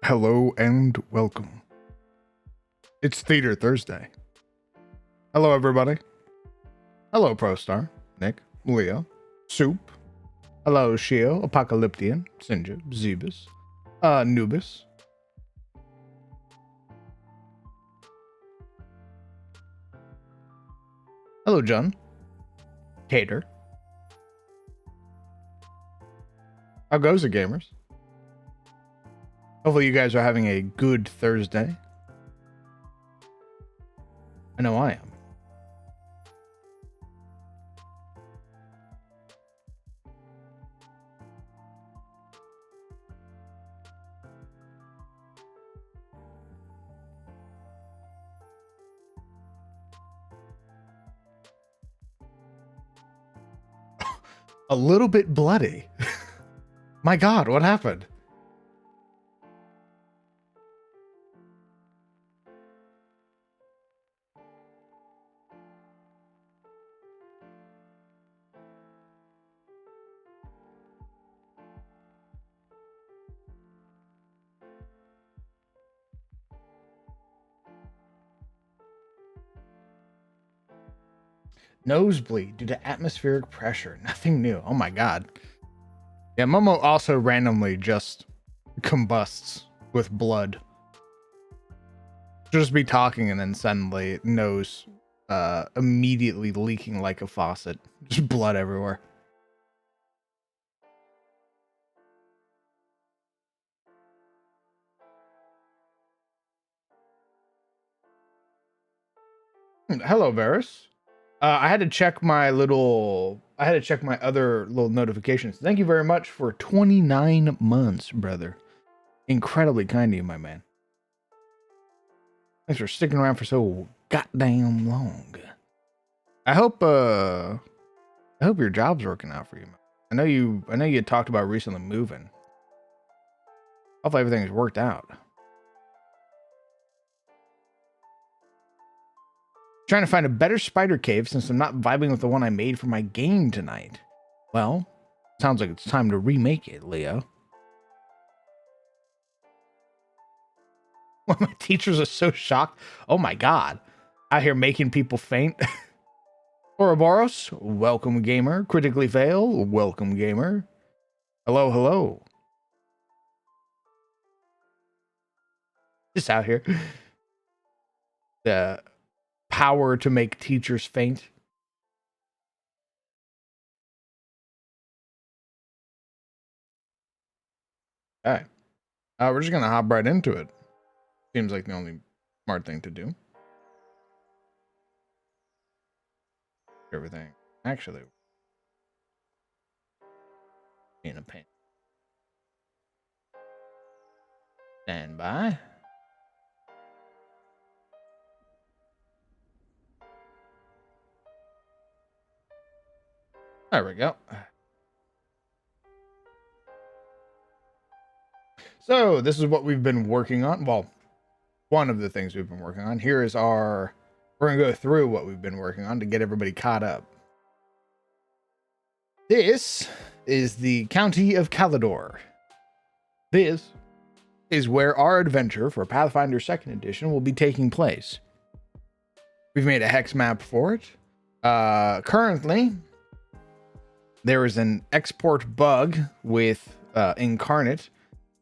Hello and welcome. It's Theater Thursday. Hello, everybody. Hello, ProStar, Nick, Leo, Soup. Hello, Shio, Apocalyptian, Sinja, Zebus, Nubis. Hello, John. Cater. How goes it, gamers? Hopefully you guys are having a good Thursday. I know I am. A little bit bloody. My God, what happened? Nosebleed due to atmospheric pressure. Nothing new. Oh my God. Yeah, Momo also randomly just combusts with blood. Just be talking and then suddenly nose immediately leaking like a faucet. Just blood everywhere. Hello, Varus. I had to check my other little notifications. Thank you very much for 29 months, brother. Incredibly kind of you, my man. Thanks for sticking around for so goddamn long. I hope your job's working out for you, man. I know you had talked about recently moving. Hopefully everything's worked out. Trying to find a better spider cave since I'm not vibing with the one I made for my game tonight. Well, sounds like it's time to remake it, Leo. One of my teachers are so shocked. Oh my God. Out here making people faint. Ouroboros, welcome gamer. Critically fail, welcome gamer. Hello, hello. Just out here. The power to make teachers faint. All right. We're just going to hop right into it. Seems like the only smart thing to do. Everything. Actually, in a pain. Stand by. There we go. So this is what we've been working on. Well, one of the things we've been working on. Here is we're going to go through what we've been working on to get everybody caught up. This is the County of Calidor. This is where our adventure for Pathfinder 2nd Edition will be taking place. We've made a hex map for it. Currently, there is an export bug with Incarnate,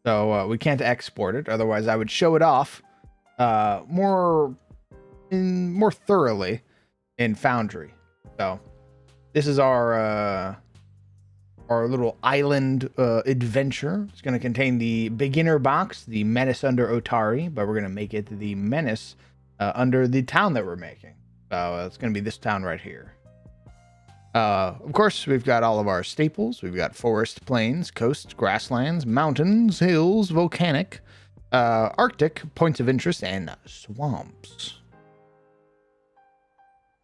so we can't export it. Otherwise, I would show it off more thoroughly in Foundry. So this is our little island adventure. It's going to contain the beginner box, the menace under Otari, but we're going to make it the menace under the town that we're making. So it's going to be this town right here. Of course, we've got all of our staples. We've got forest, plains, coast, grasslands, mountains, hills, volcanic, Arctic, points of interest, and swamps.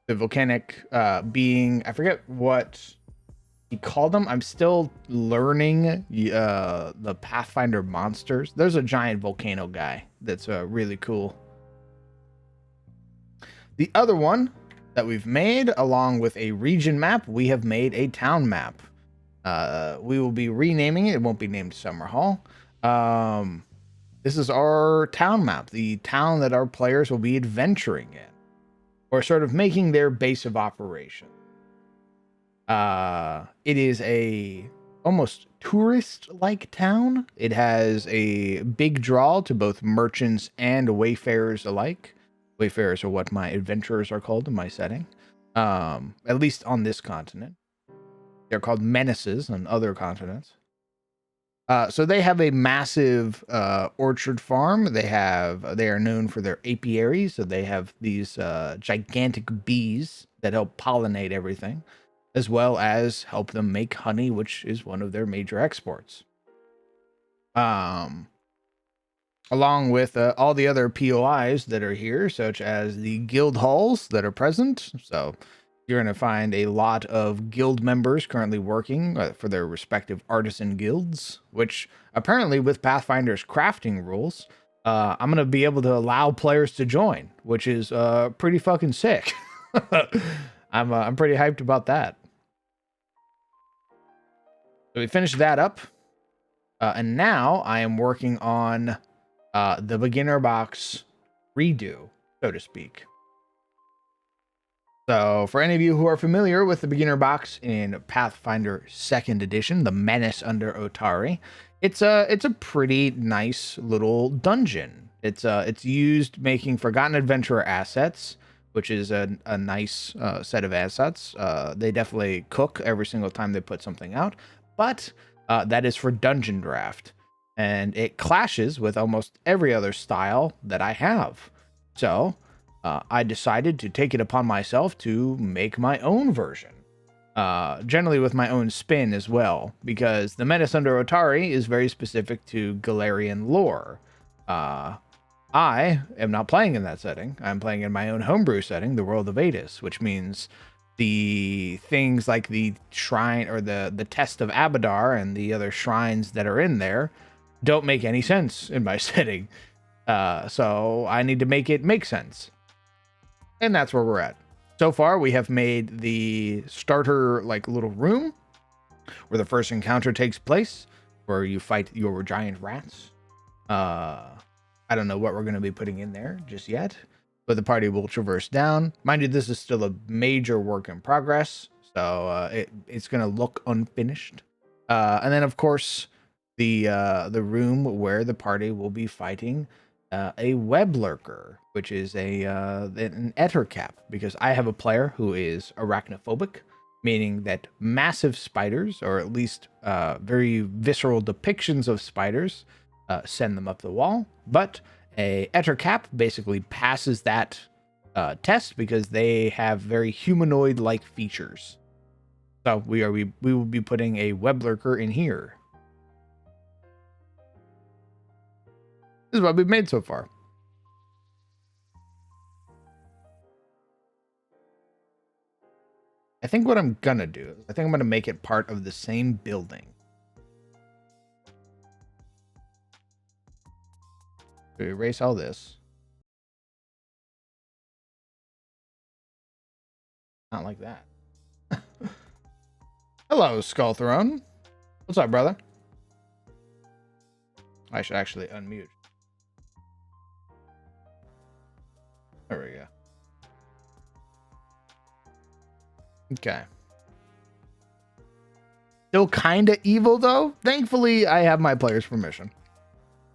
The volcanic being, I forget what he called them. I'm still learning the Pathfinder monsters. There's a giant volcano guy that's really cool. The other one that we've made, along with a region map, we have made a town map. We will be renaming it. It won't be named Summer Hall. This is our town map, the town that our players will be adventuring in, or sort of making their base of operation. It is a almost tourist-like town. It has a big draw to both merchants and wayfarers alike. Wayfarers are what my adventurers are called in my setting, at least on this continent. They're called menaces on other continents. So they have a massive orchard farm. They are known for their apiaries. So they have these gigantic bees that help pollinate everything, as well as help them make honey, which is one of their major exports. Along with all the other POIs that are here, such as the guild halls that are present. So you're going to find a lot of guild members currently working for their respective artisan guilds, which apparently with Pathfinder's crafting rules, I'm going to be able to allow players to join, which is pretty fucking sick. I'm pretty hyped about that. So we finished that up. And now I am working on the beginner box redo, so to speak. So for any of you who are familiar with the beginner box in Pathfinder 2nd edition, the Menace under Otari, it's a pretty nice little dungeon. It's used making Forgotten Adventurer assets, which is a nice set of assets. They definitely cook every single time they put something out, but that is for Dungeon Draft, and it clashes with almost every other style that I have. So I decided to take it upon myself to make my own version, generally with my own spin as well, because the Menace under Otari is very specific to Galarian lore. I am not playing in that setting. I'm playing in my own homebrew setting, the World of Adis, which means the things like the shrine or the Test of Abadar and the other shrines that are in there don't make any sense in my setting. So I need to make it make sense. And that's where we're at. So far, we have made the starter like little room where the first encounter takes place, where you fight your giant rats. I don't know what we're going to be putting in there just yet, but the party will traverse down. Mind you, this is still a major work in progress, so it's going to look unfinished. And then, of course, the room where the party will be fighting a web lurker, which is an ettercap, because I have a player who is arachnophobic, meaning that massive spiders, or at least very visceral depictions of spiders, send them up the wall. But a ettercap basically passes that test because they have very humanoid-like features. So we will be putting a web lurker in here. This is what we've made so far. I think what I'm gonna do is I think I'm gonna make it part of the same building. So erase all this. Not like that. Hello, Skull Throne. What's up, brother? I should actually unmute. There we go. Okay. Still kind of evil, though. Thankfully, I have my player's permission.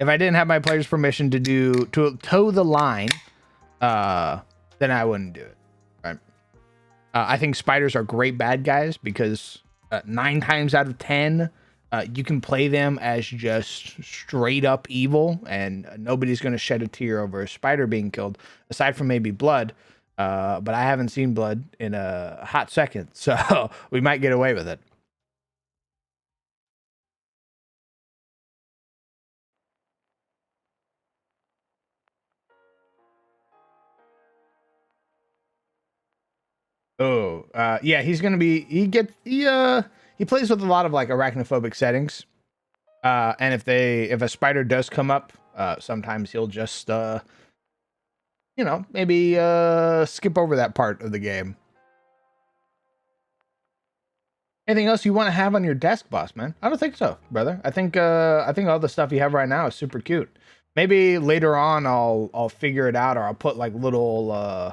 If I didn't have my player's permission to toe the line, then I wouldn't do it. Right? I think spiders are great bad guys because 9 times out of 10, you can play them as just straight up evil, and nobody's going to shed a tear over a spider being killed, aside from maybe blood. But I haven't seen blood in a hot second, so we might get away with it. Oh, yeah, he's gonna be. He plays with a lot of like arachnophobic settings. And if a spider does come up, sometimes he'll just maybe skip over that part of the game. Anything else you want to have on your desk, boss man? I don't think so, brother. I think all the stuff you have right now is super cute. Maybe later on I'll figure it out, or I'll put like little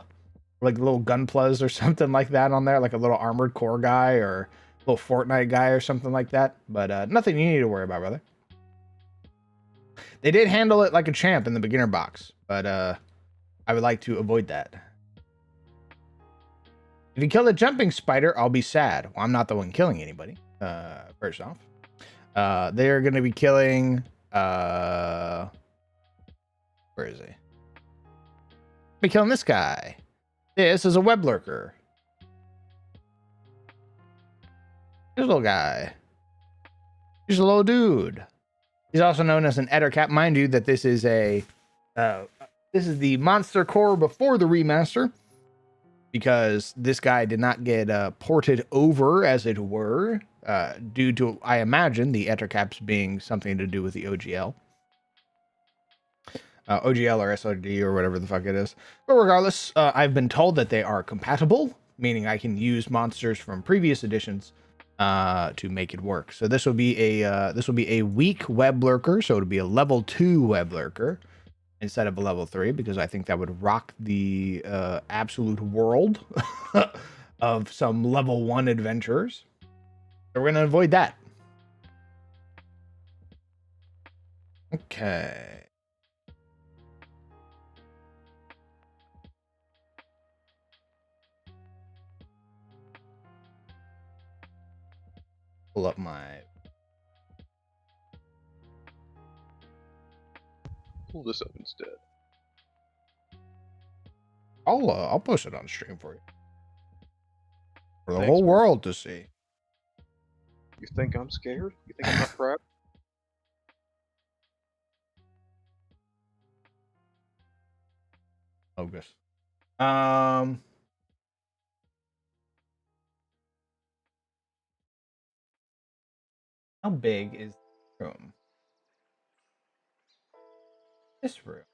gunplas or something like that on there, like a little armored core guy or a little Fortnite guy or something like that. But nothing you need to worry about, brother. They did handle it like a champ in the beginner box, but I would like to avoid that. If you kill a jumping spider, I'll be sad. Well, I'm not the one killing anybody. First off, they're gonna be killing. Where is he? Be killing this guy. This is a web lurker. This little guy. He's a little dude. He's also known as an Ettercap. Mind you, that this is a this is the monster core before the remaster, because this guy did not get ported over, as it were, due to, I imagine, the Ettercaps being something to do with the OGL. OGL or SOD or whatever the fuck it is. But regardless, I've been told that they are compatible, meaning I can use monsters from previous editions to make it work. So this will be a weak web lurker, so it'll be a level 2 web lurker instead of a level 3, because I think that would rock the absolute world of some level 1 adventurers. So we're gonna avoid that. Okay. Pull up my. Pull this up instead. I'll post it on stream for you, for the Thanks, whole man. world to see. You think I'm scared? You think I'm not proud? Bogus. How big is the room? This room.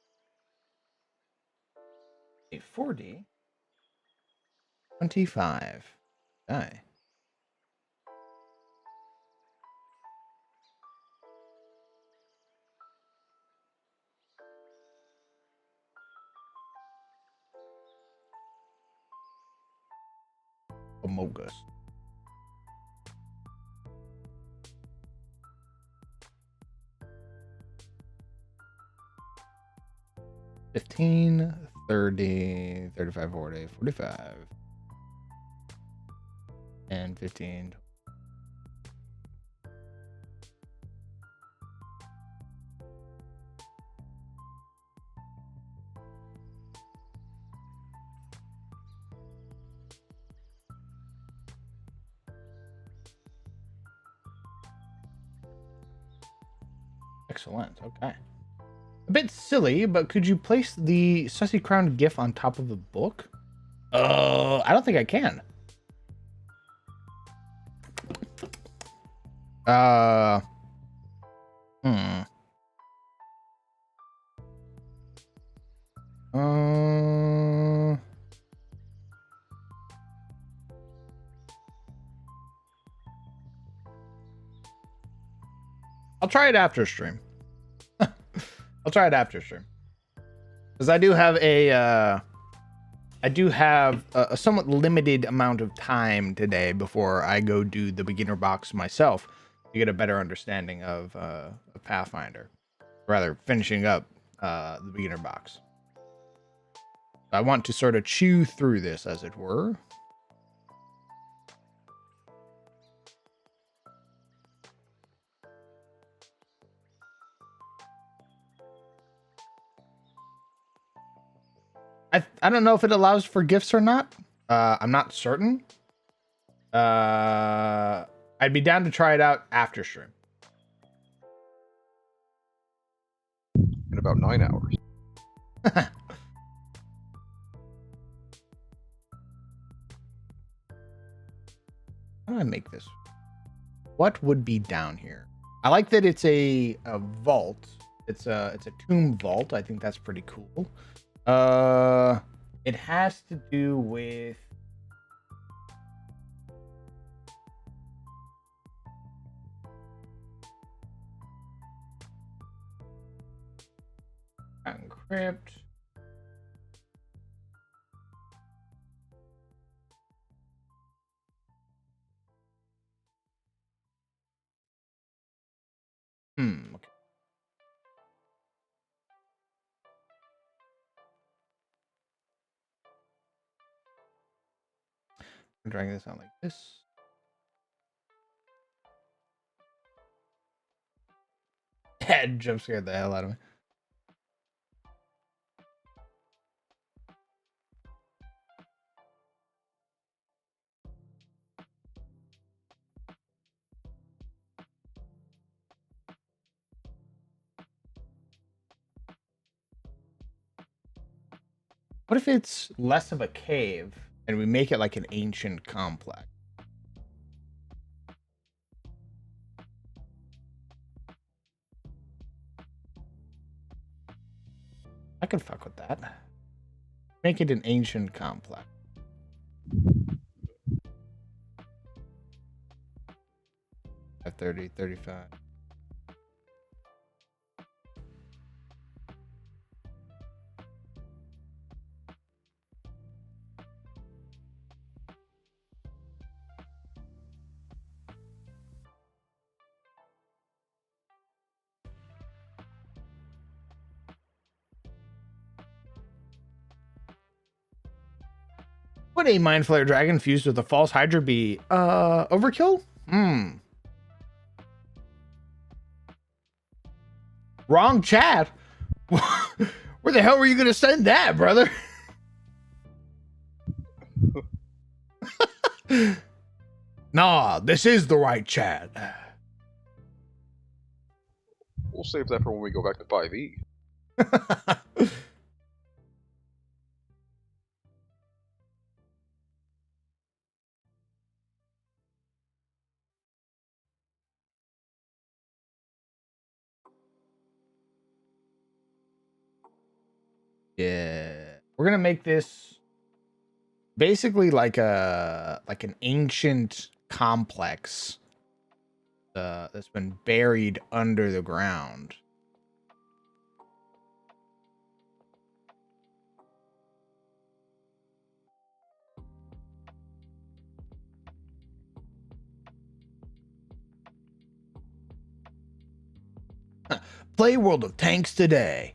A 40. 25. Okay. Amogus. $15, $30, $35, $40, $45, and $15. Excellent. Okay. A bit silly, but could you place the Sussy Crown GIF on top of the book? I don't think I can. Hmm. I'll try it after stream. I'll try it after stream. Because I do have a somewhat limited amount of time today before I go do the beginner box myself to get a better understanding of Pathfinder. Rather, finishing up the beginner box. I want to sort of chew through this, as it were. I don't know if it allows for gifts or not. I'm not certain. I'd be down to try it out after stream. In about 9 hours. How do I make this? What would be down here? I like that it's a vault. It's a tomb vault. I think that's pretty cool. It has to do with Crypt. Okay. I'm dragging this out like this. That jump scared the hell out of me. What if it's less of a cave and we make it like an ancient complex? I could fuck with that. Make it an ancient complex. 30, 35. Would a Mind Flayer Dragon fused with a False Hydra be overkill? Wrong chat. Where the hell were you gonna send that, brother? Nah, this is the right chat. We'll save that for when we go back to 5e. Yeah, we're gonna make this basically like an ancient complex that's been buried under the ground. Play World of Tanks today.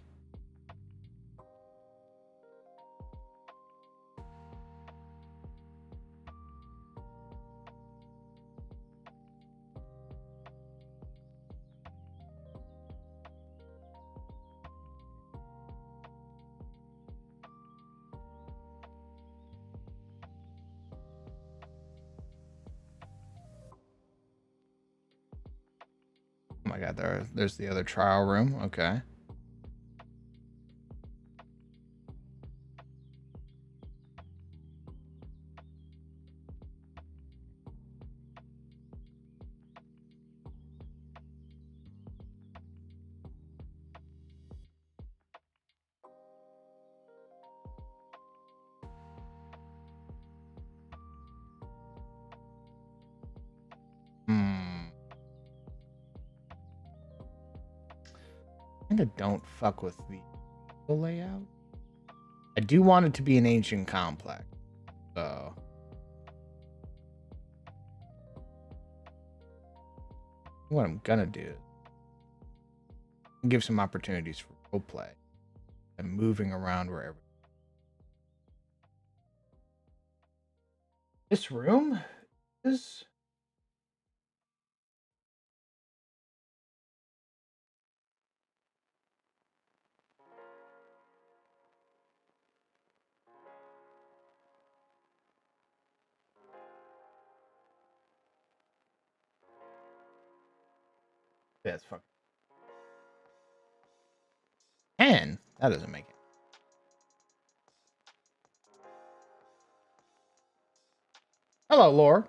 Oh my god, there's the other trial room. Okay. Kinda don't fuck with the layout. I do want it to be an ancient complex. So what I'm gonna do is give some opportunities for role play and moving around wherever. This room is that's fucking 10. That doesn't make it. Hello, Lore.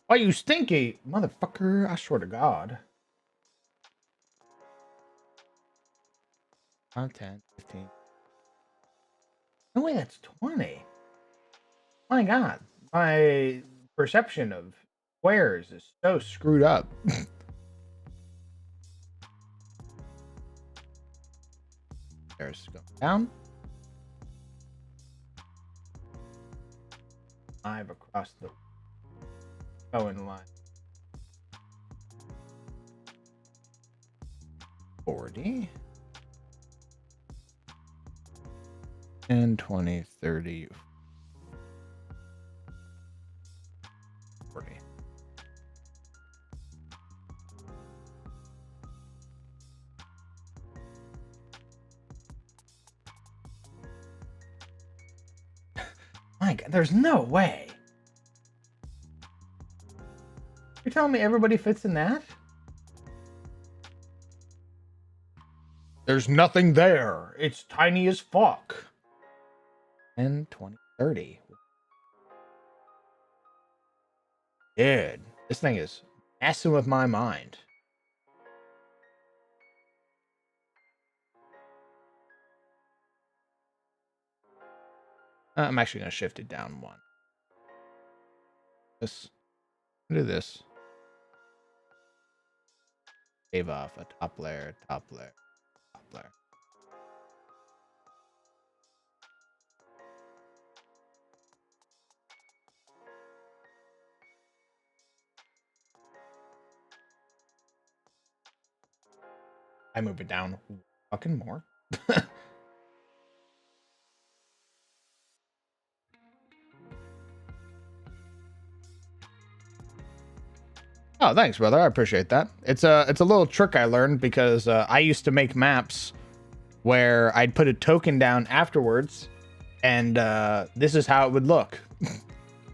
Why you stinky motherfucker? I swear to God. 5, 10, 15. No way, that's 20. My God, my perception of squares is so screwed up. There's going down. 5 across the going line. 40. And 20, 30, 40. My God, there's no way. You're telling me everybody fits in that? There's nothing there. It's tiny as fuck. 10, 20, 30. Dude, this thing is messing with my mind. I'm actually going to shift it down 1. Let's do this. Save off a top layer, top layer, top layer. I move it down fucking more. Oh, thanks, brother. I appreciate that. It's a little trick I learned because I used to make maps where I'd put a token down afterwards, and this is how it would look.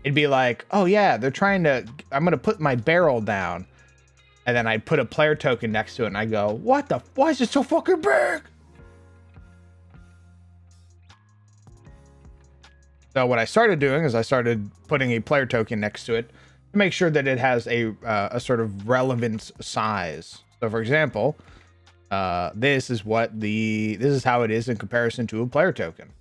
It'd be like, oh yeah, they're trying to. I'm gonna put my barrel down, and then I'd put a player token next to it, and I go, what the? Why is it so fucking big? So what I started doing is I started putting a player token next to it to make sure that it has a sort of relevant size. So for example, this is how it is in comparison to a player token.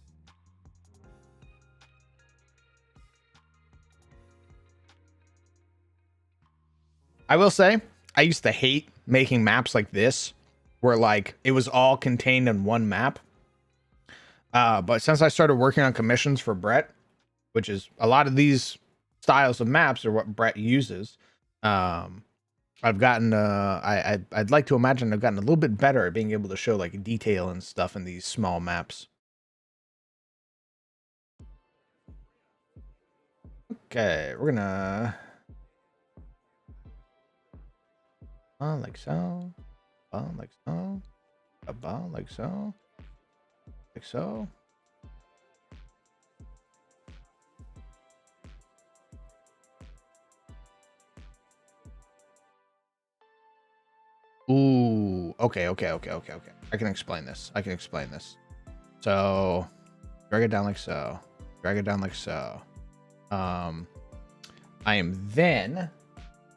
I will say, I used to hate making maps like this, where like it was all contained in one map. But since I started working on commissions for Brett, which is a lot of these styles of maps are what Brett uses, I've gotten I'd like to imagine I've gotten a little bit better at being able to show like detail and stuff in these small maps. Okay, we're gonna like so, like so, like so, like so. Ooh, okay. I can explain this. So, drag it down like so. Drag it down like so. I am then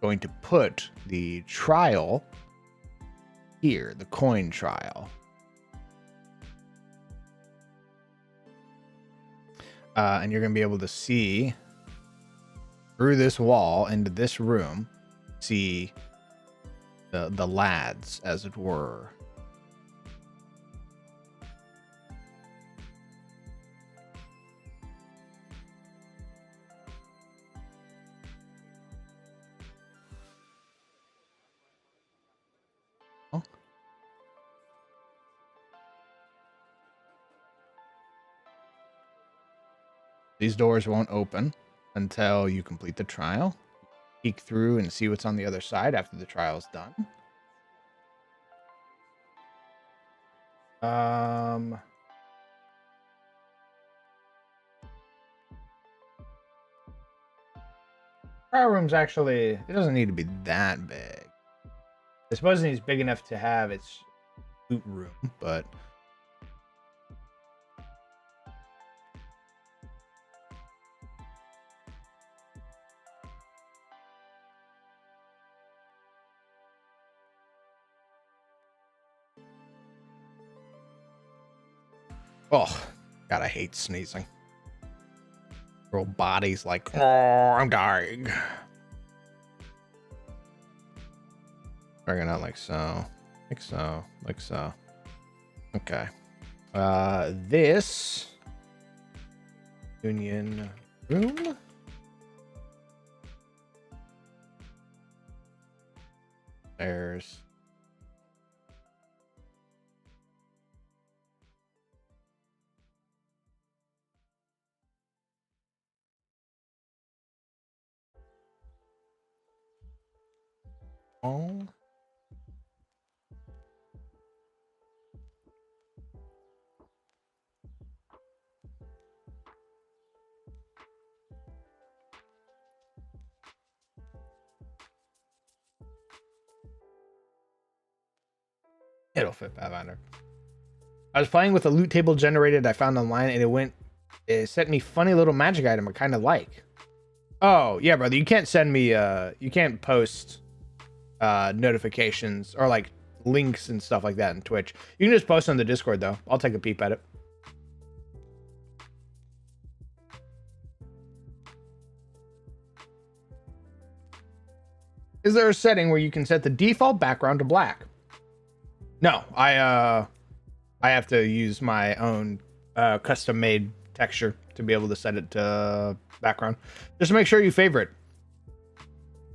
going to put the trial here, the coin trial. And you're going to be able to see through this wall into this room, see the lads, as it were. Oh. These doors won't open until you complete the trial. Peek through and see what's on the other side after the trial's done. Trial room's actually, it doesn't need to be that big. I suppose it's big enough to have its loot room, but oh, God, I hate sneezing. Your body's like, oh, I'm dying. Bring it out like so, like so, like so. Okay. This Union room. There's all. It'll fit Pathfinder. I was playing with a loot table generated I found online, and it sent me funny little magic item I kind of like. Oh yeah, brother, you can't send me you can't post notifications or like links and stuff like that in Twitch. You can just post on the Discord though. I'll take a peep at it. Is there a setting where you can set the default background to black? No, I have to use my own custom made texture to be able to set it to background. Just make sure you favorite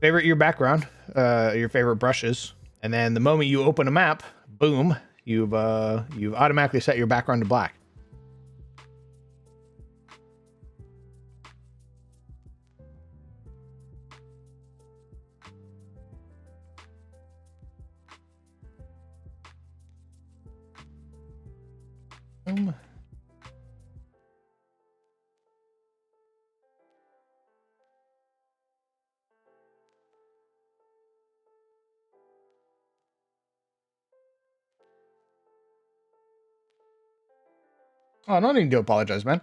your background, your favorite brushes, and then the moment you open a map, boom, you've automatically set your background to black. Boom. Oh, no need to apologize, man.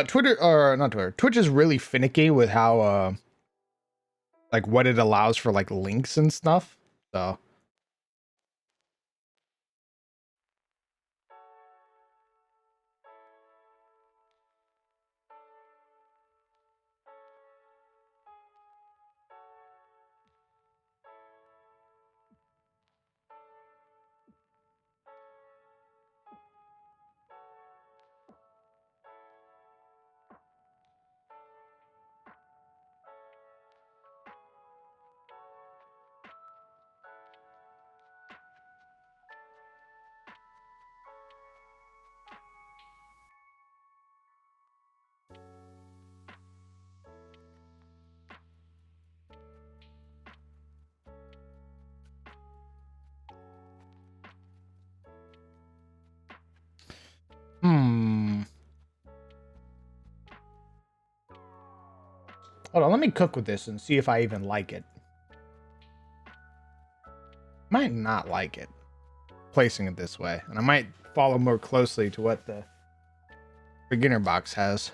Twitter, or not Twitter, Twitch is really finicky with how, like what it allows for like links and stuff. So. Hold on, let me cook with this and see if I even like it. Might not like it, placing it this way. And I might follow more closely to what the beginner box has.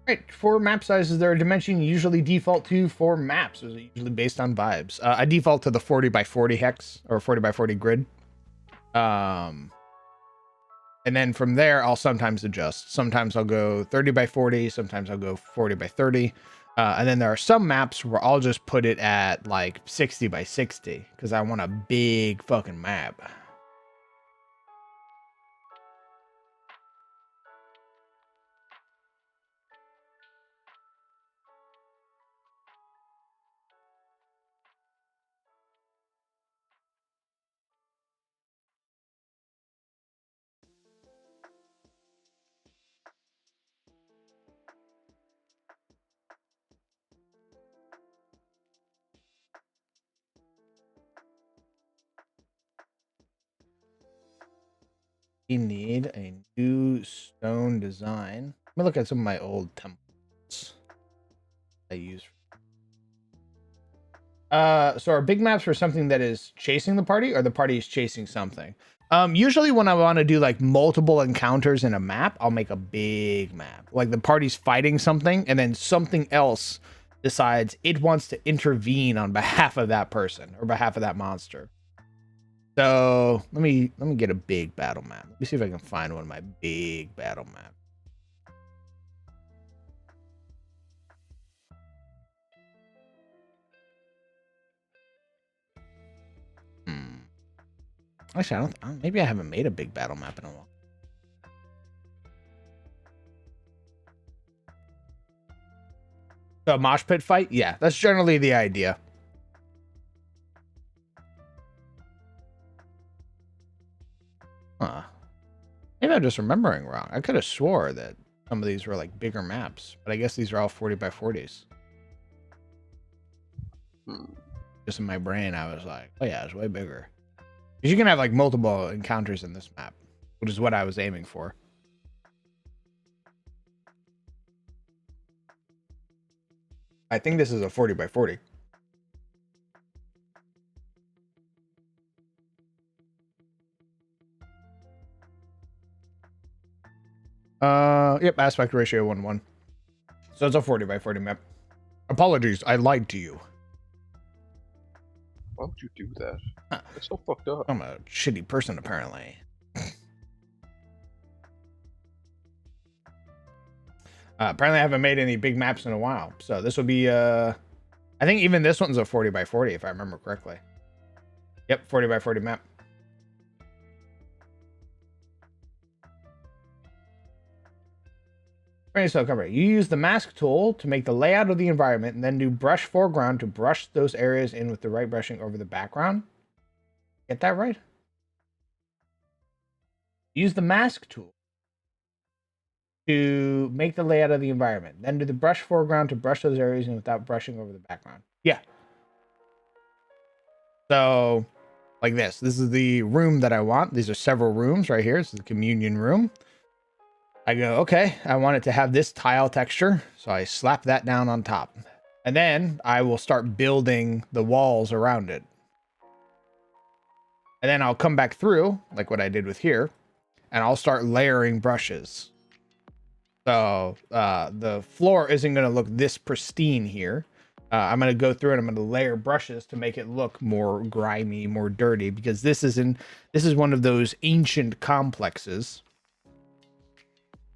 Right, for map sizes, there are dimensions usually default to for maps. Those are usually based on vibes. I default to the 40 by 40 hex or 40 by 40 grid. And then from there, I'll sometimes adjust. Sometimes I'll go 30 by 40. Sometimes I'll go 40 by 30. And then there are some maps where I'll just put it at like 60 by 60 because I want a big fucking map. We need a new stone design. Let me look at some of my old templates I use. So are big maps for something that is chasing the party, or the party is chasing something? Usually when I want to do like multiple encounters in a map, I'll make a big map. Like the party's fighting something, and then something else decides it wants to intervene on behalf of that person or behalf of that monster. So let me get a big battle map. Let me see if I can find one of my big battle maps. Actually, I don't. Maybe I haven't made a big battle map in a while. So a mosh pit fight? Yeah, that's generally the idea. Huh. Maybe I'm just remembering wrong. I could have swore that some of these were like bigger maps, but I guess these are all 40 by 40s. Just in my brain, I was like, oh yeah, it's way bigger. Because you can have like multiple encounters in this map, which is what I was aiming for. I think this is a 40 by 40. Yep, aspect ratio 1:1. So it's a 40 by 40 map. Apologies, I lied to you. Why would you do that? That's so fucked up. I'm a shitty person, apparently. Apparently I haven't made any big maps in a while. So this will be, I think even this one's a 40 by 40, if I remember correctly. Yep, 40 by 40 map. So cover. You use the mask tool to make the layout of the environment and then do brush foreground to brush those areas in with the right brushing over the background. Get that right? Use the mask tool to make the layout of the environment. Then do the brush foreground to brush those areas in without brushing over the background. Yeah. So, like this. This is the room that I want. These are several rooms right here. This is the communion room. I go, okay, I want it to have this tile texture. So I slap that down on top. And then I will start building the walls around it. And then I'll come back through, like what I did with here, and I'll start layering brushes. So the floor isn't going to look this pristine here. I'm going to go through and I'm going to layer brushes to make it look more grimy, more dirty, because this is one of those ancient complexes.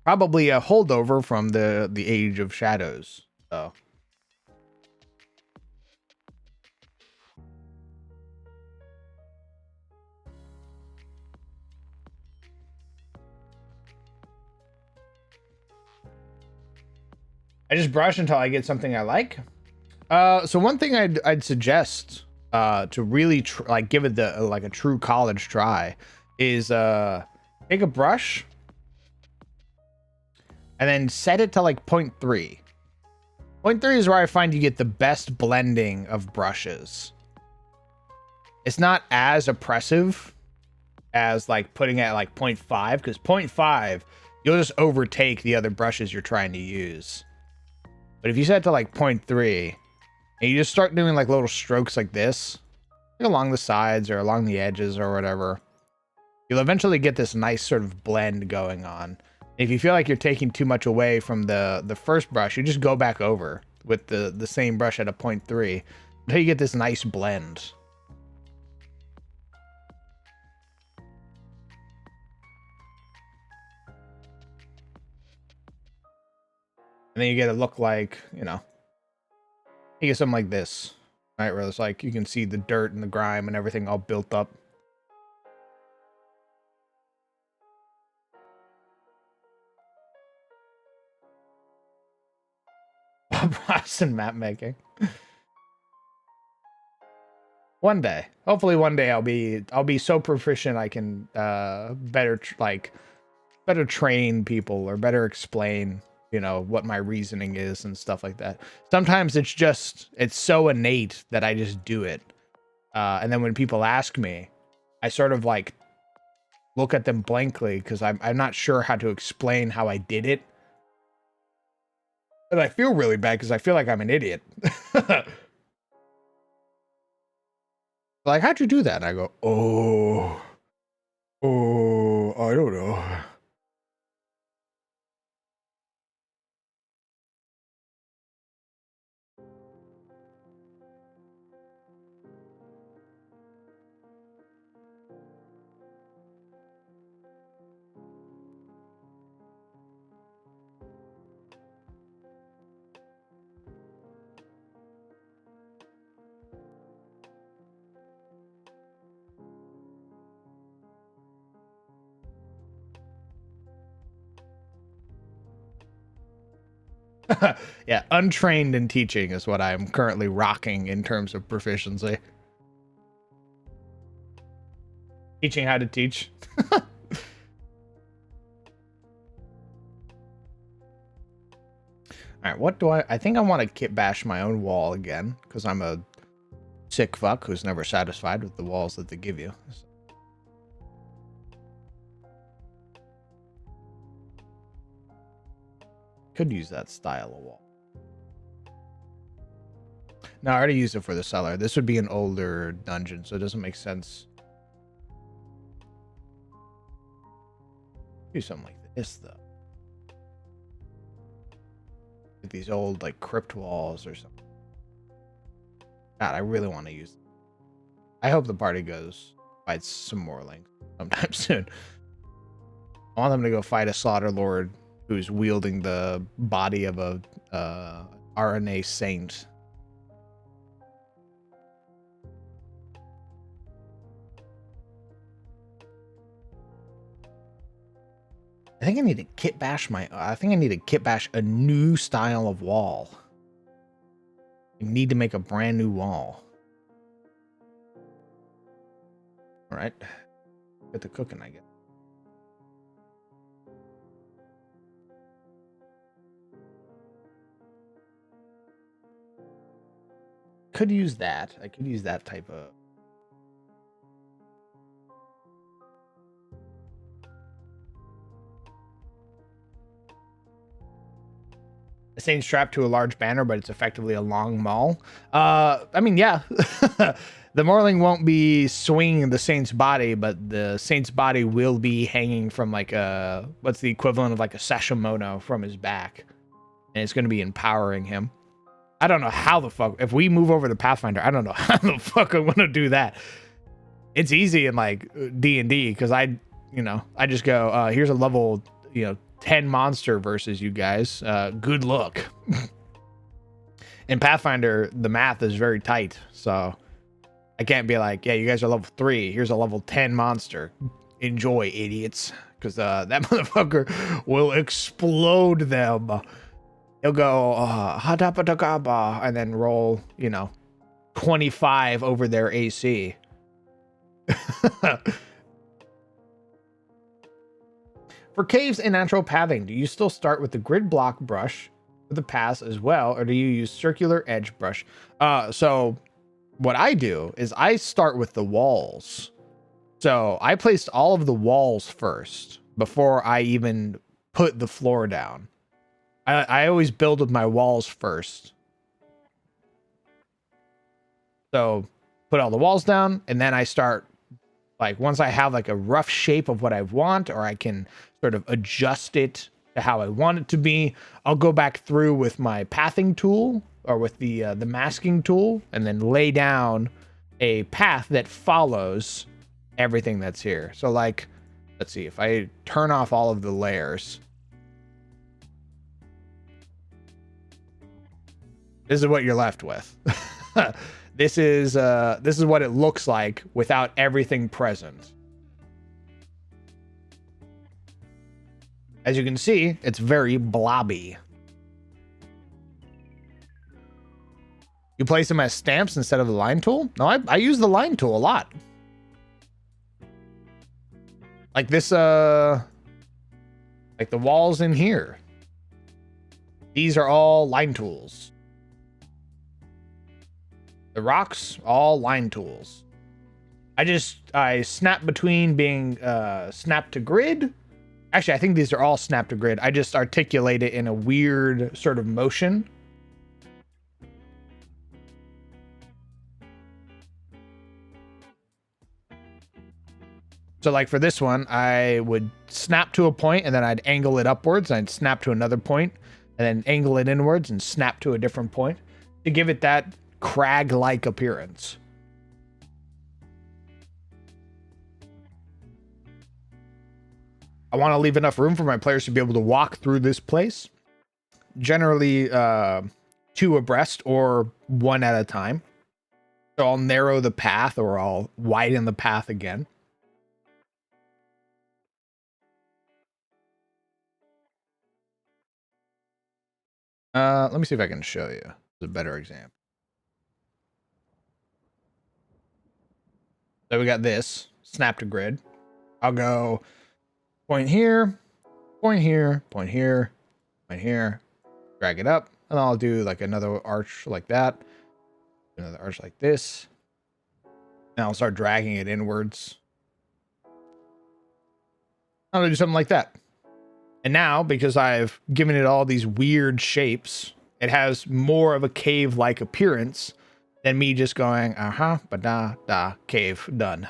Probably a holdover from the Age of Shadows. So I just brush until I get something I like. So one thing I'd suggest to really like give it the like a true college try is take a brush and then set it to like 0.3. 0.3 is where I find you get the best blending of brushes. It's not as oppressive as like putting it at like 0.5, because 0.5 you'll just overtake the other brushes you're trying to use. But if you set it to like 0.3 and you just start doing like little strokes like this, like along the sides or along the edges or whatever, you'll eventually get this nice sort of blend going on. If you feel like you're taking too much away from the first brush, you just go back over with the same brush at a 0.3 until you get this nice blend. And then you get a look like, you know, you get something like this, right? Where it's like you can see the dirt and the grime and everything all built up. Boston map making. One day, hopefully one day I'll be so proficient I can better train people or better explain, you know, what my reasoning is and stuff like that. Sometimes it's so innate that I just do it. And then when people ask me, I sort of like look at them blankly because I'm not sure how to explain how I did it. And I feel really bad because I feel like I'm an idiot. Like, how'd you do that? And I go, I don't know. Yeah, untrained in teaching is what I'm currently rocking in terms of proficiency. Teaching how to teach. All right, what do I think I want to kit bash my own wall again because I'm a sick fuck who's never satisfied with the walls that they give you. Could use that style of wall. No, I already used it for the cellar. This would be an older dungeon, so it doesn't make sense. Do something like this, though. Get these old, like, crypt walls or something. God, I really want to use them. I hope the party goes fight some more link sometime soon. I want them to go fight a slaughter lord who's wielding the body of a RNA saint. I think I need to kit bash a new style of wall. I need to make a brand new wall. All right. Get the cooking, I guess. Could use that. I could use that type of... A saint strapped to a large banner, but it's effectively a long maul. I mean, yeah. The Morling won't be swinging the saint's body, but the saint's body will be hanging from like a... What's the equivalent of like a sashimono from his back. And it's going to be empowering him. I don't know how the fuck... If we move over to Pathfinder, I don't know how the fuck I'm going to do that. It's easy in like D&D because I just go, here's a level, 10 monster versus you guys. Good luck. In Pathfinder, the math is very tight, so I can't be like, yeah, you guys are level 3. Here's a level 10 monster. Enjoy, idiots, because that motherfucker will explode them. He'll go hadapatakaba and then roll, 25 over their AC. For caves and natural pathing, do you still start with the grid block brush for the paths as well, or do you use circular edge brush? So what I do is I start with the walls. So I placed all of the walls first before I even put the floor down. I always build with my walls first. So put all the walls down, and then I start, like, once I have like a rough shape of what I want, or I can sort of adjust it to how I want it to be, I'll go back through with my pathing tool or with the masking tool, and then lay down a path that follows everything that's here. So like, let's see, if I turn off all of the layers, this is what you're left with. This is what it looks like without everything present. As you can see, it's very blobby. You place them as stamps instead of the line tool? No, I use the line tool a lot. Like this, like the walls in here. These are all line tools. The rocks, all line tools. I snap between being snap to grid. Actually, I think these are all snap to grid. I just articulate it in a weird sort of motion. So like for this one, I would snap to a point and then I'd angle it upwards. I'd snap to another point and then angle it inwards and snap to a different point to give it that crag-like appearance. I want to leave enough room for my players to be able to walk through this place, generally 2 abreast or 1 at a time. So I'll narrow the path or I'll widen the path again. Let me see if I can show you a better example. So we got this snap to grid. I'll go point here, point here, point here, point here, drag it up, and I'll do like another arch like that, another arch like this, and I'll start dragging it inwards. I'll do something like that. And now, because I've given it all these weird shapes, it has more of a cave-like appearance than me just going, ba-da, cave, done.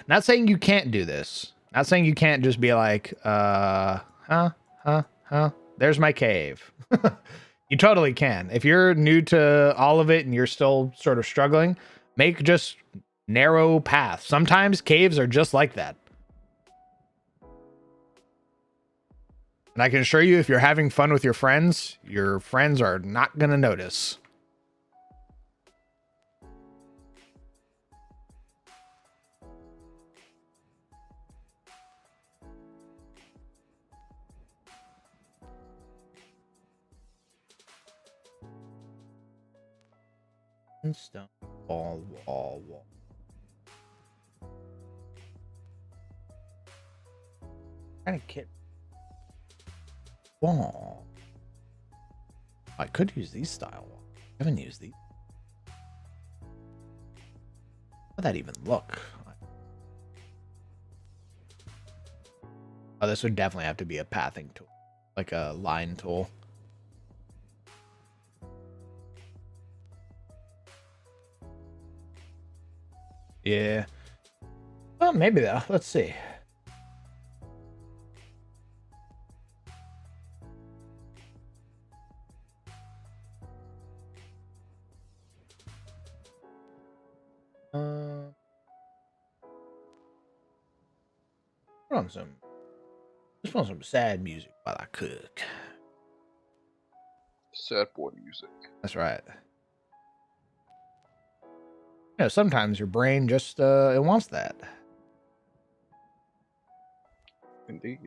Not saying you can't do this. Not saying you can't just be like, there's my cave. You totally can. If you're new to all of it and you're still sort of struggling, make just narrow paths. Sometimes caves are just like that. And I can assure you, if you're having fun with your friends are not going to notice. Stone wall. What kind of kit? Wall. I could use these style walls. I haven't used these. How'd that even look? Oh, this would definitely have to be a pathing tool, like a line tool. Yeah. Well, maybe though. Let's see. Just want some sad music while I cook. Sad boy music. That's right. You know, sometimes your brain just it wants that. Indeed.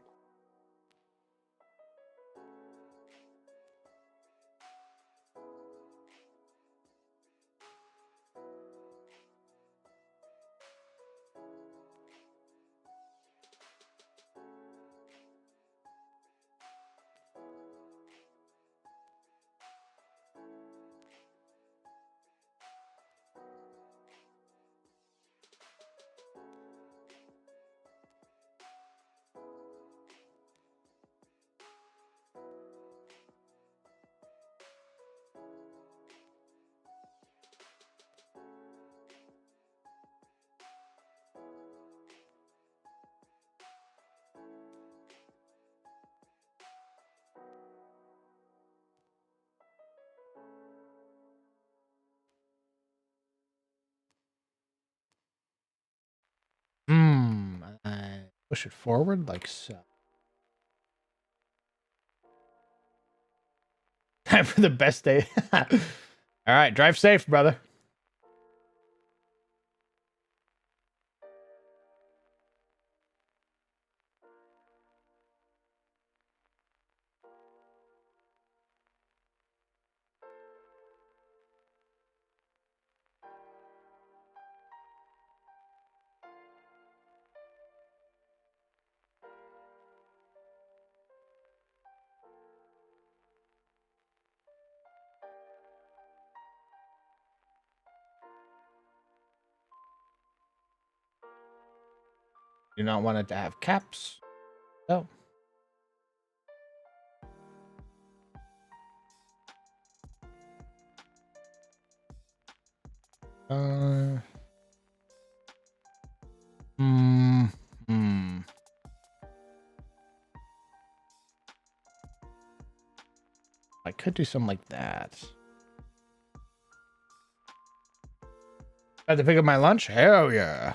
Push it forward like so. Time for the best day. All right, drive safe, brother. Do not want it to have caps. Oh. I could do something like that. I have to pick up my lunch? Hell yeah.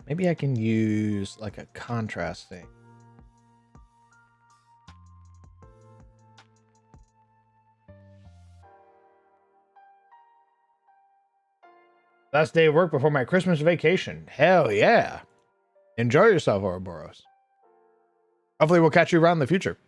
Maybe I can use like a contrast thing. Last day of work before my Christmas vacation. Hell yeah. Enjoy yourself, Ouroboros. Hopefully we'll catch you around in the future.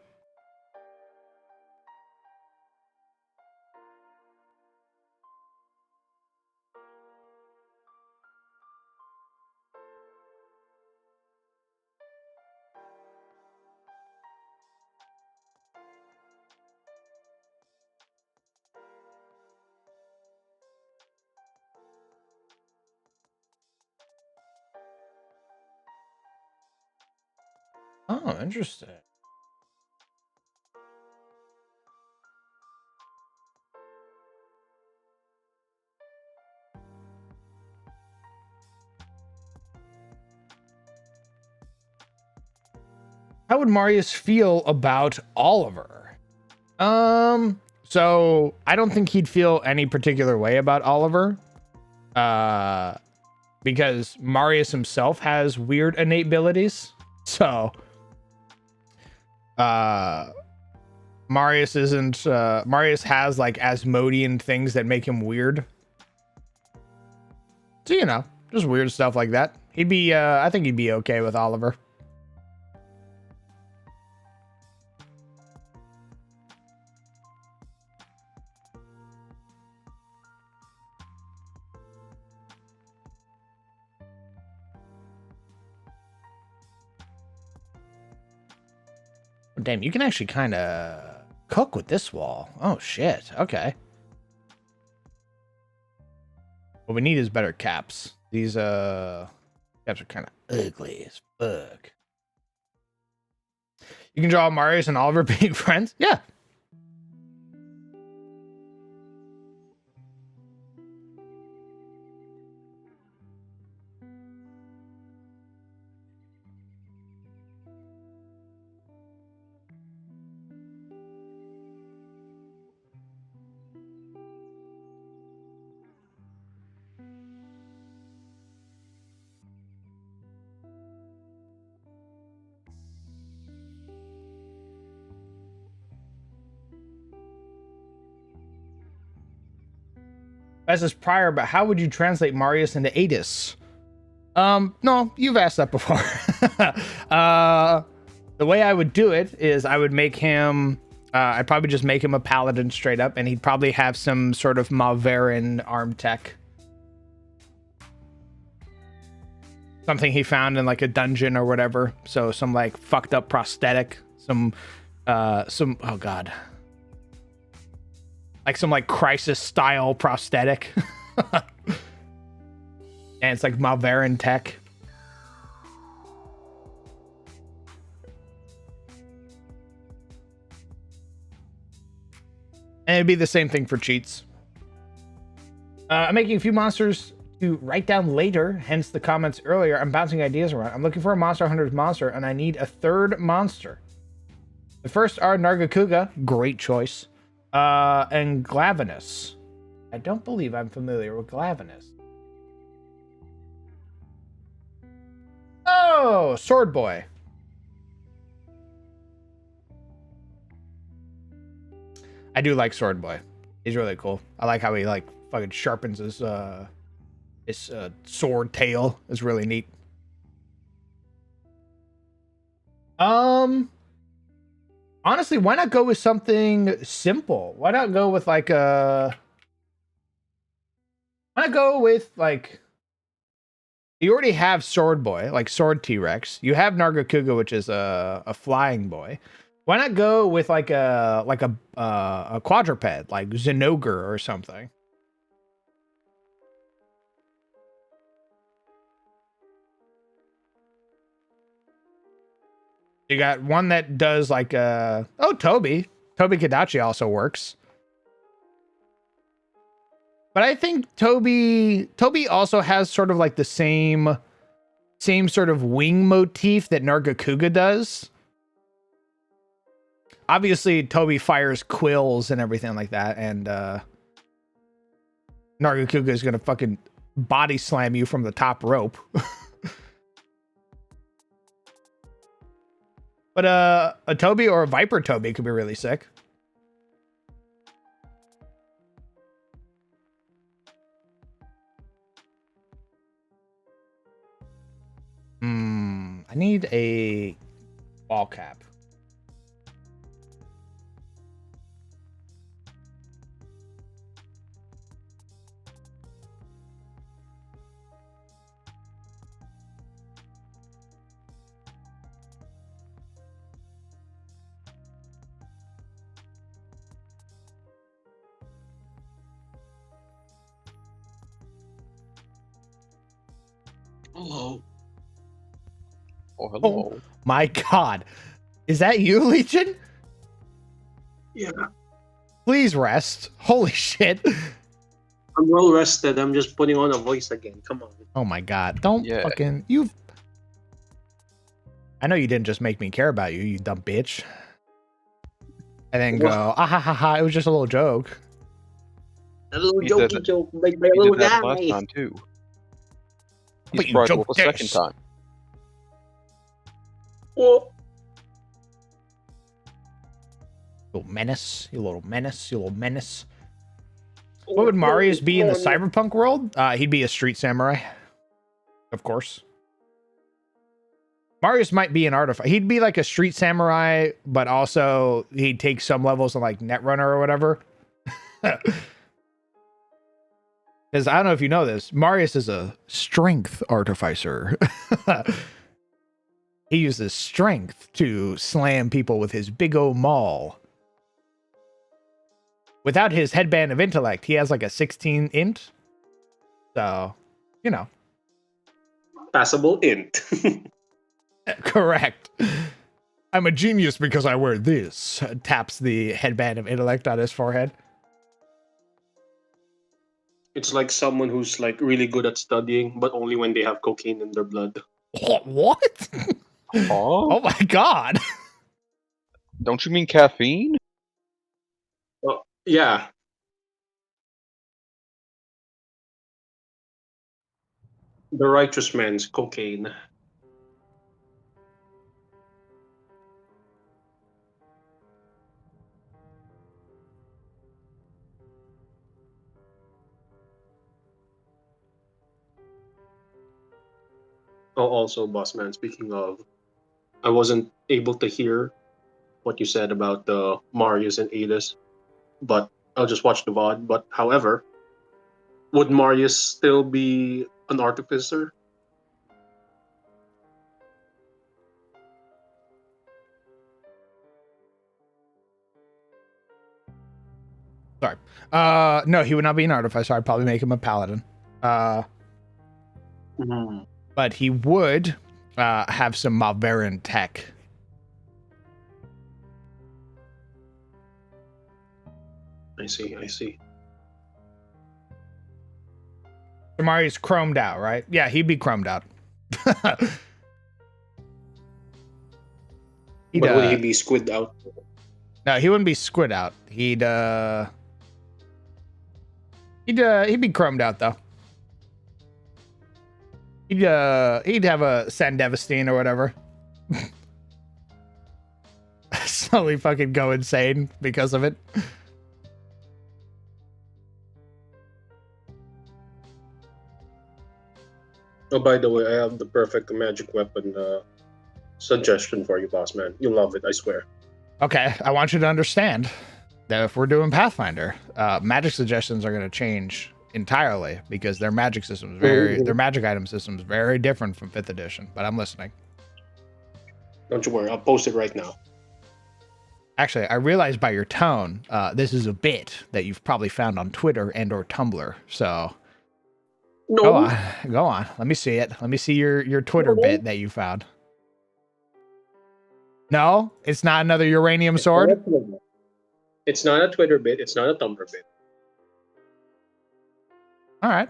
Oh, interesting. How would Marius feel about Oliver? So I don't think he'd feel any particular way about Oliver. Because Marius himself has weird innate abilities. So Marius isn't Marius has like Asmodean things that make him weird. So you know, just weird stuff like that. He'd be I think he'd be okay with Oliver. Oh, damn, you can actually kind of cook with this wall. Oh shit. Okay. What we need is better caps. These caps are kind of ugly as fuck. You can draw Marius and Oliver being friends? Yeah. As is prior, but how would you translate Marius into Adis? No, you've asked that before. The way I would do it is I would make him, I'd probably just make him a paladin straight up, and he'd probably have some sort of Malverin arm tech. Something he found in like a dungeon or whatever. So some like fucked up prosthetic, some, oh god. Like some like crisis style prosthetic. And it's like Malverin tech. And it'd be the same thing for cheats. I'm making a few monsters to write down later, hence the comments earlier. I'm bouncing ideas around. I'm looking for a Monster Hunter's monster, and I need a third monster. The first are Nargacuga, great choice. And Glavenus. I don't believe I'm familiar with Glavenus. Oh, Sword Boy. I do like Sword Boy. He's really cool. I like how he like fucking sharpens his sword tail. It's really neat. Honestly, why not go with something simple? Why not go with like a... Why not go with like... You already have Sword Boy, like Sword T-Rex. You have Nargacuga, which is a flying boy. Why not go with like a quadruped, like Zinogre or something? You got one that does like oh, Toby Kadachi also works. But I think Toby also has sort of like the same sort of wing motif that Nargacuga does. Obviously, Toby fires quills and everything like that, and Nargacuga is gonna fucking body slam you from the top rope. But a Toby or a Viper Toby could be really sick. I need a ball cap. Hello. Oh, hello. Oh my God. Is that you, Legion? Yeah, Please rest. Holy shit. I'm well rested. I'm just putting on a voice again. Come on. Oh my God. Don't Yeah. fucking... I know you didn't just make me care about you, you dumb bitch. And then go, ah ha ha ha, it was just a little joke. A little He jokey did it. joke made by a He little did that guy. last time too. He's But you brought it up joked a second this. time. Oh, Little menace. You little menace. You little menace. What would Marius be in the cyberpunk world? He'd be a street samurai. Of course. Marius might be an artificer. He'd be like a street samurai, but also he'd take some levels of like Netrunner or whatever. Because I don't know if you know this, Marius is a strength artificer. He uses strength to slam people with his big ol' maul. Without his headband of intellect, he has like a 16 int. So, you know. passable int. Correct. I'm a genius because I wear this. Taps the headband of intellect on his forehead. It's like someone who's like really good at studying, but only when they have cocaine in their blood. What? Oh, Oh my God. don't you mean caffeine? Well, yeah. The righteous man's cocaine. Oh, also, boss man, speaking of, I wasn't able to hear what you said about the Marius and Adis, but I'll just watch the VOD. But however, would Marius still be an artificer? Sorry. No, he would not be an artificer. I'd probably make him a paladin. But he would have some Malveran tech. I see, I see. Marius chromed out, right? Yeah, he'd be chromed out. But would he be squid out? No, he wouldn't be squid out. He'd be chromed out though. He'd have a Sandevastine or whatever. Slowly fucking go insane because of it. Oh, by the way, I have the perfect magic weapon suggestion for you, boss man. You'll love it, I swear. Okay, I want you to understand that if we're doing Pathfinder, magic suggestions are going to change entirely because their magic system is their magic item system is very different from 5th edition. But I'm listening. Don't you worry, I'll post it right now. Actually, I realize by your tone, this is a bit that you've probably found on Twitter and or Tumblr. So No, go on. Let me see it. Let me see your Twitter bit that you found. No, it's not another uranium sword. It's not a Twitter bit. It's not a Tumblr bit. All right,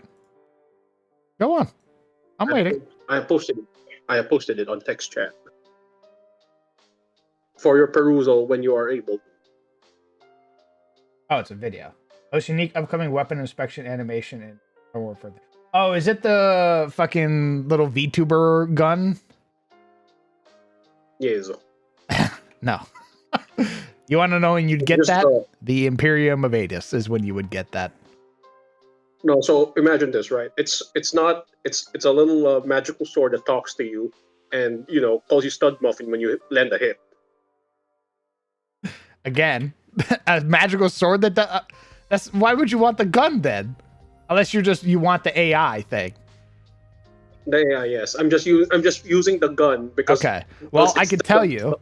go on. I'm waiting. I posted it on text chat for your perusal when you are able. Oh, it's a video. Most unique upcoming weapon inspection animation in Warfare. Oh, is it the fucking little VTuber gun? Yes. No. You want to know when you'd get Just, that? The Imperium of Adis is when you would get that. No, so imagine this, right? It's not it's a little magical sword that talks to you, and calls you stud muffin when you land a hit. Again, a magical sword that's why would you want the gun then? Unless you want the AI thing. Yeah, yes. I'm just using the gun because. Okay. Well, I it's could the tell gun- you,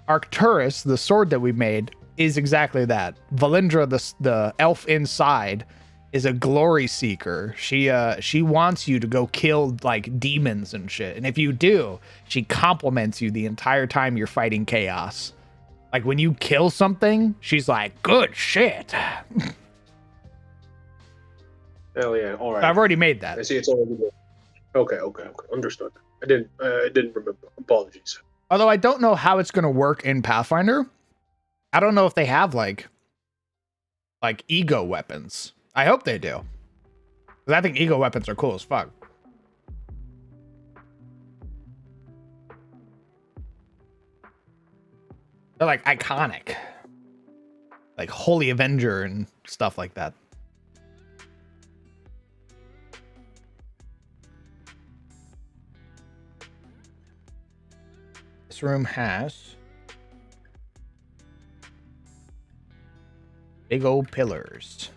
Arcturus, the sword that we made, is exactly that. Valindra, the elf inside, is a glory seeker. She wants you to go kill like demons and shit. And if you do, she compliments you the entire time you're fighting chaos. Like when you kill something, she's like, "Good shit." Hell yeah! All right. I've already made that. I see it's already there. Okay. Understood. I didn't remember. Apologies. Although I don't know how it's gonna work in Pathfinder. I don't know if they have like ego weapons. I hope they do. Because I think ego weapons are cool as fuck. They're like iconic. Like Holy Avenger and stuff like that. This room has big old pillars.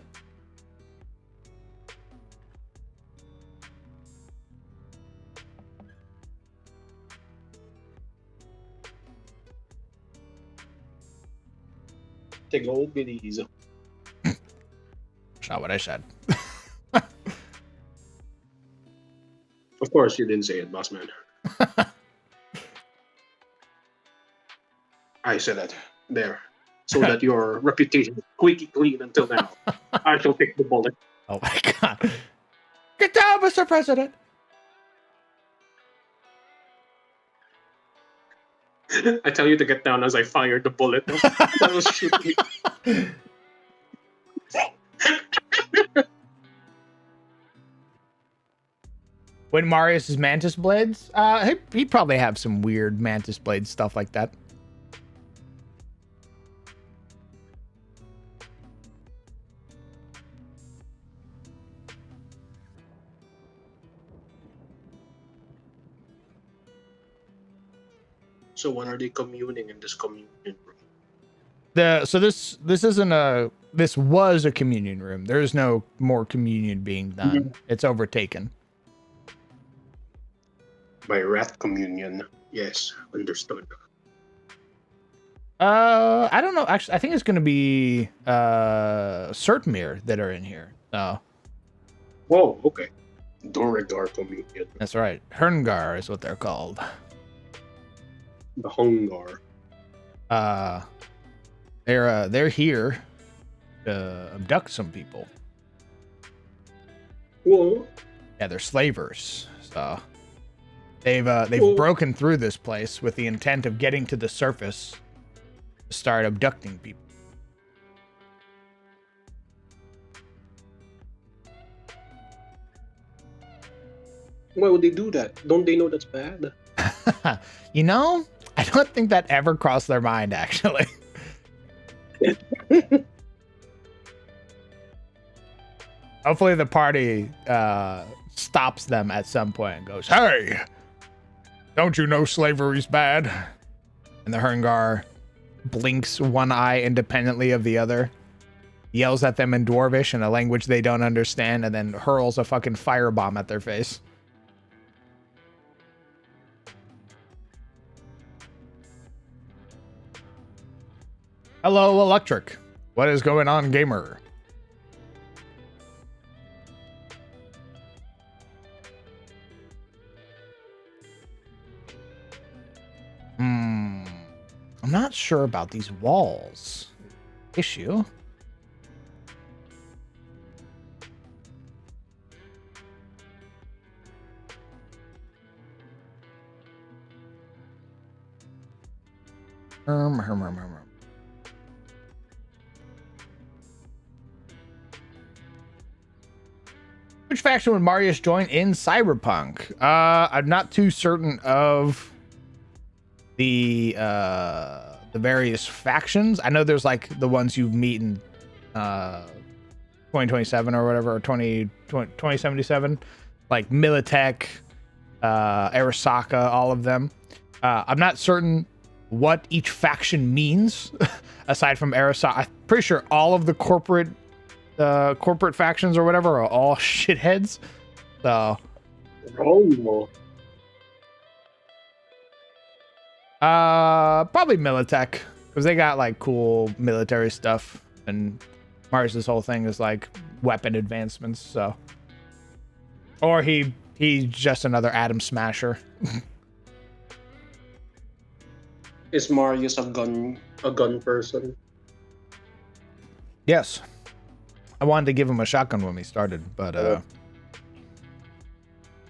Take old biddies. That's not what I said. Of course, you didn't say it, boss man. I said it there, so that your reputation is squeaky clean until now. I shall take the bullet. Oh my god. Get down, Mr. President. I tell you to get down as I fired the bullet. That was shooting. When Marius's mantis blades, he'd probably have some weird mantis blade stuff like that. So when are they communing in this communion room? This was a communion room. There's no more communion being done. It's overtaken. By rat communion. Yes, understood. I don't know. Actually, I think it's gonna be Certmere that are in here. Oh, Whoa, okay. Dorigar communion. that's right. Herngar is what they're called. The Hungar. They're here to abduct some people. Whoa. Yeah, they're slavers. So they've Whoa. broken through this place with the intent of getting to the surface to start abducting people. Why would they do that? Don't they know that's bad? You know, I don't think that ever crossed their mind, actually. Hopefully the party stops them at some point and goes, "Hey, don't you know slavery's bad?" And the Herngar blinks one eye independently of the other, yells at them in Dwarvish in a language they don't understand, and then hurls a fucking firebomb at their face. Hello, Electric. What is going on, gamer? I'm not sure about these walls. Issue. Which faction would Marius join in Cyberpunk? I'm not too certain of the the various factions. I know there's like the ones you meet in 2027 or whatever, or 2077, like Militech, Arasaka, all of them. I'm not certain what each faction means aside from Arasaka. I'm pretty sure all of the corporate factions or whatever are all shitheads. So Oh, probably Militech, because they got like cool military stuff, and Mars's whole thing is like weapon advancements. So, or he's just another atom smasher. is Marius a gun person? Yes, I wanted to give him a shotgun when we started, but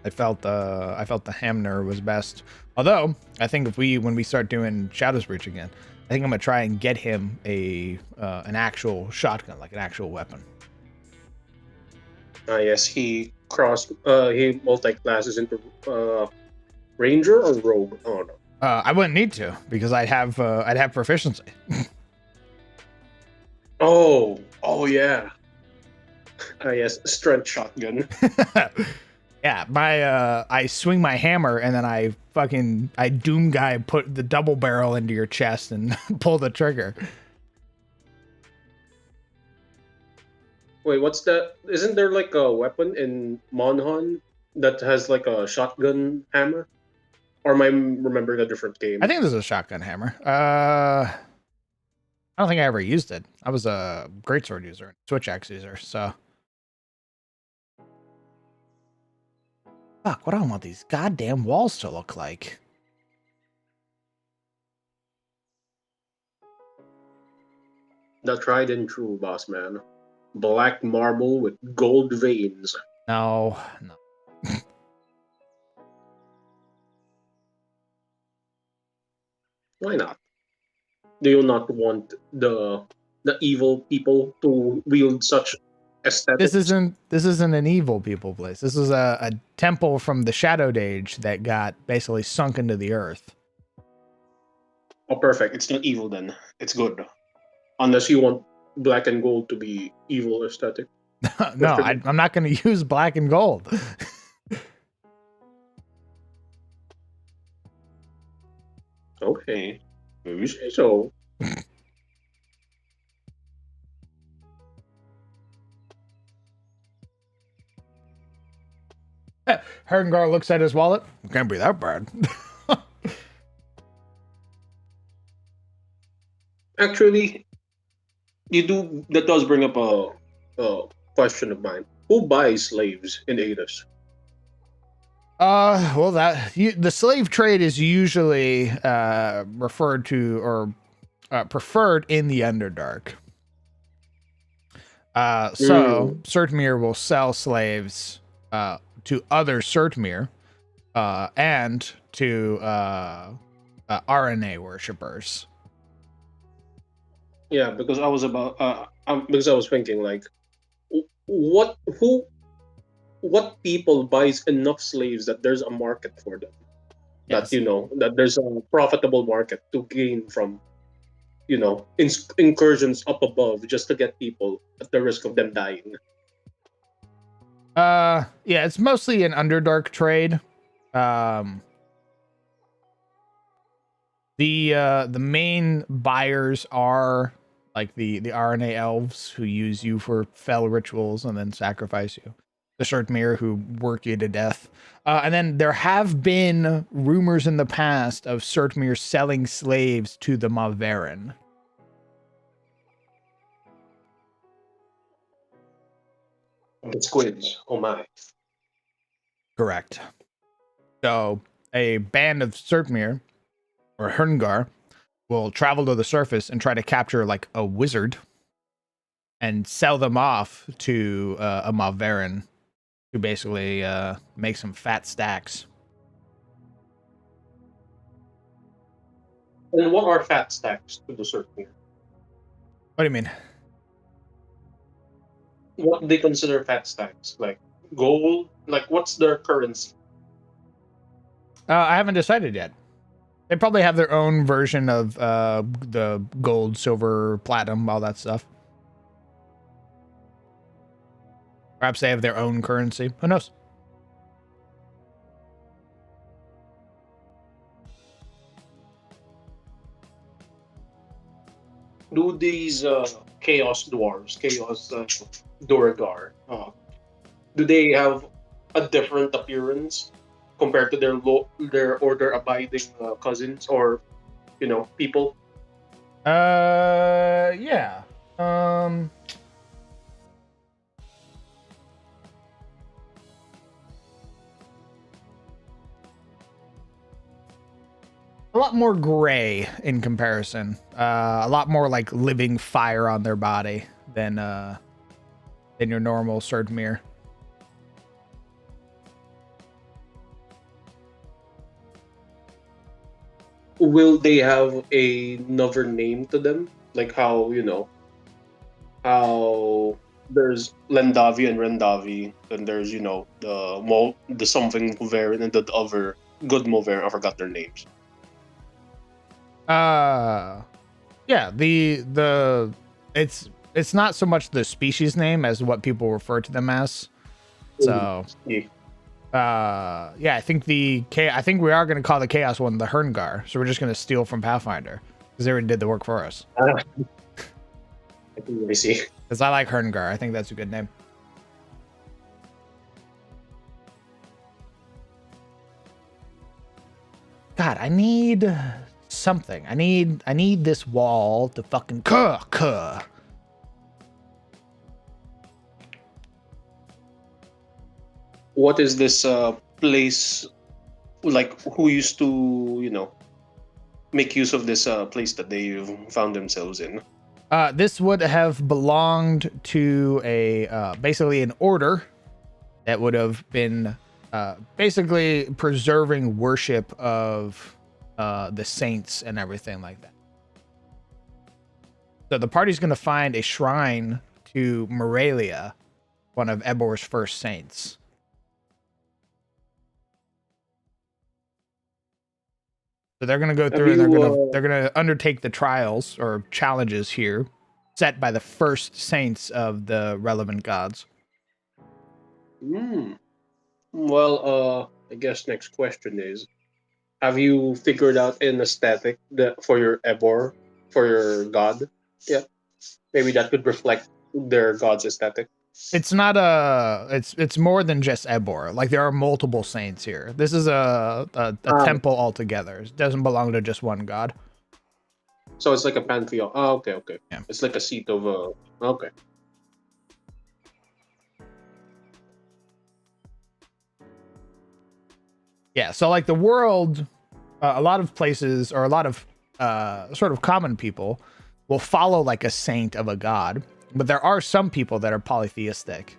I felt the Hamner was best. Although I think when we start doing Shadow's Breach again, I think I'm gonna try and get him an actual shotgun, like an actual weapon. Yes, he multi-classes into Ranger or Rogue. Oh no. I wouldn't need to, because I'd have proficiency. Oh yeah. Yes, strength shotgun. Yeah, I swing my hammer and then I doom guy put the double barrel into your chest and pull the trigger. Wait, what's that? Isn't there like a weapon in Monhon that has like a shotgun hammer? Or am I remembering a different game? I think this is a shotgun hammer. I don't think I ever used it. I was a greatsword user, switch axe user, so. Fuck, what do I want these goddamn walls to look like? The tried and true, boss man. Black marble with gold veins. No. Why not? Do you not want the evil people to wield such aesthetics? This isn't an evil people place. This is a temple from the Shadowed Age that got basically sunk into the earth. Oh, perfect. It's not evil then. It's good. Unless you want black and gold to be evil aesthetic. No, I'm not going to use black and gold. Okay. Maybe you say so. Herdengar looks at his wallet. It can't be that bad. Actually, that does bring up a question of mine. Who buys slaves in Adis? Well, the slave trade is usually referred to or preferred in the Underdark. So Surtmere will sell slaves to other Surtmere and to RNA worshippers. Yeah, because I was thinking like, what people buys enough slaves that there's a market for them, Yes. that there's a profitable market to gain from, incursions up above just to get people at the risk of them dying. Yeah, it's mostly an Underdark trade. The main buyers are like the RNA elves who use you for fell rituals and then sacrifice you. The Surtmere who work you to death. And then there have been rumors in the past of Surtmere selling slaves to the Maverin. The squids, oh my. Correct. So a band of Surtmere or Herngar will travel to the surface and try to capture like a wizard and sell them off to a Maverin who basically make some fat stacks. And what are fat stacks to the Surtmere? What do you mean? What do they consider fat stacks? Like gold? Like what's their currency? I haven't decided yet. They probably have their own version of the gold, silver, platinum, all that stuff. Perhaps they have their own currency. Who knows? Do these chaos dwarves, chaos Duragar, do they have a different appearance compared to their order abiding cousins or people? Yeah. Um, a lot more gray in comparison. A lot more like living fire on their body than your normal Surdmere. Will they have another name to them, like how how there's Lendavi and Rendavi, and there's the something Moverian and the other good Moverian. I forgot their names. Yeah, the it's not so much the species name as what people refer to them as. So Yeah. yeah, I think I think we are going to call the chaos one the Herngar. So we're just going to steal from Pathfinder because they already did the work for us. I can really see. Because I like Herngar. I think that's a good name. God, I need something. I need this wall to fucking cuh. What is this place like? Who used to make use of this place that they found themselves in? This would have belonged to a basically an order that would have been basically preserving worship of the saints and everything like that. So the party's going to find a shrine to Morelia, one of Ebor's first saints. So they're going to go through and they're going to undertake the trials or challenges here set by the first saints of the relevant gods. Well, I guess next question is: have you figured out an aesthetic for your Ebor, for your god? Yeah, maybe that could reflect their god's aesthetic. It's not it's more than just Ebor. Like there are multiple saints here. This is a temple altogether. It doesn't belong to just one god. So it's like a pantheon. Oh, okay. Yeah. It's like a seat of a. Okay. Yeah, so like the world, a lot of places or a lot of sort of common people will follow like a saint of a god, but there are some people that are polytheistic.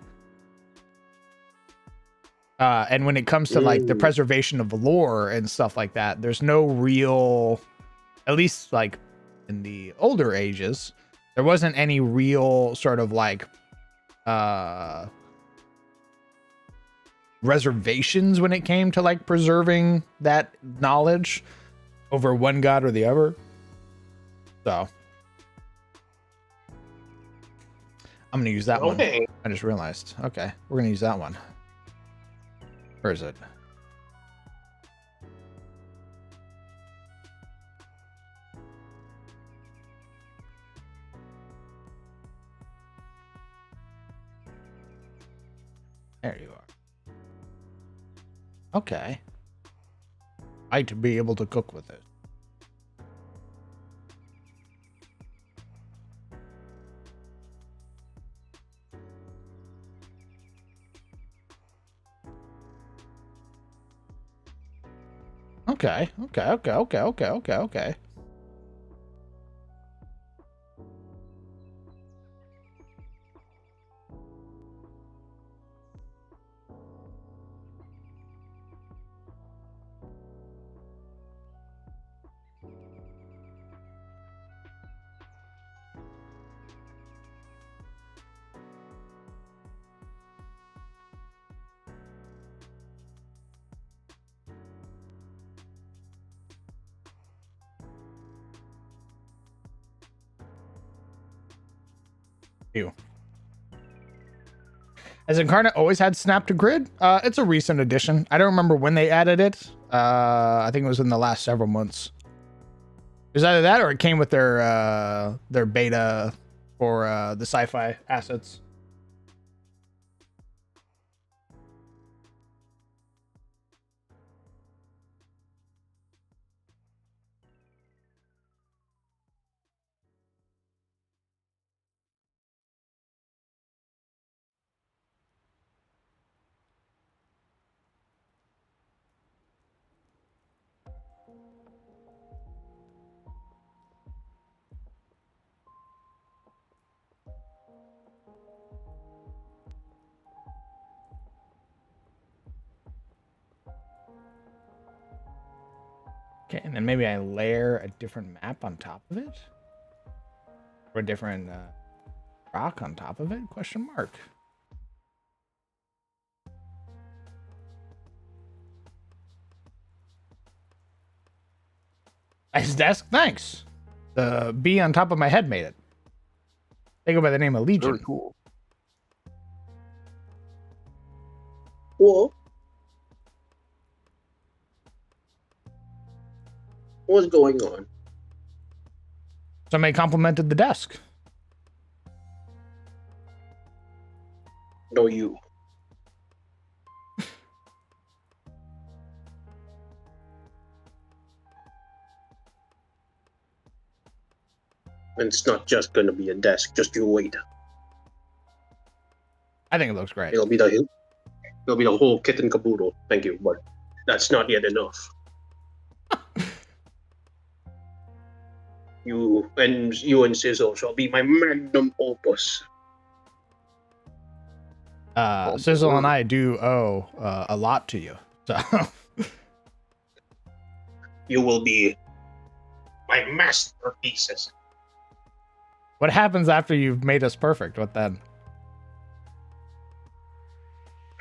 And when it comes to like the preservation of lore and stuff like that, there's no real, at least like in the older ages, there wasn't any real sort of like reservations when it came to like preserving that knowledge over one god or the other. So I'm gonna use that one. I just realized. Okay, we're gonna use that one. Where is it? There you are. Okay. I'd be able to cook with it. Okay. Ew. Has Incarnate always had Snap to Grid? It's a recent addition. I don't remember when they added it. I think it was in the last several months. It was either that or it came with their beta for the sci-fi assets. Okay, and then maybe I layer a different map on top of it? Or a different rock on top of it? Question mark. Nice desk, thanks. The bee on top of my head made it. They go by the name of Legion. Very cool. Well, what's going on? Somebody complimented the desk. No, you. And it's not just gonna be a desk. Just you wait. I think it looks great. It'll be the whole kit and caboodle. Thank you, but that's not yet enough. You and Sizzle shall be my magnum opus. Sizzle and I do owe a lot to you. So You will be my masterpieces. what happens after you've made us perfect? What then?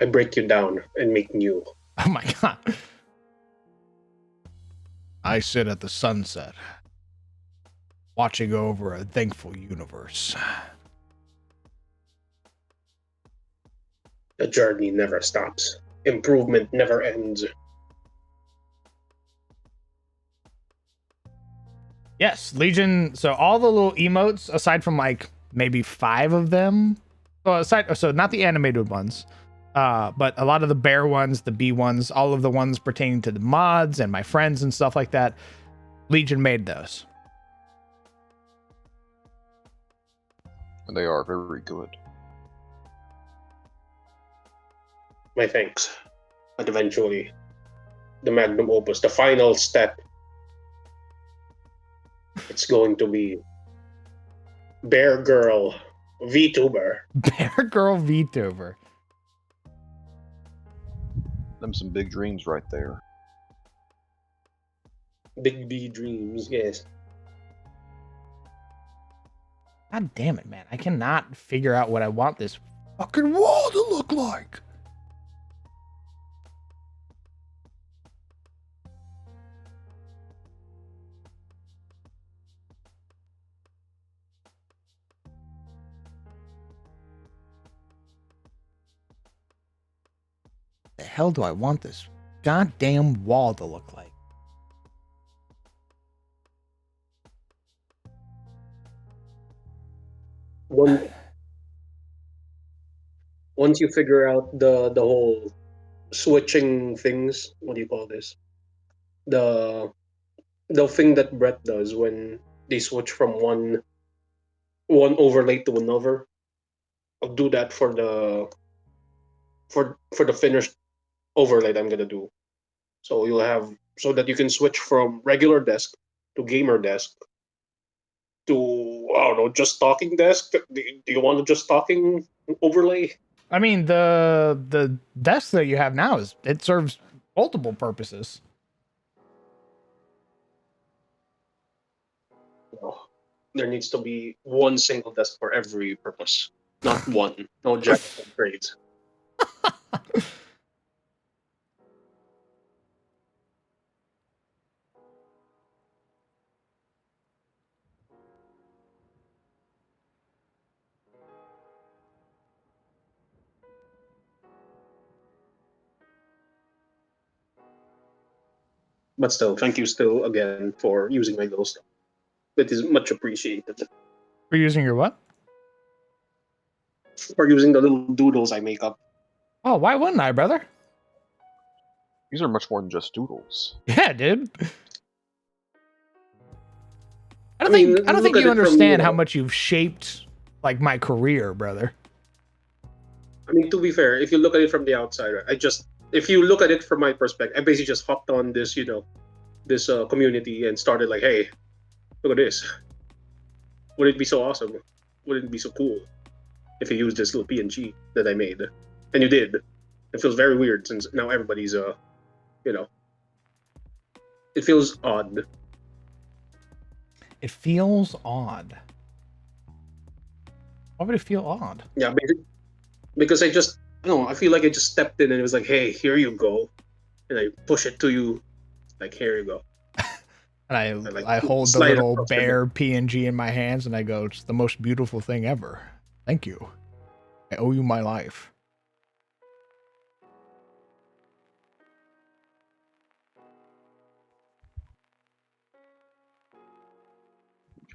I break you down and make new. Oh my god. I sit at the sunset, watching over a thankful universe. The journey never stops. Improvement never ends. Yes, Legion. So all the little emotes, aside from like maybe 5 of them, well, so not the animated ones, but a lot of the bear ones, the bee ones, all of the ones pertaining to the mods and my friends and stuff like that, Legion made those. And they are very good. My thanks. But eventually, the magnum opus, the final step, it's going to be Bear Girl VTuber. Bear Girl VTuber. Them some big dreams right there. Big B dreams, yes. God damn it, man. I cannot figure out what I want this fucking wall to look like. The hell do I want this goddamn wall to look like? Once you figure out the whole switching things, what do you call this? The thing that Brett does when they switch from one overlay to another. I'll do that for the finished overlay that I'm gonna do. So you'll have so that you can switch from regular desk to gamer desk to I don't know, just talking desk. Do you want a just talking overlay? I mean, the desk that you have now it serves multiple purposes. No. There needs to be one single desk for every purpose, not one. No jack of trades. But still, thank you still again for using my little stuff. It is much appreciated. For using your what? For using the little doodles I make up. Oh, why wouldn't I, brother? These are much more than just doodles. Yeah, dude. I don't mean, think look at you it from, understand how much you've shaped like my career, brother. I mean, to be fair, if you look at it from the outside, if you look at it from my perspective, I basically just hopped on this, this community and started like, hey, look at this. Would it be so awesome? Would it be so cool if you used this little PNG that I made? And you did. It feels very weird since now everybody's, it feels odd. It feels odd. Why would it feel odd? Yeah, because I feel like I just stepped in and it was like, hey, here you go. And I push it to you, like, here you go. And like I hold the slide it little across your bear PNG in my hands and I go, it's the most beautiful thing ever. Thank you. I owe you my life.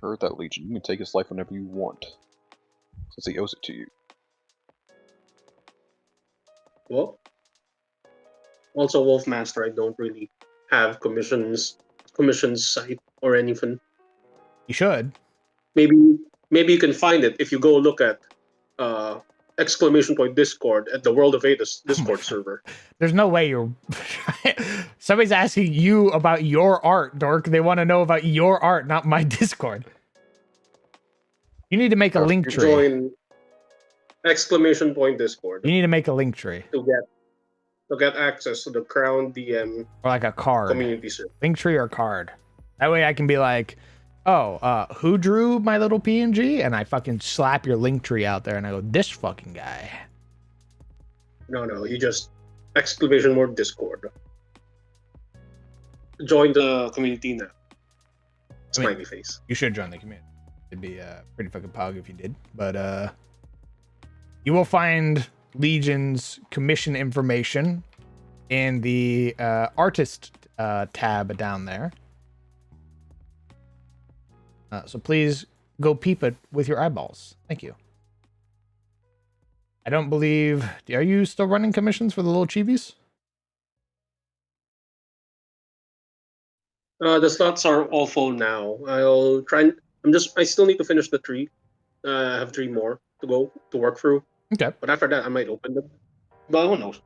Heard that, Legion. You can take his life whenever you want, since he owes it to you. Well, also Wolfmaster, I don't really have commissions site or anything. You should. Maybe you can find it if you go look at exclamation point Discord at the World of Atus Discord server. There's no way you're somebody's asking you about your art, Dork. They want to know about your art, not my Discord. You need to make a link tree. Join exclamation point Discord. You need to make a link tree. To get access to the Crown DM or like a card. Community server. Link tree or card. That way I can be like, oh, who drew my little PNG? And I fucking slap your link tree out there and I go, this fucking guy. No, you just exclamation word Discord. Join the community now. Smiley face. You should join the community. It'd be pretty fucking pog if you did. But you will find Legion's commission information in the artist tab down there. So please go peep it with your eyeballs. Thank you. I don't believe... Are you still running commissions for the little chibis? The slots are all full now. I'll try and... I still need to finish the 3. I have 3 more to go to work through. Okay. But after that, I might open them. But who knows?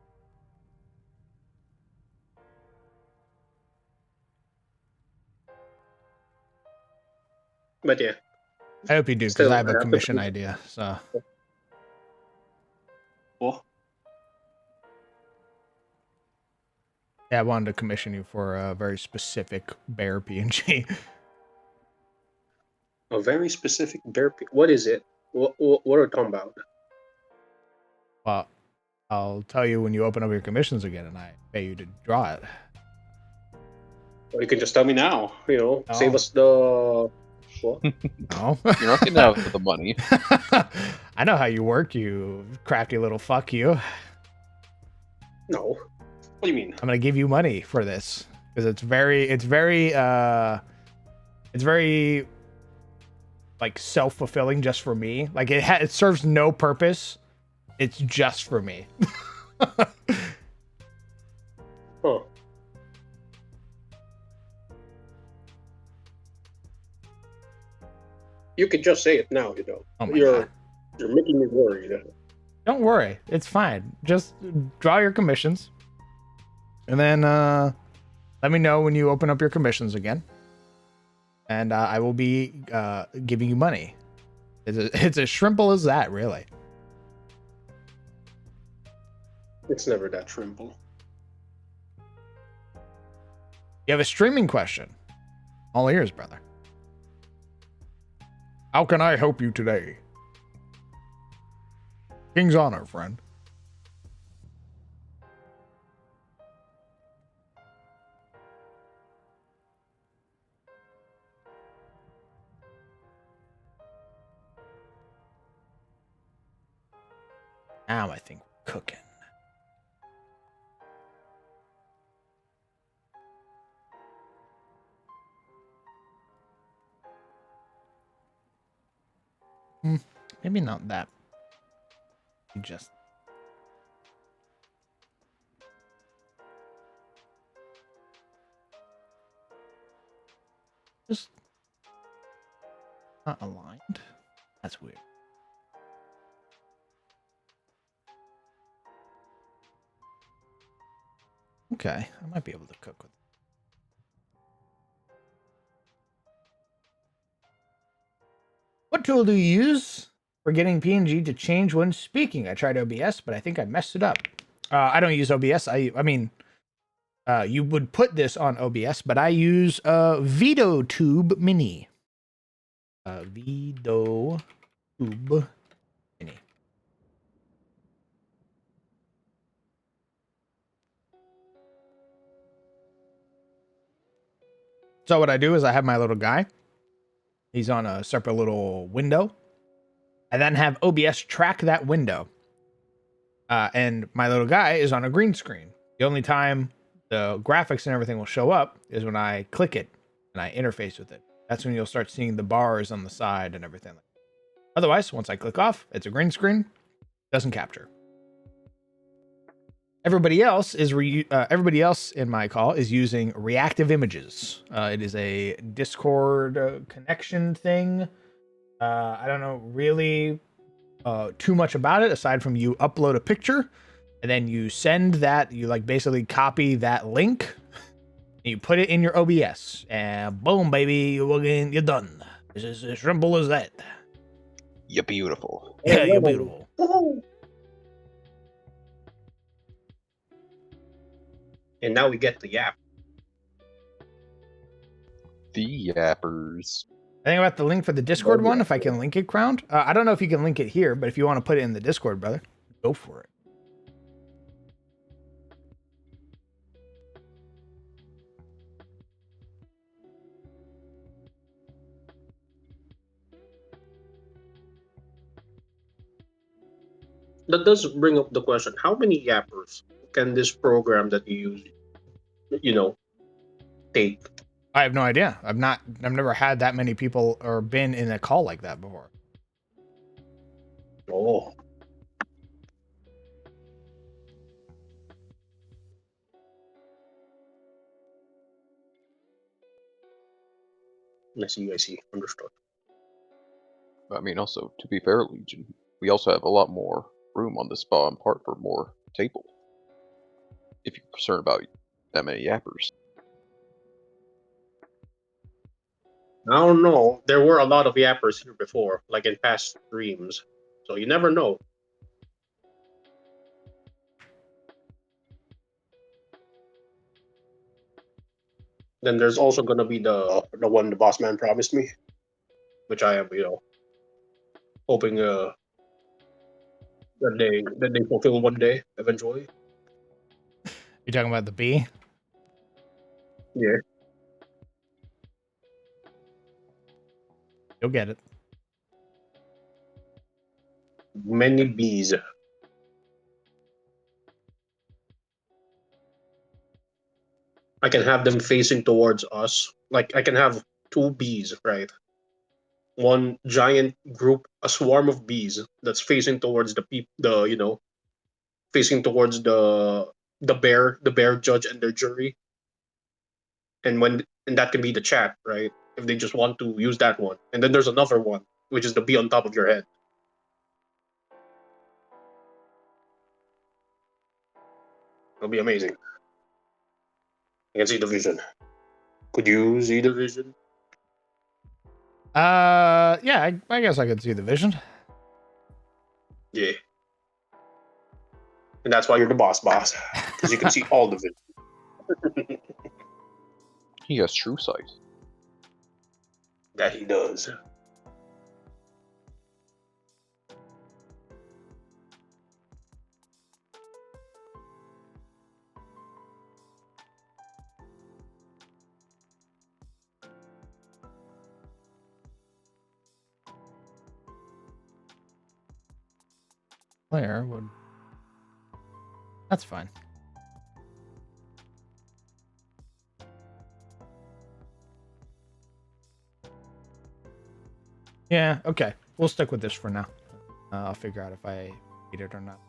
But yeah. I hope you do, because I have a commission idea. So. What? Yeah, I wanted to commission you for a very specific bear PNG. A very specific bear. What is it? What are we talking about? Well, I'll tell you when you open up your commissions again, and I pay you to draw it. Or you can just tell me now. Save us the. What? No. You're not getting out of the money. I know how you work, you crafty little fuck you. No. What do you mean? I'm gonna give you money for this because it's very like self-fulfilling just for me. Like it serves no purpose. It's just for me. Huh. You could just say it now, Oh my God. You're making me worried. Don't worry, it's fine. Just draw your commissions, and then let me know when you open up your commissions again, and I will be giving you money. It's as simple as that, really. It's never that simple. You have a streaming question? All ears, brother. How can I help you today? King's honor, friend. Now I think we're cooking. Maybe not that. Just not aligned. That's weird. Okay, I might be able to cook with it. What tool do you use for getting PNG to change when speaking? I tried OBS, but I think I messed it up. I don't use OBS. I mean, you would put this on OBS, but I use VideoTube Mini. VideoTube Mini. So what I do is I have my little guy. He's on a separate little window. I then have OBS track that window. And my little guy is on a green screen. The only time the graphics and everything will show up is when I click it and I interface with it. That's when you'll start seeing the bars on the side and everything. Otherwise, once I click off, it's a green screen. Doesn't capture. Everybody else in my call is using reactive images. It is a Discord connection thing. I don't know really too much about it aside from you upload a picture and then you send that. You like basically copy that link. And you put it in your OBS, and boom, baby, you're done. It's as simple as that. You're beautiful. Yeah, you're beautiful. And now we get the yap. The yappers. I think about the link for the Discord one, if I can link it, Crowned. I don't know if you can link it here, but if you want to put it in the Discord, brother, go for it. That does bring up the question: how many yappers can this program that you use, take? I have no idea. I've never had that many people or been in a call like that before. Oh, I see. Understood. I mean, also, to be fair, Legion, we also have a lot more room on the spawn part for more table. If you're concerned about that many yappers. I don't know. There were a lot of yappers here before, like in past streams. So you never know. Then there's also gonna be the one the boss man promised me, which I am, hoping that they fulfill one day eventually. You talking about the bee? Yeah. You'll get it. Many bees. I can have them facing towards us. Like I can have two bees, right? One giant group, a swarm of bees that's facing towards facing towards the bear judge and their jury. And that can be the chat, right? If they just want to use that one. And then there's another one, which is the bee on top of your head. It'll be amazing. I can see the vision. Could you see the vision? Yeah, I guess I could see the vision. Yeah. And that's why you're the boss, because you can see all the vision. He has true sight. That he does. Player would. That's fine. Yeah, okay. we'll stick with this for now. I'll figure out if I need it or not.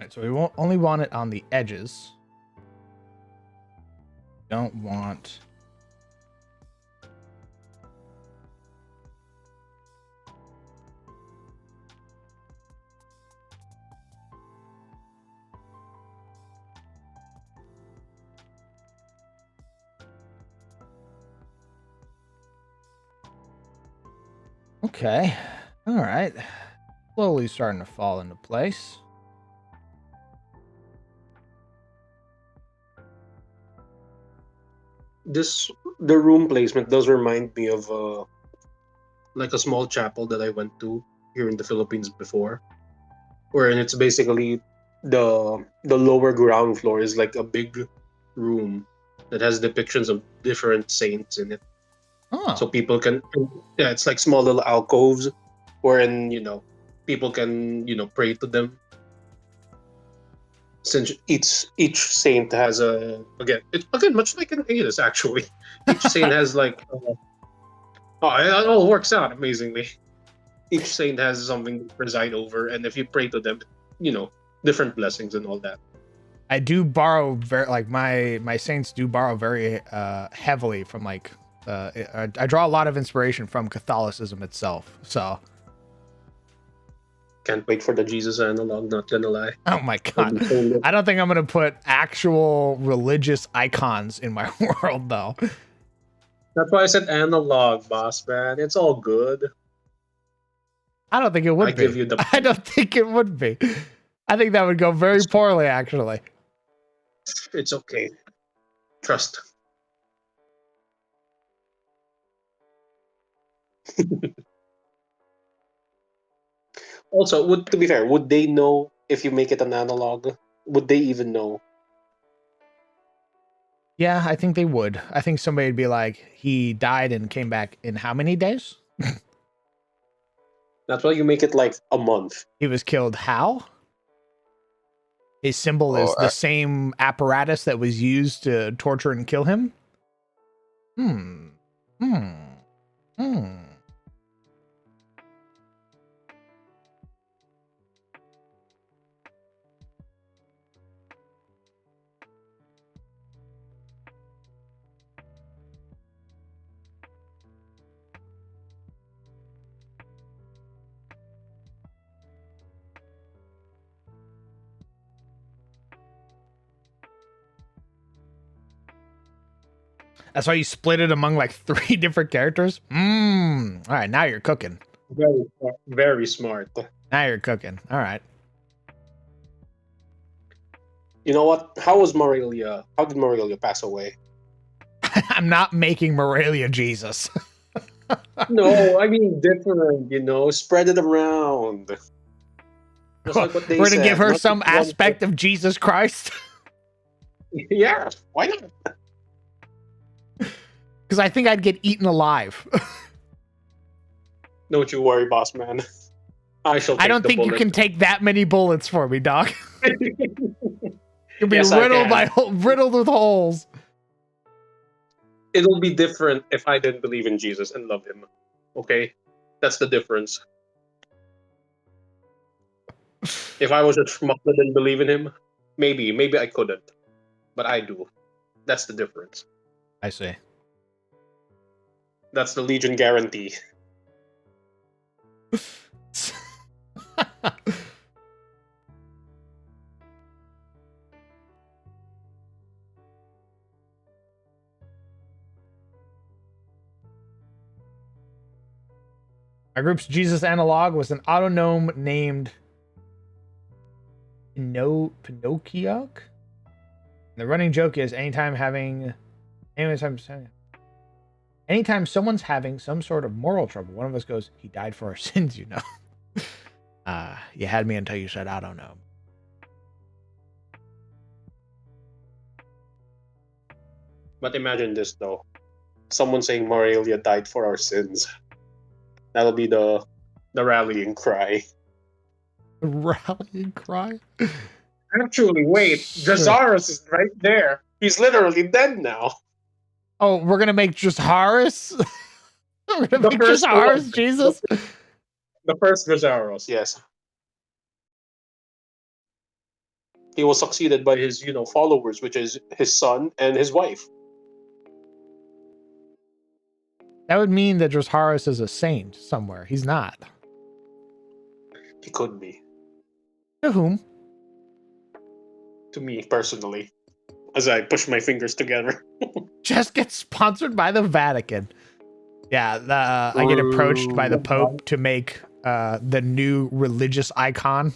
Alright, so we won't only want it on the edges. Don't want... Okay. Alright. Slowly starting to fall into place. The room placement does remind me of like a small chapel that I went to here in the Philippines before, wherein it's basically the lower ground floor is like a big room that has depictions of different saints in it, so Oh. people can, yeah, it's like small little alcoves wherein people can pray to them, since each saint has a, again, it's again much like an Aedes actually. Each saint has like it all works out amazingly. Each saint has something to preside over, and if you pray to them, you know, different blessings and all that. I do borrow very, like, my saints do borrow very heavily from, like, I draw a lot of inspiration from Catholicism itself. So, Can't wait for the Jesus analog, not gonna lie. oh my It'll god, be so lit. I don't think I'm gonna put actual religious icons in my world though. That's why I said analog, boss man. It's all good. I don't think it I would give be. you the I don't think it would be. I think that would go very poorly, actually. it's okay. Trust. Also, would to be fair, would they know if you make it an analog? Would they even know? Yeah, I think they would. I think somebody would be like, he died and came back in how many days? That's why you make it like a month. He was killed how? His symbol is Oh, the same apparatus that was used to torture and kill him? Hmm. Hmm. Hmm. That's why you split it among like 3 different characters? All right, now you're cooking. Very smart. Now you're cooking. All right. You know what? How was Morelia? How did Morelia pass away? I'm not making Morelia Jesus. No, I mean different. Spread it around. Just like what they We're gonna give said. her Not just some one. aspect of Jesus Christ. Yeah, why not? Because I think I'd get eaten alive. Don't you worry, boss man. I shall take I don't the think you bullet. can take that many bullets for me, dog. You'll be Yes, I riddled with holes. It'll be different if I didn't believe in Jesus and love him. Okay? That's the difference. If I was a schmuck that didn't believe in him, maybe I couldn't. But I do. That's the difference. I see. That's the Legion guarantee. Our group's Jesus analog was an autonome named Pinocchio. The running joke is anytime someone's having some sort of moral trouble, one of us goes, "He died for our sins, you know." You had me until you said, "I don't know." But imagine this though: someone saying Morelia died for our sins. That'll be the rallying cry. Rallying cry. Actually, wait, Drazaris is right there. He's literally dead now. Oh, we're gonna make Drazaris. We're gonna The make first Drazaris one. Jesus. The first Drazaros, yes. He was succeeded by his, followers, which is his son and his wife. That would mean that Drazaris is a saint somewhere. He's not. He could be. To whom? To me, personally. As I push my fingers together. Just gets sponsored by the Vatican. Yeah, I get approached by the Pope to make the new religious icon.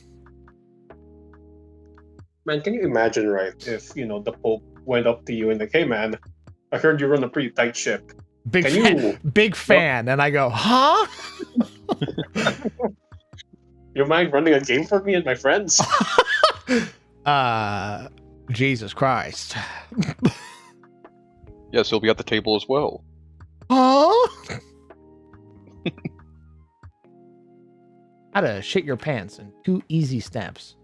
Man, can you imagine, right, if, the Pope went up to you and like, hey man, I heard you run a pretty tight ship. Big fan. And I go, huh? You mind running a game for me and my friends? Jesus Christ. Yes, he'll be at the table as well. Huh? How to shit your pants in 2 easy steps.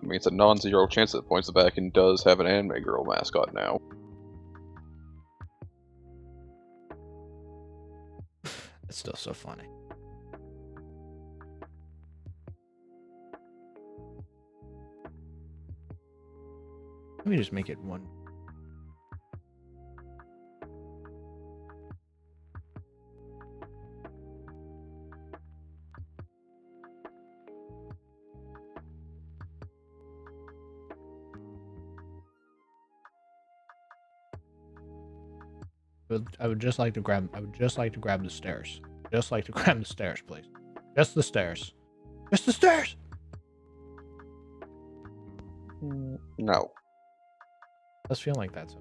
I mean, it's a non-zero chance that Points the Vatican does have an anime girl mascot now. It's still so funny. Let me just make it one. I would just like to grab the stairs. Just like to grab the stairs, please. Just the stairs. Just the stairs. No. Does feel like that.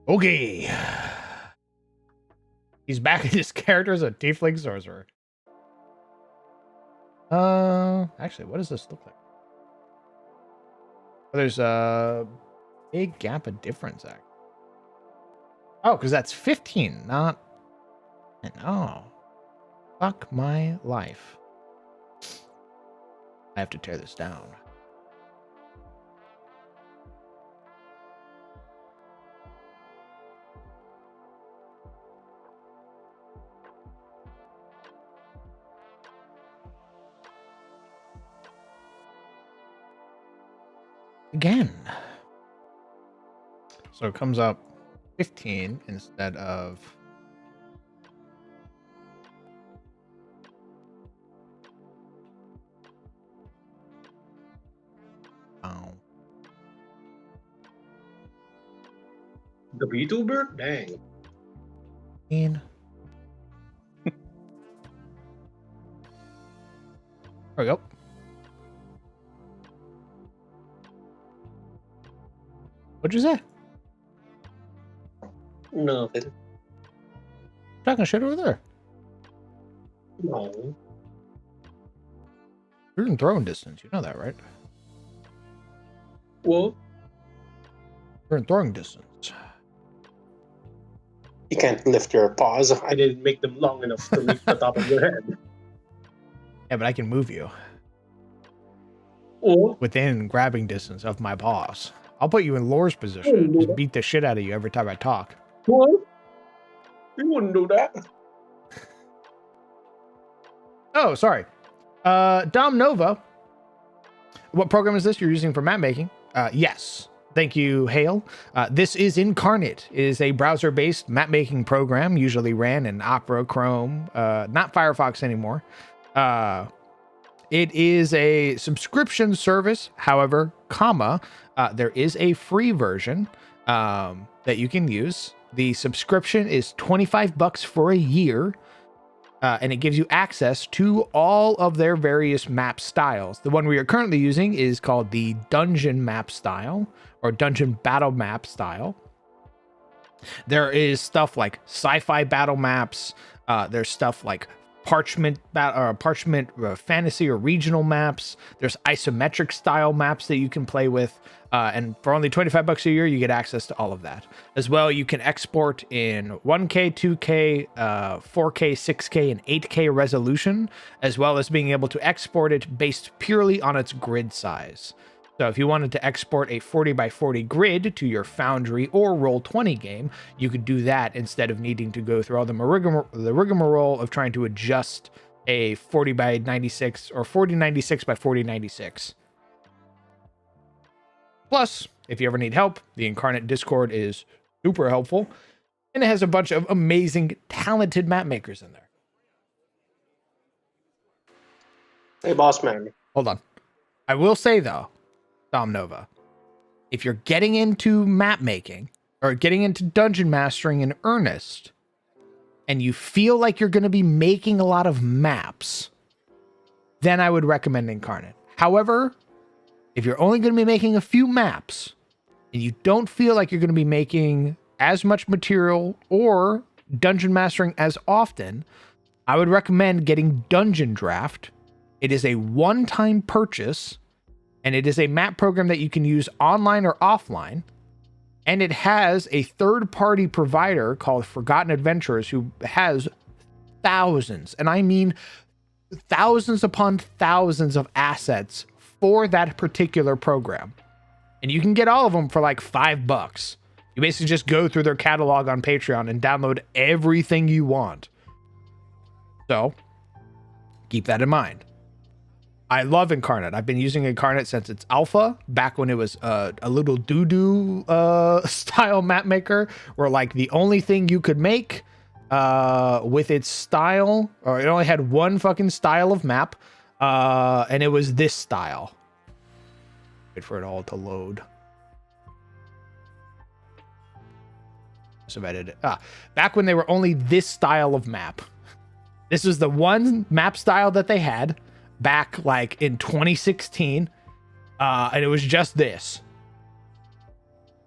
Okay. He's back in his character as a tiefling sorcerer. Actually, what does this look like? Oh, there's a big gap of difference, actually. Oh, because that's 15, not... Oh. Fuck my life. I have to tear this down. Again. So it comes up 15 instead of... Oh. The VTuber? Dang. There we go. What'd you say? Nothing. Talking shit over there. No. You're in throwing distance. You know that, right? Well, You're in throwing distance. you can't lift your paws. I didn't make them long enough to reach the top of your head. Yeah, but I can move you Or, within grabbing distance of my paws. I'll put you in Lore's position. Just beat the shit out of you every time I talk. what? You wouldn't do that. Oh, sorry. Dom Nova. What program is this you're using for map making? Yes. Thank you, Hale. This is Incarnate. It is a browser-based map-making program, usually ran in Opera, Chrome, not Firefox anymore. It is a subscription service, however, there is a free version that you can use. The subscription is $25 for a year. and it gives you access to all of their various map styles. The one we are currently using is called the Dungeon Map style, or Dungeon Battle Map style. There is stuff like sci-fi battle maps. There's stuff like parchment fantasy or regional maps. There's isometric style maps that you can play with. And for only $25 a year, you get access to all of that. As well, you can export in 1K, 2K, 4K, 6K, and 8K resolution, as well as being able to export it based purely on its grid size. So if you wanted to export a 40 by 40 grid to your Foundry or Roll20 game, you could do that instead of needing to go through all the rigmarole of trying to adjust a 40 by 96 or 4096 by 4096. Plus, if you ever need help, the Incarnate Discord is super helpful, and it has a bunch of amazing, talented map makers in there. Hey, boss man. Hold on. I will say, though, Dom Nova, if you're getting into map making or getting into dungeon mastering in earnest, and you feel like you're going to be making a lot of maps, then I would recommend Incarnate. However, if you're only going to be making a few maps and you don't feel like you're going to be making as much material or dungeon mastering as often, I would recommend getting Dungeon Draft. It is a one-time purchase, and it is a map program that you can use online or offline. And it has a third-party provider called Forgotten Adventurers who has thousands, and I mean thousands upon thousands of assets for that particular program. And you can get all of them for like $5. You basically just go through their catalog on Patreon and download everything you want. So keep that in mind. I love Incarnate. I've been using Incarnate since its alpha, back when it was a little doo-doo style map maker, where like the only thing you could make with its style, or it only had one fucking style of map, and it was this style. Wait for it all to load. Submitted it. Back when they were only this style of map. This was the one map style that they had back like in 2016, and it was just this.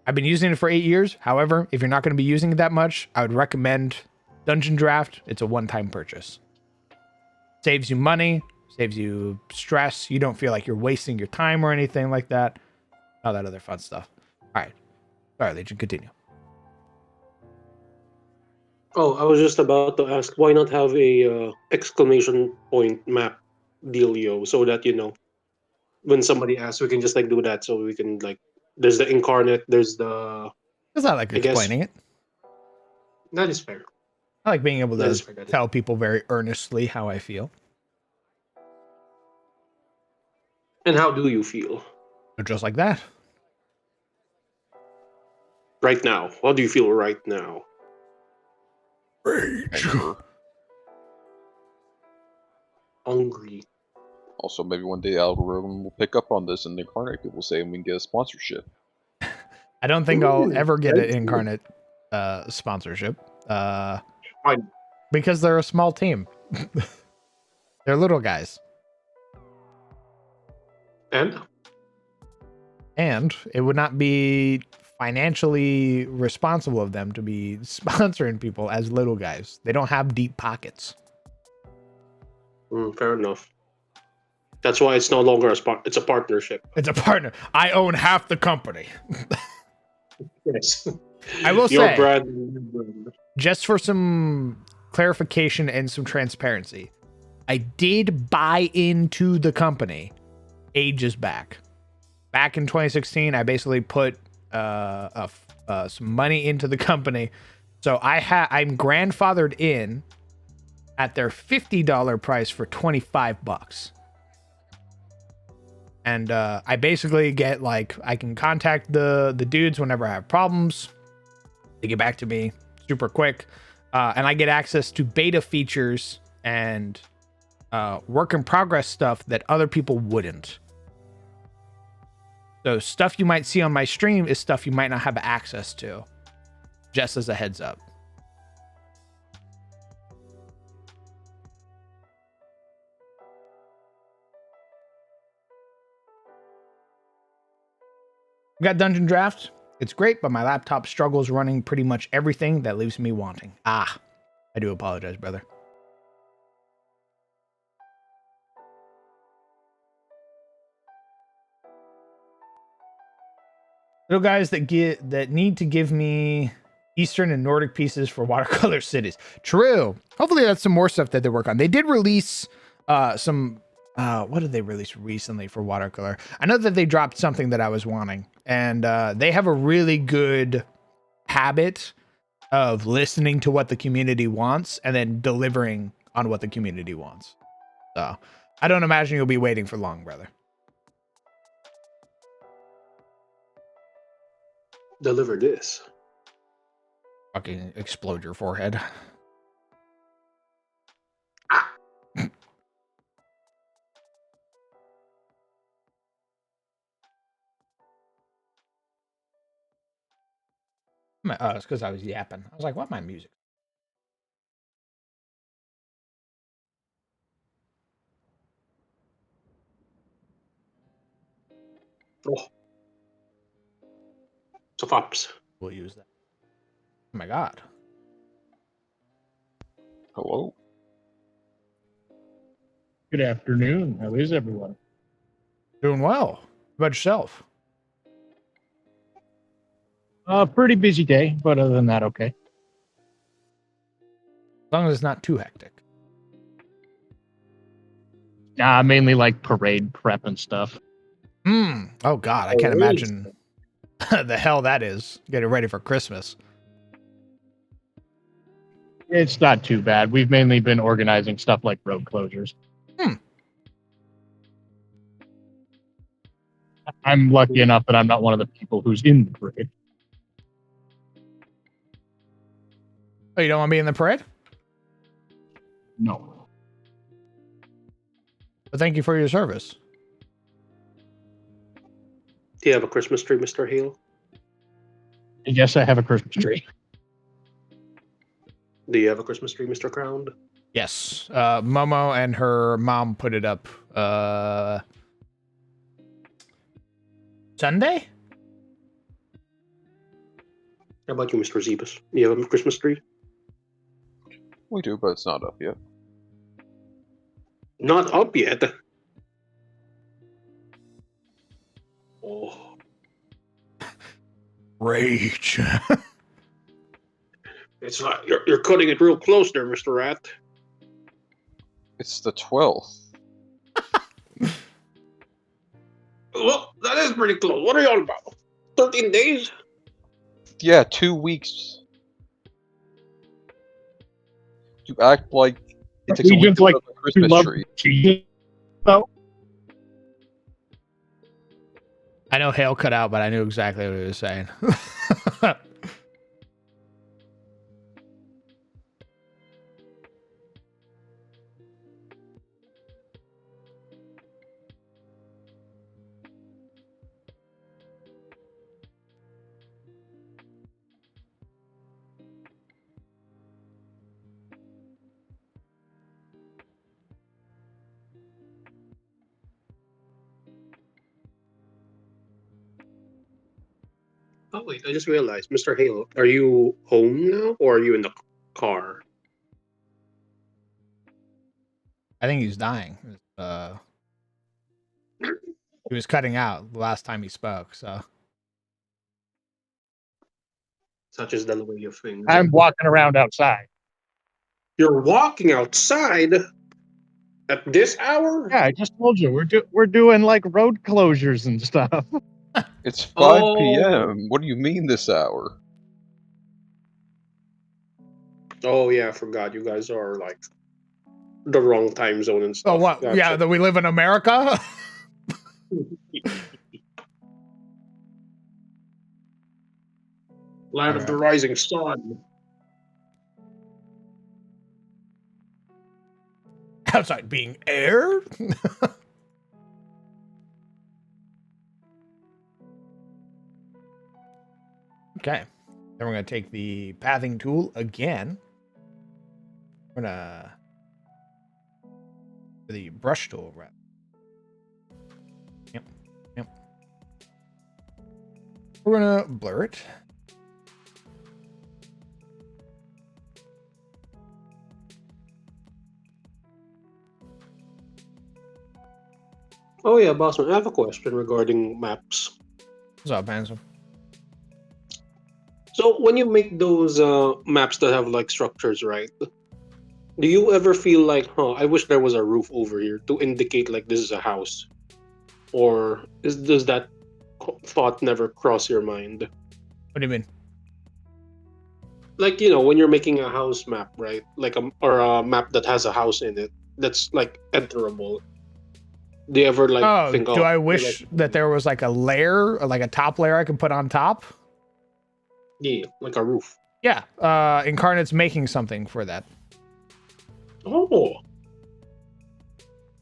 I've been using it for 8 years. However, if you're not going to be using it that much, I would recommend Dungeon Draft. It's a one-time purchase. Saves you money, saves you stress. You don't feel like you're wasting your time or anything like that. All that other fun stuff. All right. Sorry, Legion, continue. Oh, I was just about to ask, why not have a exclamation point map dealio, so that, you know, when somebody asks, we can just like do that. So we can like, there's the Incarnate, there's the. Because I like explaining it. That is fair. I like being able That to is fair. tell people very earnestly how I feel. And how do you feel Just like that. right now? How do you feel right now? Rage. Hungry. Also, maybe one day algorithm will pick up on this and the Incarnate people say, and we can get a sponsorship. I don't think I'll ever get an that's Incarnate sponsorship. Fine. Because they're a small team. They're little guys. And it would not be financially responsible of them to be sponsoring people as little guys. They don't have deep pockets. Fair enough. That's why it's no longer it's a partnership. It's a partner. I own half the company. Yes. I will Your say, brand. just for some clarification and some transparency, I did buy into the company ages back. Back in 2016, I basically put some money into the company. So I'm grandfathered in at their $50 price for $25. And I basically get like, I can contact the dudes whenever I have problems. They get back to me super quick. And I get access to beta features and work in progress stuff that other people wouldn't. So stuff you might see on my stream is stuff you might not have access to. Just as a heads up. We got Dungeon Draft. It's great, but my laptop struggles running pretty much everything that leaves me wanting. Ah, I do apologize, brother. Little guys that need to give me Eastern and Nordic pieces for watercolor cities. True. Hopefully that's some more stuff that they work on. They did release some what did they release recently for watercolor? I know that they dropped something that I was wanting, and they have a really good habit of listening to what the community wants and then delivering on what the community wants. So I don't imagine you'll be waiting for long, brother. Deliver this. Fucking explode your forehead. It's because I was yapping. I was like, what my music? Oh, so fops. We'll use that. Oh my god. Hello. Good afternoon. How is everyone? Doing well. How about yourself? Pretty busy day, but other than that, okay. As long as it's not too hectic. Mainly like parade prep and stuff. Oh god, I can't imagine the hell that is. Getting ready for Christmas. It's not too bad. We've mainly been organizing stuff like road closures. I'm lucky enough that I'm not one of the people who's in the parade. Oh, you don't want to be in the parade? No. But thank you for your service. Do you have a Christmas tree, Mr. Hale? Yes, I have a Christmas tree. Do you have a Christmas tree, Mr. Crowned? Yes. Momo and her mom put it up Sunday? How about you, Mr. Zebus? Do you have a Christmas tree? We do, but it's not up yet. Not up yet. Oh, Rage. it's like you're cutting it real close there, Mr. Rat. It's the 12th. Well, that is pretty close. What are you all about? 13 days? Yeah, 2 weeks. You act like it takes a We week just to like put up a Christmas love tree. cheese. So I know Hale cut out, but I knew exactly what he was saying. Oh wait, I just realized, Mr. Hale, are you home now or are you in the car? I think he's dying. He was cutting out the last time he spoke, so. Such is the way of things. I'm walking around outside. You're walking outside at this hour? Yeah, I just told you we're doing like road closures and stuff. It's 5 Oh. p.m. What do you mean this hour? Oh yeah, I forgot. You guys are like the wrong time zone and stuff. Oh, what? Gotcha. Yeah, that we live in America? Land of the rising sun. Outside being aired? Okay. Then we're going to take the pathing tool again. We're going to... The brush tool, right? Yep. We're gonna blur it. Oh yeah, Bossman, I have a question regarding maps. What's up, handsome? So when you make those maps that have like structures, right? Do you ever feel like, I wish there was a roof over here to indicate like this is a house? Or does that thought never cross your mind? What do you mean? Like, when you're making a house map, right? Like or a map that has a house in it that's like enterable. Do you ever like Oh, think, do I like, wish that there was like a layer, or like a top layer I could put on top? yeah, like a roof? Yeah, Incarnate's making something for that. Oh,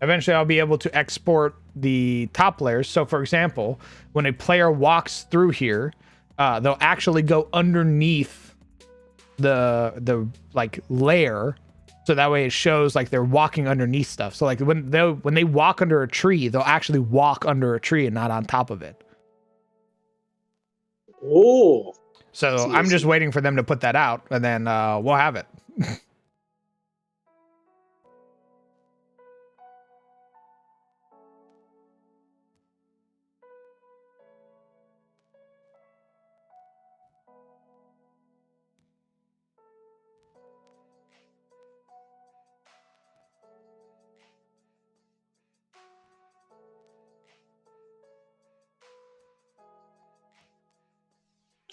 Eventually, I'll be able to export the top layers. So, for example, when a player walks through here, they'll actually go underneath the like layer, so that way it shows like they're walking underneath stuff. So, like when they walk under a tree, they'll actually walk under a tree and not on top of it. oh. So I I'm just see. waiting for them to put that out, and then we'll have it.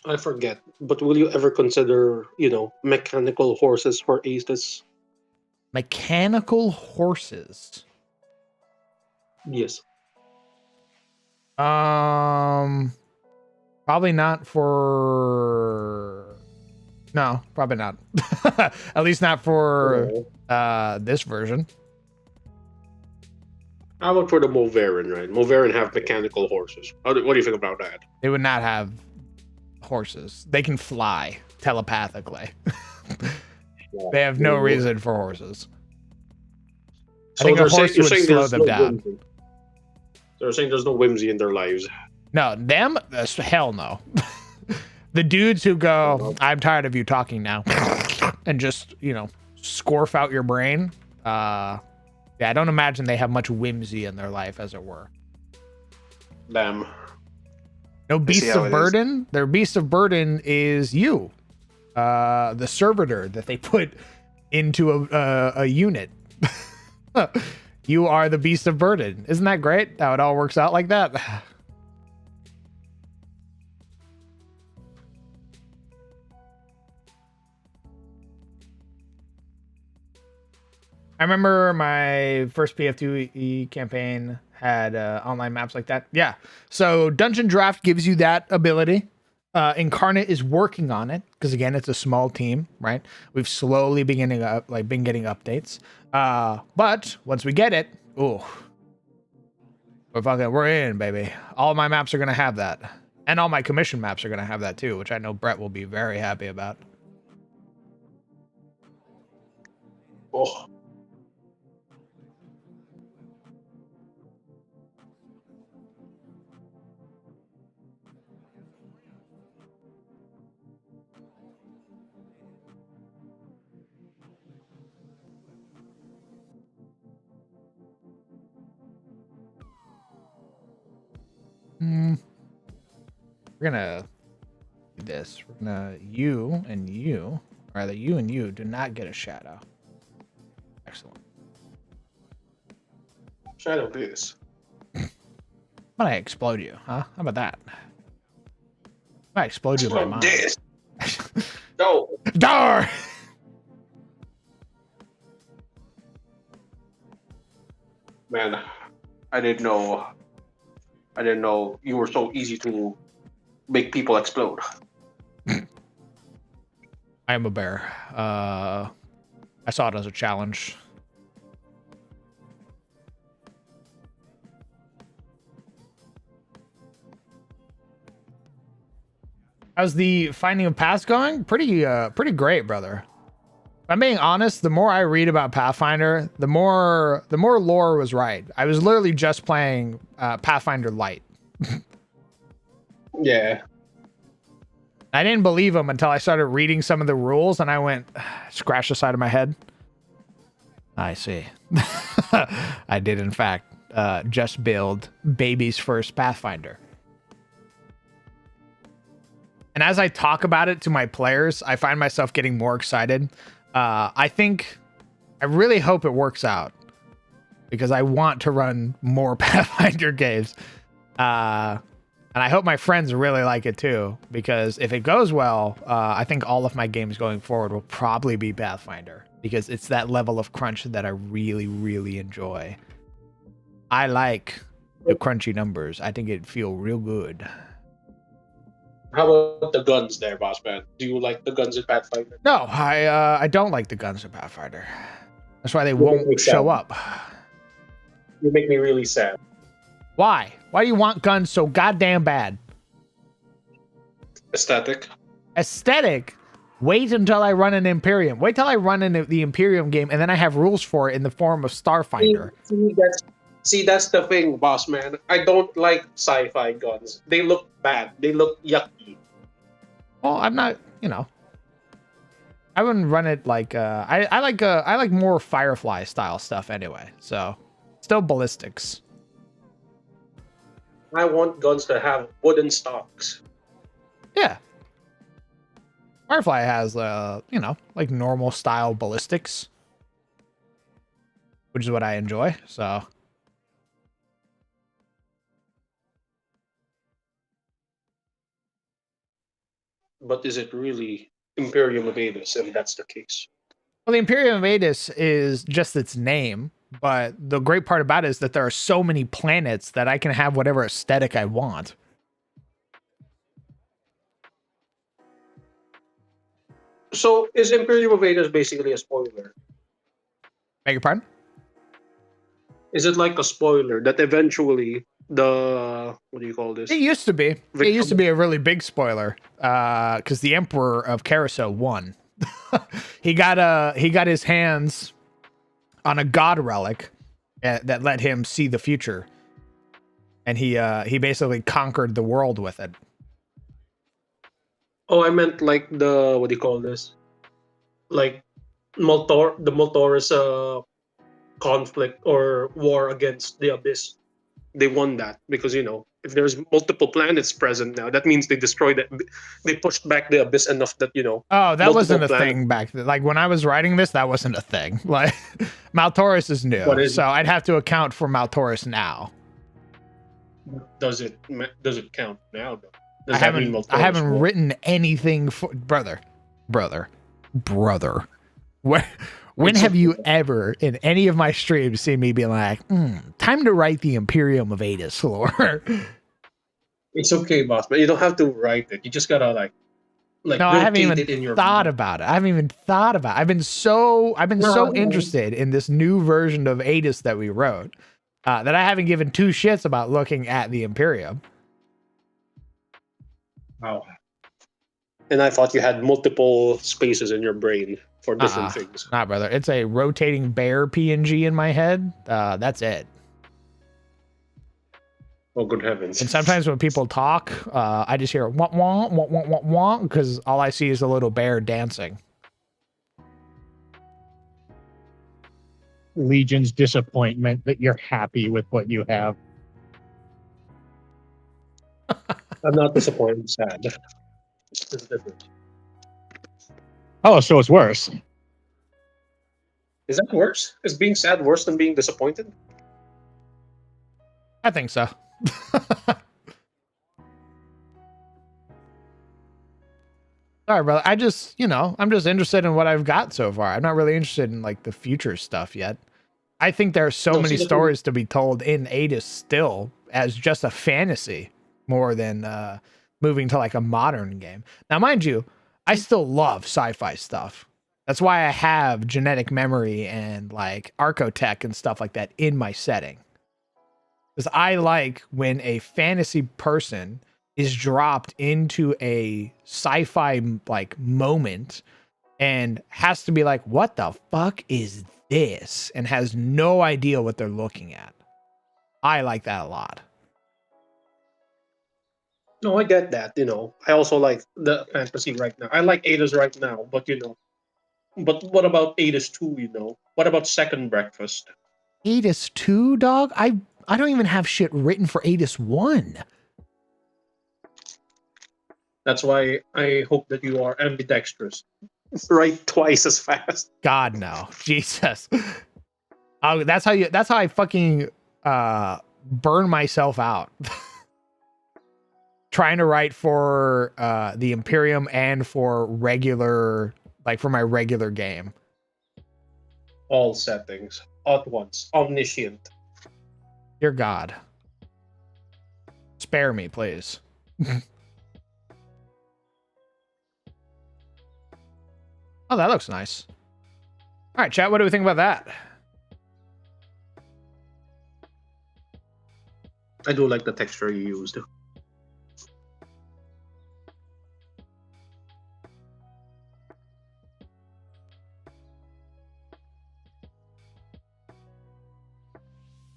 I forget, but will you ever consider, mechanical horses for Aces? Mechanical horses. Yes. Probably not for. No, probably not. At least not for this version. How about for the Moveran, right? Moveran have mechanical horses. What do you think about that? They would not have horses. They can fly telepathically. They have no reason for horses. I think a horse would slow them down. Whimsy. They're saying there's no whimsy in their lives. No, them? Hell no. The dudes who go, I'm tired of you talking now, and just, scorf out your brain. Yeah, I don't imagine they have much whimsy in their life, as it were. Them. No beasts of burden. Their beast of burden is you, the servitor that they put into a unit. You are the beast of burden. Isn't that great? How it all works out like that. I remember my first PF2E campaign had online maps like that. Yeah. So Dungeon Draft gives you that ability. Incarnate is working on it because again, it's a small team, right? We've slowly been getting updates. But once we get it, we're in, baby. All my maps are gonna have that, and all my commission maps are gonna have that too, which I know Brett will be very happy about. Oh. We're gonna do this. We're gonna you and you do not get a shadow. Excellent. Shadow this. How about I explode you, huh? How about that? How about I explode you in my mind? This. No. Dar! Man, I didn't know you were so easy to make people explode. I am a bear. I saw it as a challenge. How's the finding of paths going? Pretty great, brother. If I'm being honest, the more I read about Pathfinder, the more lore was right. I was literally just playing Pathfinder Light. Yeah. I didn't believe him until I started reading some of the rules, and I went, scratch the side of my head. I see. I did, in fact, just build baby's first Pathfinder. And as I talk about it to my players, I find myself getting more excited. I really hope it works out because I want to run more Pathfinder games. And I hope my friends really like it too, because if it goes well, I think all of my games going forward will probably be Pathfinder because it's that level of crunch that I really, really enjoy. I like the crunchy numbers. I think it feel real good. How about the guns there, boss man? Do you like the guns in Pathfinder? No, I don't like the guns in Pathfinder. That's why they You make me won't show sad. up. You make me really sad. Why? Why do you want guns so goddamn bad? Aesthetic. Aesthetic? Wait until I run an Imperium. Wait till I run in the Imperium game, and then I have rules for it in the form of Starfinder. See, that's the thing, boss man. I don't like sci-fi guns. They look bad. They look yucky. Well, I'm not, I wouldn't run it like I like more Firefly style stuff anyway. So, still ballistics. I want guns that have wooden stocks. Yeah. Firefly has like normal style ballistics, which is what I enjoy. So, But is it really Imperium of Adis if that's the case? well, the Imperium of Adis is just its name, but the great part about it is that there are so many planets that I can have whatever aesthetic I want. So is Imperium of Adis basically a spoiler? Beg your pardon? Is it like a spoiler that eventually the what do you call this? It used to be. It used to be a really big spoiler, because the Emperor of Carousel won. he got his hands on a god relic that let him see the future, and he basically conquered the world with it. Oh, I meant like the what do you call this? Like the Moltorus conflict or war against the Abyss. They won that because if there's multiple planets present now, that means they destroyed it. They pushed back the Abyss enough that Oh, that wasn't a planets. thing back then. Like when I was writing this, that wasn't a thing. Like Maltaurus is new, so I'd have to account for Maltaurus now. Does it count now though? I haven't written anything for brother. When have you ever in any of my streams seen me be like, time to write the Imperium of Adis lore? It's okay, boss, but you don't have to write it. You just gotta like no, I haven't even thought about it. I haven't even thought about it. I've been so interested in this new version of Adis that we wrote that I haven't given two shits about looking at the Imperium. Wow. And I thought you had multiple spaces in your brain for different things. Nah, brother. It's a rotating bear PNG in my head. That's it. Oh, good heavens. And sometimes when people talk, I just hear wah wah wah wah wah wah because all I see is a little bear dancing. Legion's disappointment that you're happy with what you have. I'm not disappointed. I'm sad. It's different. Oh, so it's worse. Is that worse? Is being sad worse than being disappointed? I think so. Sorry, brother. I'm just interested in what I've got so far. I'm not really interested in like the future stuff yet. I think there are so many stories to be told in Adis still as just a fantasy more than moving to like a modern game. Now, mind you, I still love sci-fi stuff. That's why I have genetic memory and like archotech and stuff like that in my setting. Because I like when a fantasy person is dropped into a sci-fi like moment and has to be like, what the fuck is this? And has no idea what they're looking at. I like that a lot. No, I get that. I also like the fantasy right now. I like Ada's right now, but but what about Ada's 2? What about Second Breakfast? Adis 2, dog? I don't even have shit written for Adis 1. That's why I hope that you are ambidextrous. Write twice as fast. God no. Jesus. Oh, that's how I fucking burn myself out. Trying to write for the Imperium and for regular, like for my regular game. All settings at once. Omniscient. Dear God. Spare me, please. Oh, that looks nice. All right, chat, what do we think about that? I do like the texture you used.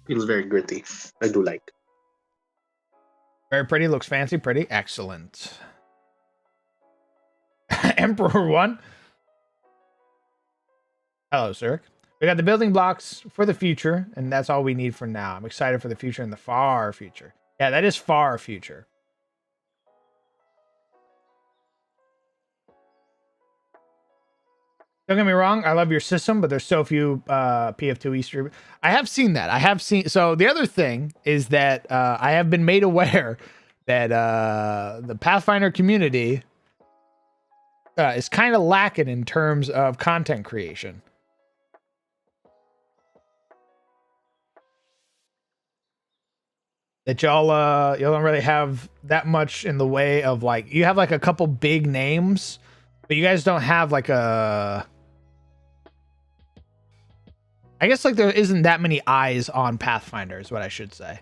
Feels very gritty. I do like. Very pretty, looks fancy, pretty. Excellent. Emperor 1. Hello, sir. We got the building blocks for the future, and that's all we need for now. I'm excited for the future and the far future. Yeah, that is far future. Don't get me wrong, I love your system, but there's so few PF2 Easter. I have seen that. I have seen. So the other thing is that I have been made aware that the Pathfinder community is kind of lacking in terms of content creation. That y'all don't really have that much in the way of, like, you have like a couple big names, but you guys don't have like a, I guess like there isn't that many eyes on Pathfinder is what I should say.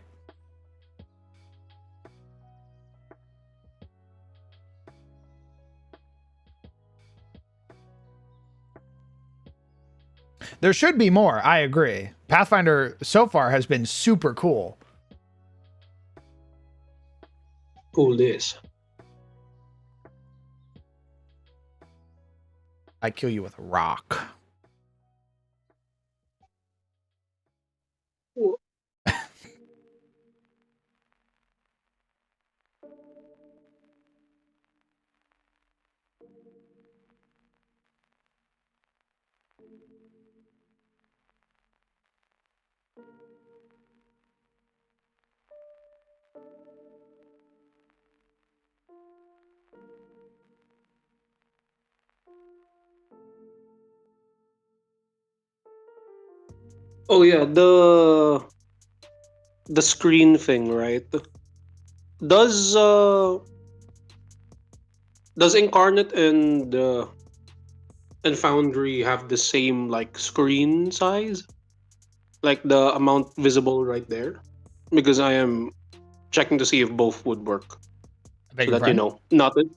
There should be more. I agree. Pathfinder so far has been super cool. Cool this. I kill you with a rock. Oh yeah, the screen thing, right? Does uh does Incarnate and Foundry have the same like screen size? Like the amount visible right there? Because I am checking to see if both would work. I beg So your that pardon? not the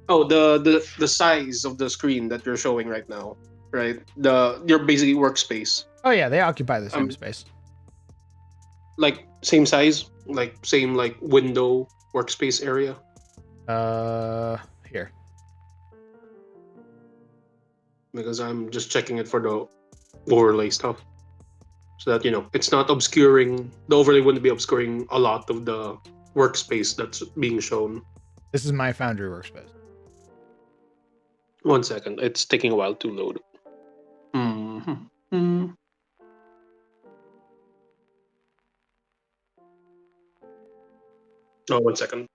oh the size of the screen that you're showing right now, right? Your basically workspace. Oh yeah, they occupy the same Um space. like same size, like same like window workspace area. Here. Because I'm just checking it for the overlay stuff. So that it's not obscuring the overlay wouldn't be obscuring a lot of the workspace that's being shown. This is my Foundry workspace. 1 second, it's taking a while to load. Mm-hmm. Oh, 1 second.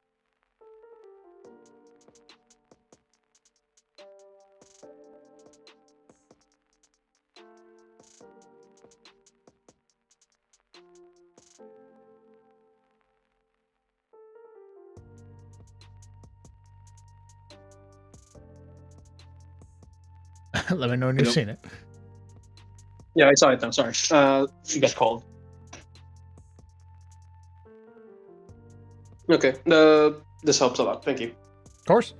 Let me know when you've seen it. Yeah, I saw it now. Sorry. You got called. Okay. This helps a lot. Thank you. Of course.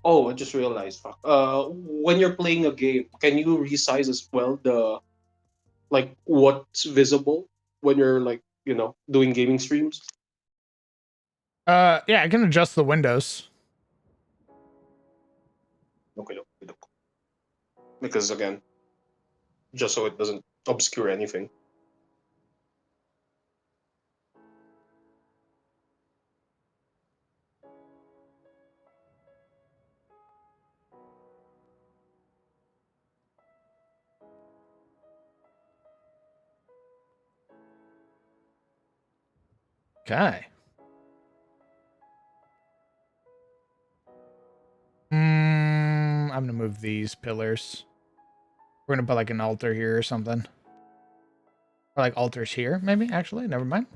Oh, I just realized. Fuck. When you're playing a game, can you resize as well the like what's visible when you're like doing gaming streams? Yeah, I can adjust the windows. Okay, okay, okay. Because again, just so it doesn't obscure anything. Okay. I'm gonna move these pillars. We're gonna put like an altar here or something. Or like altars here, maybe, actually. Never mind.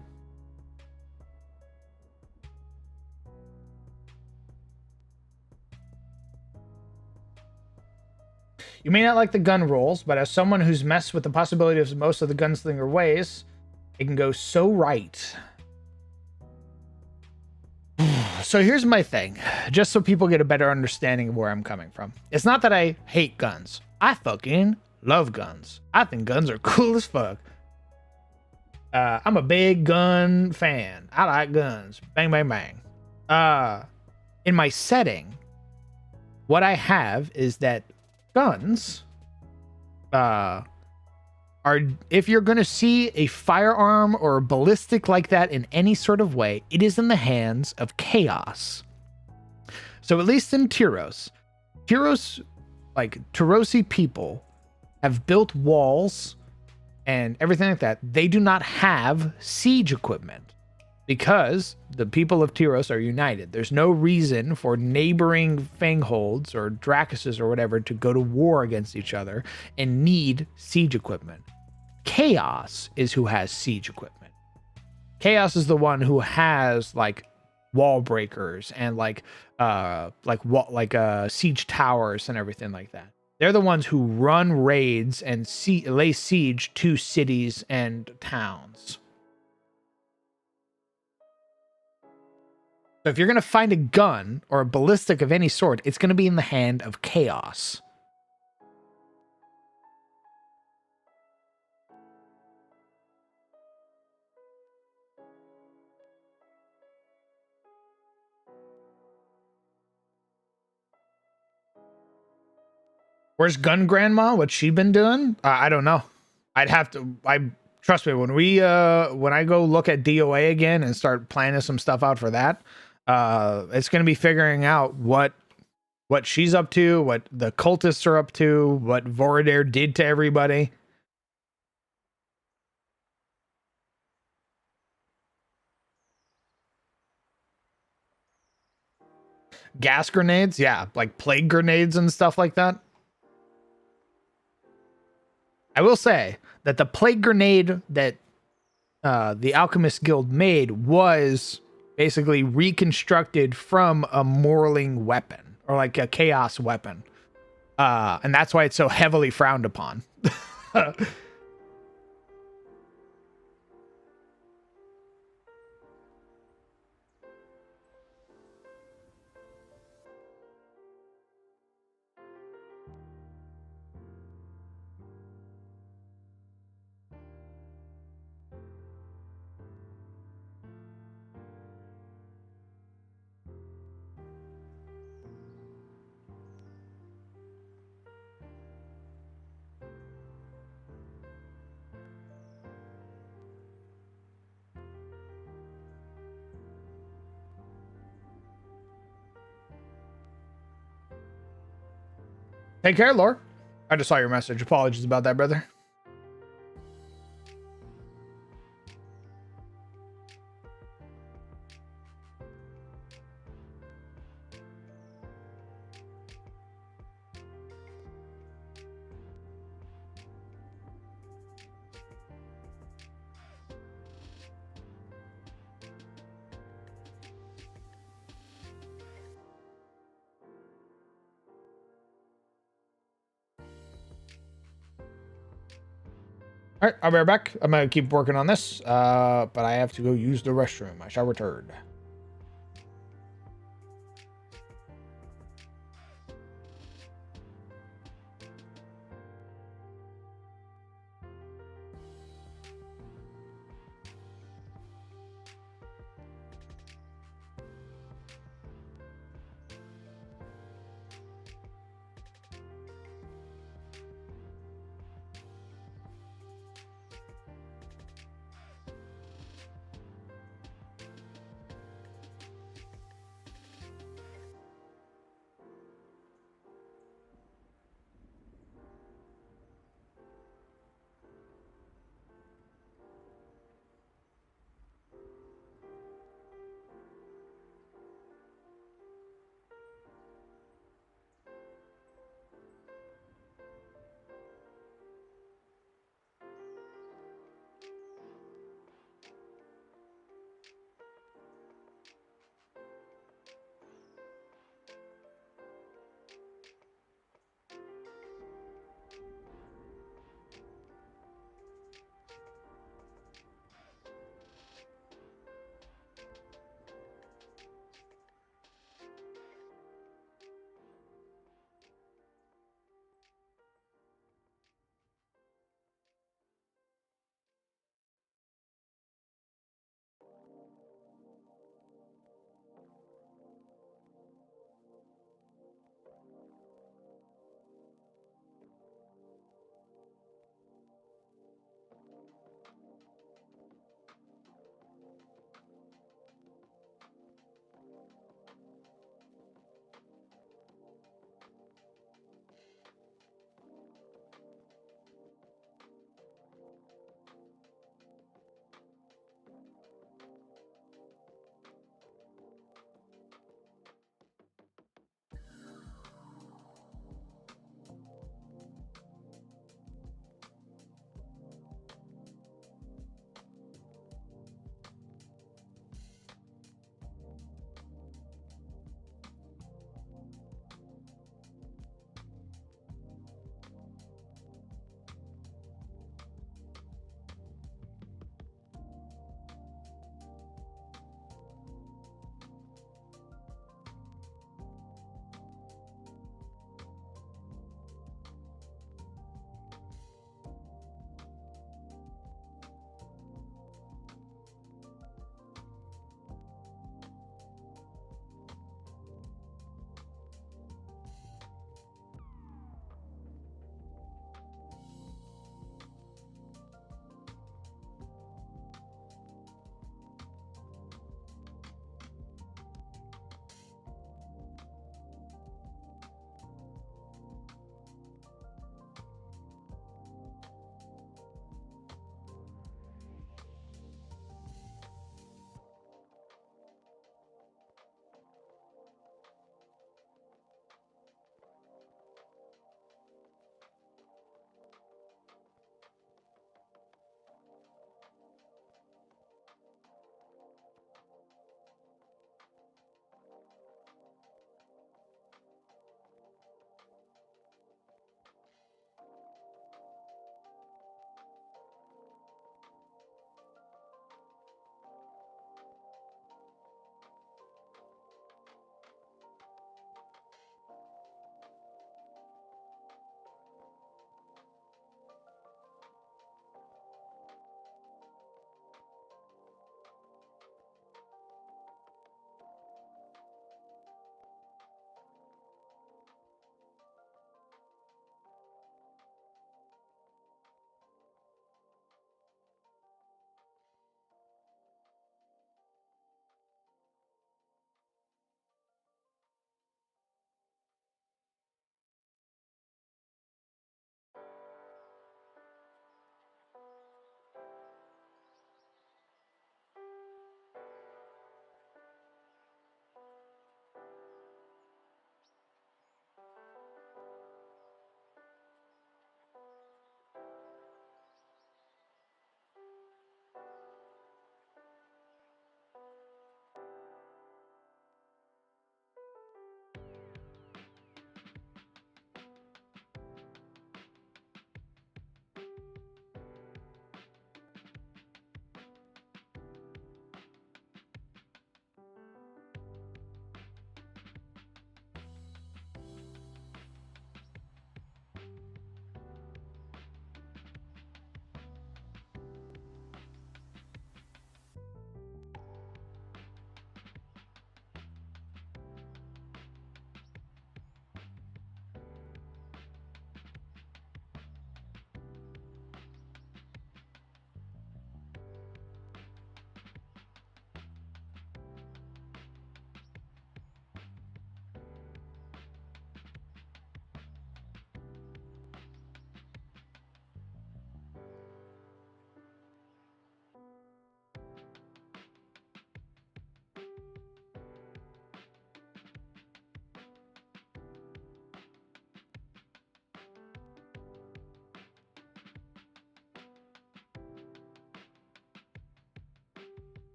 You may not like the gun rolls, but as someone who's messed with the possibility of most of the gunslinger ways, it can go so right. So here's my thing, just so people get a better understanding of where I'm coming from. It's not that I hate guns. I fucking love guns. I think guns are cool as fuck. I'm a big gun fan. I like guns. Bang, bang, bang. In my setting, what I have is that guns are, if you're going to see a firearm or a ballistic like that in any sort of way, it is in the hands of chaos. So at least in Tyros, like Tyrosi people have built walls and everything like that. They do not have siege equipment because the people of Tyros are united. There's no reason for neighboring Fangholds or Dracuses or whatever to go to war against each other and need siege equipment. Chaos is who has siege equipment. Chaos is the one who has like wall breakers and siege towers and everything like that. They're the ones who run raids and lay siege to cities and towns. So if you're going to find a gun or a ballistic of any sort, it's going to be in the hand of chaos. Where's Gun Grandma? What's she been doing? I don't know. Trust me, when I go look at DOA again and start planning some stuff out for that, it's going to be figuring out what she's up to, what the cultists are up to, what Voradare did to everybody. Gas grenades, yeah, like plague grenades and stuff like that. I will say that the plague grenade that the Alchemist Guild made was basically reconstructed from a Morling weapon or like a chaos weapon. And that's why it's so heavily frowned upon. Take care, Lore. I just saw your message. Apologies about that, brother. All right, I'll be right back. I'm going to keep working on this, but I have to go use the restroom. I shall return.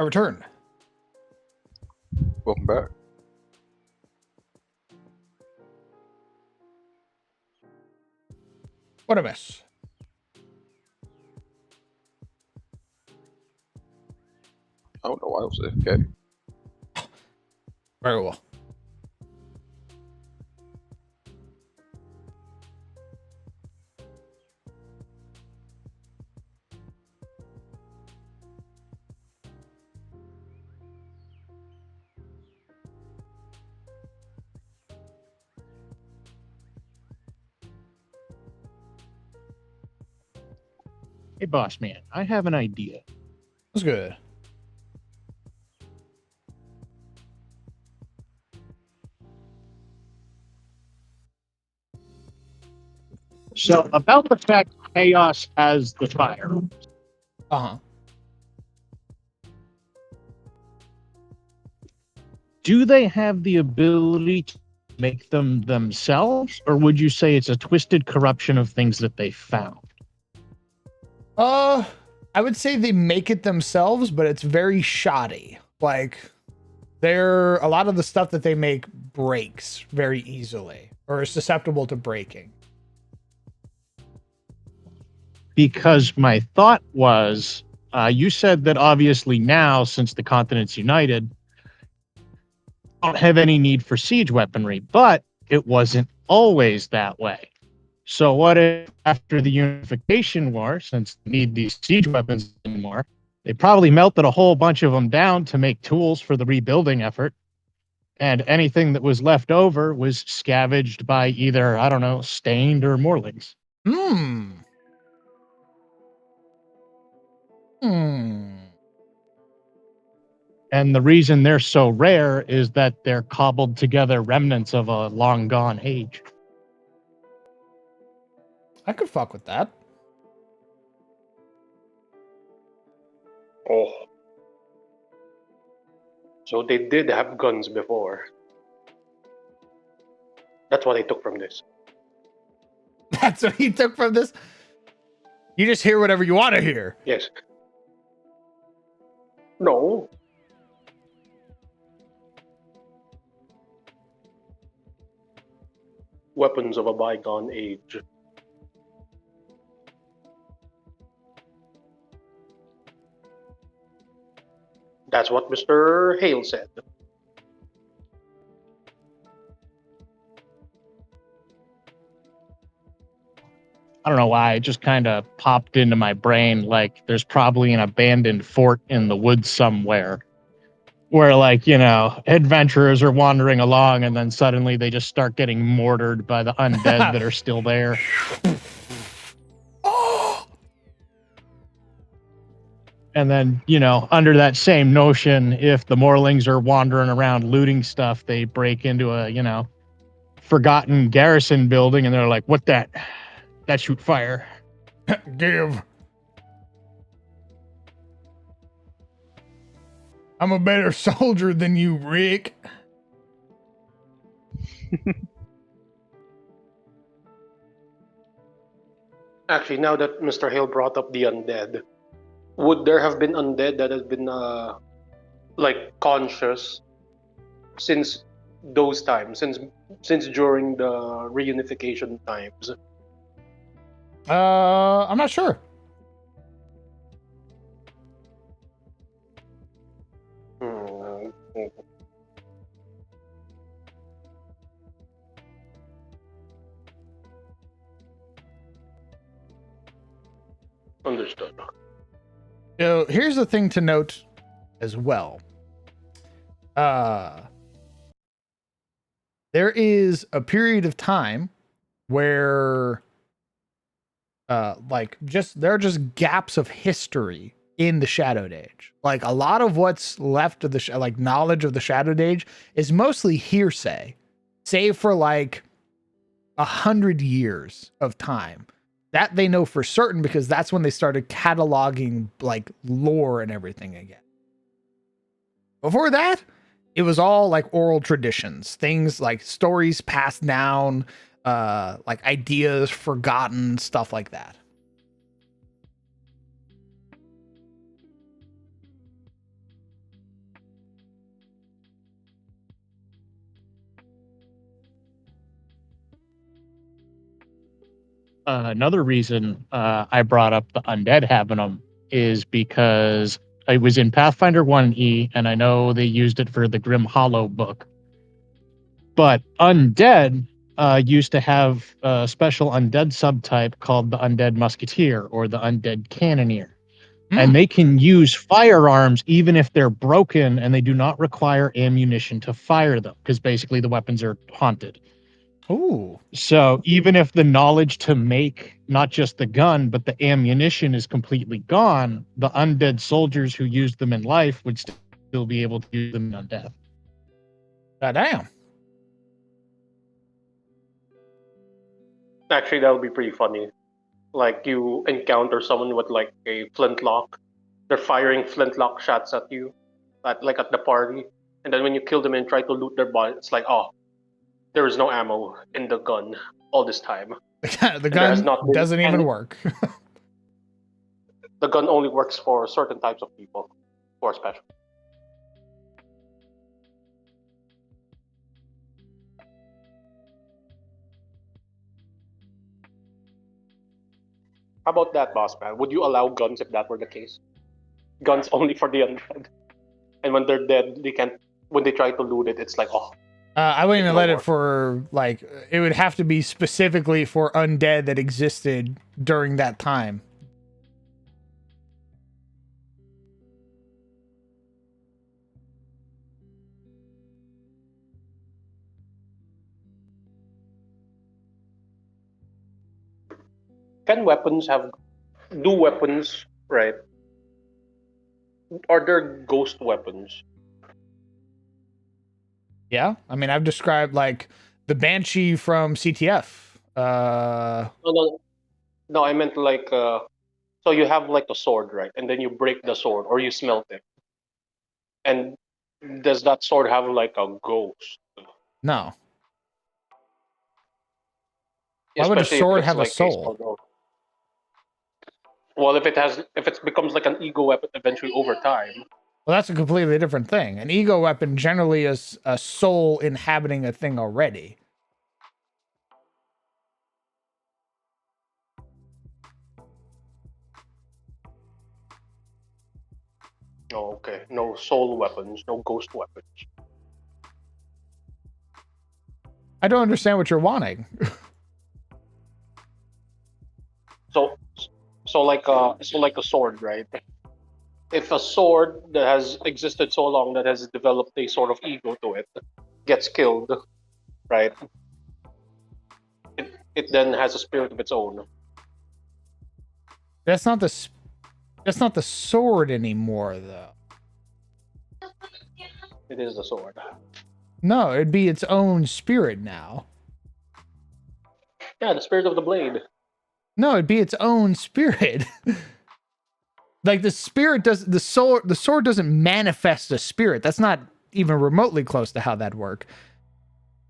I return. Welcome back. What a mess. I don't know why I was AFK. Very well. Hey, boss man, I have an idea. That's good. So, about the fact chaos has the fire, Uh-huh. do they have the ability to make them themselves, or would you say it's a twisted corruption of things that they found? I would say they make it themselves, but it's very shoddy. Like, a lot of the stuff that they make breaks very easily or is susceptible to breaking. Because my thought was, you said that obviously now, since the continent's united, don't have any need for siege weaponry, but it wasn't always that way. So what if after the unification war, since they need these siege weapons anymore, they probably melted a whole bunch of them down to make tools for the rebuilding effort, and anything that was left over was scavenged by either, I don't know, Stained or Morlings. Hmm. Hmm. And the reason they're so rare is that they're cobbled together remnants of a long gone age. I could fuck with that. Oh. So they did have guns before. That's what I took from this. That's what he took from this. You just hear whatever you want to hear. Yes. No. Weapons of a bygone age. That's what Mr. Hale said. I don't know why, it just kind of popped into my brain like there's probably an abandoned fort in the woods somewhere where, like, you know, adventurers are wandering along and then suddenly they just start getting mortared by the undead that are still there. Oh! And then, you know, under that same notion, if the Morlings are wandering around looting stuff, they break into a, you know, forgotten garrison building and they're like, what that shoot fire. Give. I'm a better soldier than you, Rick. Actually, now that Mr. Hale brought up the undead, would there have been undead that has been like conscious since those times, since during the reunification times? I'm not sure. Hmm. Understood. So here's the thing to note as well. There is a period of time where there are just gaps of history in the Shadowed Age. Like a lot of what's left of the like knowledge of the Shadowed Age is mostly hearsay, save for like 100 years of time. That they know for certain because that's when they started cataloging like lore and everything again. Before that, it was all like oral traditions, things like stories passed down, like ideas forgotten, stuff like that. another reason I brought up the undead having them is because I was in Pathfinder 1E, and I know they used it for the Grim Hollow book. But undead used to have a special undead subtype called the undead musketeer or the undead cannoneer. And they can use firearms even if they're broken, and they do not require ammunition to fire them because basically the weapons are haunted. Ooh. So even if the knowledge to make not just the gun, but the ammunition is completely gone, the undead soldiers who used them in life would still be able to use them in death. Damn. Actually, that would be pretty funny. Like you encounter someone with like a flintlock. They're firing flintlock shots at you, at the party, and then when you kill them and try to loot their body, it's like, oh, there is no ammo in the gun all this time. The And there has gun not been doesn't even any- work. The gun only works for certain types of people who are special. How about that, boss man? Would you allow guns if that were the case? Guns only for the undead, and when they're dead, they can't. When they try to loot it, it's like, oh, I wouldn't even no let it more. for like. It would have to be specifically for undead that existed during that time. can weapons have? Do weapons right? Are there ghost weapons? Yeah, I mean, I've described like the Banshee from CTF. No, I meant like so you have like a sword, right? And then you break the sword or you smelt it. And does that sword have like a ghost? No. Why would a Especially if sword it's have a like a soul? sword. Well, if it becomes like an ego weapon eventually over time. Well, that's a completely different thing. An ego weapon generally is a soul inhabiting a thing already. Oh, okay. No soul weapons, no ghost weapons. I don't understand what you're wanting. So like a sword, right? If a sword that has existed so long that has developed a sort of ego to it gets killed, right? It then has a spirit of its own. That's not the sword anymore, though. It is the sword. No, it'd be its own spirit now. Yeah, the spirit of the blade. No, it'd be its own spirit. Like the spirit does the sword doesn't manifest a spirit. That's not even remotely close to how that'd work.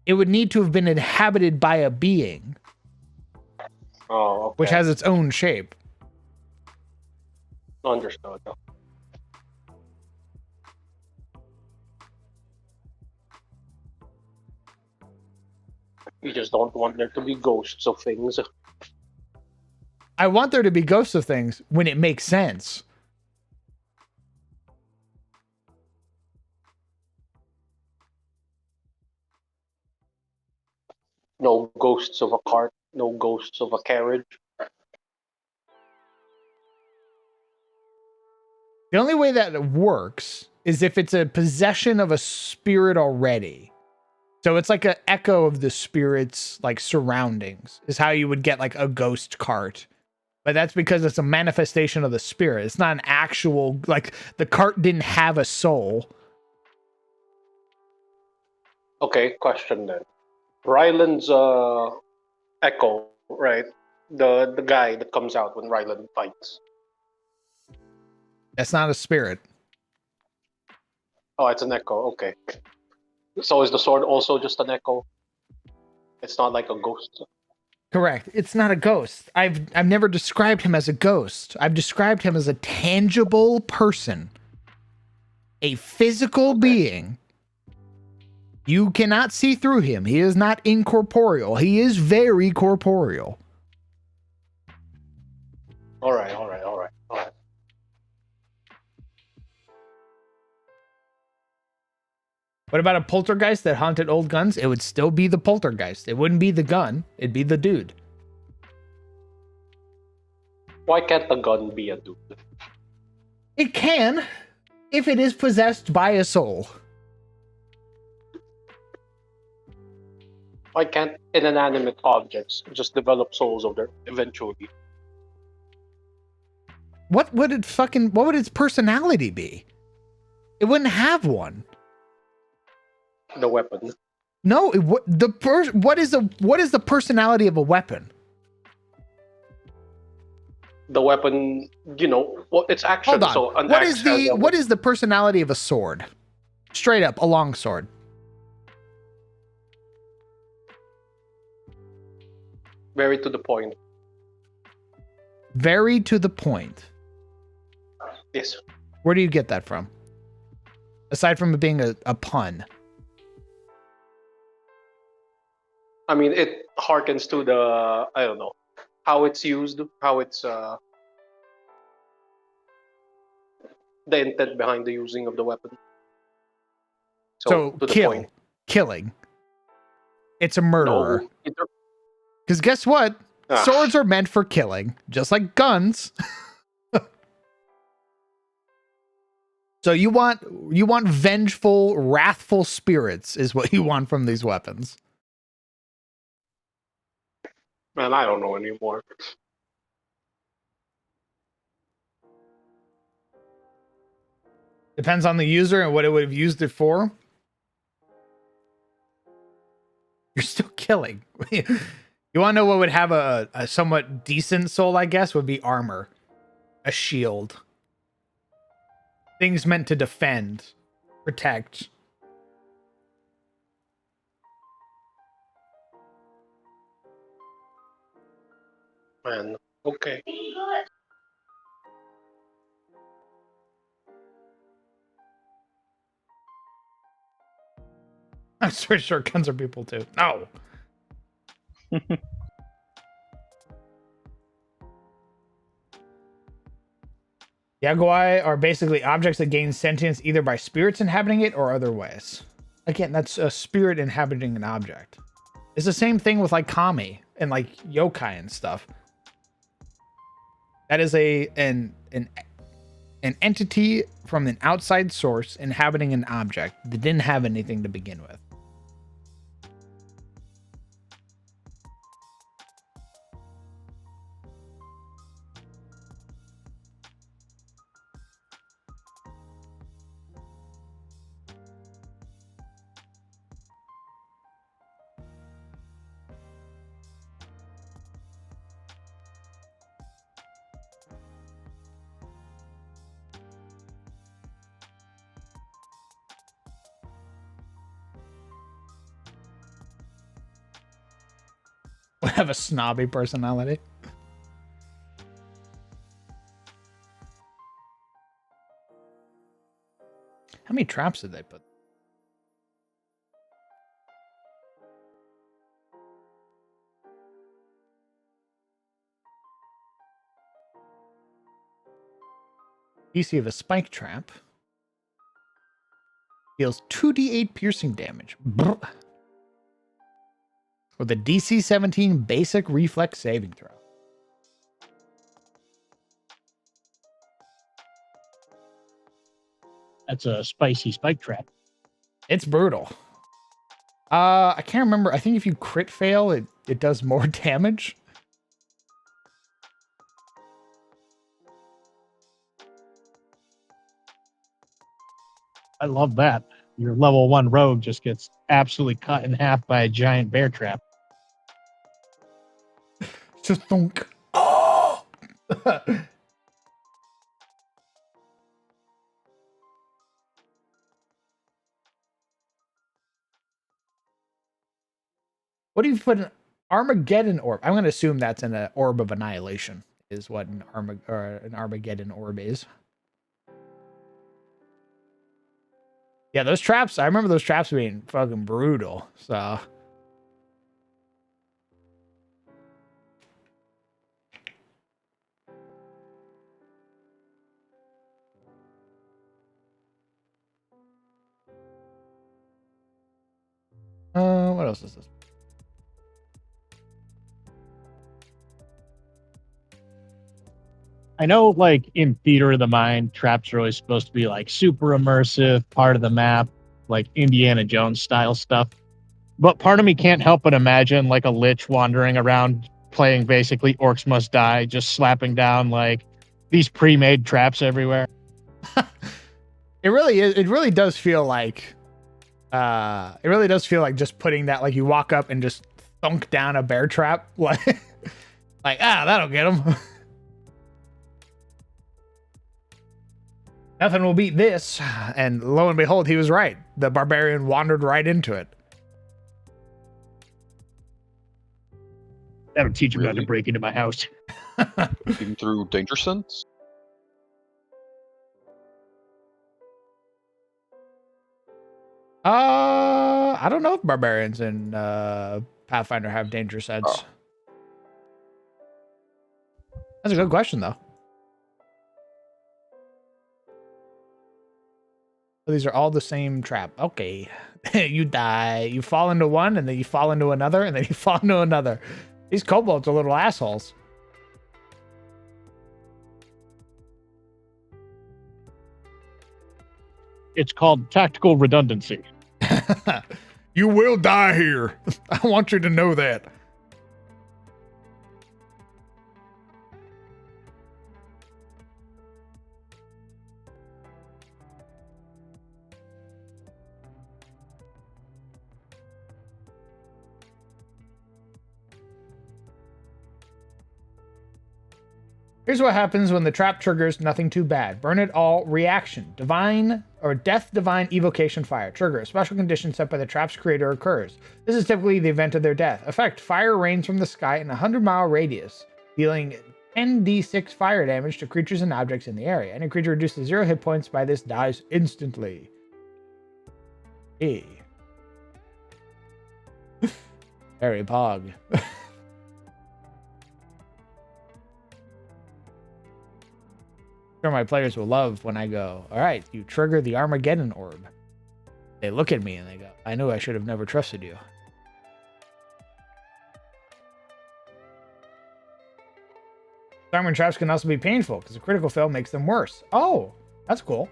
It would need to have been inhabited by a being, Oh, okay. which has its own shape. Understood. You just don't want there to be ghosts of things. I want there to be ghosts of things when it makes sense. No ghosts of a cart, no ghosts of a carriage. The only way that it works is if it's a possession of a spirit already. So it's like an echo of the spirit's like surroundings is how you would get like a ghost cart. But that's because it's a manifestation of the spirit. It's not an actual, like the cart didn't have a soul. Okay, question then. Ryland's echo, right? The guy that comes out when Ryland fights. That's not a spirit. Oh, it's an echo. Okay. So is the sword also just an echo? It's not like a ghost. Correct. It's not a ghost. I've never described him as a ghost. I've described him as a tangible person. A physical being. You cannot see through him. He is not incorporeal. He is very corporeal. All right, all right, all right, all right. What about a poltergeist that haunted old guns? It would still be the poltergeist. It wouldn't be the gun. It'd be the dude. Why can't the gun be a dude? It can, if it is possessed by a soul. Why can't inanimate objects just develop souls of their eventually? What would its personality be? It wouldn't have one. The weapon. No, what is the personality of a weapon? The weapon, well, it's action. Hold on. So an What axe is has a- what is the personality of a sword? Straight up, a long sword. very to the point? Very to the point. Yes. Where do you get that from? Aside from it being a pun. I mean, it harkens to the, I don't know, how it's used, how it's the intent behind the using of the weapon. So to the point. killing. It's a murderer. No, Because guess what? Ah. Swords are meant for killing, just like guns. So you want vengeful, wrathful spirits is what you want from these weapons. Man, I don't know anymore. Depends on the user and what it would have used it for. You're still killing. You want to know what would have a somewhat decent soul, I guess, would be armor. A shield. Things meant to defend, protect. Man, okay. I'm pretty sure guns are people too. No. Yagoi are basically objects that gain sentience either by spirits inhabiting it or other ways. Again, that's a spirit inhabiting an object. It's the same thing with like kami and like yokai and stuff. That is an entity from an outside source inhabiting an object that didn't have anything to begin with. Would have a snobby personality. How many traps did they put? DC of a spike trap deals 2d8 piercing damage. Brr. With a DC 17 basic reflex saving throw. That's a spicy spike trap. It's brutal. I can't remember. I think if you crit fail, it does more damage. I love that. Your level 1 rogue just gets absolutely cut in half by a giant bear trap. Just thunk. Oh! What do you put an Armageddon orb? I'm going to assume that's an orb of annihilation is what an Armageddon orb is. Yeah, those traps, I remember those traps being fucking brutal. So else is this? I know, like, in Theater of the Mind, traps are always supposed to be, like, super immersive, part of the map, like Indiana Jones style stuff. But part of me can't help but imagine, like, a lich wandering around playing basically Orcs Must Die, just slapping down, like, these pre-made traps everywhere. It really is. It really does feel like, it really does feel like just putting that, like you walk up and just thunk down a bear trap, like, that'll get him. Nothing will beat this. And lo and behold, he was right. The barbarian wandered right into it. That'll teach him how to Really? break into my house. Even through danger sense? I don't know if barbarians in Pathfinder have danger sense. Oh. That's a good question, though. These are all the same trap. Okay. You die. You fall into one, and then you fall into another, and then you fall into another. These kobolds are little assholes. It's called tactical redundancy. You will die here. I want you to know that. Here's what happens when the trap triggers nothing too bad. Burn it all. Reaction. Divine or Death Divine Evocation Fire. Trigger. A special condition set by the trap's creator occurs. This is typically the event of their death. Effect. Fire rains from the sky in a 100-mile radius, dealing 10d6 fire damage to creatures and objects in the area. Any creature reduced to 0 hit points by this dies instantly. Hey. Very pog. Sure, my players will love when I go, all right, you trigger the Armageddon orb. They look at me and they go, I knew I should have never trusted you. Disarming traps can also be painful because a critical fail makes them worse. Oh, that's cool.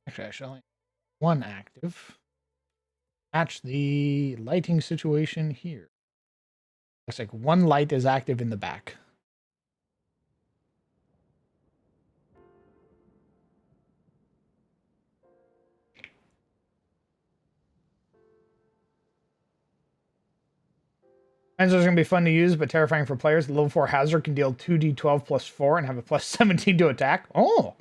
Actually, I should only one active. Match the lighting situation here. Looks like one light is active in the back. Panzers are going to be fun to use, but terrifying for players. The level 4 hazard can deal 2d12 plus 4 and have a plus 17 to attack. Oh!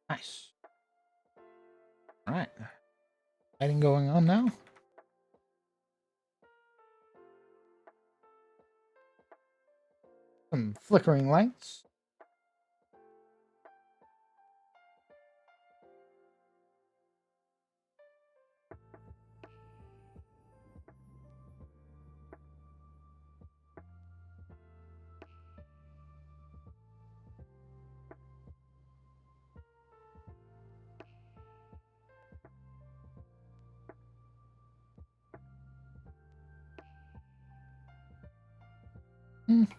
Nice. All right. Fighting going on now. Some flickering lights.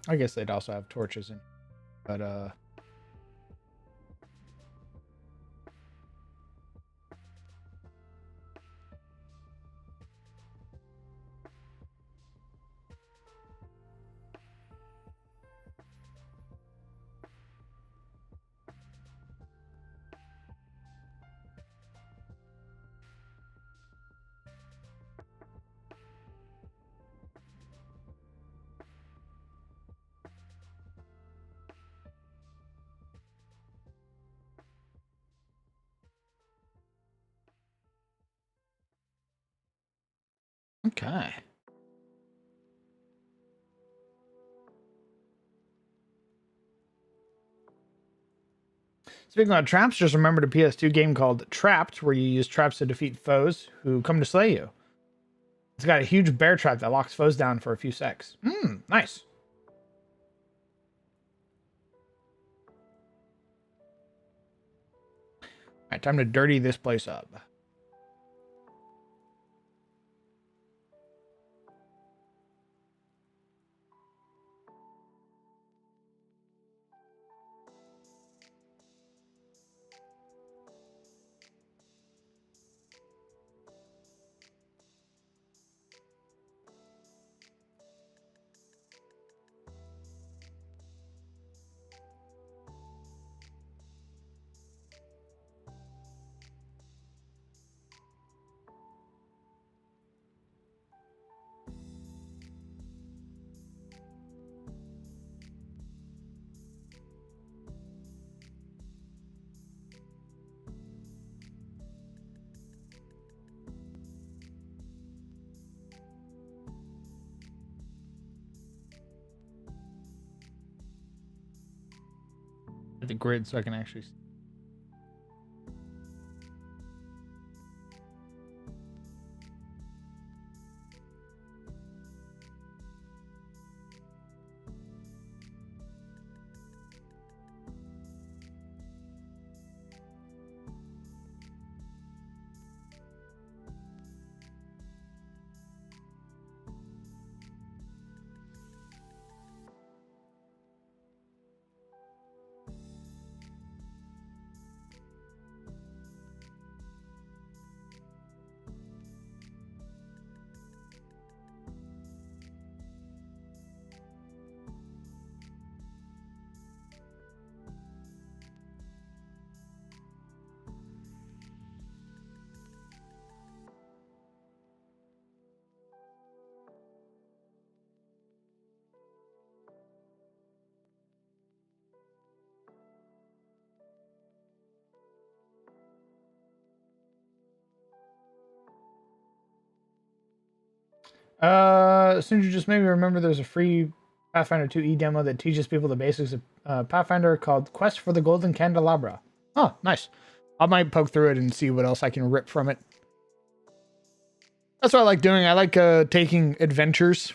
I guess they'd also have torches in, but okay. Speaking of traps, just remembered a PS2 game called Trapped, where you use traps to defeat foes who come to slay you. It's got a huge bear trap that locks foes down for a few secs. Nice. All right, time to dirty this place up. The grid so I can actually. Since you just made me remember, there's a free Pathfinder 2E demo that teaches people the basics of Pathfinder called Quest for the Golden Candelabra. Oh, nice. I might poke through it and see what else I can rip from it. That's what I like doing. I like taking adventures,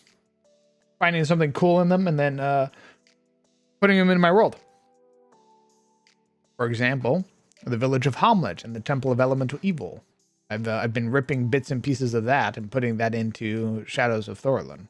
finding something cool in them, and then putting them in my world. For example, the village of Hamlet and the Temple of Elemental Evil. I've been ripping bits and pieces of that and putting that into Shadows of Thorlin.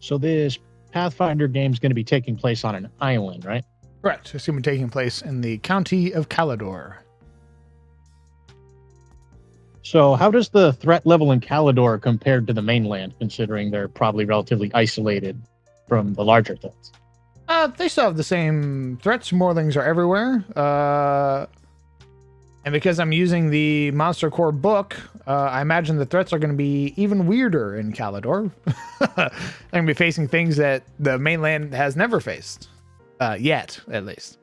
So this Pathfinder game is going to be taking place on an island, right? Correct. It's going to be taking place in the county of Calador. So how does the threat level in Calador compared to the mainland, considering they're probably relatively isolated from the larger threats? They still have the same threats. Morlings are everywhere. And because I'm using the Monster Core book, I imagine the threats are going to be even weirder in Calador. They're going to be facing things that the mainland has never faced. Yet, at least.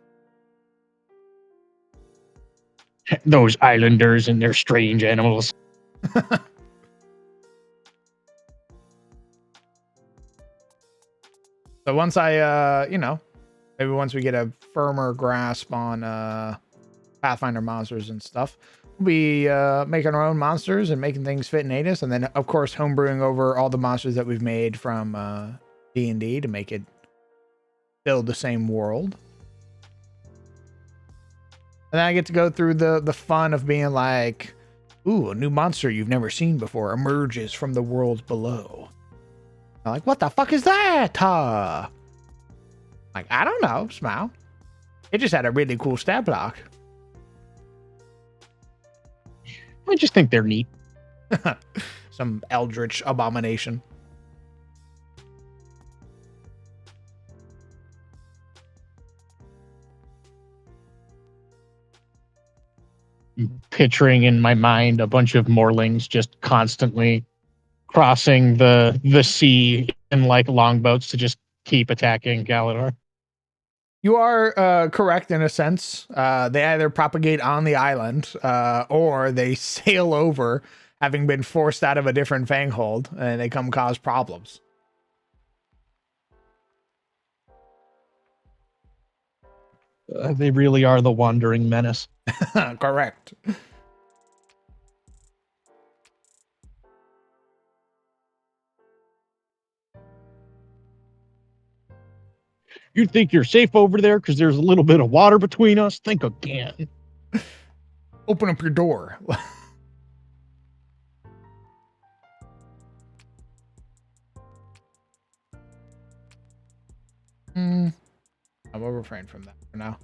Those islanders and their strange animals. So once I, maybe once we get a firmer grasp on Pathfinder monsters and stuff, we'll be making our own monsters and making things fit in ATIS, and then of course homebrewing over all the monsters that we've made from D&D to make it build the same world. And then I get to go through the fun of being like, ooh, a new monster you've never seen before emerges from the world below. I'm like, what the fuck is that? Like, I don't know, Smile. It just had a really cool stat block. I just think they're neat. Some eldritch abomination. Picturing in my mind a bunch of Morlings just constantly crossing the sea in like longboats to just keep attacking Galador. You are correct in a sense. They either propagate on the island or they sail over, having been forced out of a different fanghold, and they come cause problems. They really are the wandering menace. Correct. You think you're safe over there because there's a little bit of water between us? Think again. Open up your door. I will refrain from that for now.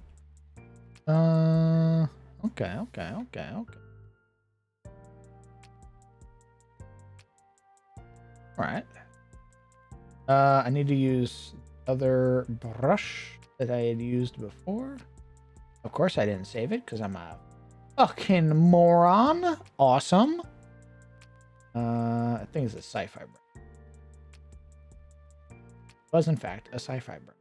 Okay. All right. I need to use other brush that I had used before. Of course, I didn't save it because I'm a fucking moron. Awesome. I think it's a sci-fi brush. Was in fact a sci-fi brush.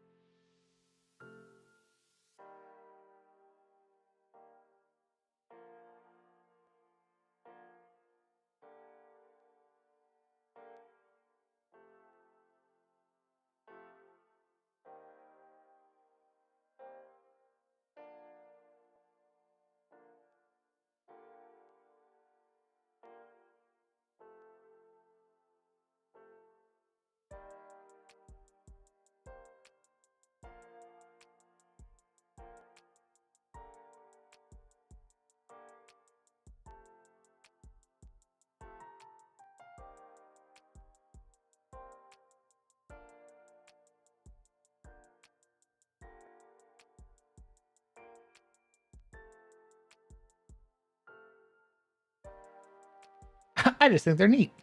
I just think they're neat.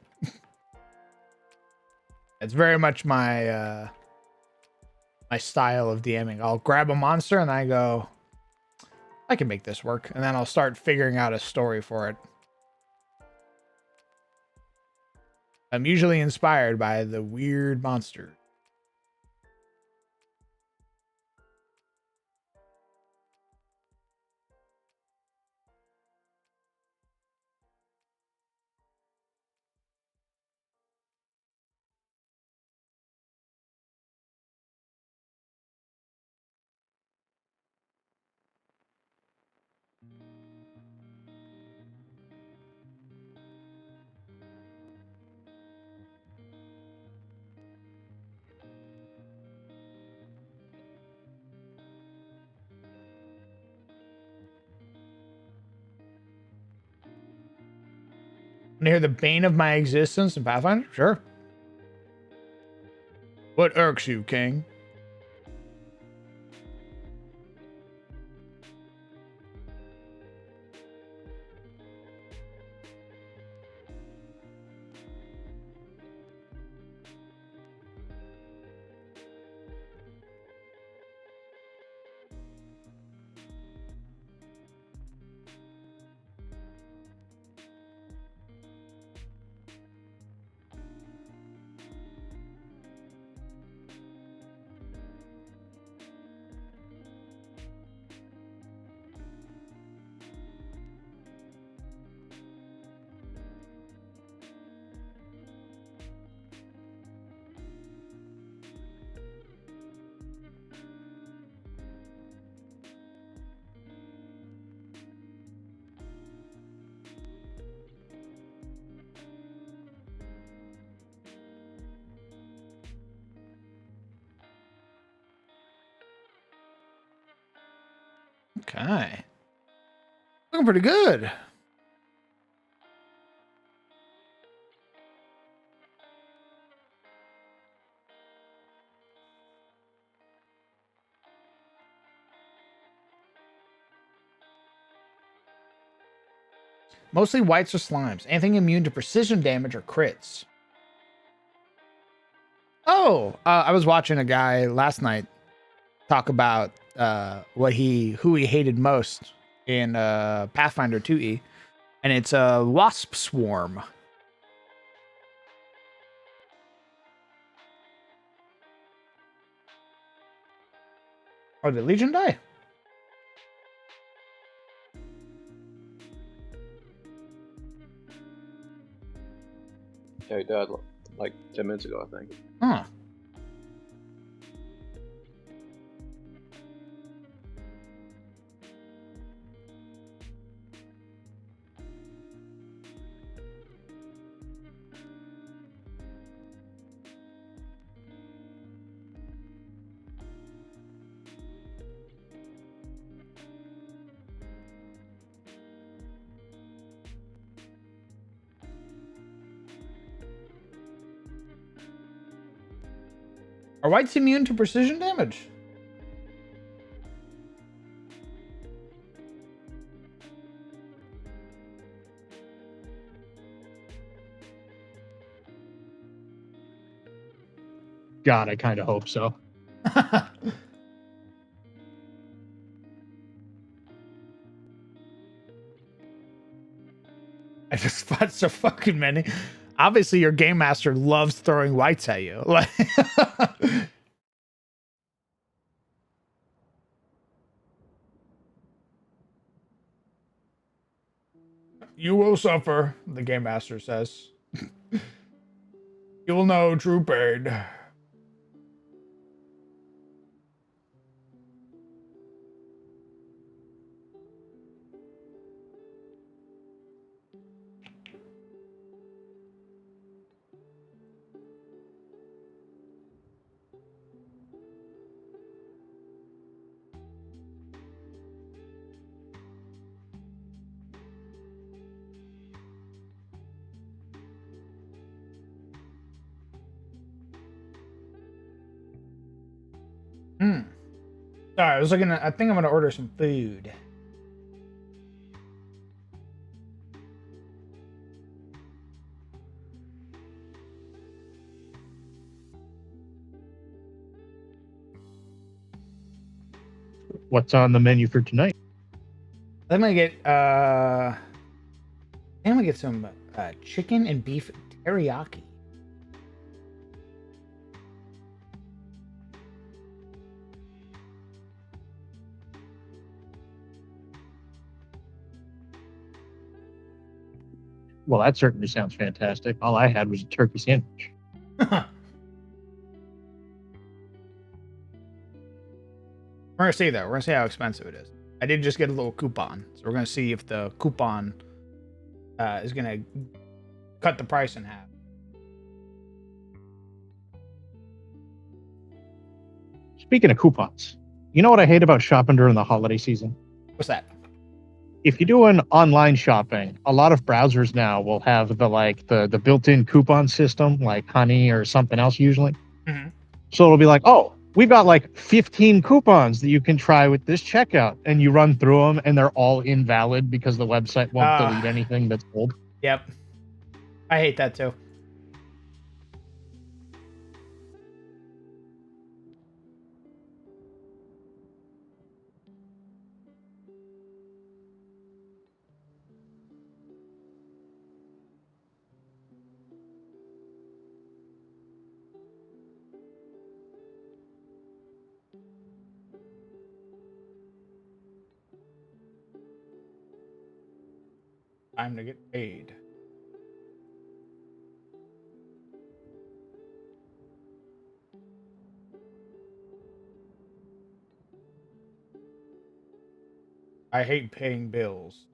It's very much my my style of DMing. I'll grab a monster and I go, I can make this work, and then I'll start figuring out a story for it. I'm usually inspired by the weird monster. Want to hear the bane of my existence in Pathfinder? Sure. What irks you, King? Okay. Looking pretty good. Mostly whites or slimes. Anything immune to precision damage or crits. Oh, I was watching a guy last night talk about who he hated most in Pathfinder 2e, and it's a wasp swarm. Oh, did Legion die? Yeah, he died like 10 minutes ago, I think. Huh. Are whites immune to precision damage? God, I kind of hope so. I just fought so fucking many. Obviously, your game master loves throwing whites at you. Like, you will suffer, the game master says. You will know true pain. Sorry, I was looking at, I think I'm gonna order some food. What's on the menu for tonight? I'm gonna get some chicken and beef teriyaki. Well, that certainly sounds fantastic. All I had was a turkey sandwich. We're gonna see though. We're gonna see how expensive it is. I did just get a little coupon, so we're gonna see if the coupon is gonna cut the price in half. Speaking of coupons, you know what I hate about shopping during the holiday season? What's that? If you're doing online shopping, a lot of browsers now will have the built-in coupon system, like Honey or something else usually. Mm-hmm. So it'll be like, oh, we've got like 15 coupons that you can try with this checkout, and you run through them, and they're all invalid because the website won't delete anything that's old. Yep. I hate that too. Time to get paid. I hate paying bills.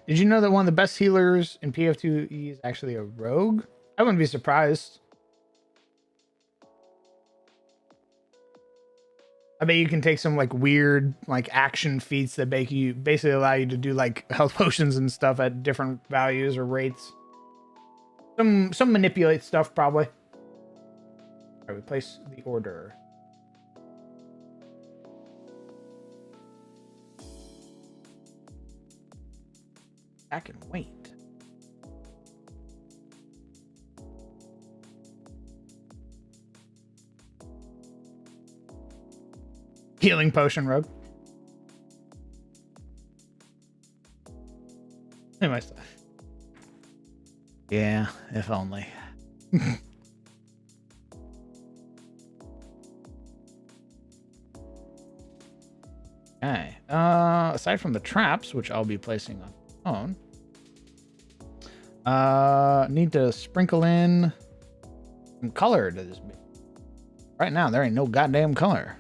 Did you know that one of the best healers in PF2E is actually a rogue? I wouldn't be surprised. I bet you can take some like weird like action feats that make you basically allow you to do like health potions and stuff at different values or rates. Some manipulate stuff probably. All right, we place the order. I can wait. Healing potion, rogue. Anyway, yeah, if only. Okay. Aside from the traps, which I'll be placing on phone, need to sprinkle in some color to this. Right now, there ain't no goddamn color.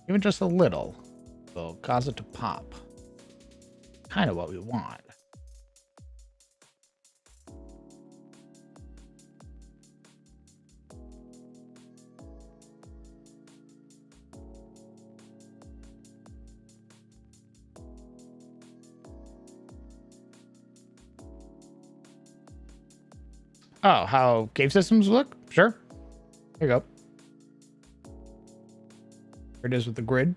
Even just a little will cause it to pop. Kind of what we want. Oh, how cave systems look? Sure. Here you go. Here it is with the grid.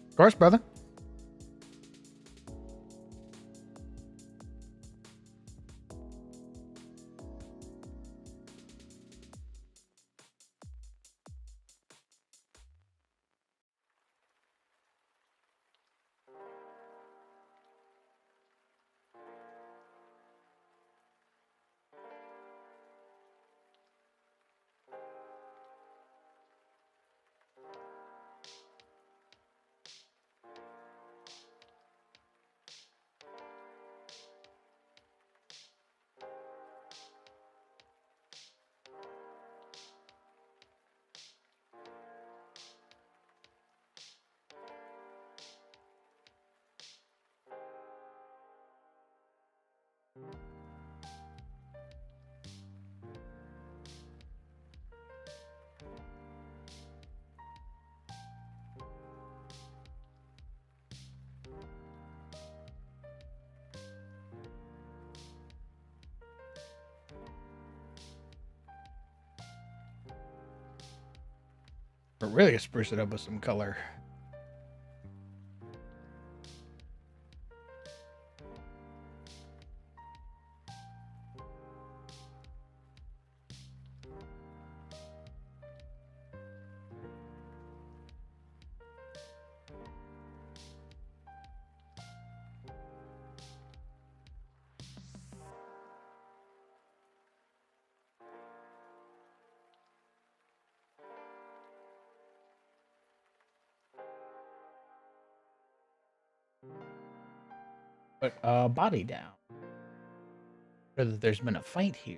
Of course, brother. really spruce it up with some color. Put a body down. Sure that there's been a fight here.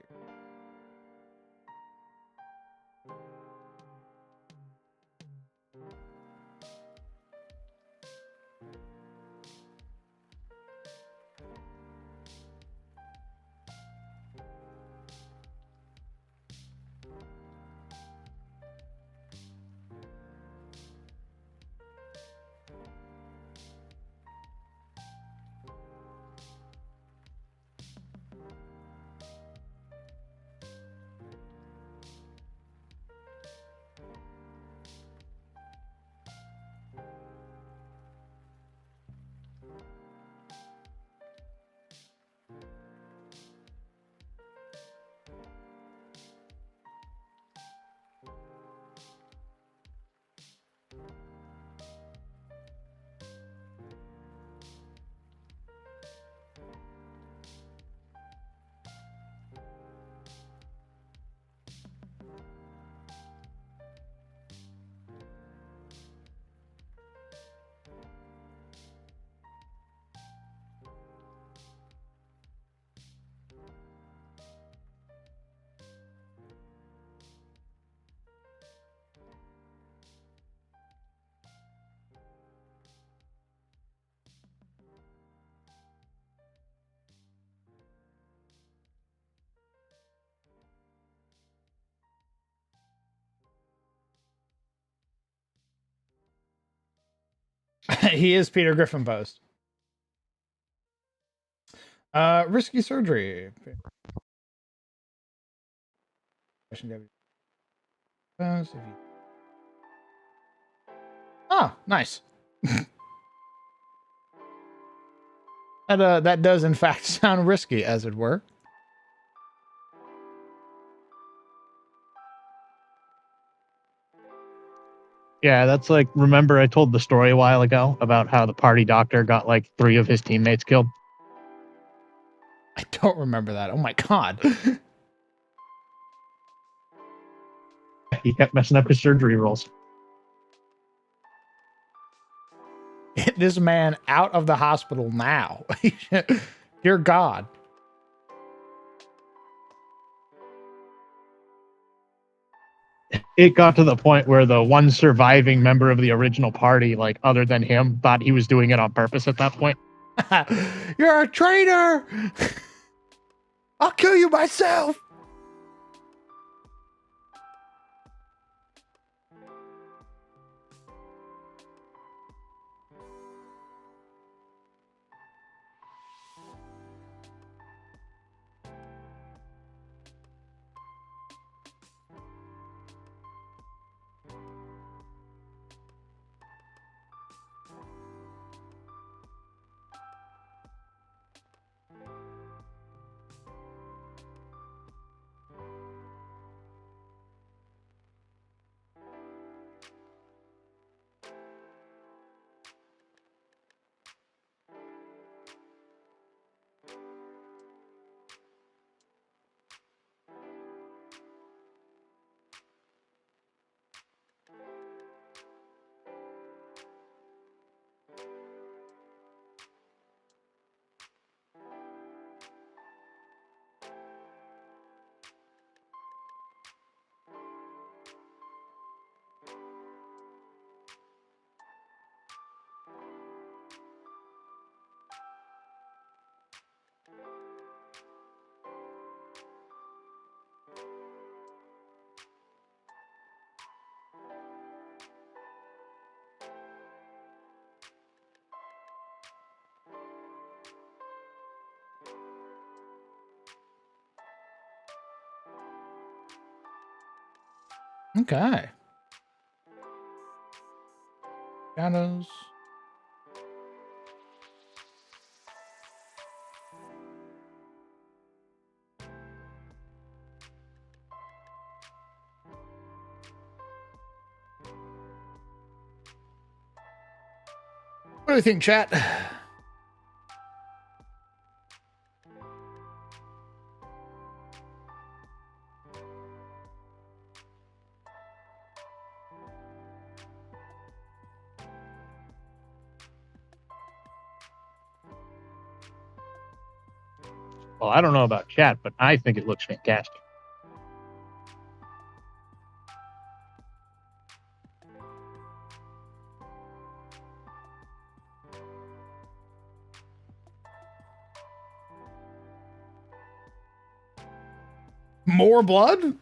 He is Peter Griffin Post. Risky surgery. Oh, nice. That does in fact sound risky, as it were. Yeah, that's like, remember I told the story a while ago about how the party doctor got like 3 of his teammates killed? I don't remember that. Oh my god. He kept messing up his surgery rolls. Get this man out of the hospital now. Dear God. It got to the point where the one surviving member of the original party, like other than him, thought he was doing it on purpose at that point. You're a traitor. I'll kill you myself. Okay. Shadows. What do you think, chat? Well, I don't know about chat, but I think it looks fantastic. More blood?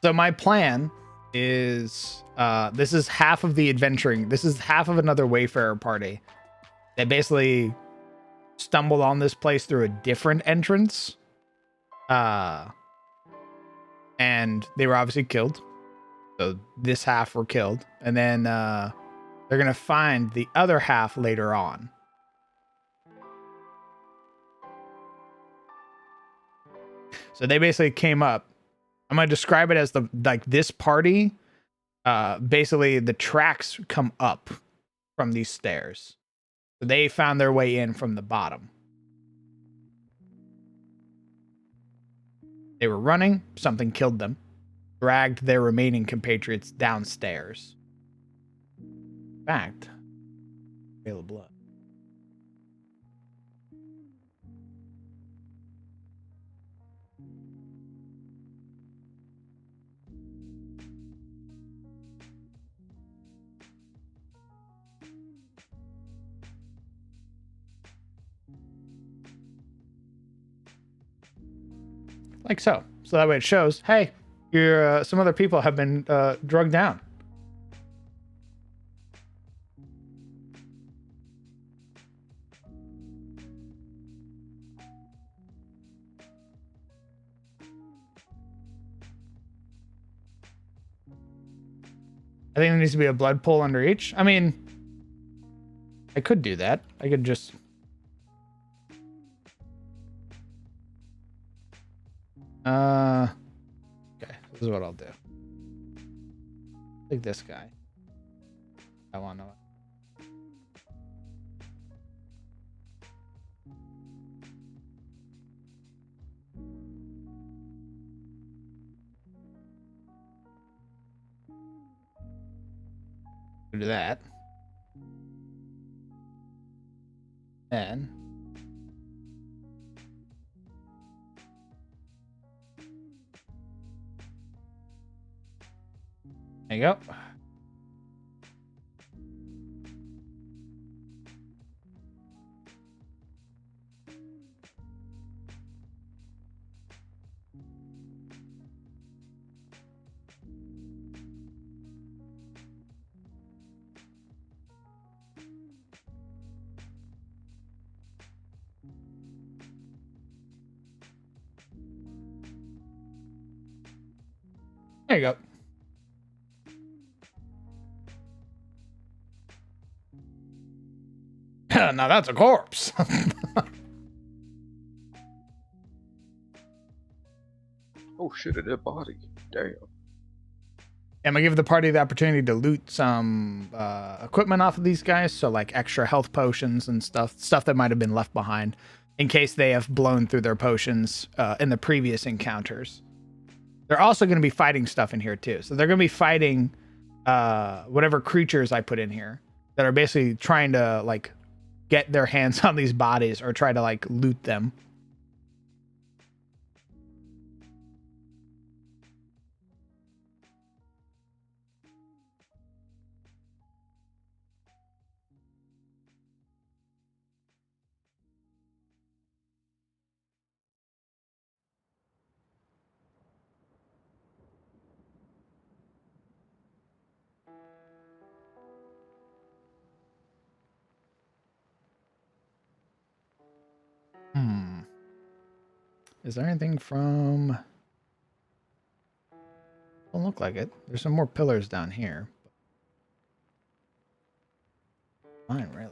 So my plan is this is half of the adventuring. This is half of another Wayfarer party that basically stumbled on this place through a different entrance. And they were obviously killed. So this half were killed. And then they're gonna find the other half later on. So they basically came up. I'm gonna describe it as the like this party. Basically the tracks come up from these stairs. So they found their way in from the bottom. They were running, something killed them, dragged their remaining compatriots downstairs. In fact, trail of blood. Like so. So that way it shows, hey, you're some other people have been drugged down. I think there needs to be a blood pool under each. I mean, I could do that. I could just... Okay, this is what I'll do. Take this guy. I want to... do that. Then... there you go. There you go. Now that's a corpse. Oh shit, a dead body. Damn. I'm gonna give the party the opportunity to loot some equipment off of these guys, so like extra health potions and stuff that might have been left behind, in case they have blown through their potions in the previous encounters. They're also going to be fighting stuff in here too, so they're going to be fighting whatever creatures I put in here that are basically trying to like get their hands on these bodies or try to like loot them. Hmm. Is there anything from... Don't look like it. There's some more pillars down here. Fine, really.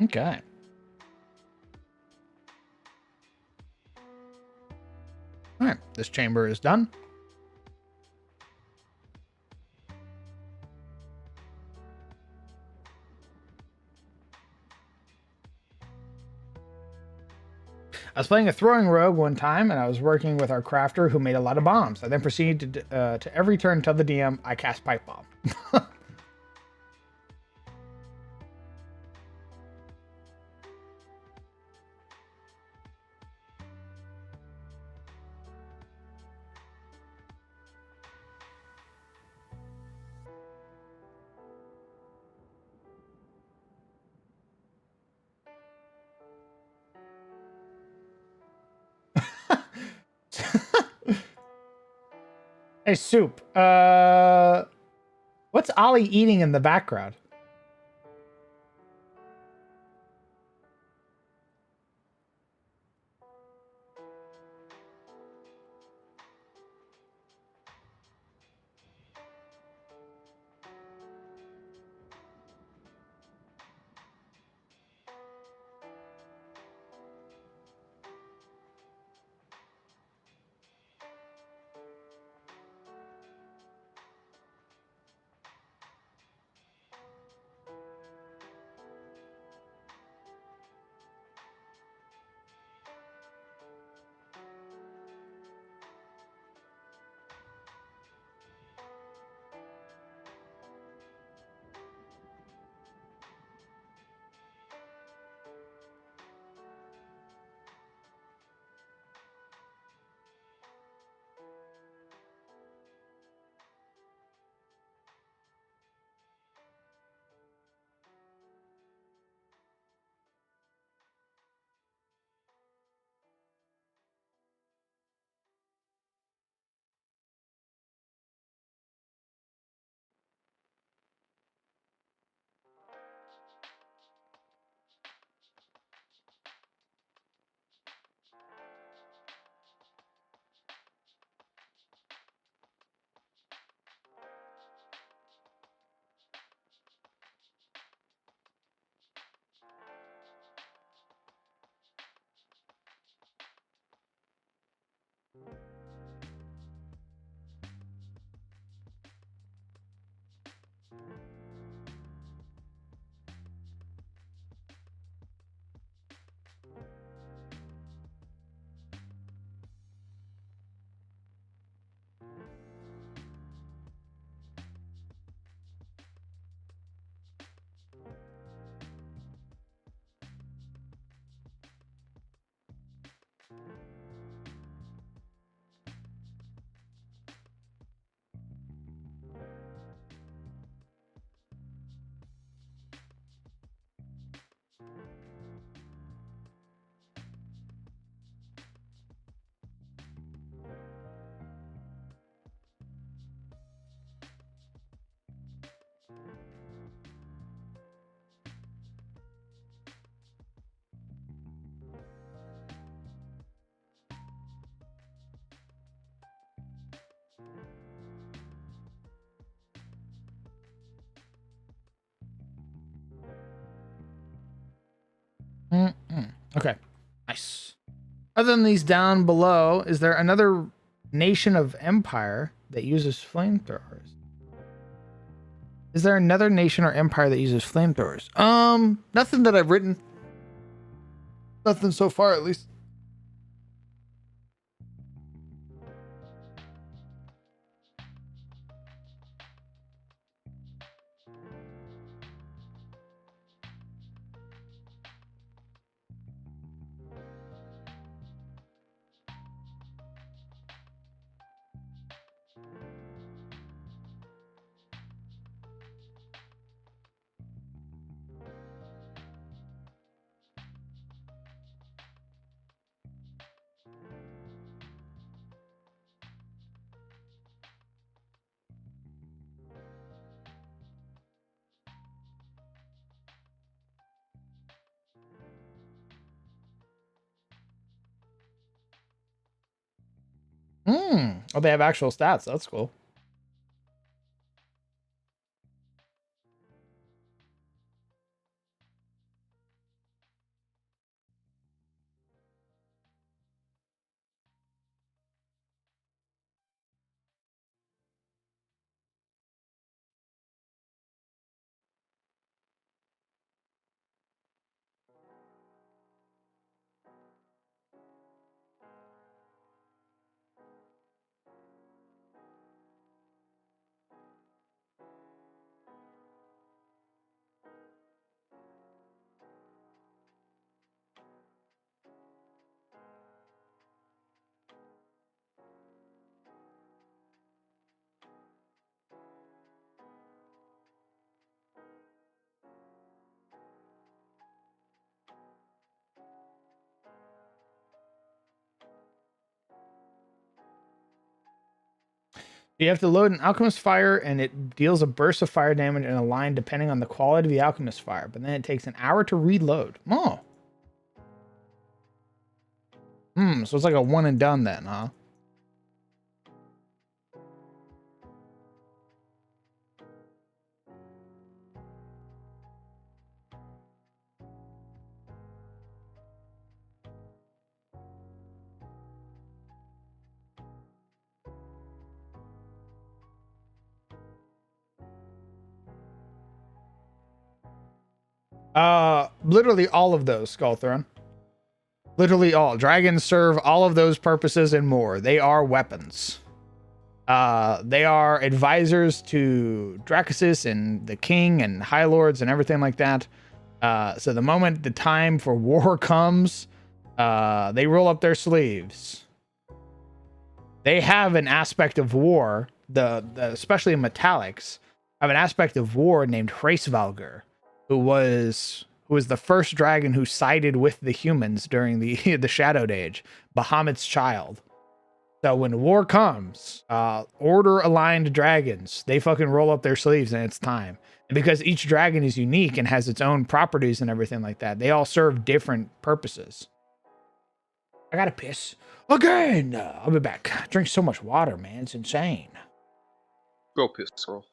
Okay. All right, this chamber is done. I was playing a throwing rogue one time, and I was working with our crafter who made a lot of bombs. I then proceeded to every turn tell the DM I cast pipe bomb. Hey, Soup. What's Ollie eating in the background? Okay. Nice. Other than these down below, is there another nation of empire that uses flamethrowers? Is there another nation or empire that uses flamethrowers? Nothing that I've written. Nothing so far, at least. Oh, they have actual stats. That's cool. You have to load an alchemist fire, and it deals a burst of fire damage in a line depending on the quality of the alchemist fire. But then it takes an hour to reload. Oh. So it's like a one and done then, huh? Literally all of those, Skullthrone. Literally all. Dragons serve all of those purposes and more. They are weapons. They are advisors to Dracosis and the king and high lords and everything like that. So the moment the time for war comes, they roll up their sleeves. They have an aspect of war, especially in metallics, have an aspect of war named Hraesvalgr, who was the first dragon who sided with the humans during the the Shadowed Age, Bahamut's child. So when war comes, order aligned dragons, they fucking roll up their sleeves and it's time. And because each dragon is unique and has its own properties and everything like that, they all serve different purposes. I gotta piss again. I'll be back. I drink so much water, man. It's insane. Go piss, Scroll.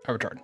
I return.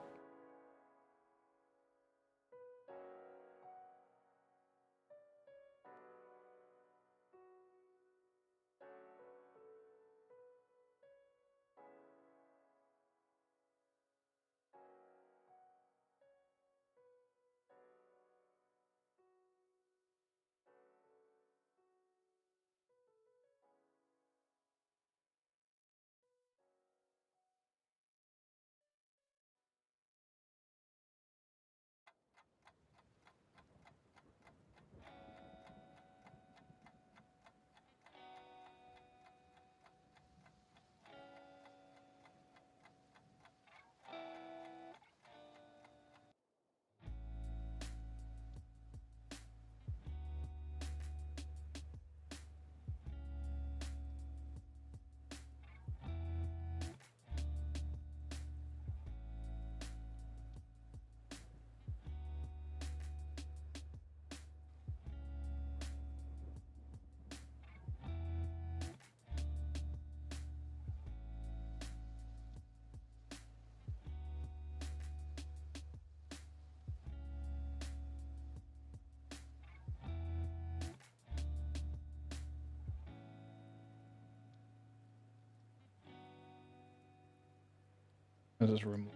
Is this room?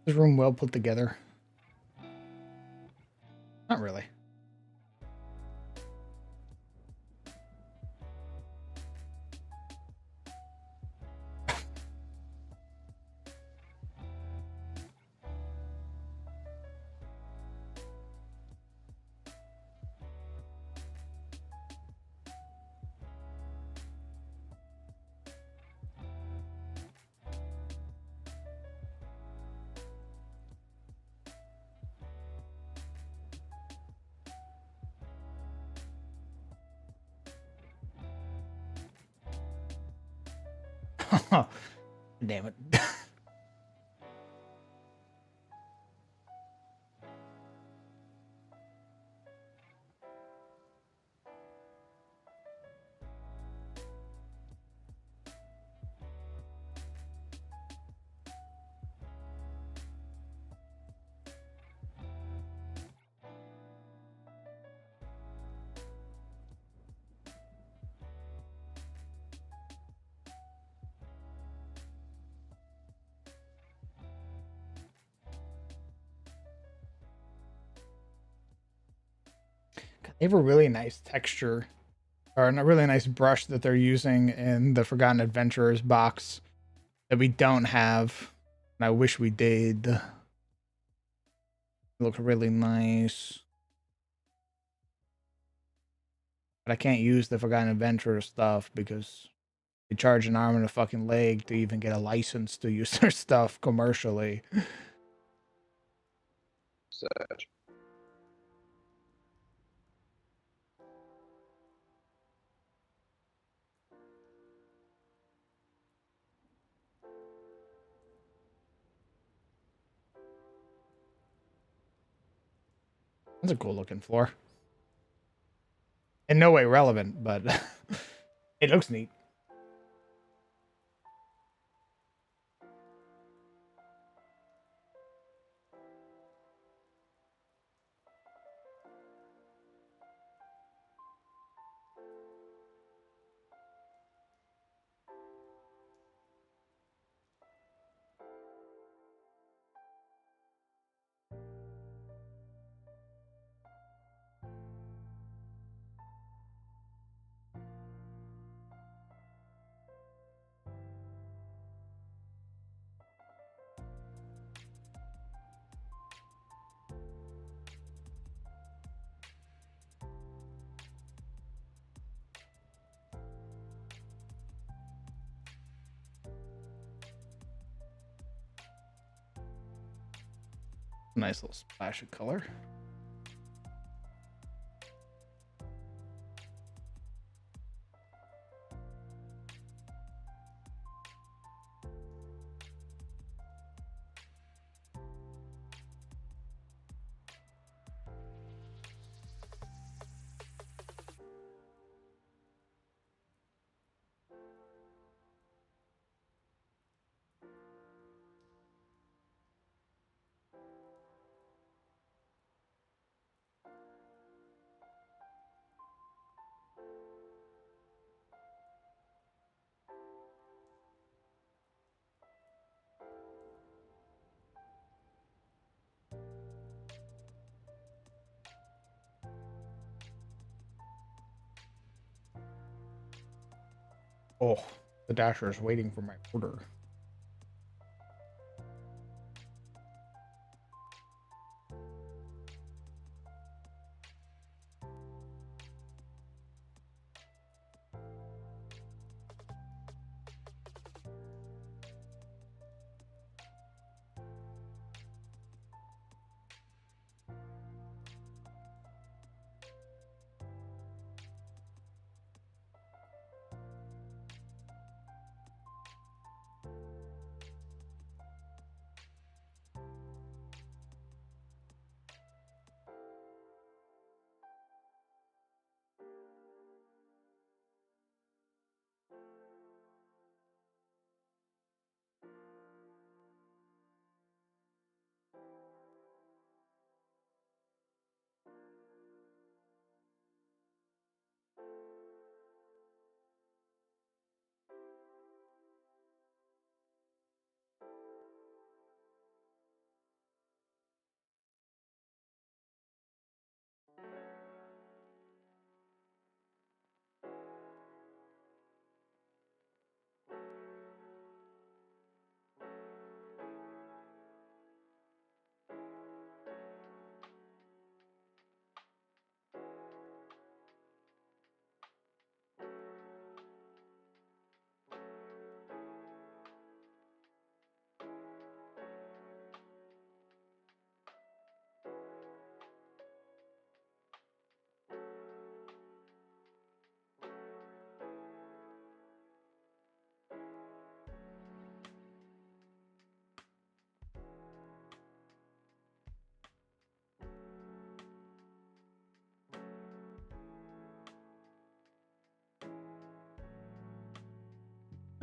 This room well put together? Not really. Damn it. They have a really nice texture, or a really nice brush that they're using in the Forgotten Adventurers box that we don't have. And I wish we did. It looks really nice. But I can't use the Forgotten Adventurer stuff because they charge an arm and a fucking leg to even get a license to use their stuff commercially. Sad. That's a cool looking floor. In no way relevant, but it looks neat. Nice little splash of color. Oh, the Dasher is waiting for my order.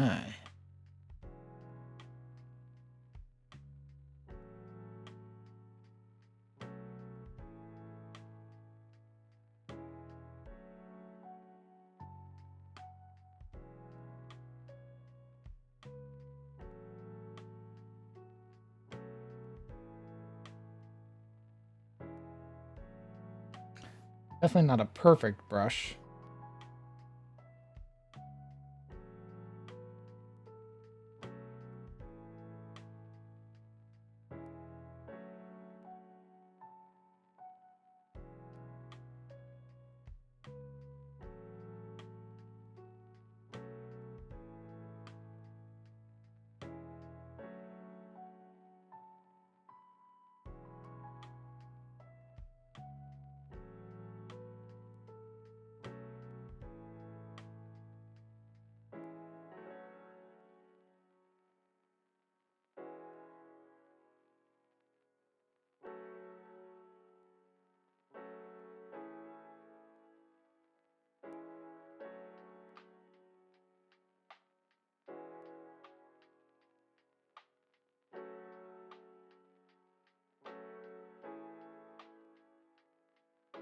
Alright. Definitely not a perfect brush.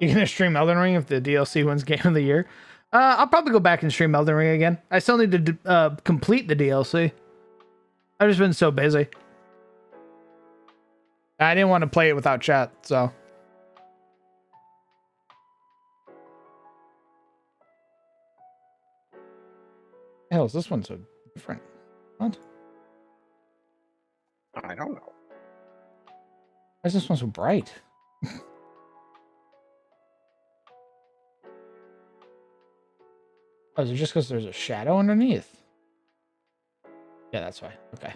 You're gonna stream Elden Ring if the DLC wins Game of the Year? I'll probably go back and stream Elden Ring again. I still need to complete the DLC. I've just been so busy. I didn't want to play it without chat, so. Hell, is this one so different? What? I don't know. Why is this one so bright? Oh, is it just because there's a shadow underneath? Yeah, that's why. Okay.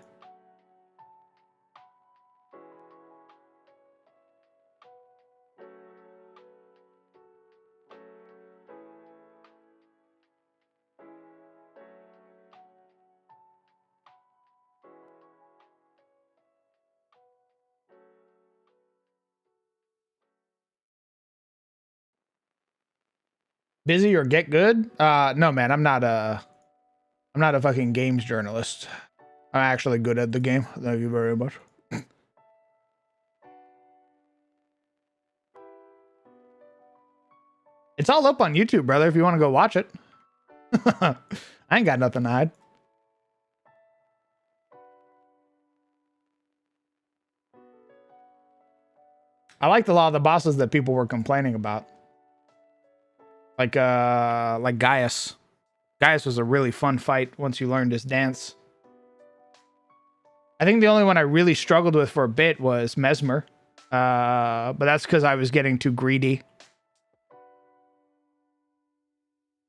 Busy or get good? No, man, I'm not a fucking games journalist. I'm actually good at the game. Thank you very much. It's all up on YouTube, brother, if you want to go watch it. I ain't got nothing to hide. I liked a lot of the bosses that people were complaining about. Like Gaius. Gaius was a really fun fight once you learned his dance. I think the only one I really struggled with for a bit was Mesmer. But that's because I was getting too greedy.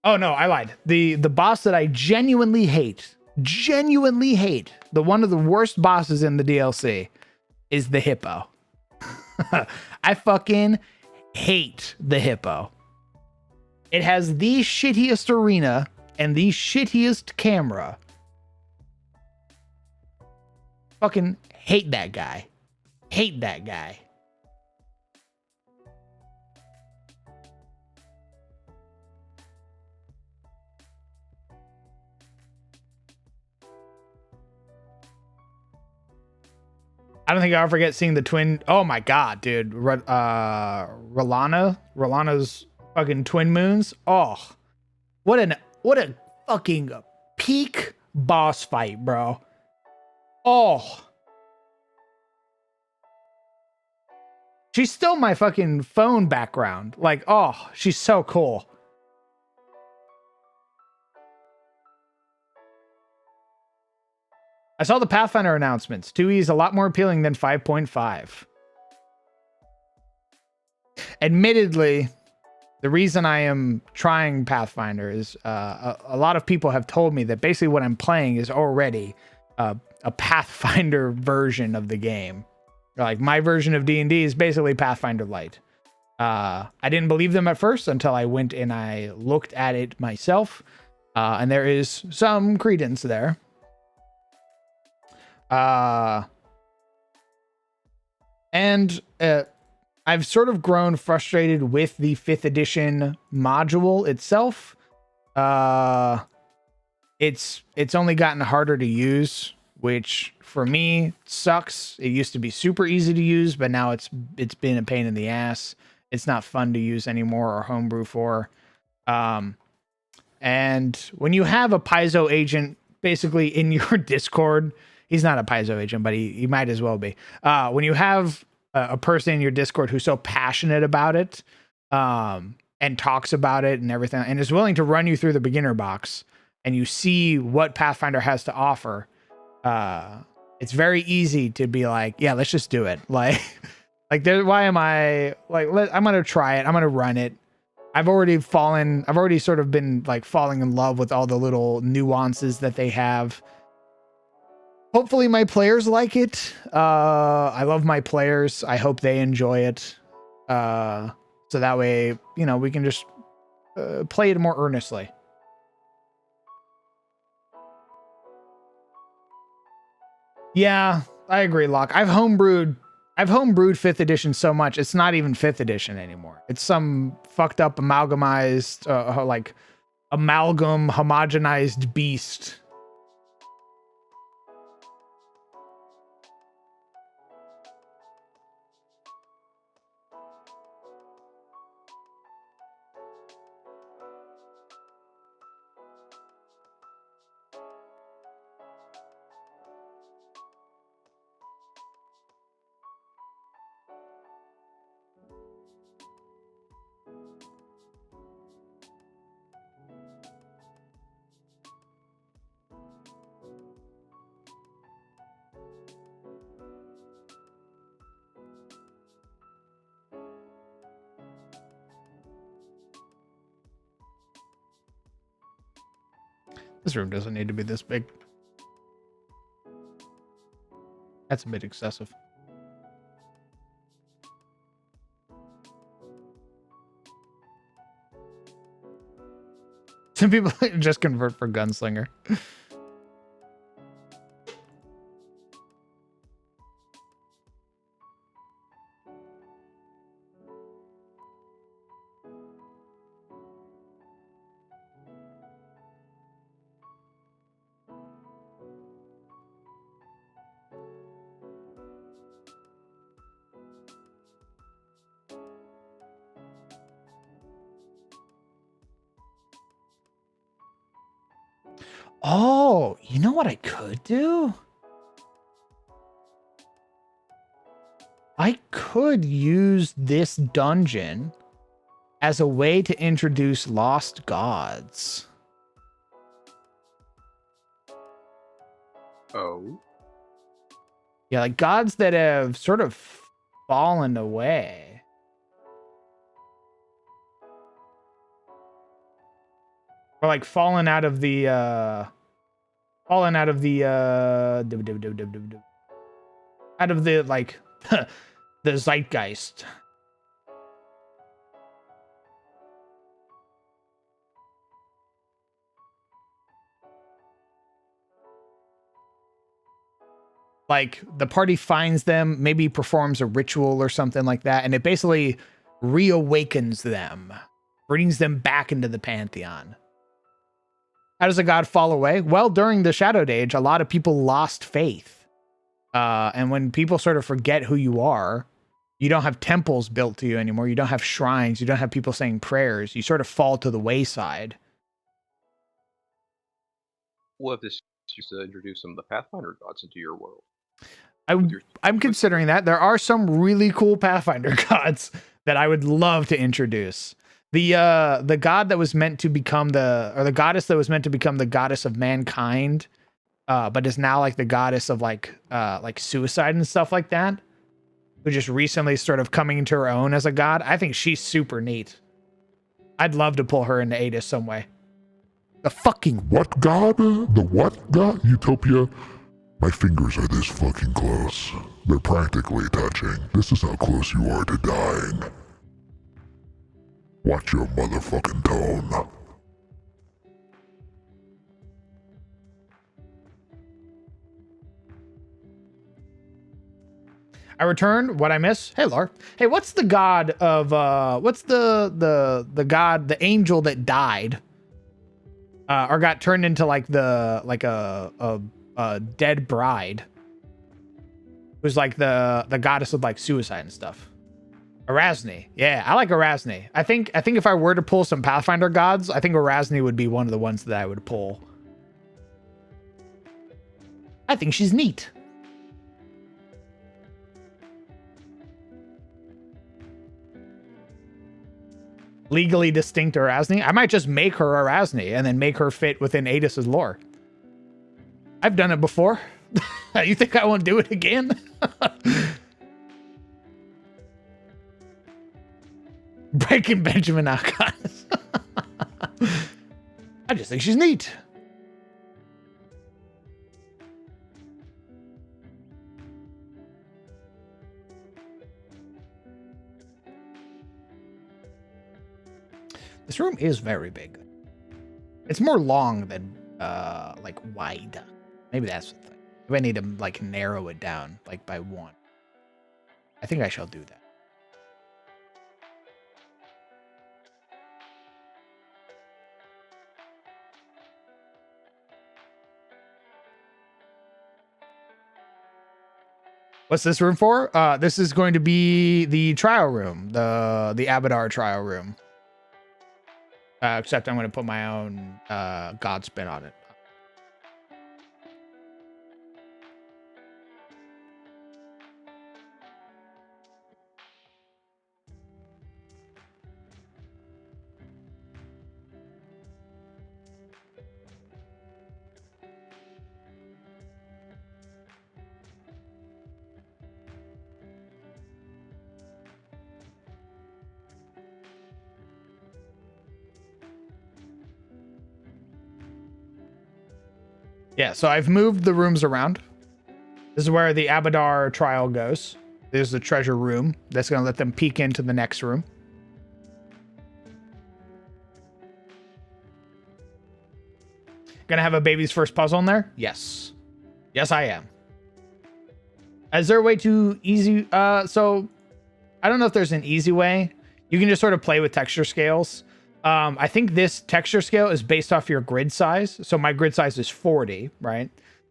Oh no, I lied. The boss that I genuinely hate, the one of the worst bosses in the DLC is the hippo. I fucking hate the hippo. It has the shittiest arena and the shittiest camera. Fucking hate that guy. Hate that guy. I don't think I'll forget seeing the twin. Oh my god, dude. Rolana's fucking twin moons. Oh, what a fucking peak boss fight, bro. Oh, she's still my fucking phone background. Like, oh, she's so cool. I saw the Pathfinder announcements. 2E is a lot more appealing than 5.5. Admittedly, the reason I am trying Pathfinder is a lot of people have told me that basically what I'm playing is already a Pathfinder version of the game. Like my version of D&D is basically Pathfinder Light. I didn't believe them at first until I went and I looked at it myself. And there is some credence there. I've sort of grown frustrated with the 5th edition module itself. It's only gotten harder to use, which for me sucks. It used to be super easy to use, but now it's been a pain in the ass. It's not fun to use anymore or homebrew for. And when you have a Paizo agent basically in your Discord, he's not a Paizo agent, but he might as well be. When you have a person in your Discord who's so passionate about it, and talks about it and everything, and is willing to run you through the beginner box, and you see what Pathfinder has to offer, it's very easy to be like, yeah, let's just do it. Like why am I like, I'm going to try it. I'm going to run it. I've already sort of been like falling in love with all the little nuances that they have. Hopefully my players like it. I love my players. I hope they enjoy it. So that way, we can just play it more earnestly. Yeah, I agree, Locke. I've homebrewed 5th edition so much, it's not even 5th edition anymore. It's some fucked up amalgamized, homogenized beast. This room doesn't need to be this big. That's a bit excessive. Some people just convert for gunslinger. Oh, you know what I could do? I could use this dungeon as a way to introduce lost gods. Oh. Yeah, like gods that have sort of fallen away. Or like fallen out of the out of the like the zeitgeist. Like the party finds them, maybe performs a ritual or something like that, and it basically reawakens them, brings them back into the pantheon. How does a god fall away? Well, during the Shadowed Age, a lot of people lost faith. And when people sort of forget who you are, you don't have temples built to you anymore. You don't have shrines. You don't have people saying prayers. You sort of fall to the wayside. What if this used to introduce some of the Pathfinder gods into your world? I'm considering that. There are some really cool Pathfinder gods that I would love to introduce. The god that was meant to become the goddess that was meant to become the goddess of mankind, but is now like the goddess of like suicide and stuff like that, who just recently sort of coming into her own as a god. I think she's super neat. I'd love to pull her into Adis some way. The fucking What god? The what god? Utopia? My fingers are this fucking close. They're practically touching. This is how close you are to dying. Watch your motherfucking tone. I return. What I miss? Hey, Lar. Hey, what's the god of what's the god, the angel that died? Or got turned into like a dead bride. Who's like the goddess of like suicide and stuff. Erasne. Yeah, I like Erasne. I think if I were to pull some Pathfinder gods, I think Erasne would be one of the ones that I would pull. I think she's neat. Legally distinct Erasne. I might just make her Erasne and then make her fit within Adis's lore. I've done it before. You think I won't do it again? Breaking Benjamin Akaz. I just think she's neat. This room is very big. It's more long than like wide. Maybe that's the thing. Maybe I need to like narrow it down like by one. I think I shall do that. What's this room for? This is going to be the trial room, the Abadar trial room. Except I'm going to put my own god spin on it. Yeah, so I've moved the rooms around. This is where the Abadar trial goes. There's the treasure room. That's going to let them peek into the next room. Gonna have a baby's first puzzle in there? Yes. Yes, I am. Is there a way to easy... So, I don't know if there's an easy way. You can just sort of play with texture scales. I think this texture scale is based off your grid size. So my grid size is 40, right?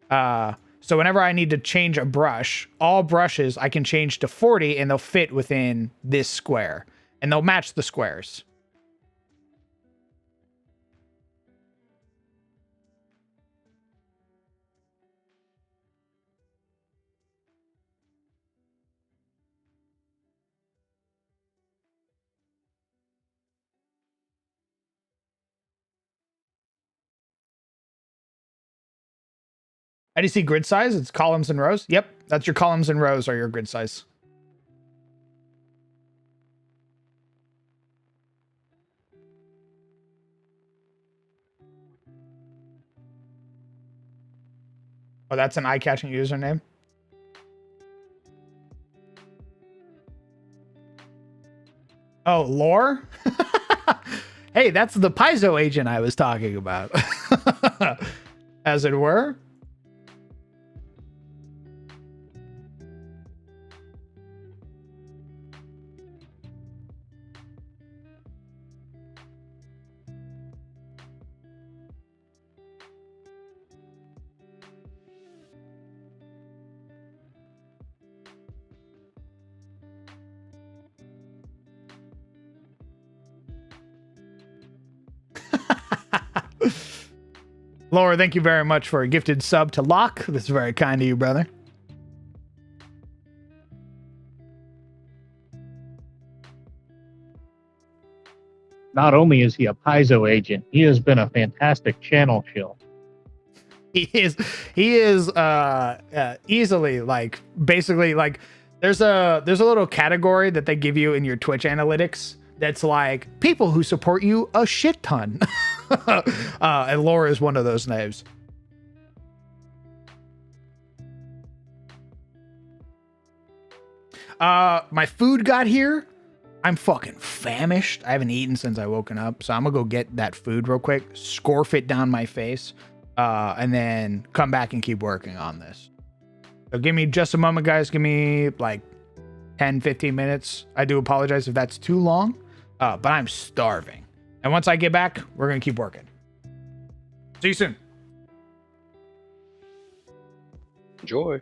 So whenever I need to change a brush, all brushes I can change to 40 and they'll fit within this square. And they'll match the squares. I do see grid size. It's columns and rows. Yep, that's your columns and rows are your grid size. Oh, that's an eye-catching username. Oh, lore? Hey, that's the Paizo agent I was talking about. As it were. Laura, thank you very much for a gifted sub to Locke. This is very kind of you, brother. Not only is he a Paizo agent, he has been a fantastic channel shill. He is easily like basically like there's a little category that they give you in your Twitch analytics that's like people who support you a shit ton. And Laura is one of those names. My food got here. I'm fucking famished. I haven't eaten since I woken up, so I'm gonna go get that food real quick, scorf it down my face, and then come back and keep working on this. So give me just a moment, guys. Give me like 10, 15 minutes. I do apologize if that's too long, but I'm starving. And once I get back, we're gonna keep working. See you soon. Enjoy.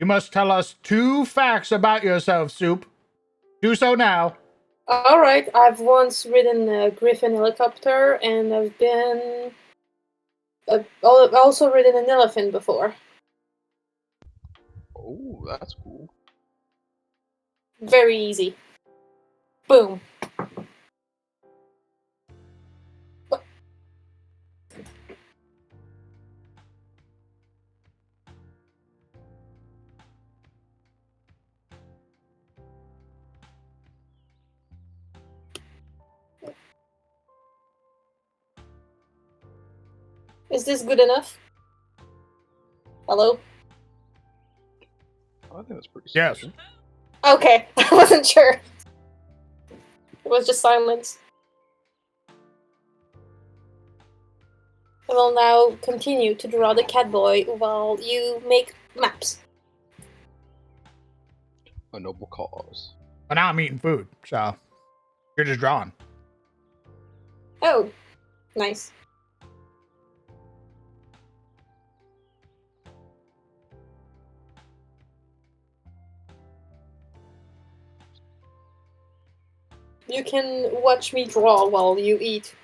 must tell us 2 facts about yourself, Soup. Do so now. All right, I've once ridden a Griffin helicopter, and I've been also ridden an elephant before. Oh, that's cool. Very easy. Boom. Is this good enough? Hello? I think that's pretty Yes. sufficient. Okay, I wasn't sure. It was just silence. I will now continue to draw the catboy while you make maps. A noble cause. But now I'm eating food, so you're just drawing. Oh, nice. You can watch me draw while you eat.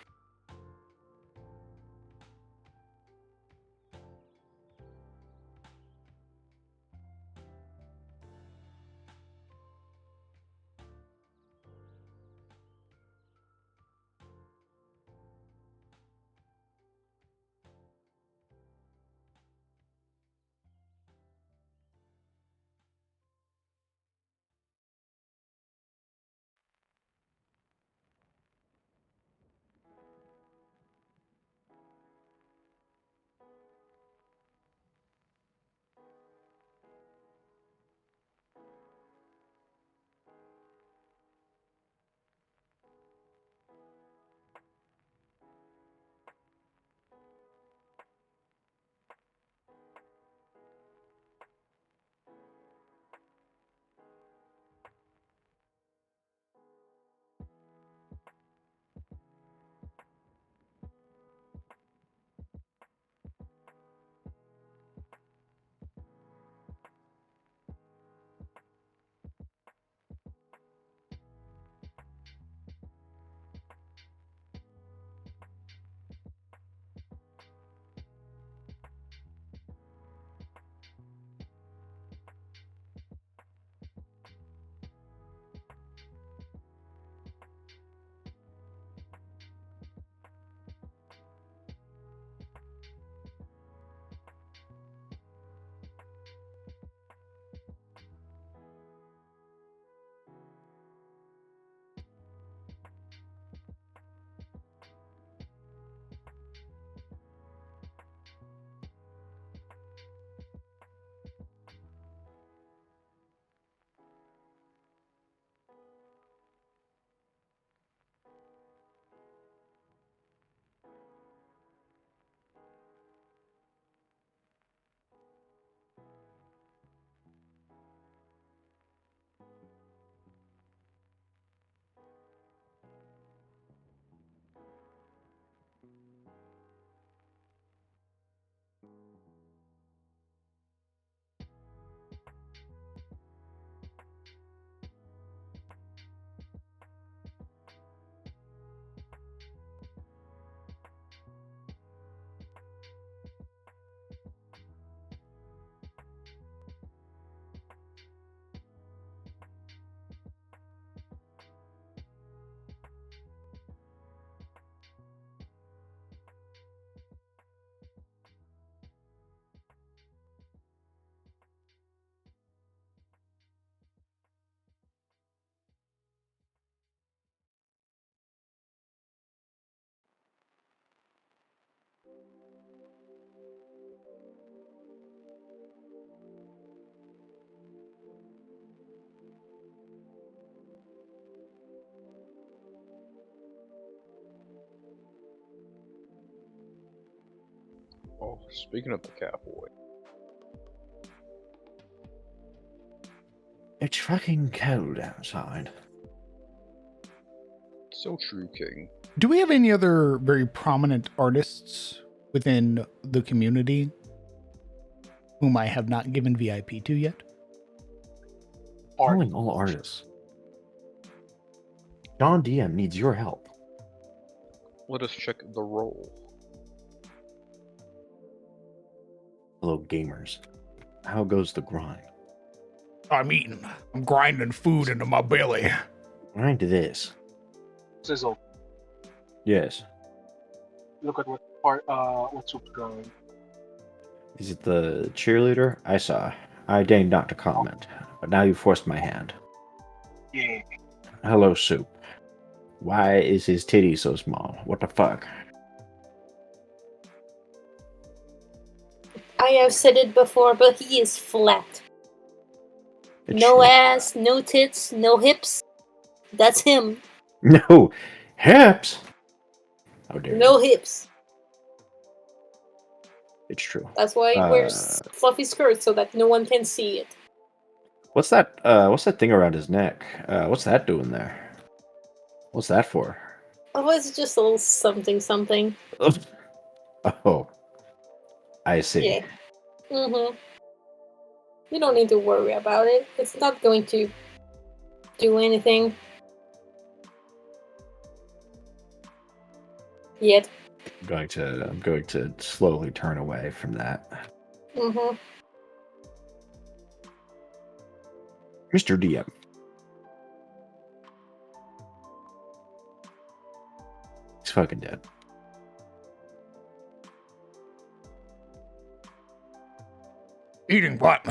Oh, speaking of the catboy, It's fucking cold outside. so true, King. Do we have any other very prominent artists within the community whom I have not given VIP to yet? Art. Calling all artists. John DM needs your help. Let us check the roll. Hello, gamers. How goes the grind? I'm eating. I'm grinding food into my belly. Grind to this. Sizzle. Yes. Look at what Soup's going. Is it the cheerleader? I saw. I deigned not to comment, but now you forced my hand. Yeah. Hello, Soup. Why is his titty so small? What the fuck? I have said it before, but he is flat. It's No true. ass, no tits, no hips. That's him. No. Hips! How dare No you. hips. It's true. That's why he wears fluffy skirts so that no one can see it. What's that thing around his neck? What's that doing there? What's that for? Oh, it's just a little something something. Oh. I see. Yeah. Mm-hmm. You don't need to worry about it. It's not going to do anything. Yet. I'm going to slowly turn away from that. Mm-hmm. Mr. DM. He's fucking dead. Eating what?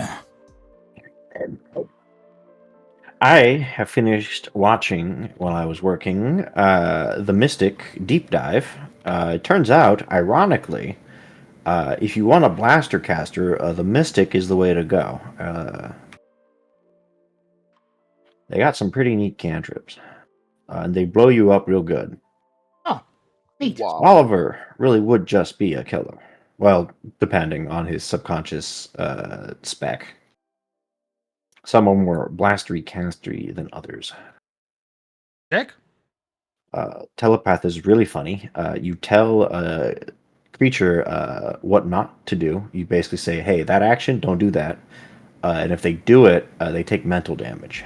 I have finished watching while I was working the Mystic Deep Dive. It turns out, ironically, if you want a blaster caster, the Mystic is the way to go. They got some pretty neat cantrips, and they blow you up real good. Oh, neat. Wow. Oliver really would just be a killer. Well, depending on his subconscious spec. Some are more blastery castery than others. Dick? Telepath is really funny. You tell a creature what not to do. You basically say, hey, that action, don't do that. And if they do it, they take mental damage.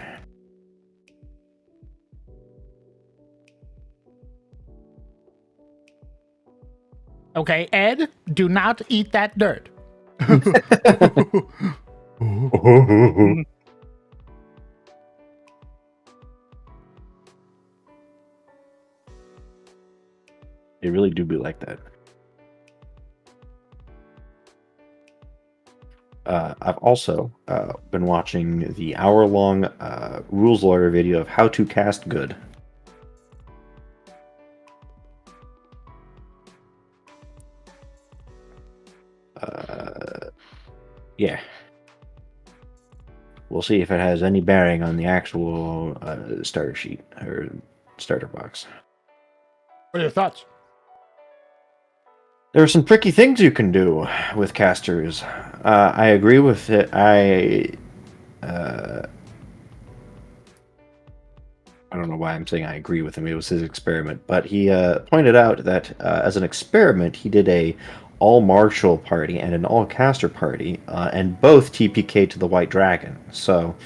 Okay, Ed, do not eat that dirt. They really do be like that. I've also been watching the hour-long rules lawyer video of how to cast good. Yeah. We'll see if it has any bearing on the actual starter sheet or starter box. What are your thoughts? There are some tricky things you can do with casters. I agree with it. I don't know why I'm saying I agree with him. It was his experiment, but he pointed out that as an experiment, he did a all martial party and an all caster party, and both TPK to the White Dragon. So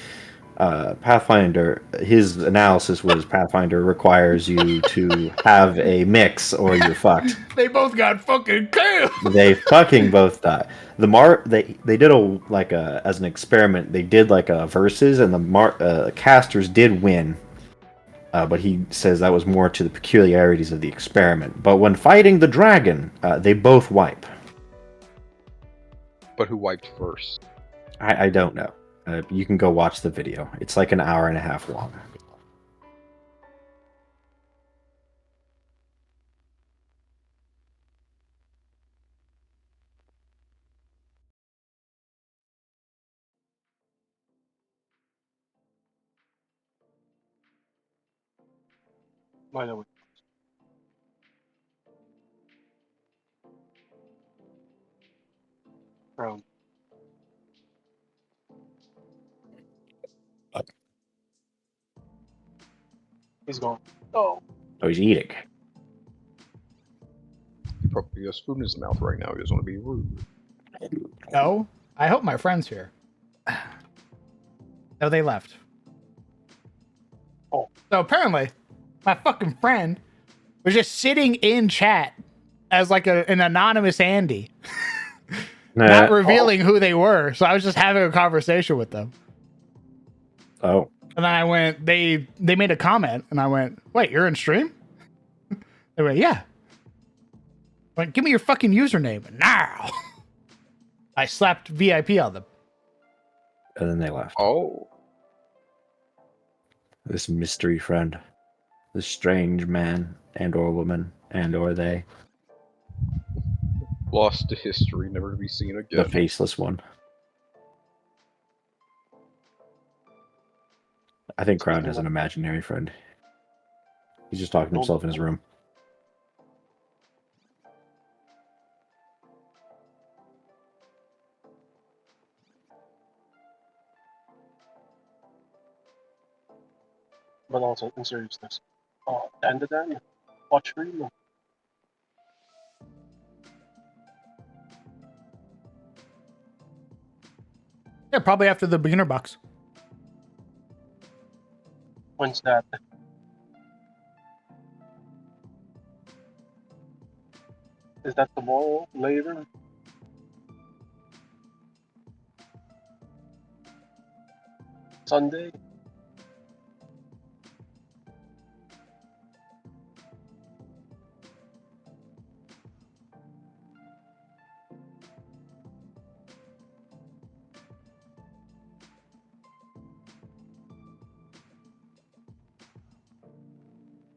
Pathfinder, his analysis was Pathfinder requires you to have a mix or you're fucked. They both got fucking killed. They fucking both die. They did as an experiment. They did like a versus, and the casters did win. But he says that was more to the peculiarities of the experiment. But when fighting the dragon, they both wipe. But who wiped first? I don't know. You can go watch the video. It's like an hour and a half long. By the way. Round. He's gone. Oh. Oh, he's eating. He probably has food in his mouth right now. He doesn't want to be rude. No, I hope my friend's here. No, they left. So apparently, my fucking friend was just sitting in chat as like an anonymous Andy, not revealing who they were. So I was just having a conversation with them. Oh. And then I went, they made a comment, and I went, wait, you're in stream? They went, yeah. I went, give me your fucking username now. I slapped VIP on them. And then they left. Oh, This mystery friend. This strange man and or woman and or they. lost to history, never to be seen The again. faceless one. I think Crown has an imaginary friend. He's just talking to himself in his room. But also, in seriousness, and then watch stream. Yeah, probably after the beginner box. When's that? Is that tomorrow? Later? Sunday?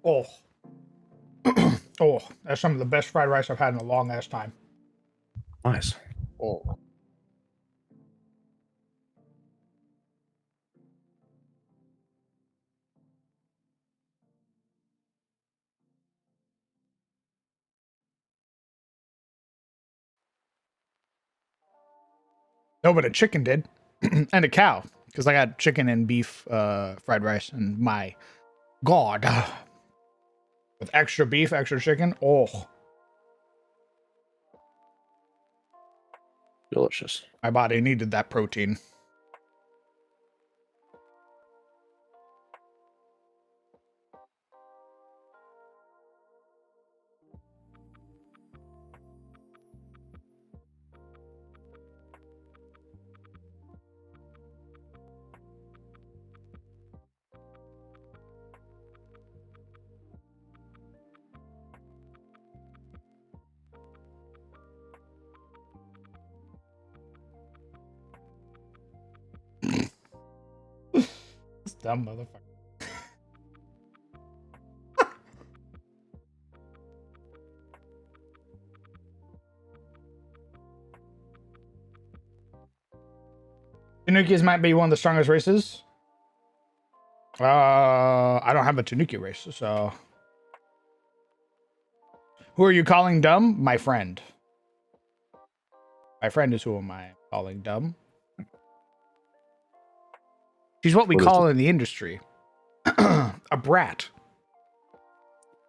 Oh. Oh, that's some of the best fried rice I've had in a long ass time. Nice. Oh, No, but a chicken did. And a cow. Because I got chicken and beef fried rice. And my God. With extra beef, extra chicken. Oh, Delicious. my body needed that protein. This dumb motherfucker. Tanukis might be one of the strongest races. I don't have a Tanuki race, so. Who are you calling dumb? My friend. My friend is who am I calling dumb? She's what we What is call it? in the industry a brat.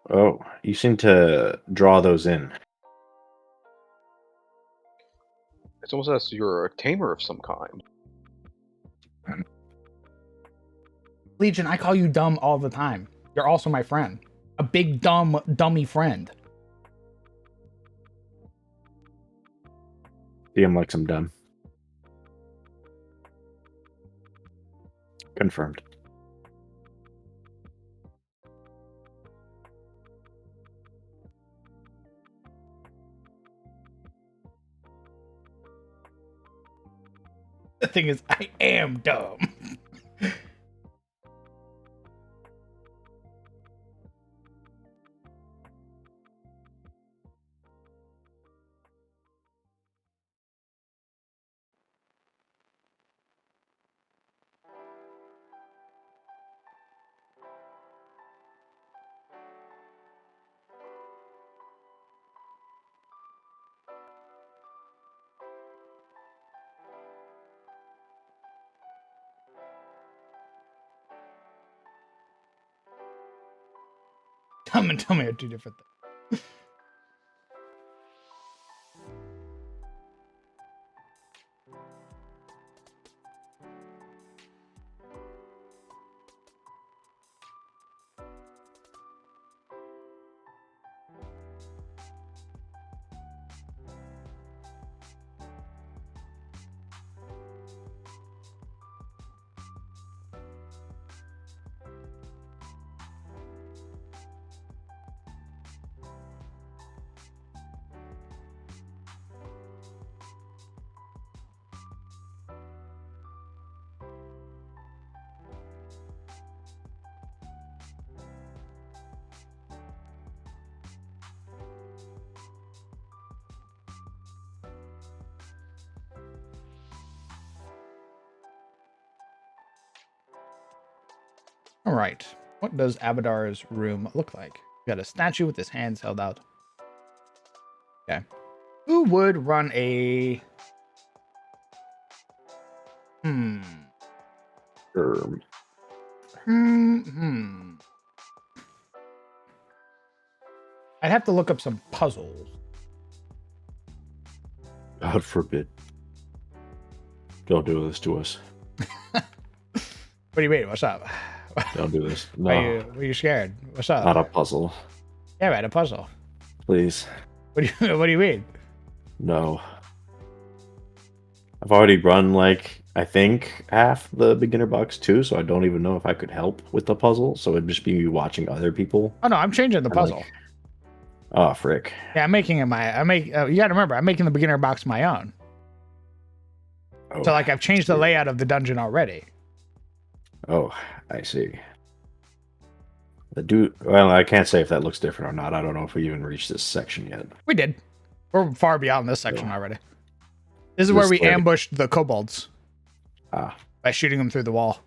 Oh, you seem to draw those in. it's almost as if you're a tamer of some kind. Legion, I call you dumb all the time. You're also my friend. A big dumb dummy friend. DM likes him dumb. Confirmed. The thing is, I am dumb. Dumb and dummy are two different things. All right. What does Abadar's room look like? Got a statue with his hands held out. Okay. Who would run a... I'd have to look up some puzzles. God forbid. Don't do this to us. What do you mean? What's up? Don't do this. No. Are you scared? What's up? Not a puzzle. Yeah, man, a puzzle. Please. What do you mean? No. I've already run, like, I think half the beginner box too, so I don't even know if I could help with the puzzle. So it'd just be me watching other people. Oh no, I'm changing the puzzle. Like, oh, frick. Yeah, I'm making it you gotta remember, I'm making the beginner box my own. Oh, So like I've changed the layout of the dungeon already. Oh, I see. Well, I can't say if that looks different or not. I don't know if we even reached this section yet. We did. We're far beyond this section already. This is This where we way. ambushed the kobolds. Ah, By shooting them through the wall.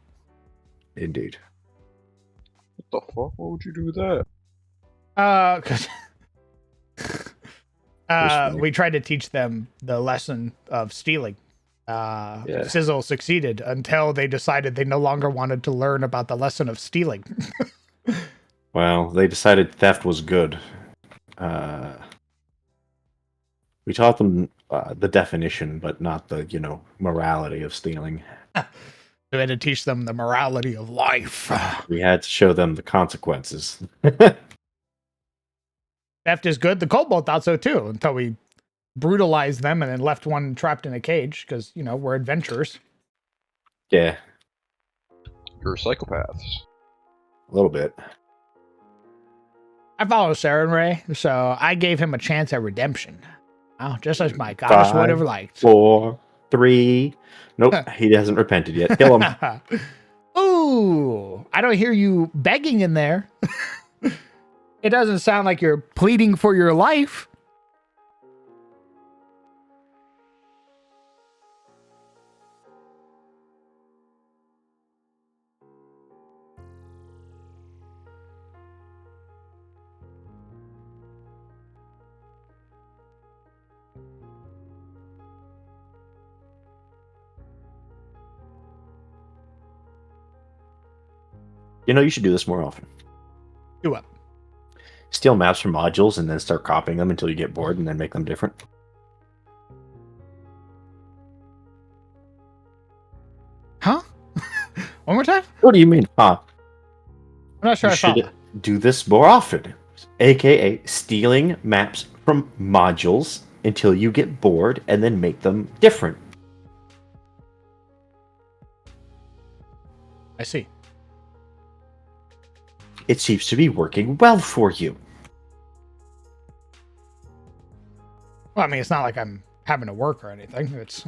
indeed. What the fuck? Why would you do that? Cause we tried to teach them the lesson of stealing. Sizzle succeeded until they decided they no longer wanted to learn about the lesson of stealing. Well, they decided theft was good. We taught them the definition, but not the, morality of stealing. We had to teach them the morality of life. We had to show them the consequences. Theft is good. The kobold thought so too, until we brutalized them and then left one trapped in a cage because, we're adventurers. Yeah, You're psychopaths. a little bit. I follow Saren Ray, so I gave him a chance at redemption. Just as my goddess would have liked. 4, 3. Nope, he hasn't repented yet. Kill him. Ooh, I don't hear you begging in there. It doesn't sound like you're pleading for your life. You should do this more often. Do what? Steal maps from modules and then start copying them until you get bored and then make them different. Huh? One more time? What do you mean, huh? I'm not sure You I should follow. do this more often. AKA stealing maps from modules until you get bored and then make them different. I see. It seems to be working well for you. Well, I mean, it's not like I'm having to work or anything. It's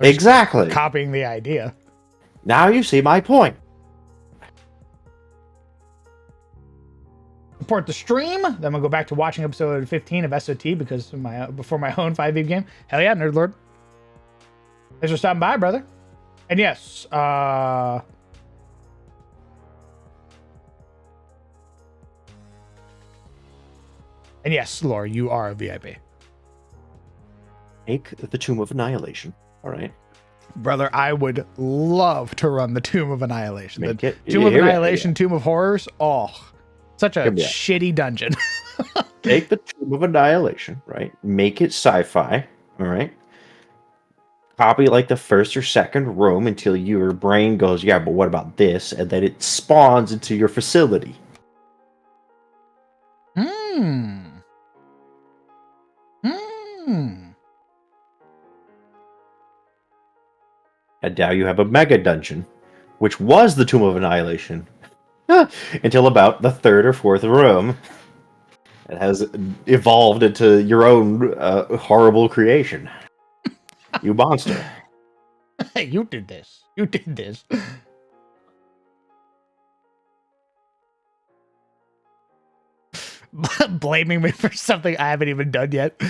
Exactly. copying the idea. Now you see my point. Support the stream. Then we'll go back to watching episode 15 of SOT because of before my own 5e game. Hell yeah, Nerd Lord. Thanks for stopping by, brother. And yes, Lore, you are a VIP. Make the Tomb of Annihilation. All right. Brother, I would love to run the Tomb of Annihilation. Make The it. Tomb of Here we- Annihilation, Tomb of Horrors. Oh, such a Here we are. shitty dungeon. Take the Tomb of Annihilation, right? Make it sci-fi, all right? Copy like the first or second room until your brain goes, yeah, but what about this? And then it spawns into your facility. Hmm. And now you have a mega dungeon, which was the Tomb of Annihilation, until about the third or fourth room. It has evolved into your own horrible creation. You monster. You did this. You did this. Blaming me for something I haven't even done yet.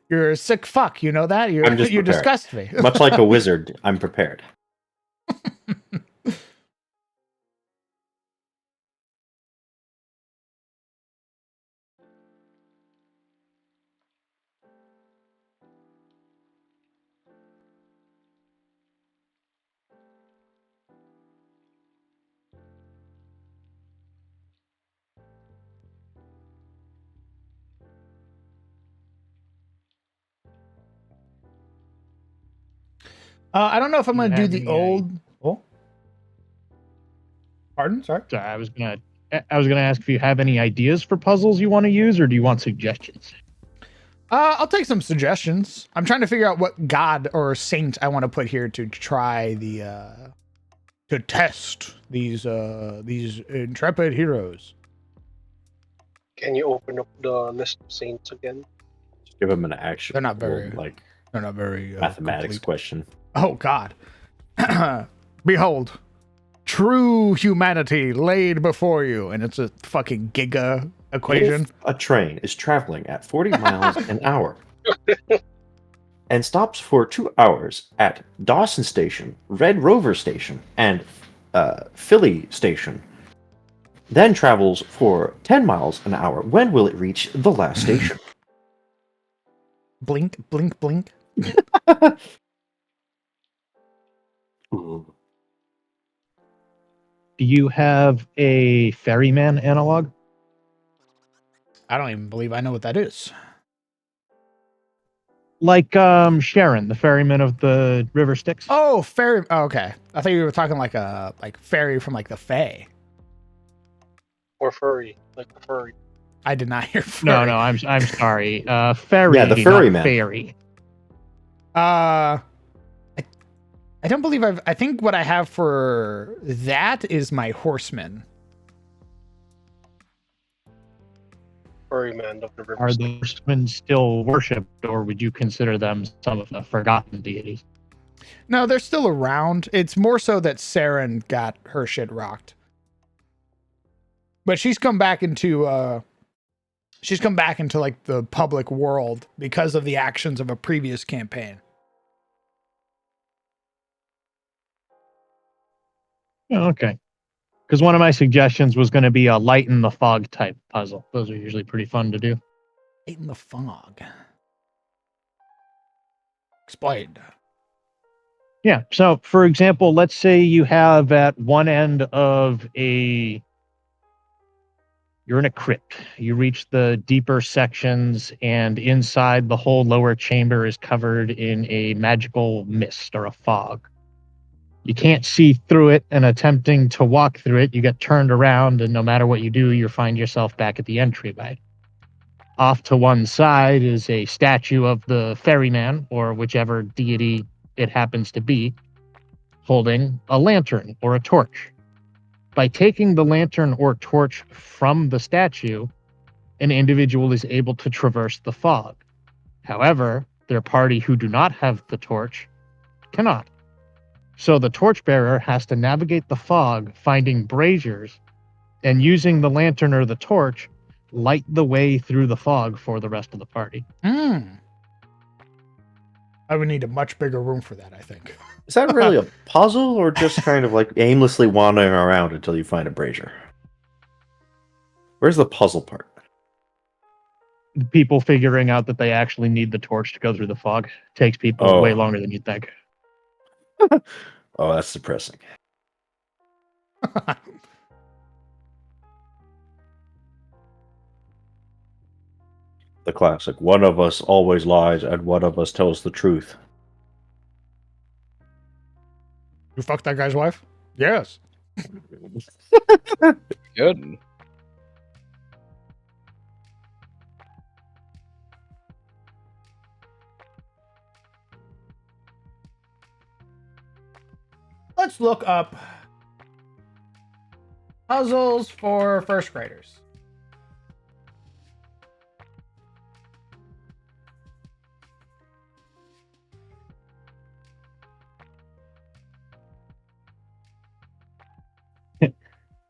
You're a sick fuck. You know that? I'm just You prepared. disgust me. Much like a wizard, I'm prepared. I don't know if I'm Do you going to do have the any old. Oh, pardon. Sorry. Sorry, I was gonna ask if you have any ideas for puzzles you want to use, or do you want suggestions? I'll take some suggestions. I'm trying to figure out what god or saint I want to put here to try to test these intrepid heroes. Can you open up the list of saints again? Just give him an actual, They're not very like complete. mathematics question. Oh God! Behold, true humanity laid before you, and it's a fucking giga equation. If a train is traveling at 40 miles an hour and stops for 2 hours at Dawson Station, Red Rover Station, and Philly Station, then travels for 10 miles an hour, when will it reach the last station? Blink, blink, blink. Ooh. Do you have a ferryman analog? I don't even believe I know what that is. Like Sharon, the ferryman of the River Styx? Oh, fairy. Oh, okay. I thought you were talking like a fairy from like the Fae. Or furry, like the furry. I did not hear fairy. No, I'm sorry. Ferry, Yeah, the not ferryman. fairy. I don't believe I think what I have for that is my horseman. Furry man of the river. Are Styx. the horsemen still worshipped, or would you consider them some of the forgotten deities? No, they're still around. It's more so that Saren got her shit rocked. But she's come back into like the public world because of the actions of a previous campaign. Oh, okay. Because one of my suggestions was going to be a light in the fog type puzzle. Those are usually pretty fun to do. Light in the fog. Explained. Yeah. So, for example, let's say you have at one end of you're in a crypt. You reach the deeper sections, and inside the whole lower chamber is covered in a magical mist or a fog. You can't see through it, and attempting to walk through it, you get turned around, and no matter what you do, you find yourself back at the entryway. Off to one side is a statue of the ferryman, or whichever deity it happens to be, holding a lantern or a torch. By taking the lantern or torch from the statue, an individual is able to traverse the fog. However, their party who do not have the torch cannot. So the torchbearer has to navigate the fog, finding braziers, and using the lantern or the torch, light the way through the fog for the rest of the party. I would need a much bigger room for that, I think. Is that really a puzzle, or just kind of like aimlessly wandering around until you find a brazier? Where's the puzzle part? People figuring out that they actually need the torch to go through the fog takes people way longer than you'd think. Oh, that's depressing. The classic. One of us always lies, and one of us tells the truth. You fucked that guy's wife? Yes. Good. Let's look up puzzles for first graders.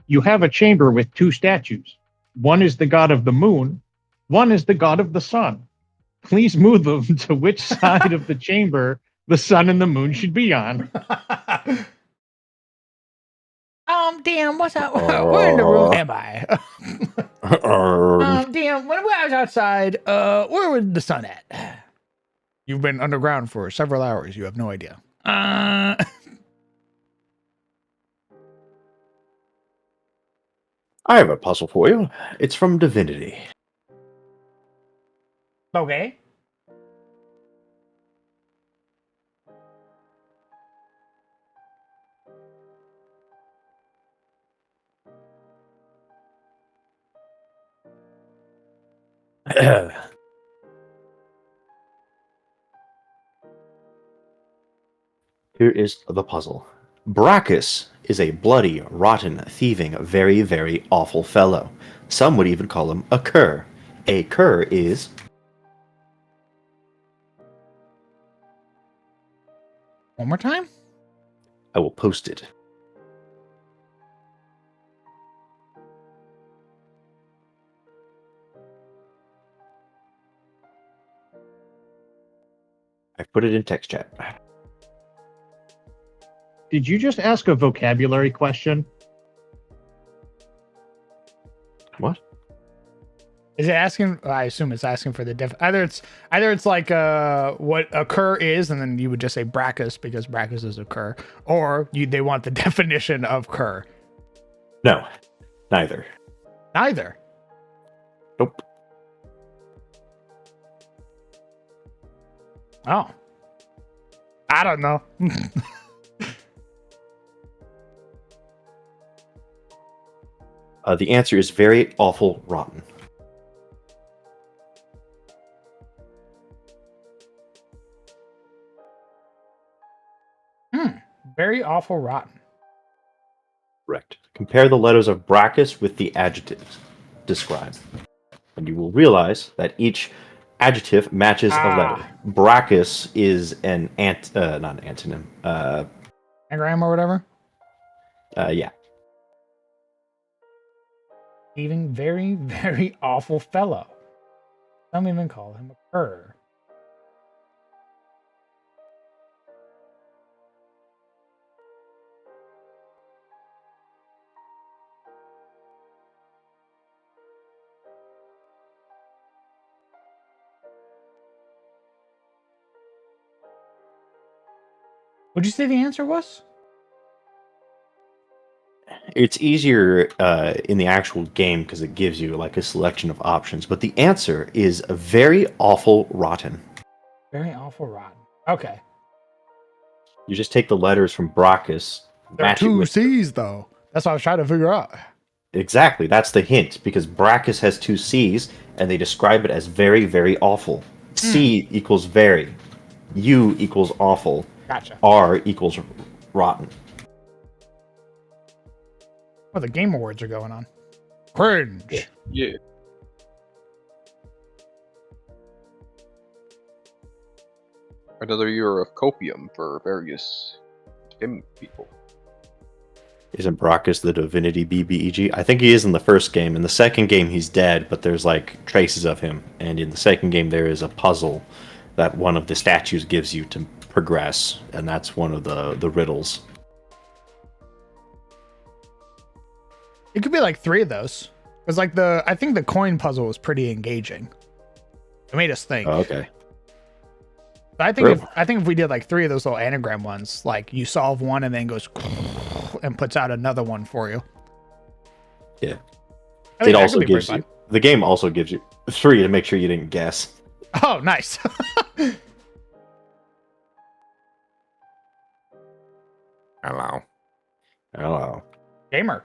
You have a chamber with two statues. One is the god of the moon, one is the god of the sun. Please move them to which side of the chamber the sun and the moon should be on. Damn, what's up? Where in the room am I? Damn, when I was outside, where was the sun at? You've been underground for several hours. You have no idea. I have a puzzle for you. It's from Divinity. Okay. Here is the puzzle. Brachus is a bloody, rotten, thieving, very, very awful fellow. Some would even call him a cur. A cur is... One more time? I will post it. I put it in text chat. Did you just ask a vocabulary question? What? Is it asking? I assume it's asking for the either it's like what a cur is, and then you would just say Brachus because Brachus is a cur, or they want the definition of cur. No, neither. Neither. Nope. Oh, I don't know. The answer is very awful rotten. Very awful rotten. Correct. Compare the letters of Brachus with the adjectives described, and you will realize that each adjective matches a letter. Brachus is an not an antonym. Anagram or whatever. Yeah. Even very, very awful fellow. Some even call him a cur. Would you say the answer was? It's easier in the actual game because it gives you like a selection of options, but the answer is a very awful rotten. Very awful rotten. Okay. You just take the letters from Brachus. There are two C's though. That's what I was trying to figure out. Exactly. That's the hint because Brachus has two C's and they describe it as very, very awful. C equals very. U equals awful. Gotcha. R equals rotten. Well, the Game Awards are going on. Cringe. Yeah. Another year of copium for various dim people. Isn't Brachus the divinity BBEG? I think he is in the first game. In the second game, he's dead, but there's like traces of him. And in the second game, there is a puzzle that one of the statues gives you to progress, and that's one of the riddles. It could be like 3 of those. Because like I think the coin puzzle was pretty engaging. It made us think. Oh, okay. But I think if we did like 3 of those little anagram ones, like you solve one and then goes and puts out another one for you. Yeah. I think It that also could be gives pretty you the game also gives you 3 to make sure you didn't guess. fun. Oh, nice. Hello. Hello. Gamer.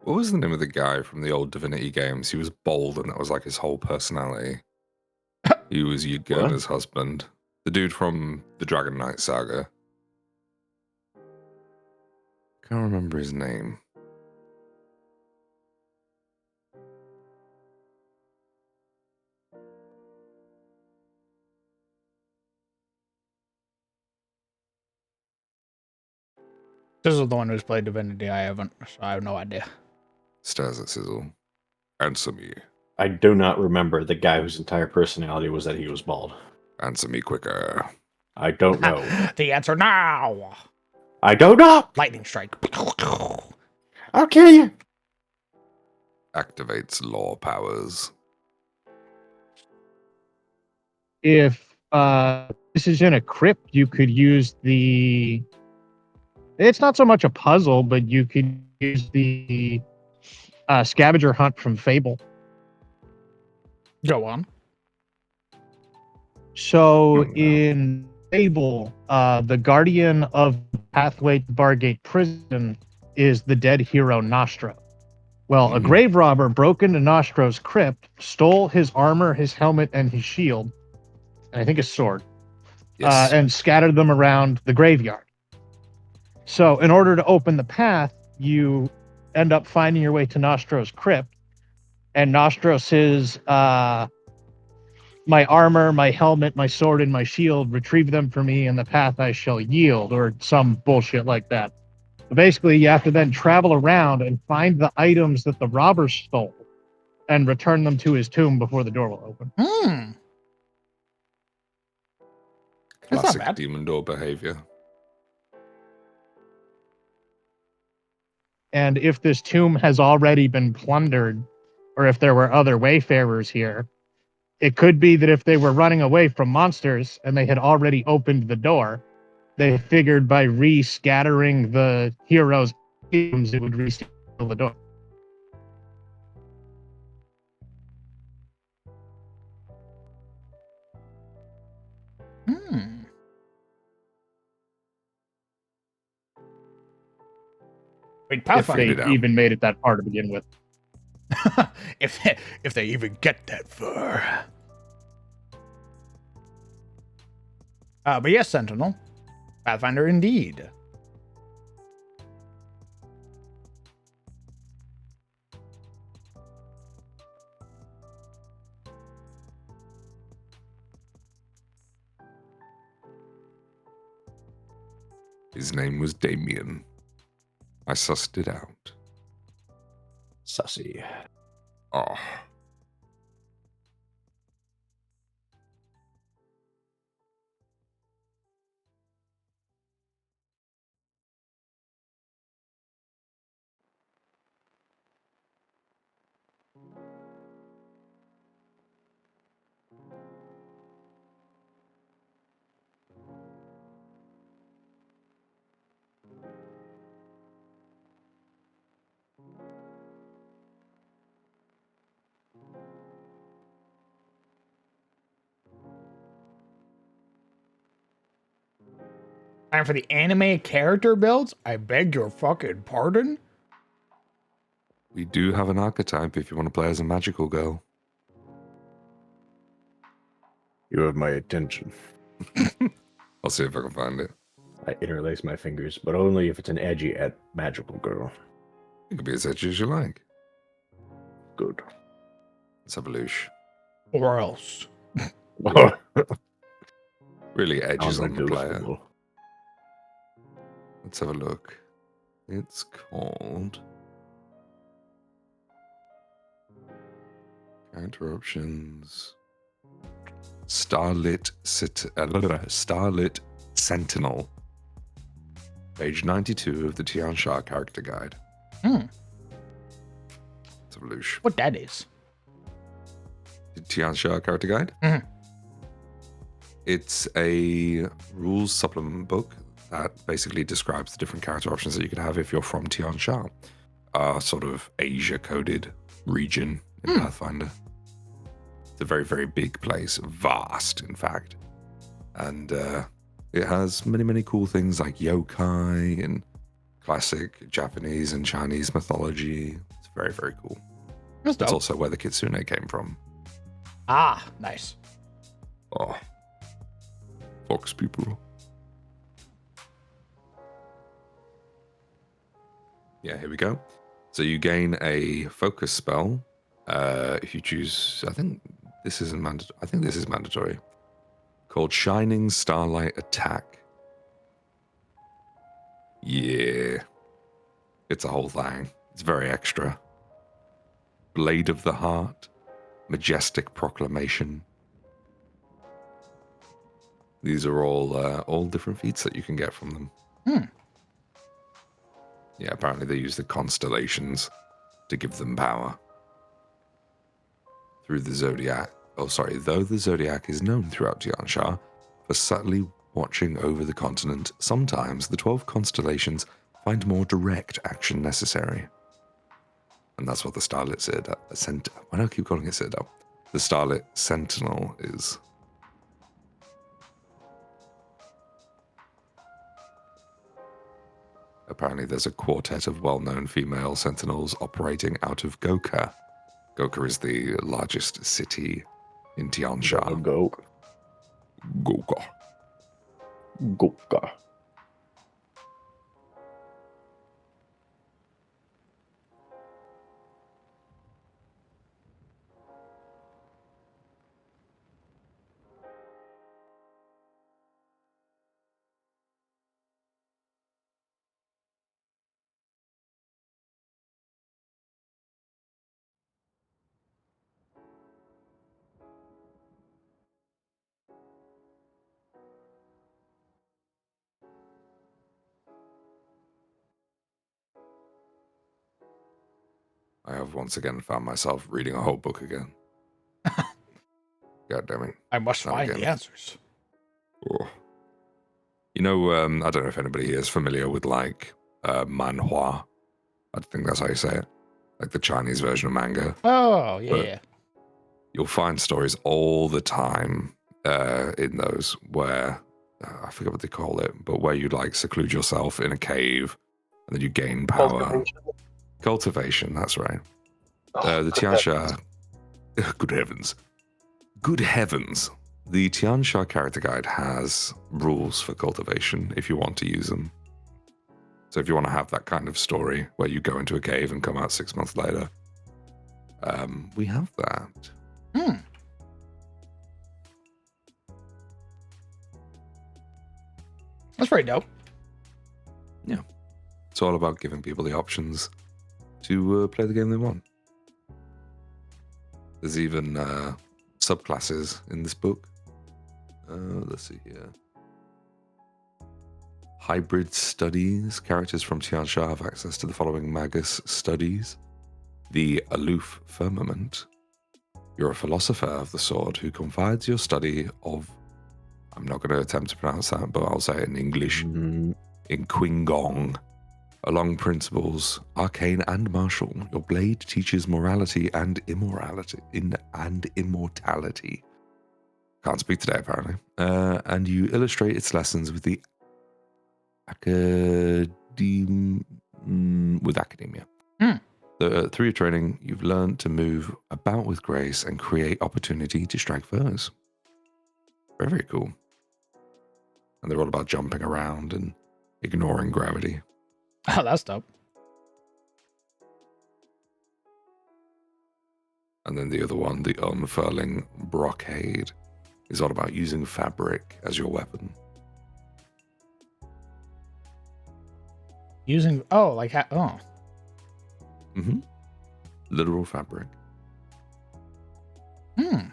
What was the name of the guy from the old Divinity games? He was bold, and that was like his whole personality. He was Yudgerna's husband. The dude from the Dragon Knight saga. Can't remember his name. This is the one who's played Divinity. I haven't, so I have no idea. Stares at Sizzle. Answer me. I do not remember the guy whose entire personality was that he was bald. Answer me quicker. I don't know. The answer now. I don't know. Lightning strike. I'll kill you. Activates law powers. If this is in a crypt, you could use the. It's not so much a puzzle, but you could use the scavenger hunt from Fable. Go on. So no. in Fable, the guardian of Pathway to Bargate Prison is the dead hero Nostro. Well, a Mhm. grave robber broke into Nostro's crypt, stole his armor, his helmet, and his shield, and I think his sword, Yes. and scattered them around the graveyard. So in order to open the path, you end up finding your way to Nostro's crypt, and Nostro says, my armor, my helmet, my sword, and my shield, retrieve them for me, and the path I shall yield, or some bullshit like that. But basically, you have to then travel around and find the items that the robber stole and return them to his tomb before the door will open. Hmm. That's not Classic bad. demon door behavior. And if this tomb has already been plundered, or if there were other wayfarers here, it could be that if they were running away from monsters and they had already opened the door, they figured by re-scattering the heroes' tombs, it would reseal the door. Hmm. Wait, If Pathfinder. they it out. even made it that far to begin with. if they even get that far. But yes, Sentinel. Pathfinder indeed. His name was Damien. I sussed it out. Sussy. Oh. And for the anime character builds, I beg your fucking pardon? We do have an archetype if you want to play as a magical girl. You have my attention. I'll see if I can find it. I interlace my fingers, but only if it's an edgy magical girl. It could be as edgy as you like. Good. Let's have a loosh. Or else. Really edges on the player. Non-negotiable. Let's have a look. It's called Character Options. Starlit Sentinel. Page 92 of the Tian Sha character guide. Hmm. Let's have a loosh. What that is. The Tian Sha character guide? Mhm. It's a rules supplement book that basically describes the different character options that you could have if you're from Tian Sha, sort of Asia-coded region in Pathfinder. It's a very, very big place, vast, in fact. And it has many, many cool things like yokai and classic Japanese and Chinese mythology. It's very, very cool. That's That's dope. also where the Kitsune came from. Ah, nice. Oh, fox people. Yeah, here we go. So you gain a focus spell if you choose. I think this isn't mandatory. I think this is mandatory. Called Shining Starlight Attack. Yeah, it's a whole thing. It's very extra. Blade of the Heart, Majestic Proclamation. These are all different feats that you can get from them. Hmm. Yeah, apparently they use the constellations to give them power. Through the Zodiac. Oh, sorry. Though the Zodiac is known throughout Tian Sha for subtly watching over the continent, sometimes the 12 constellations find more direct action necessary. And that's what the Starlit Citadel. Why do I keep calling it Citadel? The Starlit Sentinel is. Apparently, there's a quartet of well-known female sentinels operating out of Goka. Goka is the largest city in Tiansha. Goka. Goka. Goka. I have once again found myself reading a whole book again. God damn it. I must Not find again. the answers. Oh. You know, I don't know if anybody here is familiar with, like, manhua. I think that's how you say it. Like the Chinese version of manga. Oh, yeah, But- yeah. You'll find stories all the time in those where, I forget what they call it, but where you, like, seclude yourself in a cave and then you gain power. Cultivation, that's right. The Tiansha... Good heavens. Good heavens. The Tiansha character guide has rules for cultivation if you want to use them. So if you want to have that kind of story where you go into a cave and come out 6 months later, we have that. Hmm. That's pretty dope. It's all about giving people the options to play the game they want. There's even subclasses in this book. Let's see here. Hybrid studies. Characters from Tiansha have access to the following Magus studies. The Aloof Firmament. You're a philosopher of the sword who confides your study of... I'm not going to attempt to pronounce that, but I'll say it in English. Mm, In Qingong. Along principles, arcane and martial, your blade teaches morality and immorality and immortality. Can't speak today, apparently. And you illustrate its lessons with the academia. Through your training, you've learned to move about with grace and create opportunity to strike foes. Very, very cool. And they're all about jumping around and ignoring gravity. Oh, that's dope. And then the other one, the unfurling brocade, is all about using fabric as your weapon. Using... Oh, like... Oh. Mm-hmm. Literal fabric. Hmm.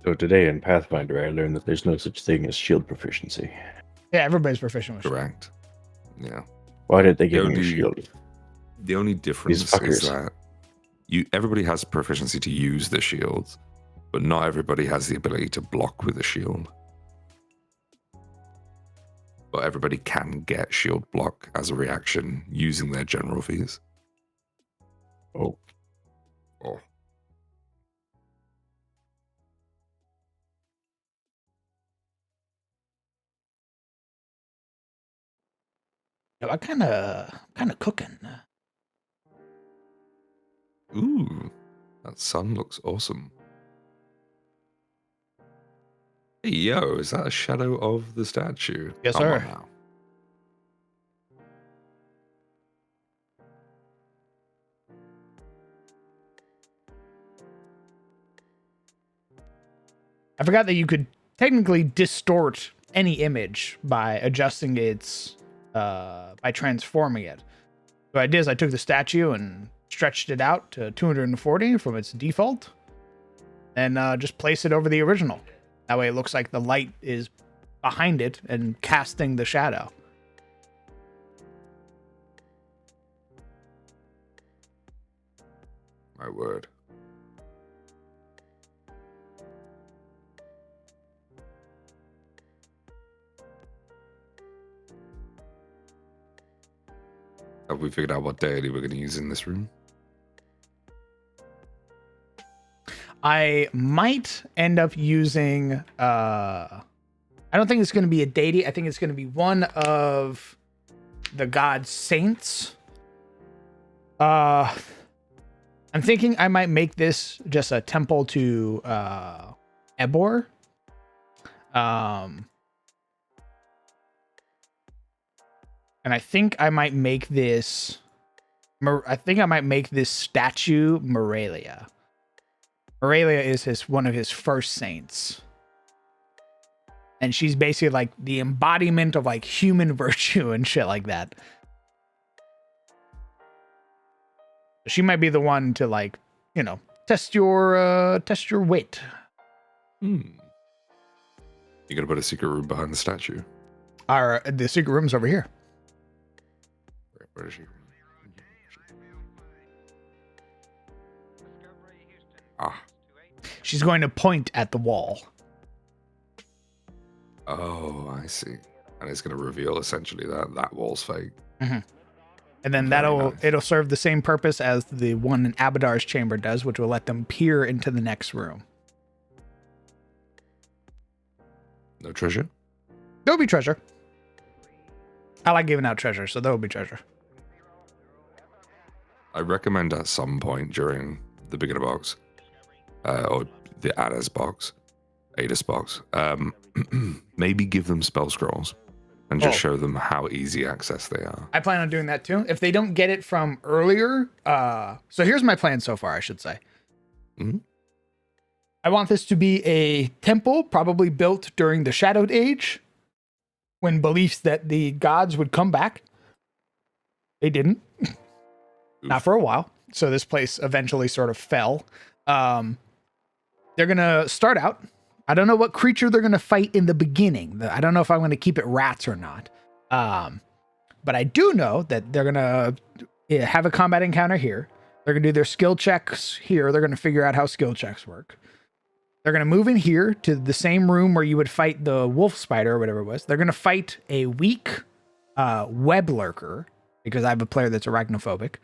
So today in Pathfinder, I learned that there's no such thing as shield proficiency. Yeah, everybody's proficient with shield. Correct. Yeah. Why did they give me a only- shield? The only difference is fuckers. that everybody has proficiency to use the shields, but not everybody has the ability to block with a shield. But everybody can get shield block as a reaction using their general fees. Oh, Oh. No, I kind of cooking. Ooh. That sun looks awesome. Hey, yo, is that a shadow of the statue? Yes, Come on sir. now. I forgot that you could technically distort any image by adjusting its by transforming it. So I did is I took the statue and stretched it out to 240 from its default, and just place it over the original. That way it looks like the light is behind it and casting the shadow. My word. we figured out what deity we're going to use in this room? I might end up using I don't think it's going to be a deity. I think it's going to be one of the god saints. I'm thinking I might make this just a temple to Ebor. And I think I might make this statue Morelia. Morelia is one of his first saints. And she's basically like the embodiment of like human virtue and shit like that. She might be the one to like, test your wit. You're gonna put a secret room behind the statue. The secret room's over here. Where is she? Ah. She's going to point at the wall. Oh, I see. And it's going to reveal essentially that wall's fake. Mm-hmm. And then Very nice. it'll serve the same purpose as the one in Abadar's chamber does, which will let them peer into the next room. No treasure? There'll be treasure. I like giving out treasure, so there'll be treasure. I recommend at some point during the beginner box, or the Adder's box, Ada's box, maybe give them spell scrolls and just show them how easy access they are. I plan on doing that too. If they don't get it from earlier, so here's my plan so far, I should say. Mm-hmm. I want this to be a temple, probably built during the Shadowed Age, when beliefs that the gods would come back. They didn't. Not for a while. So this place eventually sort of fell. They're going to start out. I don't know what creature they're going to fight in the beginning. I don't know if I'm going to keep it rats or not. But I do know that they're going to have a combat encounter here. They're going to do their skill checks here. They're going to figure out how skill checks work. They're going to move in here to the same room where you would fight the wolf spider or whatever it was. They're going to fight a weak web lurker, because I have a player that's arachnophobic.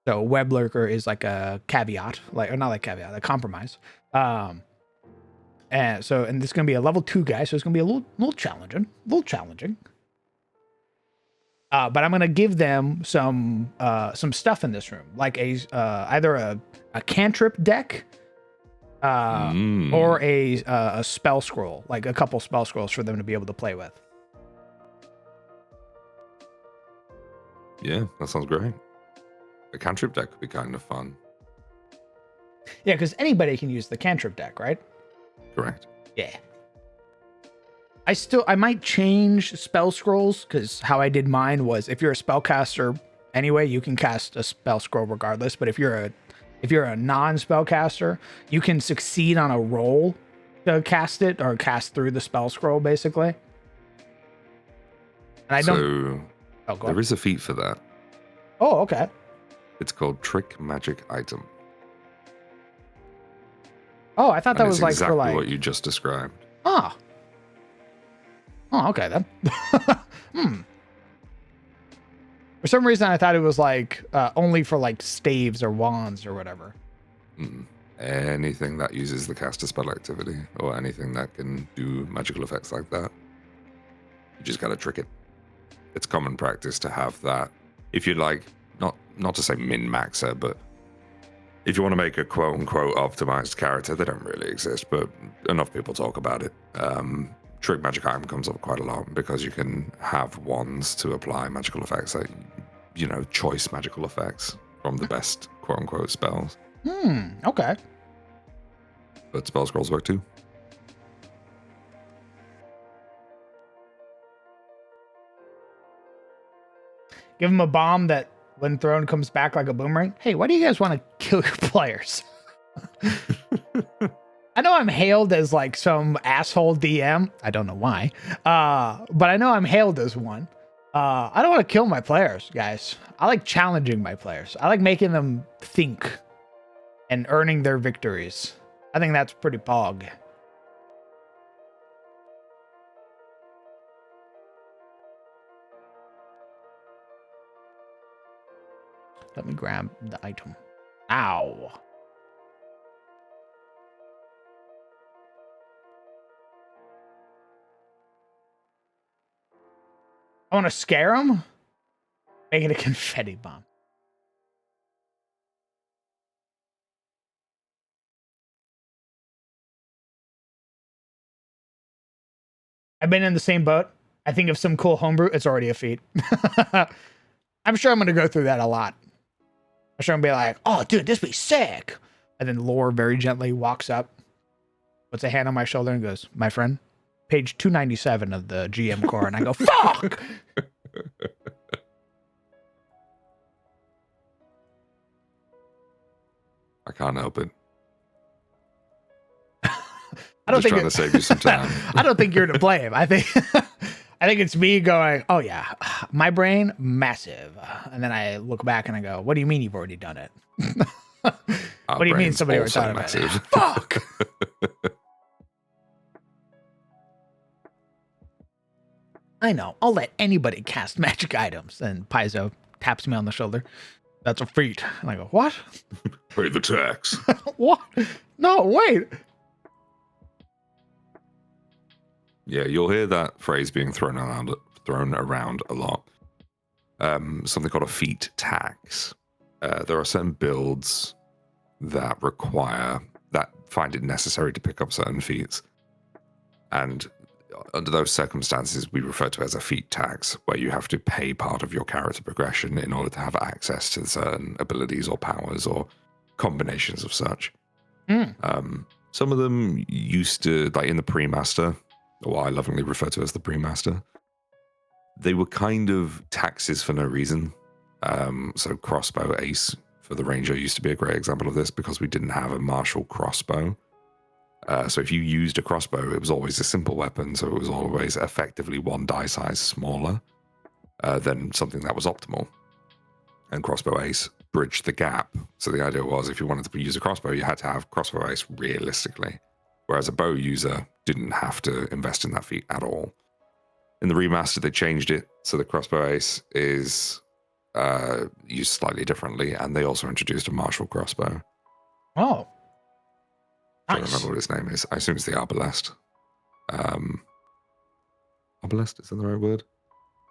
So web lurker is like a caveat, a compromise. And this is going to be a level 2 guy, so it's going to be a little challenging. But I'm going to give them some stuff in this room, like either a cantrip deck, or a spell scroll, like a couple spell scrolls for them to be able to play with. Yeah, that sounds great. A cantrip deck could be kind of fun. Yeah, because anybody can use the cantrip deck, right? Correct. Yeah. I might change spell scrolls, because how I did mine was, if you're a spellcaster anyway, you can cast a spell scroll regardless. But if you're a non-spellcaster, you can succeed on a roll to cast it, or cast through the spell scroll, basically. And there is a feat for that. Oh, okay. It's called Trick Magic Item. Oh, I thought that was like exactly for like what you just described. Oh, okay then. For some reason, I thought it was like only for like staves or wands or whatever. Anything that uses the caster spell activity, or anything that can do magical effects like that, you just gotta trick it. It's common practice to have that. If you'd like, not to say min-maxer, but if you want to make a quote-unquote optimized character, they don't really exist, but enough people talk about it. Trick magic item comes up quite a lot, because you can have wands to apply magical effects, like, choice magical effects from the best quote-unquote spells. Okay. But spell scrolls work too. Give them a bomb that, when thrown, comes back like a boomerang. Hey, why do you guys want to kill your players? I know I'm hailed as like some asshole DM. I don't know why. But I know I'm hailed as one. I don't want to kill my players, guys. I like challenging my players. I like making them think and earning their victories. I think that's pretty pog. Let me grab the item. Ow. I want to scare him? Make it a confetti bomb. I've been in the same boat. I think of some cool homebrew, it's already a feat. I'm sure I'm going to go through that a lot. I'm sure I'm going to be like, oh, dude, this would be sick. And then Lore very gently walks up, puts a hand on my shoulder and goes, my friend, page 297 of the GM core. And I go, fuck! I can't help it. I don't Just think trying to save you some time. I don't think you're to blame. I think it's me going, oh yeah, my brain massive, and then I look back and I go, what do you mean you've already done it? What do you mean somebody already thought about it? Fuck. I know. I'll let anybody cast magic items. And Paizo taps me on the shoulder. That's a feat. And I go, what? Pay the tax. What? No, wait. Yeah, you'll hear that phrase being thrown around a lot. Something called a feat tax. There are certain builds that find it necessary to pick up certain feats. And under those circumstances, we refer to it as a feat tax, where you have to pay part of your character progression in order to have access to certain abilities or powers or combinations of such. Some of them used to, like in the pre-master, or what I lovingly refer to as the pre-master, they were kind of taxes for no reason. So crossbow ace for the ranger used to be a great example of this because we didn't have a martial crossbow. So if you used a crossbow, it was always a simple weapon, so it was always effectively one die size smaller than something that was optimal. And crossbow ace bridged the gap. So the idea was if you wanted to use a crossbow, you had to have crossbow ace realistically. Whereas a bow user didn't have to invest in that feat at all. In the remaster, they changed it so the crossbow ace is used slightly differently, and they also introduced a martial crossbow. Oh. I don't remember what his name is. I assume it's the Arbalest. Arbalest, is that the right word?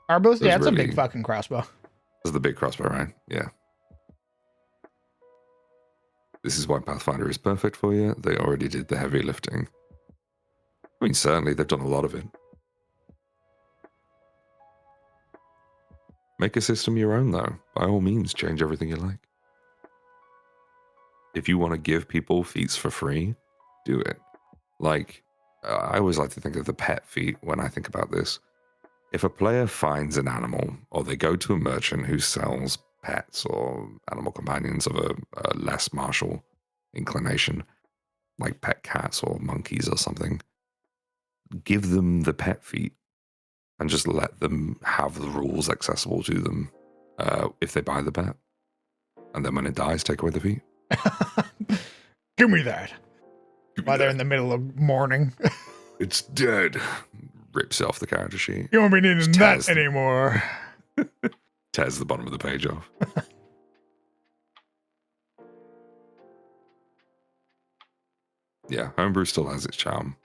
Arbos? Yeah, it's a big fucking crossbow. That's the big crossbow, right? Yeah. This is why Pathfinder is perfect for you. They already did the heavy lifting. I mean, certainly they've done a lot of it. Make a system your own, though. By all means, change everything you like. If you want to give people feats for free, do it. Like, I always like to think of the pet feat when I think about this. If a player finds an animal, or they go to a merchant who sells pets or animal companions of a less martial inclination, like pet cats or monkeys or something, give them the pet feat and just let them have the rules accessible to them if they buy the pet. And then when it dies, take away the feat. Give me that. While they're in the middle of mourning. It's dead. Rips off the character sheet. You won't be needing that anymore. Tears the bottom of the page off. Yeah, homebrew still has its charm.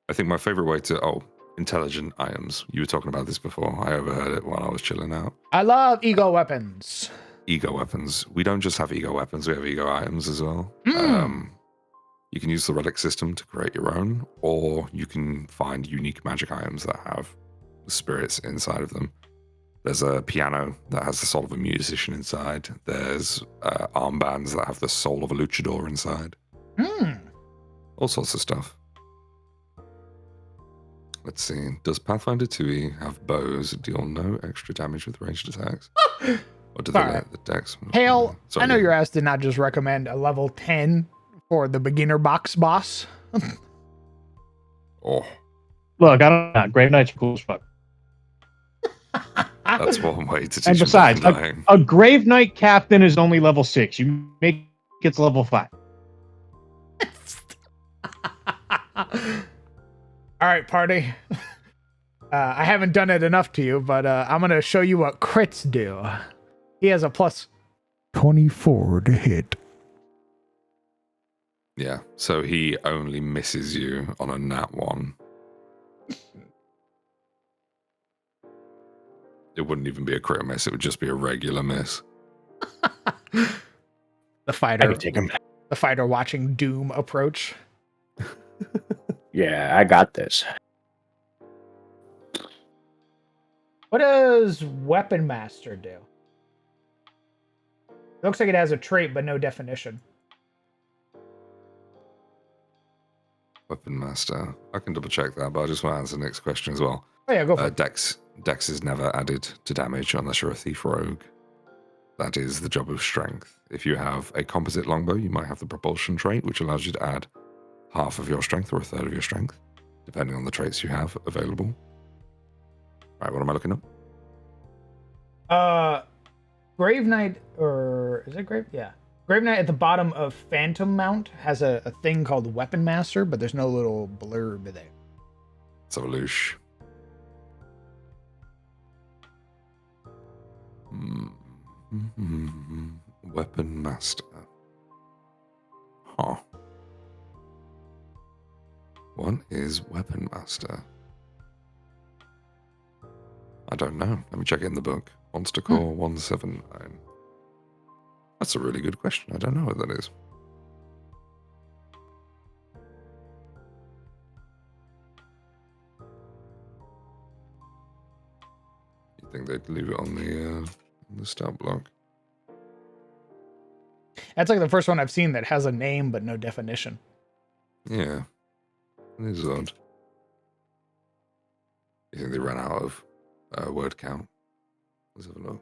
I think my favorite way to... intelligent items. You were talking about this before. I overheard it while I was chilling out. I love ego weapons. Ego weapons. We don't just have ego weapons, we have ego items as well. You can use the relic system to create your own, or you can find unique magic items that have spirits inside of them. There's a piano that has the soul of a musician inside. There's armbands that have the soul of a luchador inside. All sorts of stuff. Let's see. Does Pathfinder 2e have bows that deal no extra damage with ranged attacks? Or do they let the dex? Hale, I know your ass did not just recommend a level 10 for the beginner box boss. Oh. Look, I don't know. Grave Knights are cool as fuck. That's one way to teach And besides, a Grave Knight captain is only level 6. You make it level 5. All right, party. I haven't done it enough to you, but I'm going to show you what crits do. He has a plus 24 to hit. Yeah, so he only misses you on a nat 1. It wouldn't even be a crit miss, it would just be a regular miss. The I fighter, can take him. the fighter watching Doom approach. Yeah, I got this. What does Weapon Master do? It looks like it has a trait, but no definition. Weapon Master. I can double check that, but I just want to answer the next question as well. Oh yeah, go for it. Dex is never added to damage unless you're a thief rogue. That is the job of strength. If you have a composite longbow, you might have the propulsion trait, which allows you to add half of your strength or a third of your strength, depending on the traits you have available. Right, what am I looking up? Grave Knight, or is it Grave? Yeah. Grave Knight at the bottom of Phantom Mount has a thing called Weapon Master, but there's no little blurb there. Let's have a loosh. Weapon Master. Huh. What is Weapon Master? I don't know. Let me check it in the book. Monster Core 179. That's a really good question. I don't know what that is. You think they'd leave it on the stat block? That's like the first one I've seen that has a name but no definition. Yeah. It is odd. You think they ran out of word count? Let's have a look.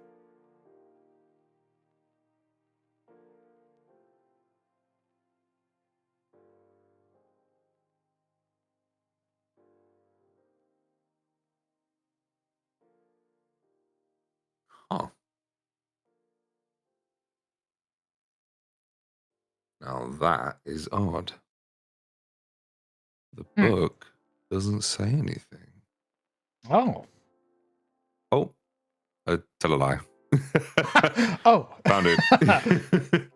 Huh. Now that is odd. The book doesn't say anything. Oh. Oh, tell a lie. Oh. Found it.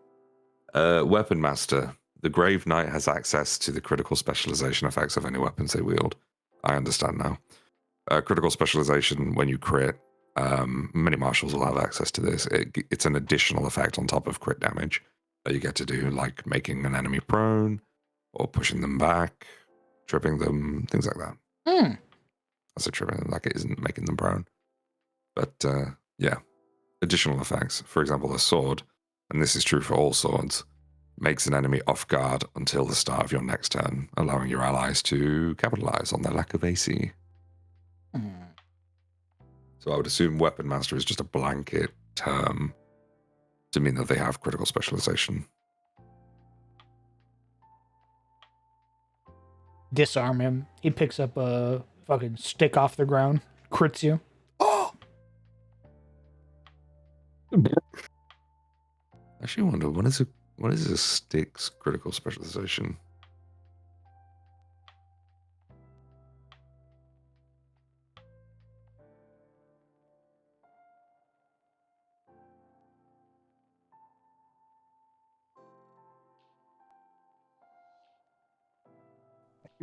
Weapon Master. The Grave Knight has access to the critical specialization effects of any weapons they wield. I understand now. Critical specialization, when you crit, many marshals will have access to this. It's an additional effect on top of crit damage that you get to do, like making an enemy prone or pushing them back, tripping them, things like that. I say tripping them, like it isn't making them prone. But yeah, additional effects. For example, a sword, and this is true for all swords, makes an enemy off guard until the start of your next turn, allowing your allies to capitalize on their lack of AC. So I would assume Weapon Master is just a blanket term to mean that they have critical specialization. Disarm him. He picks up a fucking stick off the ground, crits you. Oh! I actually wonder, what is a stick's critical specialization?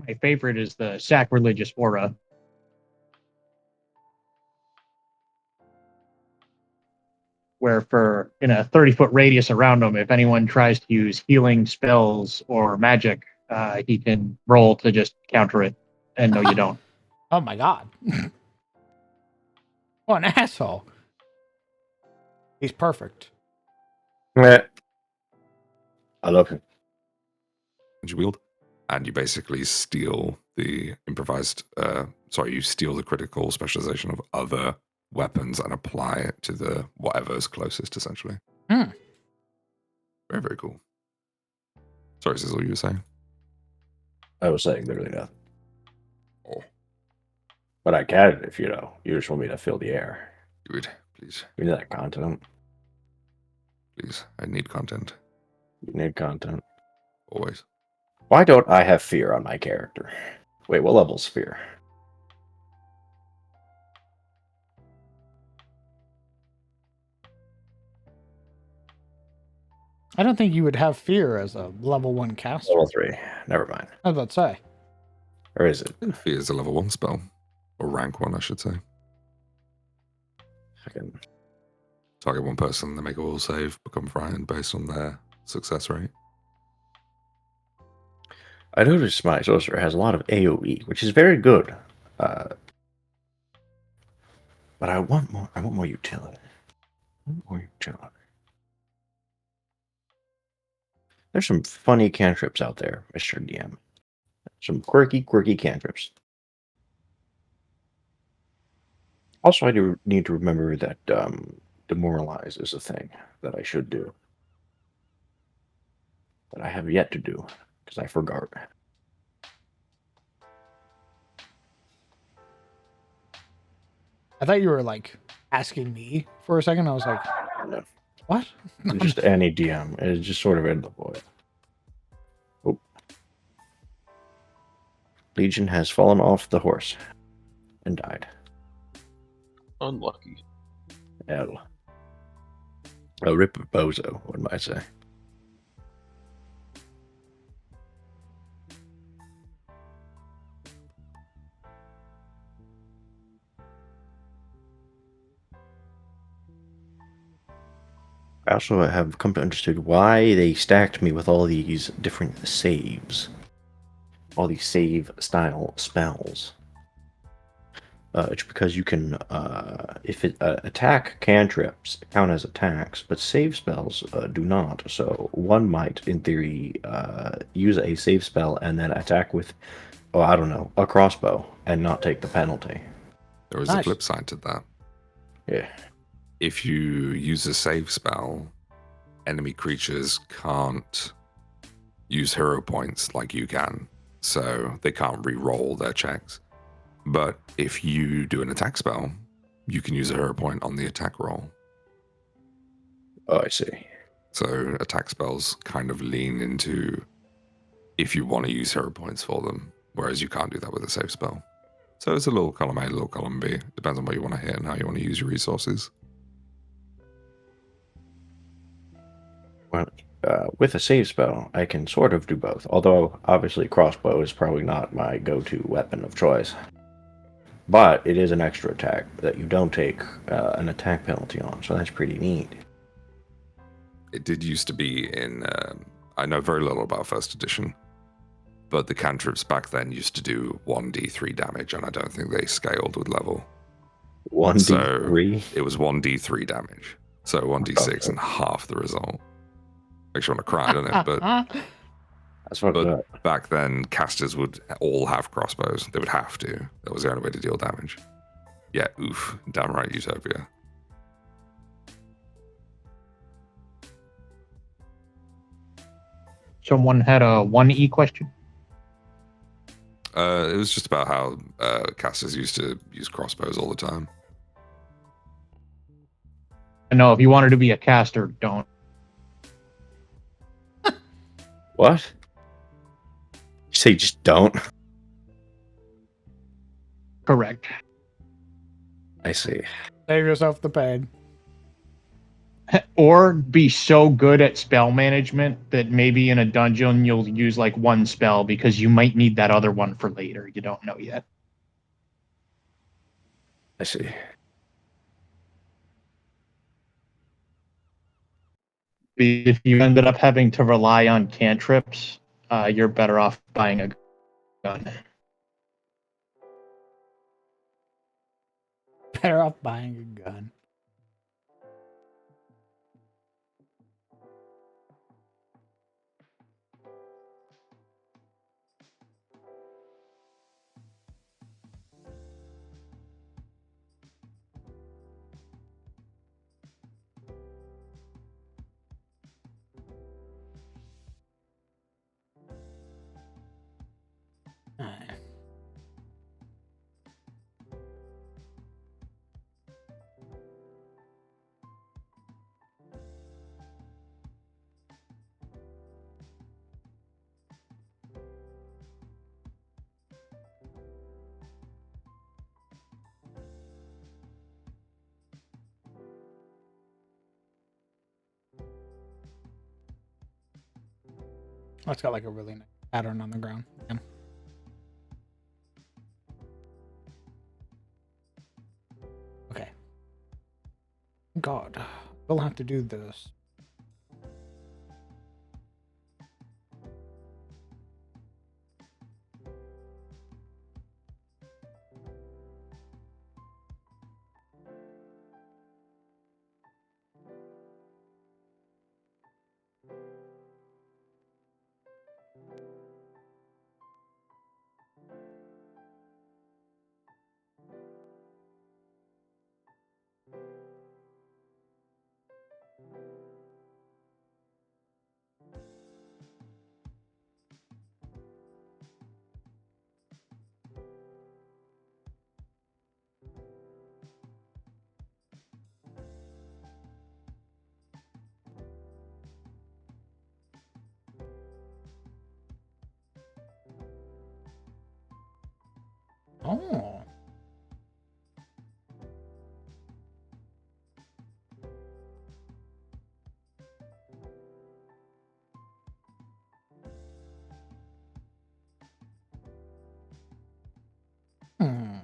My favorite is the sacrilegious aura. Where for in a 30-foot radius around him, if anyone tries to use healing spells or magic, he can roll to just counter it. And no, you don't. Oh my god. What an asshole. He's perfect. I love him. You wield, and you basically steal the you steal the critical specialization of other weapons and apply it to the whatever's closest, essentially. Very, very cool. Sorry, Sizzle, you were saying? I was saying literally nothing. Oh. But I can if you just want me to fill the air. Do it, please. We need that content. Please. I need content. You need content. Always. Why don't I have fear on my character? Wait, what level's fear? I don't think you would have fear as a level 1 caster. Level 3. Never mind. I was about to say. Or is it? I think fear is a level 1 spell. Or rank 1, I should say. Fucking Target one person, they make a will save, become frightened based on their success rate. I noticed my sorcerer has a lot of AoE, which is very good. But I want more. I want more utility. There's some funny cantrips out there, Mr. DM. Some quirky cantrips. Also, I do need to remember that demoralize is a thing that I should do. That I have yet to do, because I forgot. I thought you were like asking me for a second. I was like, No. what? Just any DM. It's just sort of in the void. Oh. Legion has fallen off the horse and died. Unlucky. L. A rip bozo, one might say. I also have come to understand why they stacked me with all these different saves. All these save style spells. It's because you can, if it attack cantrips count as attacks, but save spells do not. So one might, in theory, use a save spell and then attack with, oh, I don't know, a crossbow and not take the penalty. There is Nice. a flip side to that. Yeah. If you use a save spell, enemy creatures can't use hero points like you can. So they can't re-roll their checks. But if you do an attack spell, you can use a hero point on the attack roll. Oh, I see. So attack spells kind of lean into if you want to use hero points for them, whereas you can't do that with a save spell. So it's a little column A, a little column B. Depends on what you want to hit and how you want to use your resources. Well, with a save spell, I can sort of do both. Although, obviously, crossbow is probably not my go-to weapon of choice. But it is an extra attack that you don't take an attack penalty on, so that's pretty neat. It did used to be in, I know very little about first edition, but the cantrips back then used to do 1d3 damage, and I don't think they scaled with level. 1d3? So it was 1d3 damage. So 1d6 and half the result. Makes you want to cry, doesn't it? But That's fucked But up. back then, casters would all have crossbows. They would have to. That was the only way to deal damage. Yeah, oof. Damn right, Utopia. Someone had a 1E question. It was just about how casters used to use crossbows all the time. No, if you wanted to be a caster, don't. What? You say just don't? Correct. I see. Save yourself the pain. Or be so good at spell management that maybe in a dungeon you'll use like one spell because you might need that other one for later. You don't know yet. I see. If you ended up having to rely on cantrips, you're better off buying a gun. Better off buying a gun. Alright. Oh, it's got like a really nice pattern on the ground. Yeah. Okay. God, we'll have to do this. Oh. Hmm.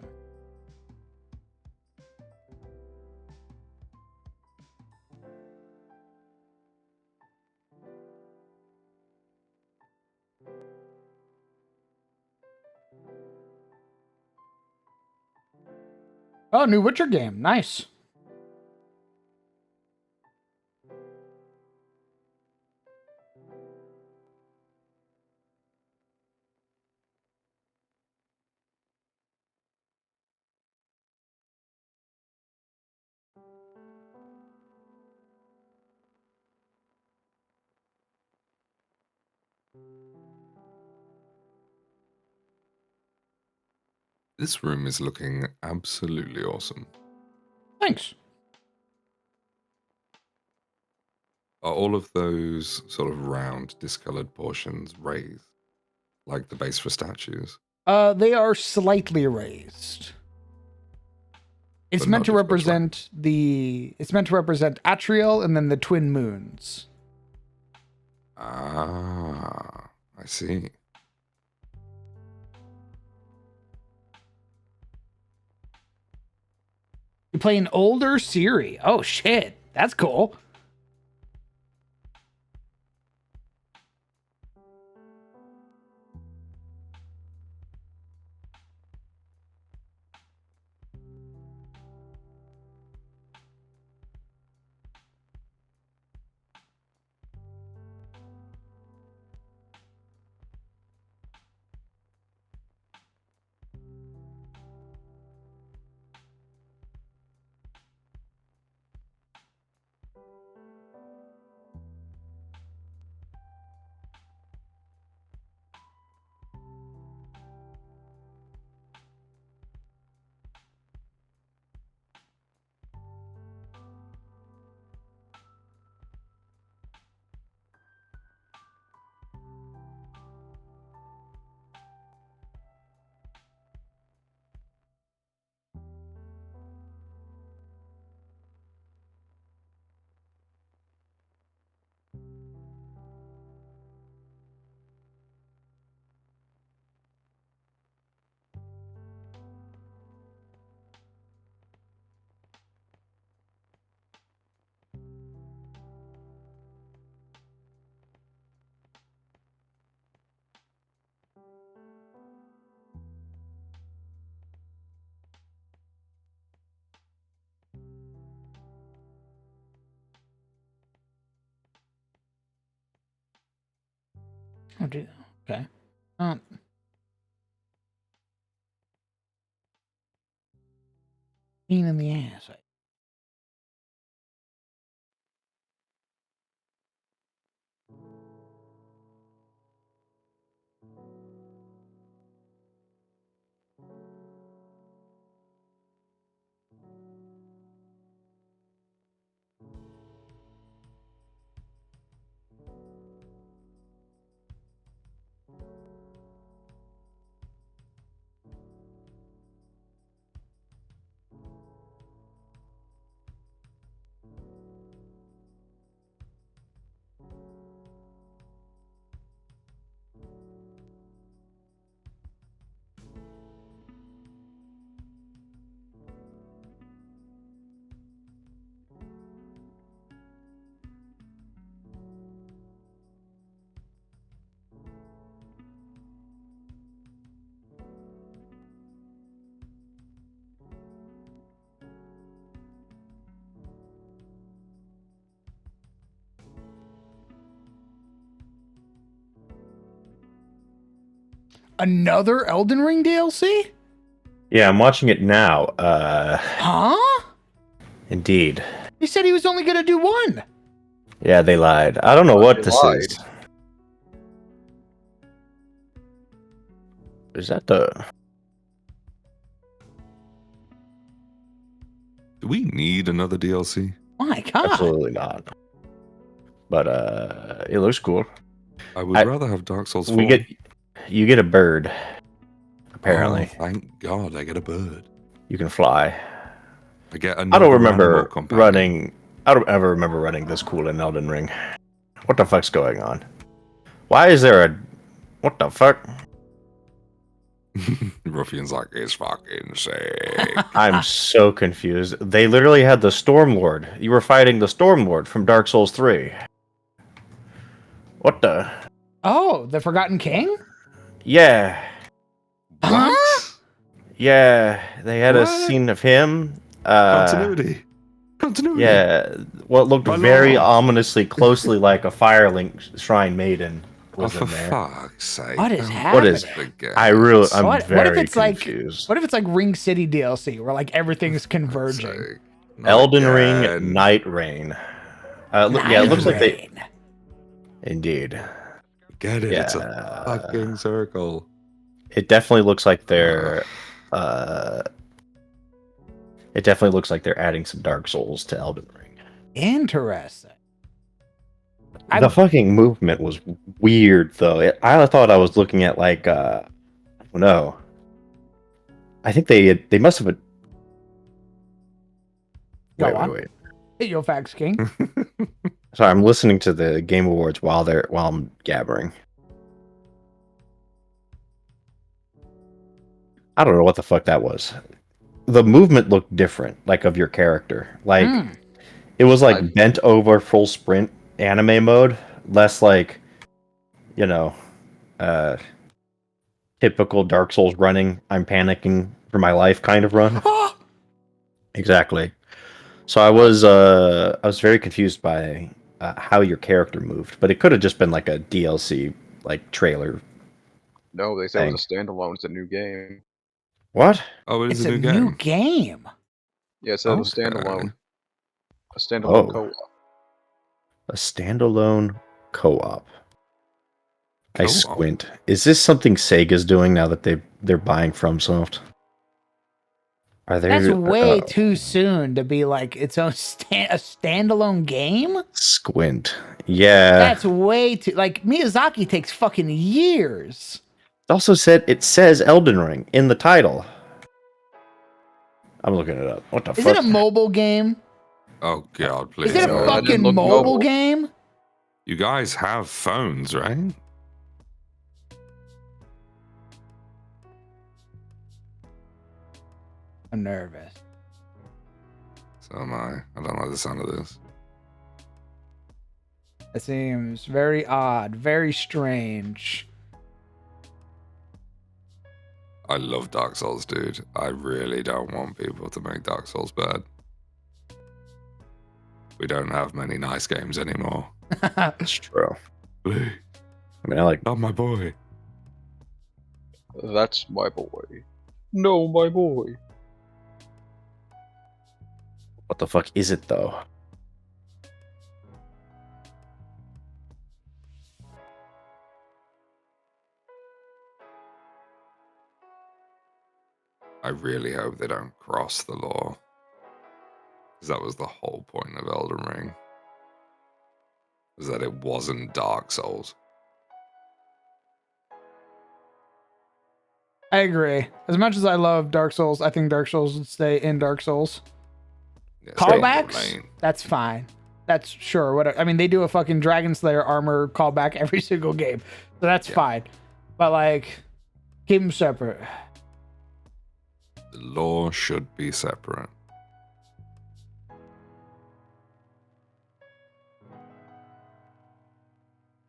Oh, new Witcher game. Nice. This room is looking absolutely awesome. Thanks. Are all of those sort of round, discolored portions raised, like the base for statues? They are slightly raised. It's But meant not to difficult to represent It's meant to represent Atriel and then the twin moons. Ah, I see. You play an older Siri. Oh shit, that's cool. Oh, dude. Okay. Pain in the ass. Another Elden Ring DLC? Yeah, I'm watching it now. Huh? Indeed. He said he was only gonna do one. Yeah, they lied. I don't know Well, what they this lied. is. Is that the... Do we need another DLC? My God. Absolutely not. But it looks cool. I would rather have Dark Souls 4. You get a bird. Apparently, Oh, thank God I get a bird. you can fly. I get I another don't remember animal companion. running. I don't ever remember running this cool in Elden Ring. What the fuck's going on? Why is there a... What the fuck? Ruffian's like, it's fucking sick. I'm so confused. They literally had the Stormlord. You were fighting the Stormlord from Dark Souls 3. What the... Oh, the Forgotten King? Yeah. What? Yeah, they had a What? scene of him. Continuity. Yeah, what looked My very lord. ominously closely like a Firelink Shrine Maiden Oh, was for in there. fuck's sake. What is Don't happening? forget. I'm What very if it's confused. what if it's like Ring City DLC where like everything's converging? Sake. Not Elden again. Ring, Night Rain. Yeah, it looks like they... Rain. Indeed. Get it? It's a Yeah. fucking circle. It definitely looks like they're... it definitely looks like they're adding some Dark Souls to Elden Ring. Interesting. The fucking movement was weird, though. I thought I was looking at, like, no. I think they must have... Go Wait. on. Hit your facts, King. Sorry, I'm listening to the Game Awards while I'm gabbering. I don't know what the fuck that was. The movement looked different, like of your character. Like it was like bent over full sprint anime mode, less like, you know, typical Dark Souls running, I'm panicking for my life kind of run. Exactly. So I was very confused by how your character moved, but it could have just been like a DLC like trailer. No, they said it was a standalone. It's a new game. What? Oh, It's a new game. Yeah, it said a standalone. A standalone co-op. A standalone co-op. I Co-op? squint. Is this something Sega's doing now that they're buying FromSoft? Are they? That's way too soon to be like its own a standalone game. Squint. Yeah. That's way too like Miyazaki takes fucking years. It says Elden Ring in the title. I'm looking it up. What the fuck? Is it a mobile game? Oh god, please. Is it a no. fucking mobile game? You guys have phones, right? I'm nervous. So am I. I don't like the sound of this. It seems very odd, very strange. I love Dark Souls, dude. I really don't want people to make Dark Souls bad. We don't have many nice games anymore. It's true. Please. I mean, I like... Not my boy. That's my boy. No, my boy. What the fuck is it, though? I really hope they don't cross the law. Because that was the whole point of Elden Ring. Was that it wasn't Dark Souls. I agree. As much as I love Dark Souls, I think Dark Souls would stay in Dark Souls. Yeah, Callbacks? That's fine. That's sure. What I mean, they do a fucking Dragon Slayer armor callback every single game. So that's fine. But like, keep them separate. The law should be separate.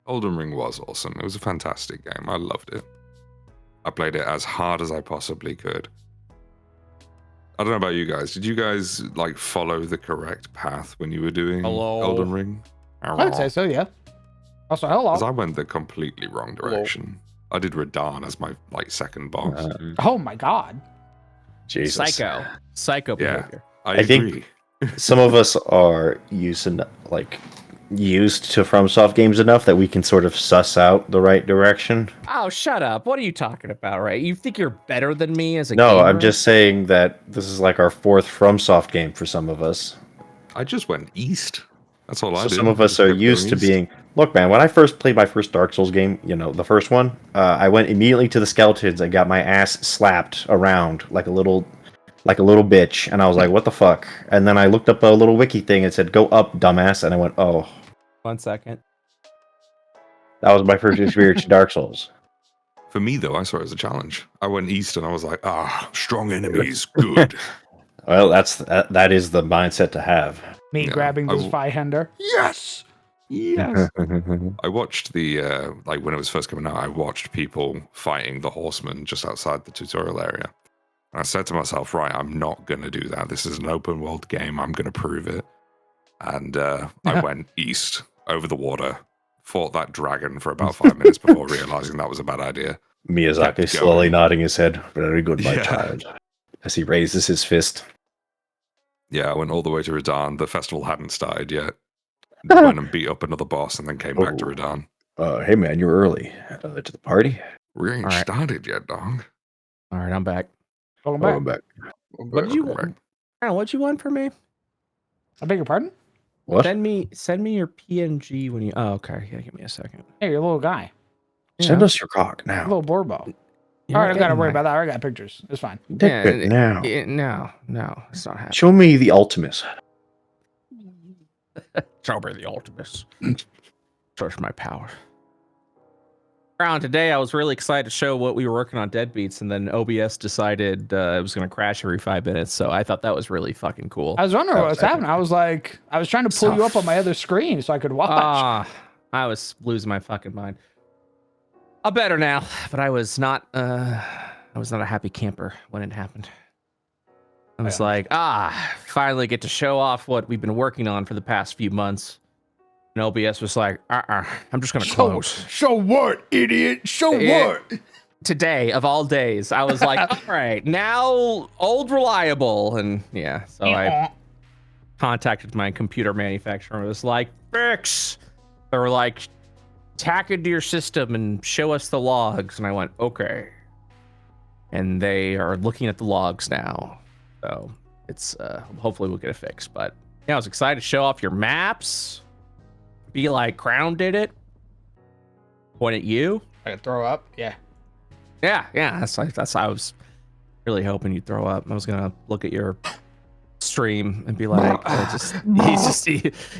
Elden Ring was awesome. It was a fantastic game. I loved it. I played it as hard as I possibly could. I don't know about you guys. Did you guys like follow the correct path when you were doing Elden Ring? I would say so, yeah. Also, hello. Because I went the completely wrong direction. I did Radahn as my second boss. Oh my god. Jesus. Psycho Yeah. behavior. I I think- agree. Some of us are used to FromSoft games enough that we can sort of suss out the right direction. Oh, shut up. What are you talking about, right? You think you're better than me as a No, gamer? I'm just saying that this is like our fourth FromSoft game for some of us. I just went east. That's all I So did. some of us Just are kept going used to east. being. Look, man, when I first played my first Dark Souls game, the first one, I went immediately to the skeletons and got my ass slapped around like a little bitch, and I was like, "What the fuck?" And then I looked up a little wiki thing and it said, "Go up, dumbass," and I went, "Oh." 1 second. That was my first experience in Dark Souls. For me, though, I saw it as a challenge. I went east and I was like, strong enemies, good. Well, that is the mindset to have. Me Yeah, grabbing I this will- Viehender. Yes! Yes! I watched the, when it was first coming out, I watched people fighting the horsemen just outside the tutorial area. And I said to myself, right, I'm not going to do that. This is an open world game. I'm going to prove it. And I went east, over the water, fought that dragon for about 5 minutes before realizing that was a bad idea. Miyazaki Kept slowly going. nodding his head. Very good, my Yeah. child. As he raises his fist. Yeah, I went all the way to Radahn. The festival hadn't started yet. Went and beat up another boss and then came back to Oh. Radahn. Hey man, you're early to the party. We ain't All right. started yet, dog. All right, I'm back. Welcome Oh, back. I'm back. What did you Welcome want? What'd you want from me? I beg your pardon? What? Send me your PNG when you. Oh, okay. Yeah, give me a second. Hey, you're a little guy. Send Yeah. us your cock A now. little Borbo. You're All right, I've got to getting worry my- about that. I already got pictures. It's fine. Dick Yeah, pic now. No, it's not happening. Show me the Ultimus. Show me the Ultimus. Shows my power. Around today, I was really excited to show what we were working on Deadbeats, and then OBS decided it was going to crash every 5 minutes. So I thought that was really fucking cool. I was wondering That what was was happening. I was like, I was trying to pull you up on my other screen so I could watch. I was losing my fucking mind. I'm better now, but I was not a happy camper when it happened. I was like, finally get to show off what we've been working on for the past few months. And OBS was like, I'm just gonna close. Show what, idiot? Show Yeah. what? Today of all days, I was like, all right, now old reliable. And yeah, so I contacted my computer manufacturer and was like, fix. They were like, tack into your system and show us the logs. And I went, okay. And they are looking at the logs now. So it's hopefully we'll get it fixed. But yeah, I was excited to show off your maps. Be like, Crown did it. Point at you. I could throw up. Yeah. Yeah. That's I was really hoping you'd throw up. I was gonna look at your stream and be like,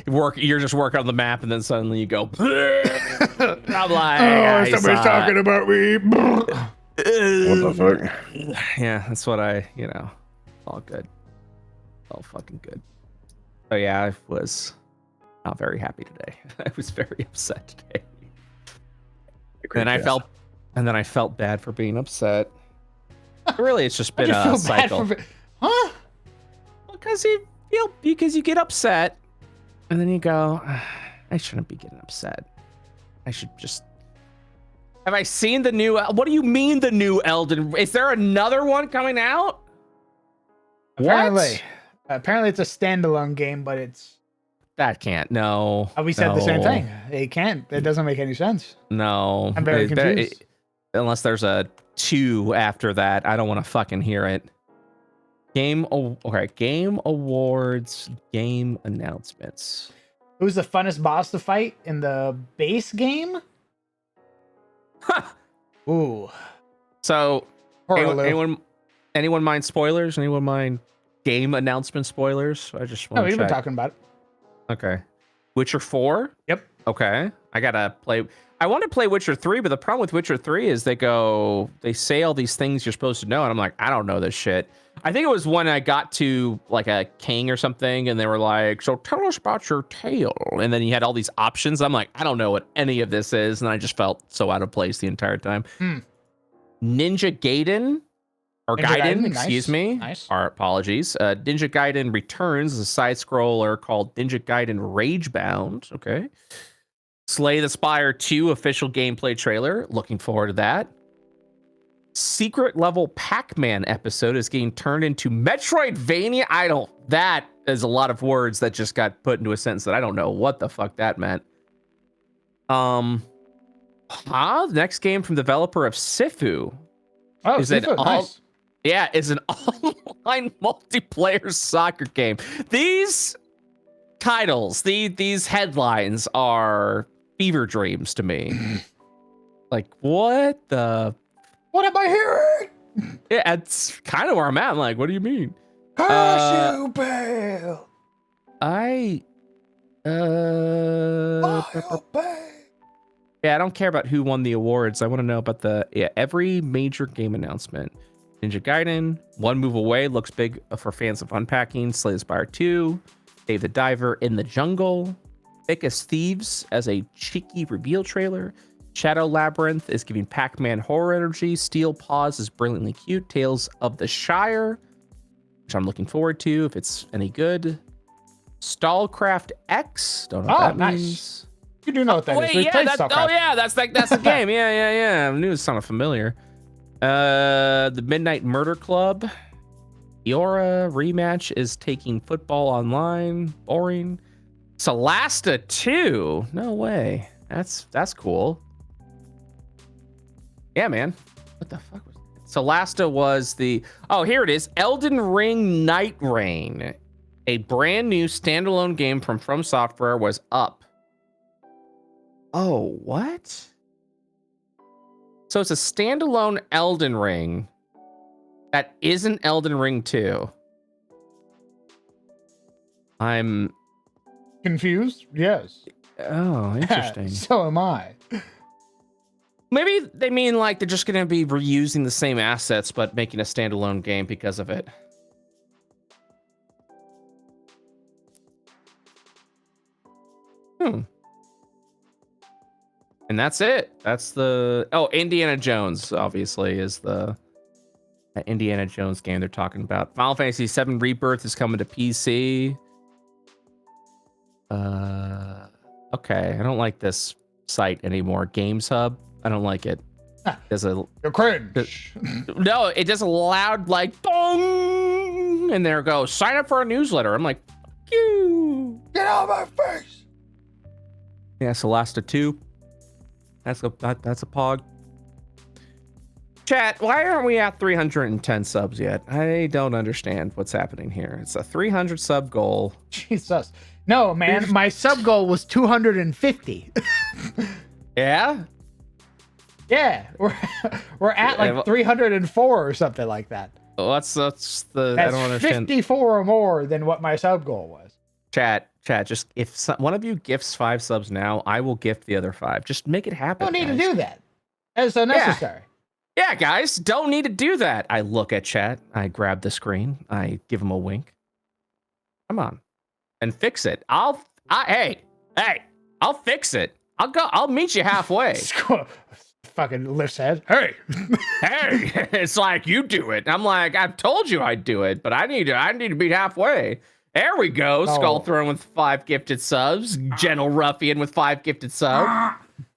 you're just working on the map, and then suddenly you go. I'm like, somebody's talking about me. What the fuck? Yeah, that's what all good. All fucking good. So yeah, I was not very happy today. I was very upset today. And I felt bad for being upset. Really, it's just been a cycle. Huh? Because you get upset, and then you go, I shouldn't be getting upset. I should just. Have I seen the new? What do you mean the new Elden? Is there another one coming out? Apparently it's a standalone game, but it's. That can't. No. We said the same No. thing. It can't. It doesn't make any sense. No. I'm very confused. Unless there's a 2 after that, I don't want to fucking hear it. Game awards, game announcements. Who's the funnest boss to fight in the base game? Ooh. So, Horror anyone mind spoilers? Anyone mind game announcement spoilers? I just want No, to we've check. been talking about it. Okay. Witcher 4? Yep. Okay. I gotta play. I want to play Witcher 3, but the problem with Witcher 3 is they say all these things you're supposed to know, and I'm like, I don't know this shit. I think it was when I got to like a king or something, and they were like, so tell us about your tale. And then you had all these options. I'm like, I don't know what any of this is. And I just felt so out of place the entire time. Ninja Gaiden. Or Ninja Gaiden, Gaiden, excuse nice, me. nice. Our apologies. Ninja Gaiden returns as a side scroller called Ninja Gaiden Ragebound. Okay. Slay the Spire 2 official gameplay trailer. Looking forward to that. Secret level Pac-Man episode is getting turned into Metroidvania Idol. That is a lot of words that just got put into a sentence that I don't know what the fuck that meant. The next game from developer of Sifu. Oh, is Sifu, nice. Yeah, is an online multiplayer soccer game. These titles, these headlines are fever dreams to me. Like, what the? What am I hearing? Yeah, it's kind of where I'm at. I'm like, what do you mean? Curse you, Bale! Yeah, I don't care about who won the awards. I want to know about every major game announcement. Ninja Gaiden, One Move Away looks big for fans of unpacking. Slay the Spire 2, Dave the Diver in the Jungle, Thick as Thieves as a cheeky reveal trailer. Shadow Labyrinth is giving Pac-Man horror energy. Steel Paws is brilliantly cute. Tales of the Shire, which I'm looking forward to if it's any good. Stallcraft X, don't know what that means. You do know what that is. That's the game. Yeah. I knew it sounded familiar. The Midnight Murder Club. Iora rematch is taking football online. Boring. Solasta 2. No way. That's cool. Yeah, man. What the fuck was that? Solasta was here it is. Elden Ring Night Rain. A brand new standalone game from Software was up. Oh, what? So it's a standalone Elden Ring that isn't Elden Ring 2. I'm confused. Yes. Oh, interesting. So am I. Maybe they mean like they're just going to be reusing the same assets, but making a standalone game because of it. And that's it. That's the... Oh, Indiana Jones, obviously, is the Indiana Jones game they're talking about. Final Fantasy VII Rebirth is coming to PC. Okay, I don't like this site anymore. Games Hub. I don't like it. You're cringe. No, it does a loud like bong, and there goes sign up for a newsletter. I'm like, fuck you. Get out of my face. Yeah, Solasta 2. That's a pog. Chat, why aren't we at 310 subs yet? I don't understand what's happening here. It's a 300 sub goal. Jesus. No, man, my sub goal was 250. Yeah? Yeah, we're at like 304 or something like that. That's I don't understand. 54 or more than what my sub goal was. Chat, just if one of you gifts 5 subs now, I will gift the other 5. Just make it happen. Don't need to do that. That's unnecessary. Yeah, guys, don't need to do that. I look at chat. I grab the screen. I give him a wink. Come on, and fix it. Hey, I'll fix it. I'll meet you halfway. Fucking lifts head. Hey, it's like you do it. I'm like, I've told you I'd do it, but I need to be halfway. There we go. Oh. Skull Throne with 5 gifted subs. Gentle Ruffian with 5 gifted subs.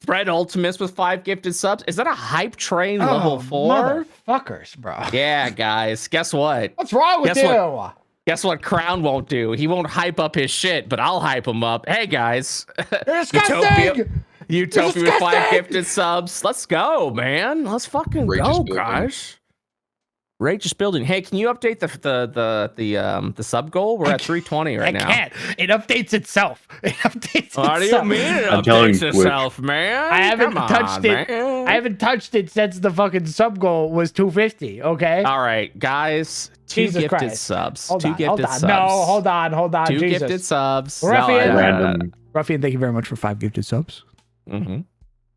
Fred Ultimus with 5 gifted subs. Is that a hype train level 4? Motherfuckers, bro. Yeah, guys. Guess what? What's wrong with you? Guess what Crown won't do? He won't hype up his shit, but I'll hype him up. Hey, guys. You're disgusting. Utopia with 5 gifted subs. Let's go, man. Let's fucking go, guys. Righteous building. Hey, can you update the sub goal? We're at 320 right now. I can't. It updates itself. What do you mean it updates itself, man? I haven't touched it. I haven't touched it since the fucking sub goal was 250. Okay. All right, guys. 2 gifted subs. Hold 2 on, gifted hold on. subs. No, hold on. 2 Jesus. gifted subs. Ruffian, Ruffian, thank you very much for 5 gifted subs. Mm-hmm.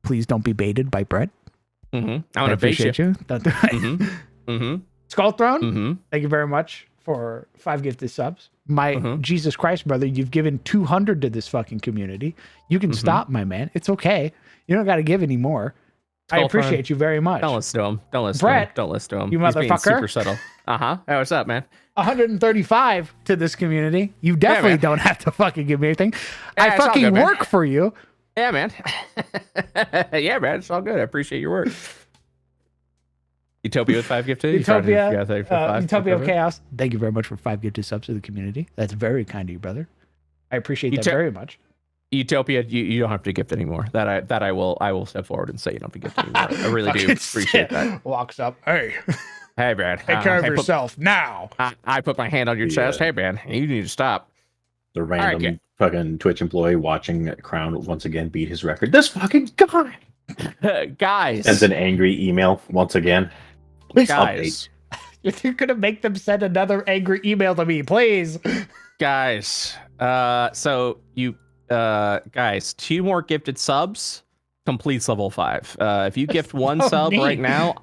Please don't be baited by Brett. Mm-hmm. I want to bait you. Don't do it. Mm-hmm. Skull Throne, Mm-hmm. thank you very much for 5 gifted subs. My Mm-hmm. Jesus Christ, brother, you've given 200 to this fucking community. You can stop, my man. It's okay. You don't got to give any more. I appreciate you very much. Don't listen to him. Brett, Don't listen to him. you He's being motherfucker. super subtle. Hey, what's up, man? 135 to this community. You definitely don't have to fucking give me anything. Yeah, I it's all fucking good, man. work for you. Yeah, man. Yeah, man. It's all good. I appreciate your work. Utopia with 5 gifted. Utopia, thank you for 5. Utopia of Chaos. Thank you very much for 5 gifted subs to the community. That's very kind of you, brother. I appreciate that very much. Utopia, you don't have to gift anymore. That I will step forward and say you don't have to gift anymore. I really do appreciate that. Walks up. Hey. Hey, man. Take care of yourself now. I put my hand on your chest. Hey, man. You need to stop. The random fucking Twitch employee watching Crown once again beat his record. This fucking guy. Guys. Sends an angry email once again. Please guys. Update. You're gonna make them send another angry email to me, please. Guys. So you guys, 2 more gifted subs completes level 5. If you gift 1 sub right now,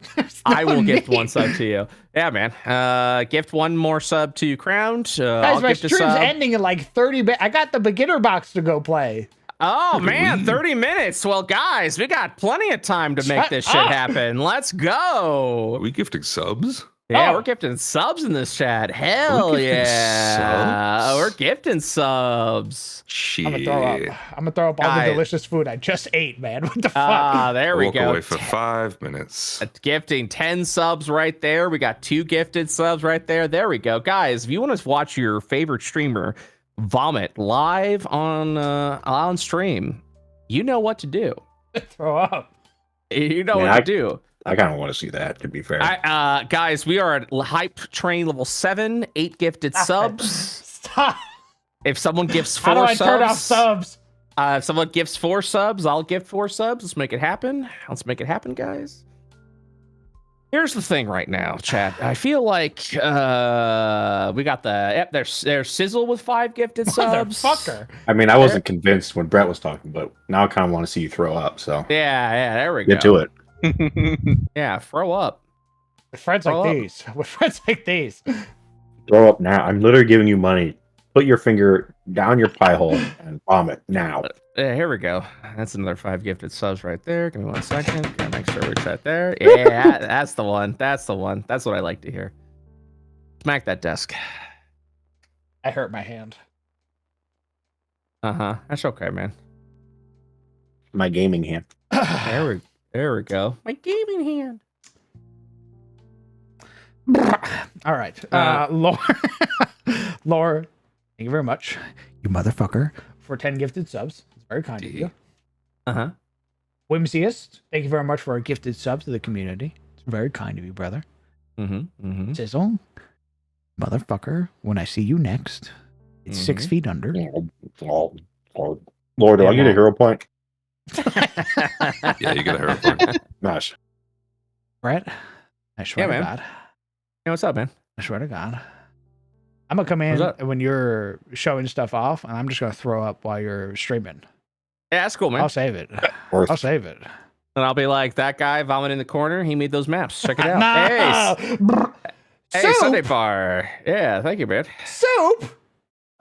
I will gift 1 sub to you. Yeah, man. Gift 1 more sub to Crowned. Guys, my stream's ending in like 30 minutes. I got the beginner box to go play. Oh, man, 30 minutes. Well, guys, we got plenty of time to make this shit happen. Let's go. Are we gifting subs? Yeah, we're gifting subs in this chat. Hell yeah. We're gifting subs. Shit. I'm gonna throw up all the delicious food I just ate, man. What the fuck? There we Walk go. away for 5 minutes. Gifting 10 subs right there. We got 2 gifted subs right there. There we go. Guys, if you want to watch your favorite streamer vomit live on stream, you know what to do. Throw up. You know what to do. I kind of want to see that, to be fair. Guys, we are at Hype Train level 7, 8 gifted subs. Stop. If someone gifts 4 How do I subs, turn off subs? If someone gifts 4 subs, I'll gift 4 subs. Let's make it happen. Let's make it happen, guys. Here's the thing right now, chat. I feel like we got there's Sizzle with 5 gifted subs. Motherfucker. I mean, I wasn't convinced when Brett was talking, but now I kind of want to see you throw up. So yeah, there we go. Get to it. Yeah, throw up. With friends like these. With friends like these. Throw up now. I'm literally giving you money. Put your finger down your pie hole and vomit now. Here we go. That's another 5 gifted subs right there. Give me 1 second. Gotta make sure we're set there. Yeah, that's the one. That's the one. That's what I like to hear. Smack that desk. I hurt my hand. That's okay, man. My gaming hand. There we go. My gaming hand. All right. Lore, thank you very much, you motherfucker, for 10 gifted subs. It's very kind of you. Whimsiest, thank you very much for a gifted sub to the community. It's very kind of you, brother. Sizzle, motherfucker, when I see you next, it's 6 feet under. Lord, do I get a hero point? Yeah, you get a hero point. Nice. Brett, I swear to God. Hey, what's up, man? I swear to God. I'm going to come in when you're showing stuff off, and I'm just going to throw up while you're streaming. Yeah, that's cool, man. I'll save it. I'll save it. And I'll be like, that guy vomiting in the corner, he made those maps. Check it out. Hey, Sunday Bar. Yeah, thank you, man. Soup!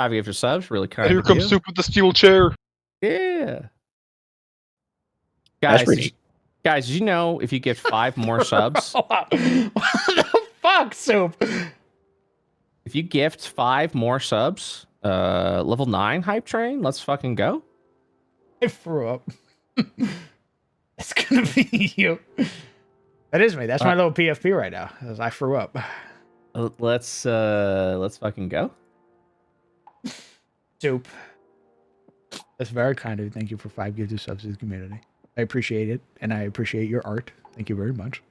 5 gifted subs, really kind. Here comes Soup with the steel chair. Yeah. Guys, did you know if you get 5 more subs? What the fuck, Soup? If you gift 5 more subs, level 9 hype train, let's fucking go. I threw up. It's gonna be you. That is me. That's my little PFP right now. I threw up. Let's fucking go. Soup. That's very kind of you. Thank you for 5 gifted subs to the community. I appreciate it, and I appreciate your art. Thank you very much.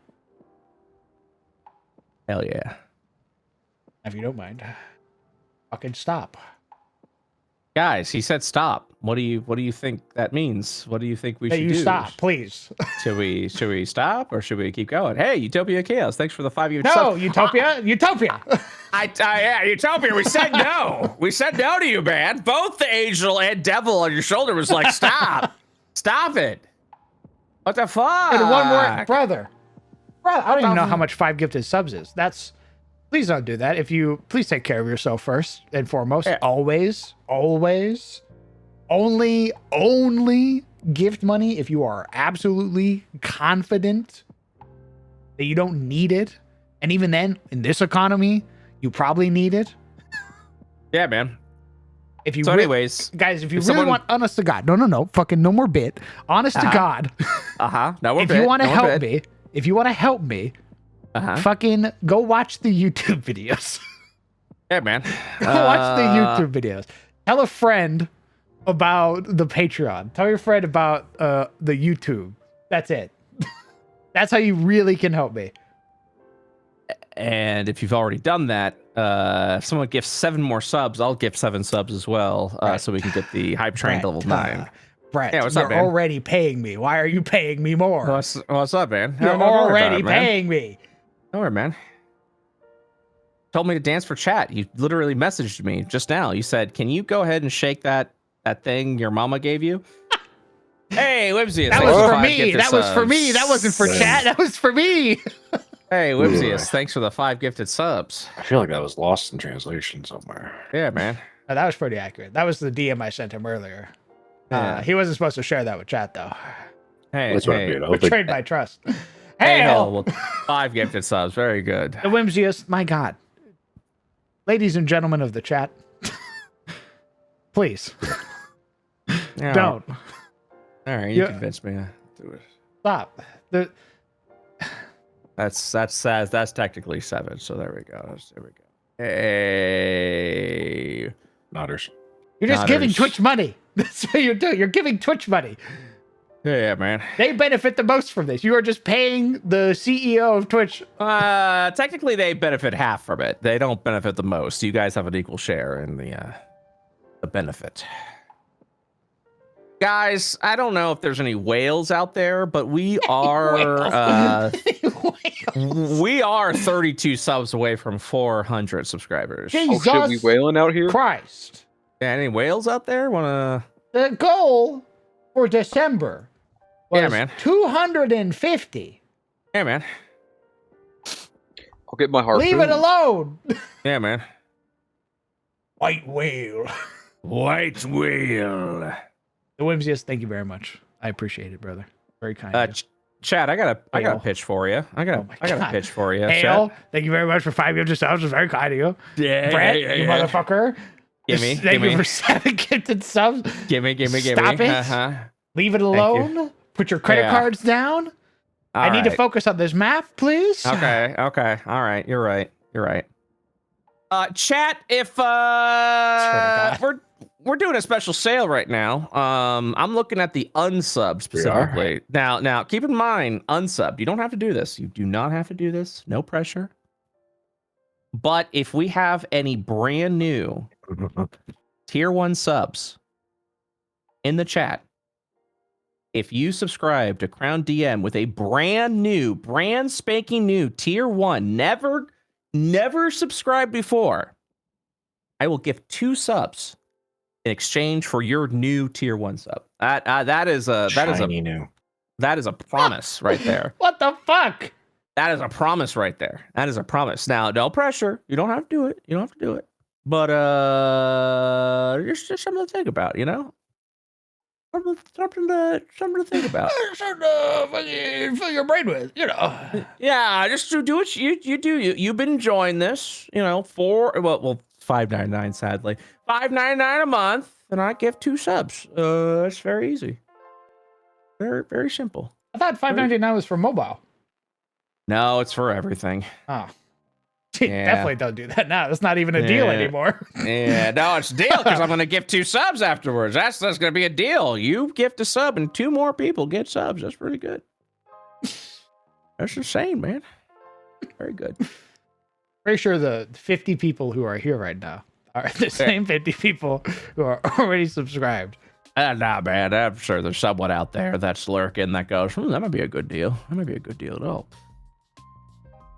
Hell yeah. If you don't mind, fucking stop. Guys, he said stop. What do you think that means? What do you think we should do? Stop, please. Should we stop or should we keep going? Hey, Utopia Chaos, thanks for the 5 gifted No, subs. Utopia. Yeah, Utopia, we said no. We said no to you, man. Both the angel and devil on your shoulder was like, stop. Stop it. What the fuck? And one more, brother. I don't even know how much 5 gifted subs is. Please don't do that. Please take care of yourself first and foremost. Yeah. Always. Only gift money if you are absolutely confident that you don't need it. And even then, in this economy, you probably need it. Yeah, man. If you So, anyways, guys, if you if really someone- want, honest to God, no, fucking no more bit. Honest to God, No, if you want to help me, fucking go watch the YouTube videos. Yeah, man. Go watch the YouTube videos. Tell a friend about the Patreon. Tell your friend about the YouTube. That's it. That's how you really can help me. And if you've already done that, if someone gifts 7 more subs, I'll gift 7 subs as well, so we can get the hype train to level 9. Brett, Yeah, what's you're up, man? already paying me. Why are you paying me more? What's up, man? You're Don't worry about already it, man. paying me. Don't worry, man. Told me to dance for chat. You literally messaged me just now. You said, "Can you go ahead and shake that thing your mama gave you?" Hey, Whimsius. That thanks was the for 5 me. gifted That was for subs. me. That wasn't for chat. That was for me. Hey, Whimsius. Thanks for the 5 gifted subs. I feel like that was lost in translation somewhere. Yeah, man. No, that was pretty accurate. That was the DM I sent him earlier. Yeah. He wasn't supposed to share that with chat though. Hey, That's what I hey. mean. I don't think Betrayed my trust. Hey, Hail! well, 5 gifted subs. Very good. The Whimsiest, my God. Ladies and gentlemen of the chat, please Yeah. don't All right, you Yeah. convinced me to do it. stop. That's technically 7. So there we go. There we go. Hey. Nodders. You're just giving Nodders. Twitch money. That's what you're doing. You're giving Twitch money. Yeah, man. They benefit the most from this. You are just paying the CEO of Twitch. Technically, they benefit half from it. They don't benefit the most. You guys have an equal share in the benefit. Guys, I don't know if there's any whales out there, but we are we are 32 subs away from 400 subscribers. Jesus Oh shit, we whaling out here? Christ. Yeah, any whales out there? Wanna? The goal for December was Yeah, man. 250. Yeah, man. I'll get my harpoon. Leave it alone. Yeah, man. White whale. White whale. The Whimsiest, thank you very much. I appreciate it, brother. Very kind. of you. Chad, I got a Hail. pitch for you. I got Oh my a God. pitch for you. Hail, thank you very much for 5 gifted subs. It was very kind of you. Yeah, Brett, you motherfucker. Gimme, Thank you gimme. for 7 gifted subs. Gimme. Stop it. Uh-huh. Leave it you. alone. Put your credit Yeah. cards down. I need to focus on this map, please. Okay. All right. You're right. Chat, if God. we're doing a special sale right now. I'm looking at the unsub specifically. Now keep in mind, unsubbed. You don't have to do this. You do not have to do this. No pressure. But if we have any brand new tier 1 subs in the chat, if you subscribe to Crown DM with a brand spanking new tier 1, never subscribed before, I will give 2 subs in exchange for your new tier 1 sub. That is a new. that is a promise right there. What the fuck? That is a promise right there. That is a promise. Now, no pressure. You don't have to do it. But just something to think about, you know? Something to think about. Fill your brain with, you know. Yeah, just to do what you do. You've been enjoying this, you know, for $5.99 sadly. $5.99 a month, and I give 2 subs. It's very easy. Very, very simple. I thought $5.99 was for mobile. No, it's for everything. Oh. Yeah. Definitely don't do that now. It's not even a deal Yeah. anymore. Yeah, no, it's a deal because I'm going to give 2 subs afterwards. That's going to be a deal. You gift a sub and 2 more people get subs. That's pretty good. That's insane, man. Very good. Pretty sure the 50 people who are here right now are the same 50 people who are already subscribed. Nah, man. I'm sure there's someone out there that's lurking that goes, that might be a good deal. That might be a good deal at all.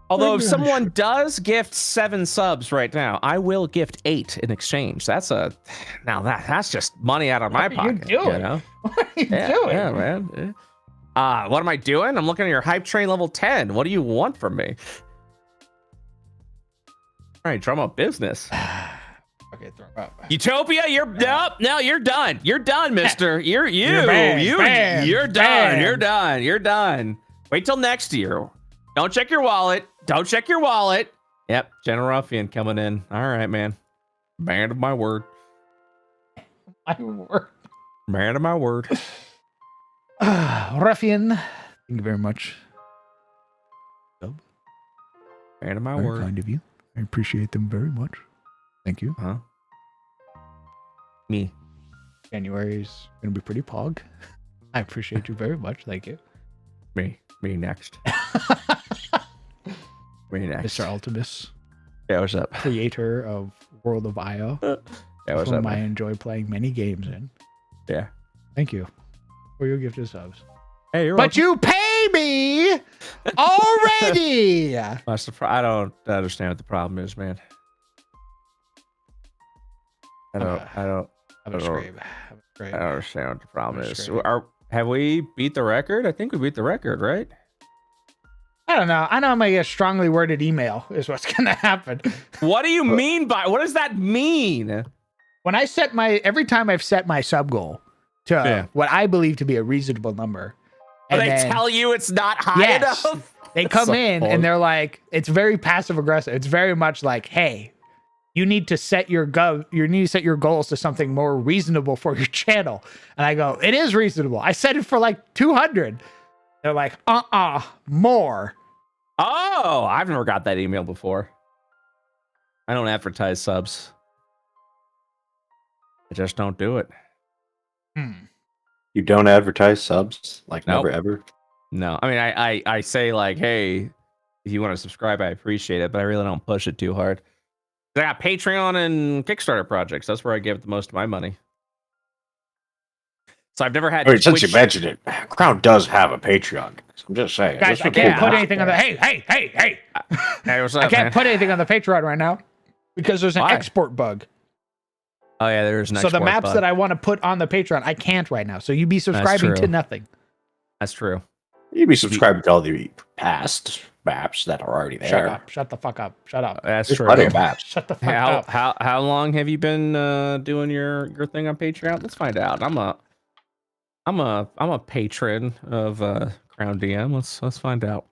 Although if someone does gift 7 subs right now, I will gift 8 in exchange. That's just money out of my pocket. doing? You know? What are you doing? Yeah, man. What am I doing? I'm looking at your hype train level 10. What do you want from me? All right, drum up business. Okay, throw it up. Utopia, you're no, you're done. You're done, mister. You're banned, banned, done. banned. You're done. Wait till next year. Don't check your wallet. Yep, General Ruffian coming in. All right, man. Man of my word. My word. Man of my word. Ruffian, thank you very much. Man of my Very word. kind of you. I appreciate them very much. Thank you. Huh? Me. January's gonna be pretty pog. I appreciate you very much. Thank you. Me. Me next. Me next. Mr. Ultimus, Yeah, what's up? creator of World of Io, Yeah, what's whom up, I man? enjoy playing many games in. Yeah. Thank you for your gift of subs. Hey, you're But you pay me already. I don't understand what the problem is, man. I don't I'm a scrape. I don't understand what the problem I'm is. scraping. Have we beat the record? I think we beat the record, right? I don't know. I know I'm gonna get a strongly worded email is what's gonna happen. What do you mean by what does that mean? When I set every time I've set my sub goal to what I believe to be a reasonable number. But and they then- tell you it's not high Yes. enough. They come So in and they're like, it's very passive aggressive. It's very much like, hey, you need to set your goals to something more reasonable for your channel. And I go, it is reasonable. I set it for like 200. They're like, more. Oh, I've never got that email before. I don't advertise subs. I just don't do it. You don't advertise subs? Like Nope. never ever? No, I mean, I say like, hey, if you want to subscribe, I appreciate it, but I really don't push it too hard. I got Patreon and Kickstarter projects. That's where I give the most of my money. So I've never had. Wait, since you Twitch- mentioned it, Crown does have a Patreon. I'm just saying. Guys, This I would be can't put nice. anything on the hey. Hey, what's up, I can't man? put anything on the Patreon right now because there's an Why? export bug. Oh yeah, there's an So the export maps bug. that I want to put on the Patreon, I can't right now. So you'd be subscribing to true. nothing. That's true. You'd be subscribed to all the past maps that are already there. Shut up. Shut the fuck up. Shut up. That's There's true. plenty of maps. Shut the fuck How up. how long have you been doing your thing on Patreon? Let's find out. I'm a patron of Crown DM. Let's find out.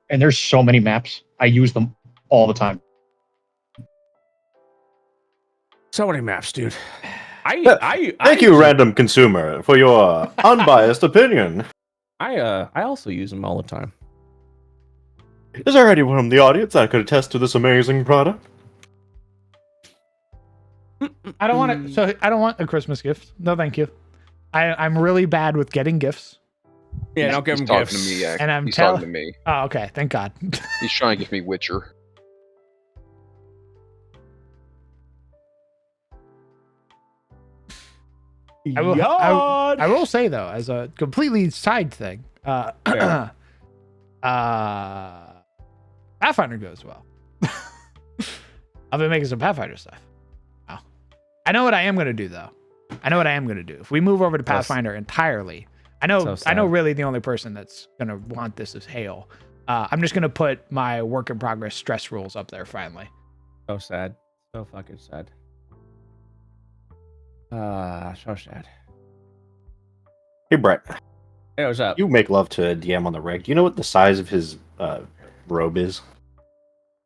And there's so many maps. I use them all the time. So many maps, dude. Thank you, random consumer, for your unbiased opinion. I also use them all the time. Is there anyone in the audience that could attest to this amazing product? I don't want it. So I don't want a Christmas gift. No, thank you. I'm really bad with getting gifts. Yeah, don't give He's them talking gifts. to me, And I'm he's tell- talking to me. Oh, okay. Thank God. He's trying to give me Witcher. I will say though, as a completely side thing, Yeah. Pathfinder goes well. I've been making some Pathfinder stuff. Wow. I know what I am gonna do though. I know what I am gonna do. If we move over to Pathfinder entirely, I know sad. really the only person that's gonna want this is Hale. I'm just gonna put my work in progress stress rules up there finally. So sad. So fucking sad. So sad. Hey, Brett. Hey, what's up? You make love to a DM on the reg. Do you know what the size of his robe is?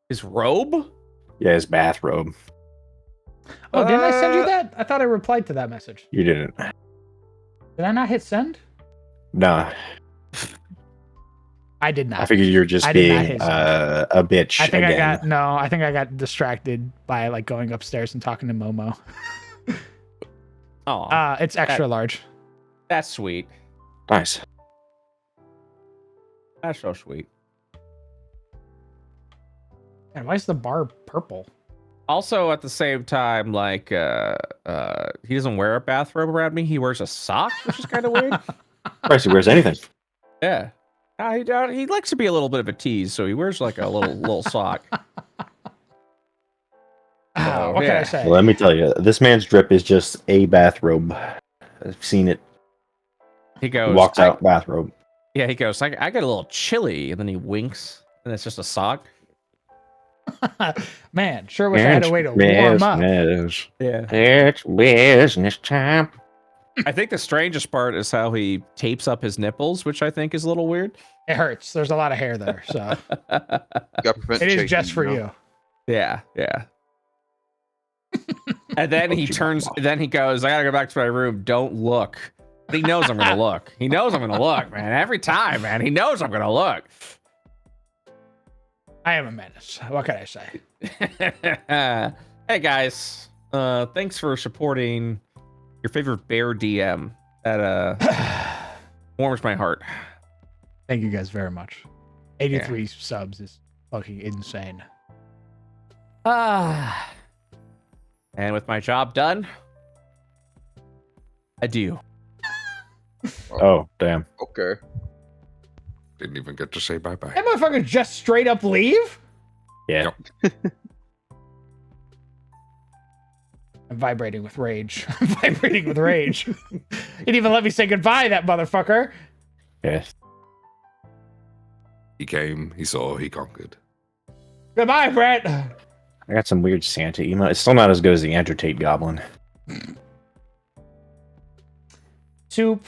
His robe? Yeah, his bathrobe. Oh, didn't I send you that? I thought I replied to that message. You didn't. Did I not hit send? Nah. I did not. I figured you're just I did not being hit a bitch. I think again. I think I got distracted by like going upstairs and talking to Momo. Oh, It's extra large. that's sweet. Nice. That's so sweet. And why is the bar purple? Also, at the same time, like, he doesn't wear a bathrobe around me. He wears a sock, which is kind of weird. Christ, he wears anything. Yeah. He likes to be a little bit of a tease, so he wears like a little sock. What can I say? Well, let me tell you, this man's drip is just a bathrobe. I've seen it. He goes. He walks out bathrobe. Yeah, he goes. I get a little chilly, and then he winks, and it's just a sock. Man, sure wish I had a way to warm up. Yeah. It's business time. I think the strangest part is how he tapes up his nipples, which I think is a little weird. It hurts. There's a lot of hair there, so Gotta prevent it is shaking, just for know? you. Yeah, yeah. And then he turns. Then he goes, "I gotta go back to my room. Don't look." But he knows I'm gonna look. He knows I'm gonna look, man. Every time, man. He knows I'm gonna look. I am a menace. What can I say? Hey guys, thanks for supporting your favorite bear DM. That warms my heart. Thank you guys very much. 83 subs is fucking insane. And with my job done, adieu. Oh, damn. Okay. Didn't even get to say bye bye. That motherfucker just straight up leave? Yeah. I'm vibrating with rage. I'm vibrating with rage. He didn't even let me say goodbye, that motherfucker. Yes. He came, he saw, he conquered. Goodbye, Brett. I got some weird Santa email. It's still not as good as the Andrew Tate Goblin. Soup.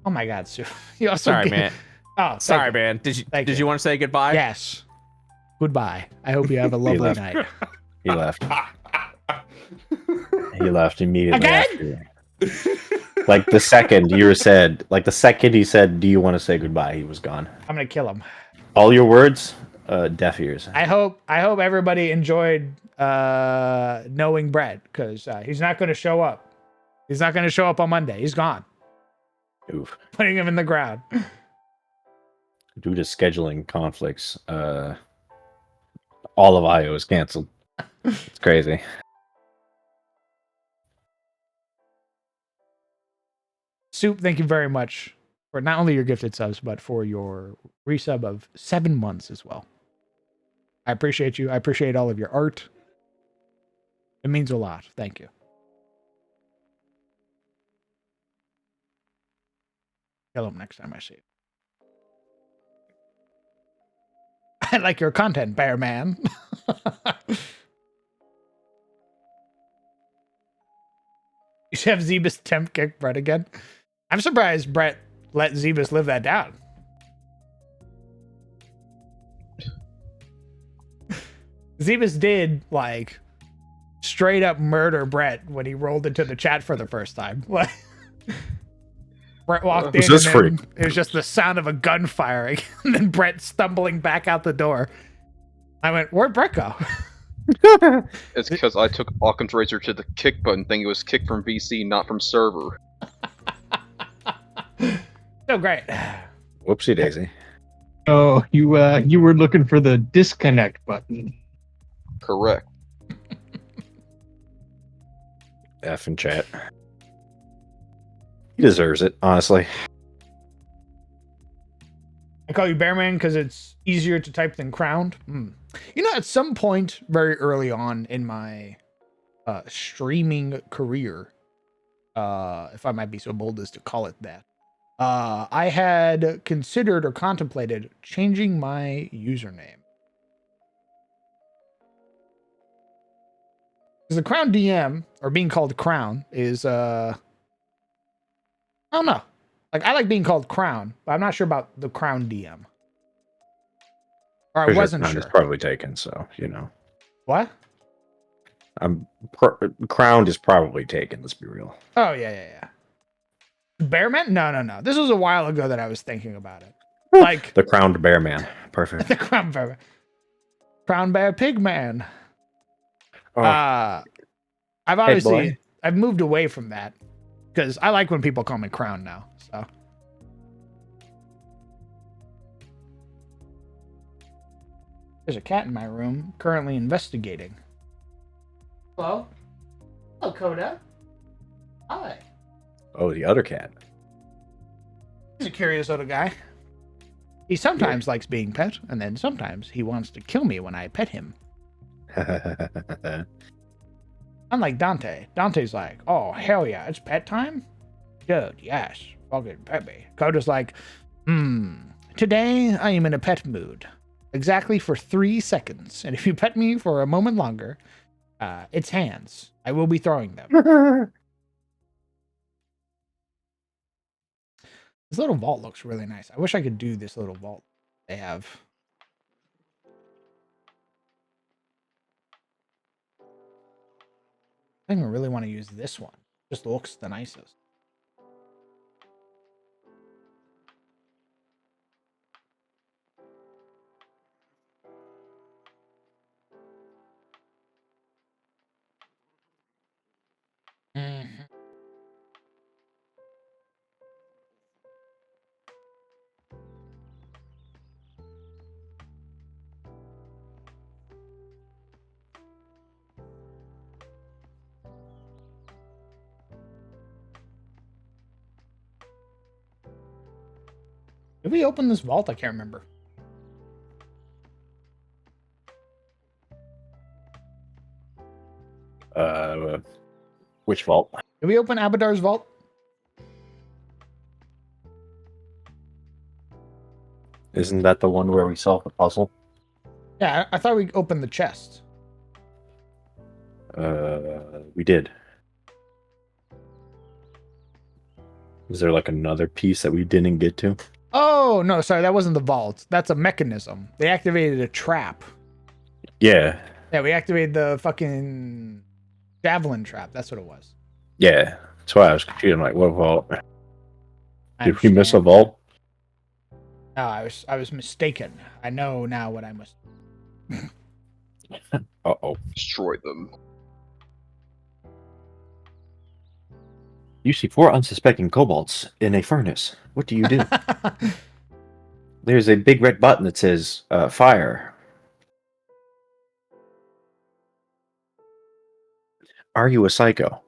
Oh my god, Soup. You also Sorry, man. Oh, sorry, man. Did you want to say goodbye? Yes. Goodbye. I hope you have a lovely left. night. He left. He left immediately Again? after. Like the second you said, like the second he said, "Do you want to say goodbye?" He was gone. I'm gonna kill him. All your words, deaf ears. I hope everybody enjoyed knowing Brett, because he's not gonna show up. He's not gonna show up on Monday. He's gone. Oof. Putting him in the ground. Due to scheduling conflicts, all of IO is canceled. It's crazy. Soup, thank you very much for not only your gifted subs, but for your resub of 7 months as well. I appreciate you. I appreciate all of your art. It means a lot. Thank you. Kill him next time I see him. I like your content, Bear Man. You should have Zebus temp kick Brett again. I'm surprised Brett let Zebus live that down. Zebus did, like, straight up murder Brett when he rolled into the chat for the first time. Brett walked in, and then it was just the sound of a gun firing, and then Brett stumbling back out the door. I went, where'd Brett go? It's because I took Occam's razor to the kick button, thinking it was kick from VC, not from server. So great. Whoopsie daisy. Oh, you were looking for the disconnect button. Correct. F in chat. He deserves it, honestly. I call you Bearman because it's easier to type than crowned. You know, at some point very early on in my streaming career, if I might be so bold as to call it that, I had considered or contemplated changing my username. Because the Crown DM, or being called Crown, is, I don't know. Like, I like being called Crown, but I'm not sure about the Crown DM. Or I wasn't sure. It's probably taken, so, you know. What? Crowned is probably taken, let's be real. Oh, yeah. Bearman? No. This was a while ago that I was thinking about it. Like the Crowned Bear Man. Perfect. the Crown Bear. Crown Bear Pig Man. Oh. I've moved away from that because I like when people call me Crown now. So there's a cat in my room currently investigating. Hello, Coda. Hi. Oh, the other cat. He's a curious little guy. He sometimes likes being pet, and then sometimes he wants to kill me when I pet him. Unlike Dante. Dante's like, oh, hell yeah, it's pet time? Dude, yes, fucking pet me. Coda's like, today I am in a pet mood. Exactly for 3 seconds. And if you pet me for a moment longer, it's hands. I will be throwing them. This little vault looks really nice. I wish I could do this little vault they have. I don't even really want to use this one. Just looks the nicest. Mhm. Did we open this vault? I can't remember. Which vault? Did we open Abadar's vault? Isn't that the one where we solved the puzzle? Yeah, I thought we opened the chest. We did. Is there like another piece that we didn't get to? Oh, no, sorry, that wasn't the vault. That's a mechanism. They activated a trap. Yeah. Yeah, we activated the fucking javelin trap. That's what it was. Yeah. That's why I was confused. I'm like, what vault? I Did we miss a understand. vault? No, I was mistaken. I know now what I must. Uh-oh. Destroy them. You see 4 unsuspecting kobolds in a furnace. What do you do? There's a big red button that says fire. Are you a psycho?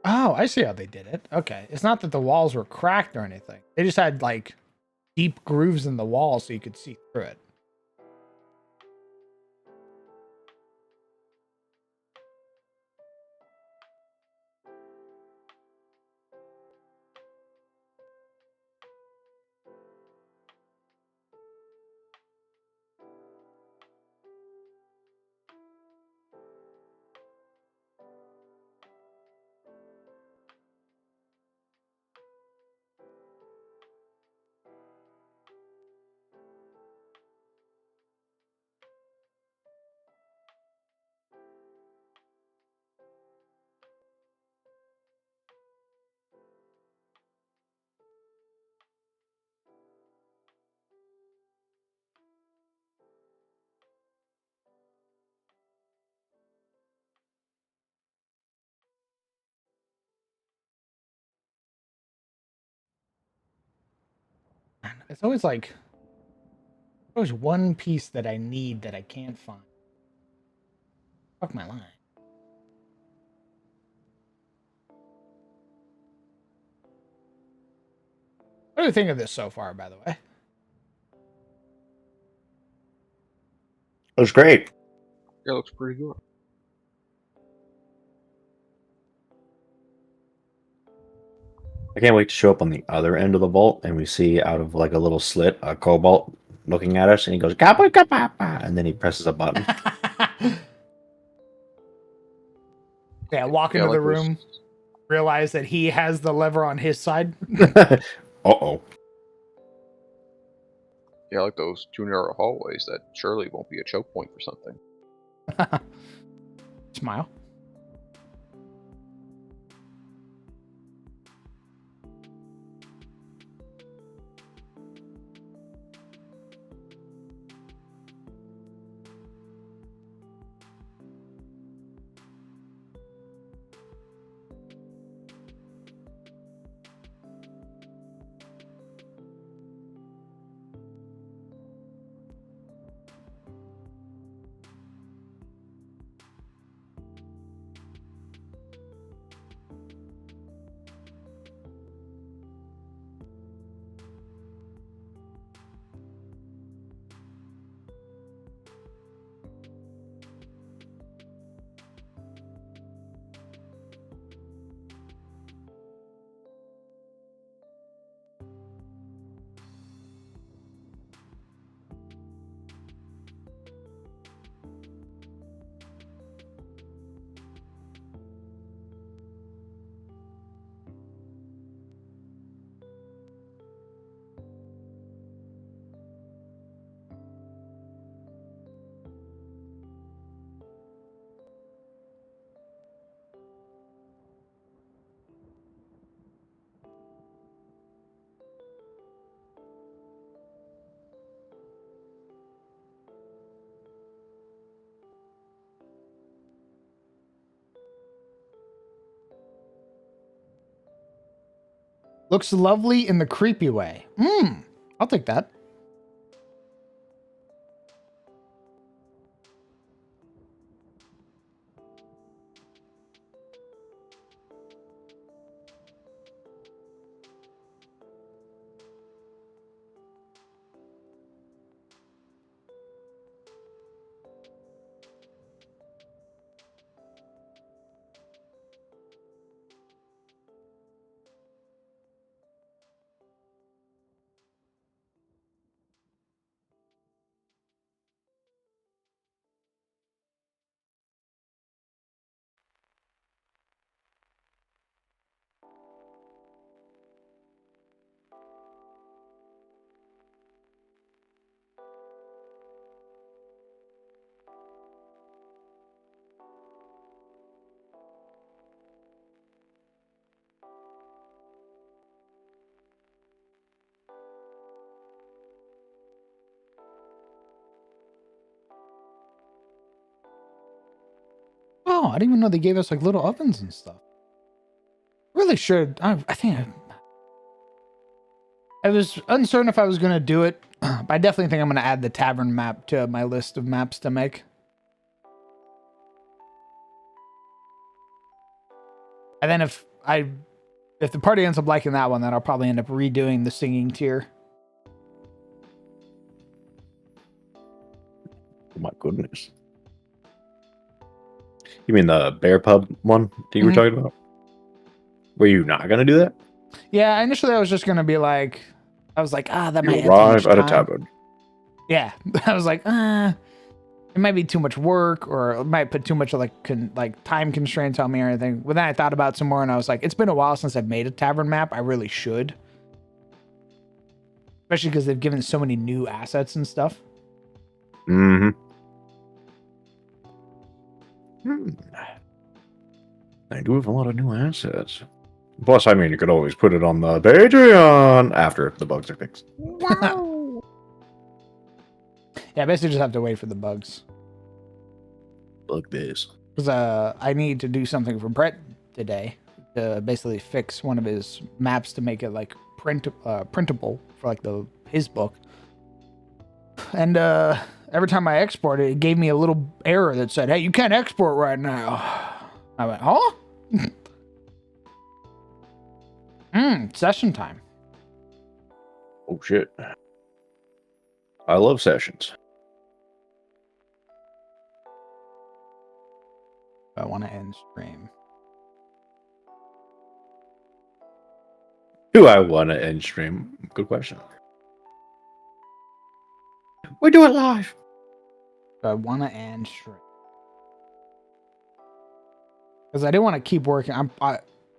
Oh, I see how they did it. Okay. It's not that the walls were cracked or anything. They just had like deep grooves in the wall so you could see through it. It's always like there's one piece that I need that I can't find. Fuck my line. What do you think of this so far, by the way? It was great. Yeah, looks pretty good. I can't wait to show up on the other end of the vault and we see out of like a little slit a cobalt looking at us and he goes, "Kappa, kappa, kappa," and then he presses a button. Yeah, walk Yeah, into I the like those. room, realize that he has the lever on his side. Uh-oh. Yeah, I like those 2 narrow hallways. That surely won't be a choke point for something. Smile. Looks lovely in the creepy way. I'll take that. Oh, I didn't even know they gave us like little ovens and stuff. Really should. I think I was uncertain if I was going to do it, but I definitely think I'm going to add the tavern map to my list of maps to make. And then if the party ends up liking that one, then I'll probably end up redoing the singing tier. Oh my goodness. You mean the bear pub one that you were talking about? Were you not gonna do that? Yeah, initially I was just gonna be like, that might You add too much arrive at a time. tavern. Yeah, I was like, it might be too much work, or it might put too much like time constraints on me or anything. But then I thought about it some more, and I was like, it's been a while since I've made a tavern map. I really should, especially because they've given so many new assets and stuff. They do have a lot of new assets. Plus, I mean, you could always put it on the Patreon after the bugs are fixed. Wow. Yeah, basically just have to wait for the bugs. Bug this. Because I need to do something for Brett today to basically fix one of his maps to make it like printable for like his book. And every time I export it, it gave me a little error that said, "Hey, you can't export right now." I went, "Huh?" Session time. Oh shit. I love sessions. I want to end stream. Do I want to end stream? Good question. We do it live. I want to end stream. Because I do want to keep working.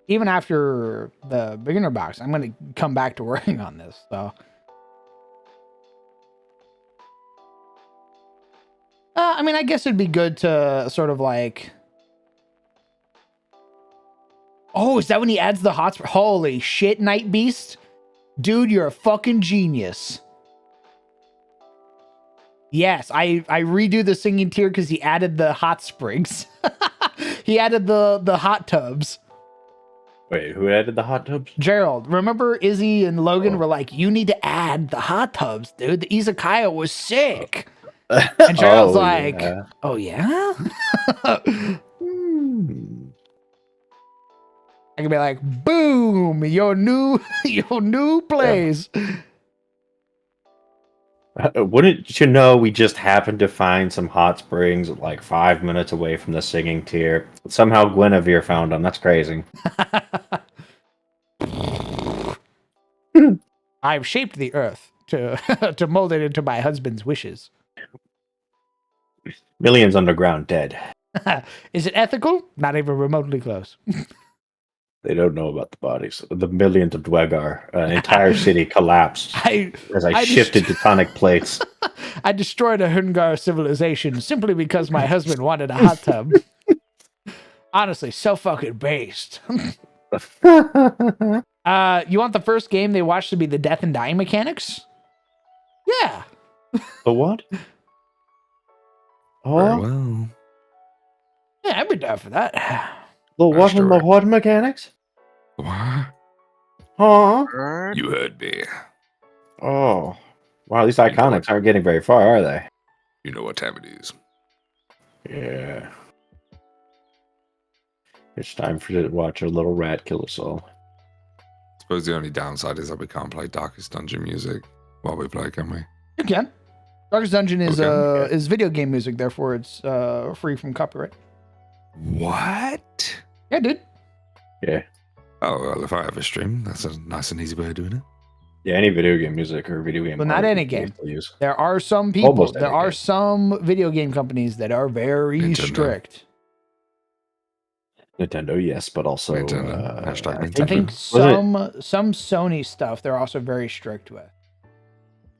Even after the beginner box, I'm going to come back to working on this. So, I mean, I guess it'd be good to sort of like. Oh, is that when he adds the hot spring? Holy shit, Night Beast, dude, you're a fucking genius. Yes, I redo the singing tier because he added the hot springs. He added the hot tubs. Wait, who added the hot tubs? Gerald. Remember Izzy and Logan were like, you need to add the hot tubs, dude. The izakaya was sick. And Gerald's like, yeah. oh yeah? I can be like, boom, your new place. Wouldn't you know we just happened to find some hot springs like 5 minutes away from the singing tier. Somehow Guinevere found them. That's crazy. I've shaped the earth to mold it into my husband's wishes. Millions underground dead. Is it ethical? Not even remotely close. They don't know about the bodies. The millions of Dwegar. An entire city collapsed as I shifted tectonic plates. I destroyed a Hungar civilization simply because my husband wanted a hot tub. Honestly, so fucking based. You want the first game they watched to be the death and dying mechanics? Yeah. The what? Very well. Yeah, I'd be down for that. The what and the what mechanics? What? Huh? You heard me. Oh. Wow, these You know iconics what- aren't getting very far, are they? You know what time it is. Yeah. It's time for you to watch a little rat kill us all. Suppose the only downside is that we can't play Darkest Dungeon music while we play, can we? You can. Darkest Dungeon is Okay. is video game music, therefore it's free from copyright. What? Yeah, dude. Yeah. Oh, well, if I have a stream, that's a nice and easy way of doing it. Yeah, any video game music or video game. Well, not art any you can game. still use. There are some people. Almost There any are game. some video game companies that are very Nintendo. strict. Nintendo, yes, but also Nintendo. Hashtag I Nintendo. think some Sony stuff they're also very strict with.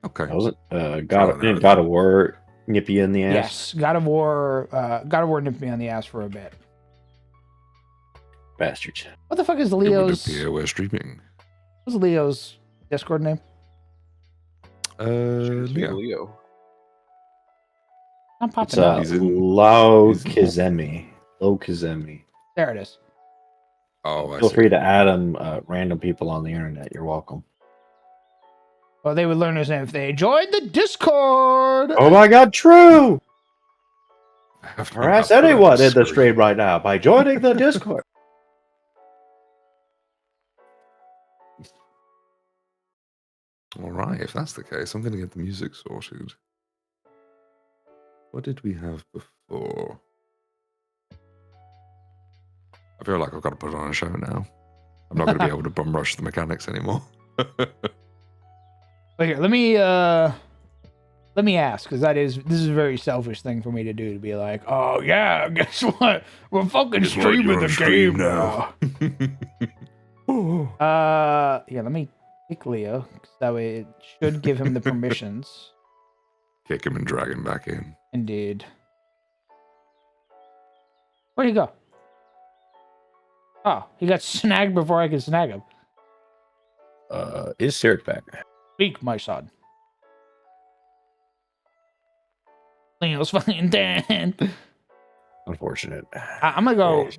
Okay. wasn't Try God that out. God of War nip you in the ass. Yes, God of War nipped me on the ass for a bit. Bastards. What the fuck is It would Leo's? appear we're streaming. What's Leo's Discord name? Leo. Leo. Not It's popping up. He's in- Lo he's in- Kizemi. Lo Kizemi. There it is. Oh, I Feel see. free to add them random people on the internet. You're welcome. Well, they would learn his name if they joined the Discord. Oh my god, true! I have to Harass put it on anyone in the screen. stream right now by joining the Discord. All right, if that's the case, I'm going to get the music sorted. What did we have before? I feel like I've got to put on a show now. I'm not going to be able to bum rush the mechanics anymore. But here, let me ask, because this is a very selfish thing for me to do, to be like, oh yeah, guess what? We're fucking Guess what? streaming You're the on stream game now. Yeah, let me pick Leo, 'cause that way it should give him the permissions. Kick him and drag him back in. Indeed. Where'd he go? Oh, he got snagged before I could snag him. Is Sirik back? Speak, my son. Leo's fucking dead. Unfortunate. I'm gonna go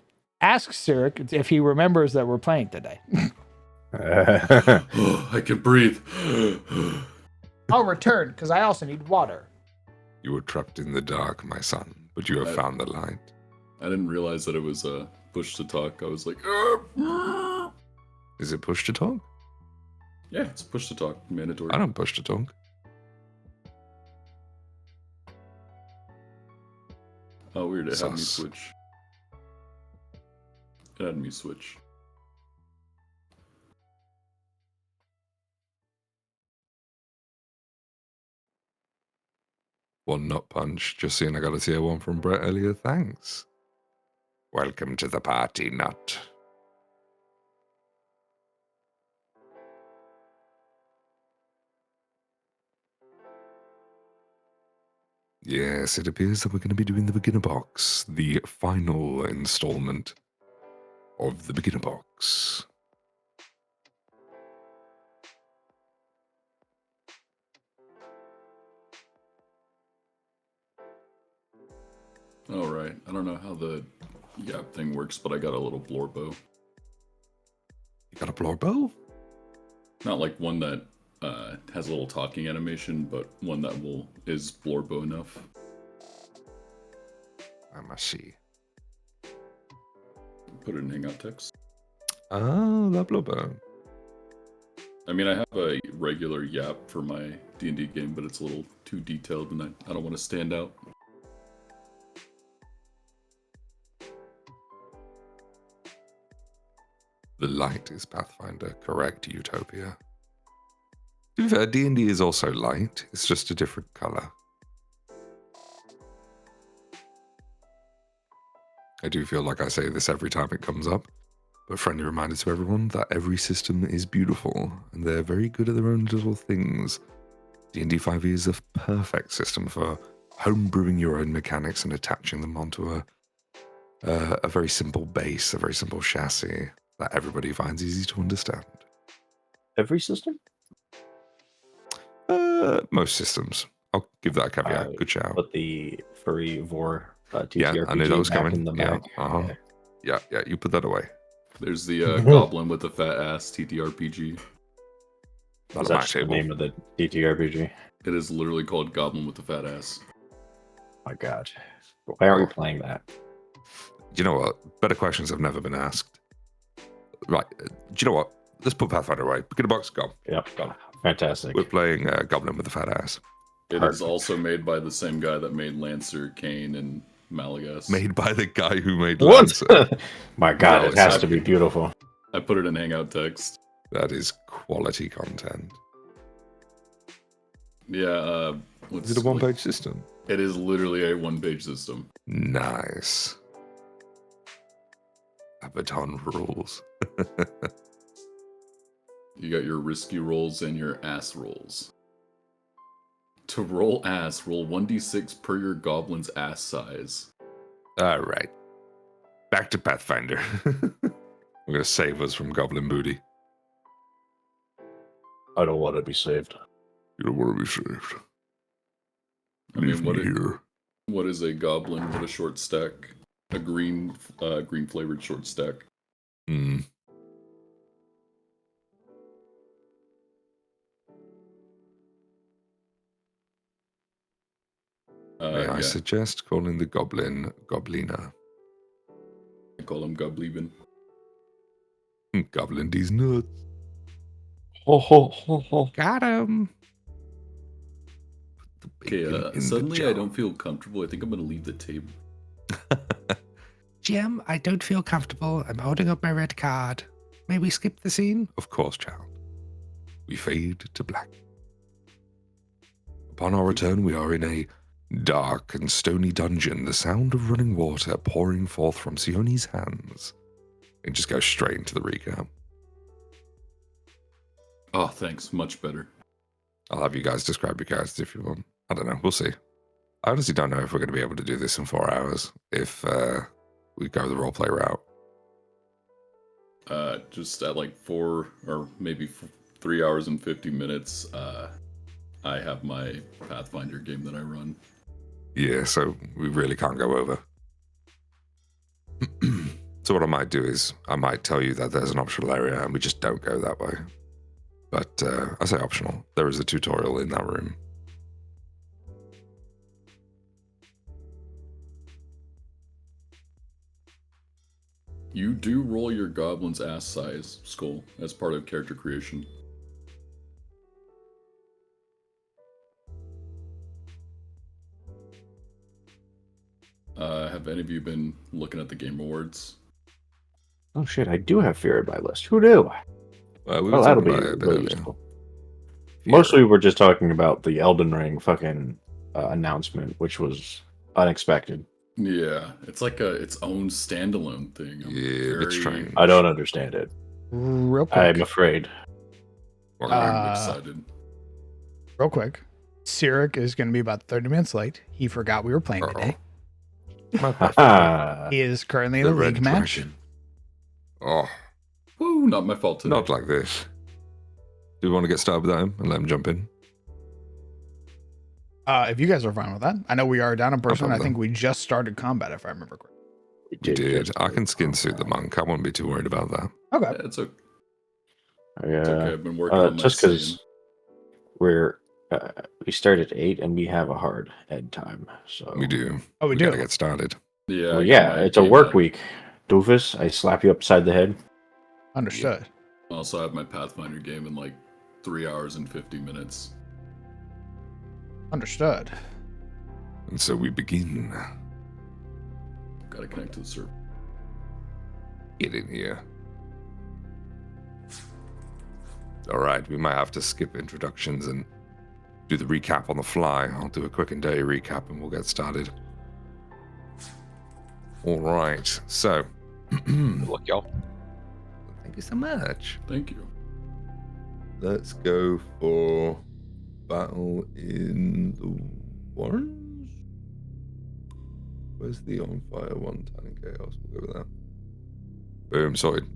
ask Sirik if he remembers that we're playing today. I can breathe. I'll return because I also need water. You were trapped in the dark, my son, but you have found the light. I didn't realize that it was push to talk. I was like, Is it push to talk? yeah, it's push to talk, mandatory. I don't push to talk. Oh, weird. It had me Sus. switch. It had me switch. One nut punch. Just seeing I got a tier 1 from Brett earlier. Thanks. Welcome to the party, Nut. Yes, it appears that we're going to be doing the beginner box, the final installment of the beginner box. All right. I don't know how the Yap thing works, but I got a little blorbo. You got a blorbo? Not like one that has a little talking animation, but one that is blorbo enough. I must see. Put it in Hangout text. Oh, that blorbo. I mean, I have a regular Yap for my D&D game, but it's a little too detailed, and I don't want to stand out. The light is Pathfinder, correct, Utopia. To be fair, D&D is also light. It's just a different color. I do feel like I say this every time it comes up, but friendly reminder to everyone that every system is beautiful, and they're very good at their own little things. D&D 5e is a perfect system for homebrewing your own mechanics and attaching them onto a very simple base, a very simple chassis that everybody finds easy to understand. Every system? Most systems. I'll give that a caveat. Good shout. But the furry vor Yeah, TTRPG I knew that was back coming. in the Yeah, back. yeah, you put that away. There's the goblin with the fat ass TTRPG. That's actually the name of the DTRPG. It is literally called Goblin with the Fat Ass. My God. Why are we playing that? You know what? Better questions have never been asked. Right. Do you know what? Let's put Pathfinder away. Pick a box, go. Yep. Go. Fantastic. We're playing Goblin with the Fat Ass. It is also made by the same guy that made Lancer, Kane, and Malagas. Made by the guy who made What? Lancer. My God, it has to be beautiful. I put it in Hangout text. That is quality content. Yeah, is it a one-page system? It is literally a one-page system. Nice. Abaddon rules. You got your risky rolls and your ass rolls. To roll ass, roll 1d6 per your goblin's ass size. All right. Back to Pathfinder. We're going to save us from goblin booty. I don't want to be saved. You don't want to be saved. I mean, what is a goblin with a short stack? A green flavored short stack. Hmm. May I suggest calling the goblin Goblina? I call him Goblin. Goblin these nuts. Ho ho ho ho. Got him. Okay, suddenly I don't feel comfortable. I think I'm going to leave the table. GM, I don't feel comfortable. I'm holding up my red card. May we skip the scene? Of course, child. We fade to black. Upon our return, we are in a dark and stony dungeon, the sound of running water pouring forth from Sione's hands. And just go straight into the recap. Oh, thanks. Much better. I'll have you guys describe your characters if you want. I don't know. We'll see. I honestly don't know if we're going to be able to do this in 4 hours if we go the roleplay route. Just at like 4 or maybe 3 hours and 50 minutes, I have my Pathfinder game that I run. Yeah, so we really can't go over. So what I might do is I might tell you that there's an optional area and we just don't go that way. But I say optional. There is a tutorial in that room. You do roll your goblin's ass size, Skull, as part of character creation. Have any of you been looking at the Game Awards? Oh shit, I do have fear in my list. Who knew? Well, that'll be really useful. Mostly we're just talking about the Elden Ring fucking announcement, which was unexpected. Yeah, it's like its own standalone thing. It's strange. I don't understand it. Real quick. I'm afraid. I'm excited. Real quick. Cyric is going to be about 30 minutes late. He forgot we were playing today. He is currently in a league match. Oh. Woo, not my fault today. Not like this. Do we want to get started with that and let him jump in? If you guys are fine with that. I know we are down in person. I think we just started combat, if I remember correctly. We did. I can skin suit the monk. I won't be too worried about that. Okay. Yeah, it's okay. Yeah. It's okay. I've been working on my just because we start at 8 and we have a hard end time. So we do. Oh, we do. Gotta get started. Yeah. Well, yeah, it's a work week. Doofus, I slap you upside the head. Understood. I also have my Pathfinder game in like 3 hours and 50 minutes. Understood. And so we begin. Gotta connect to the server. Get in here. All right, we might have to skip introductions and do the recap on the fly. I'll do a quick and dirty recap and we'll get started. All right, so. Good luck, y'all. Thank you so much. Thank you. Let's go for battle in the Warrens. Where's the on fire one? Tiny chaos. We'll go with that. Boom, sorted.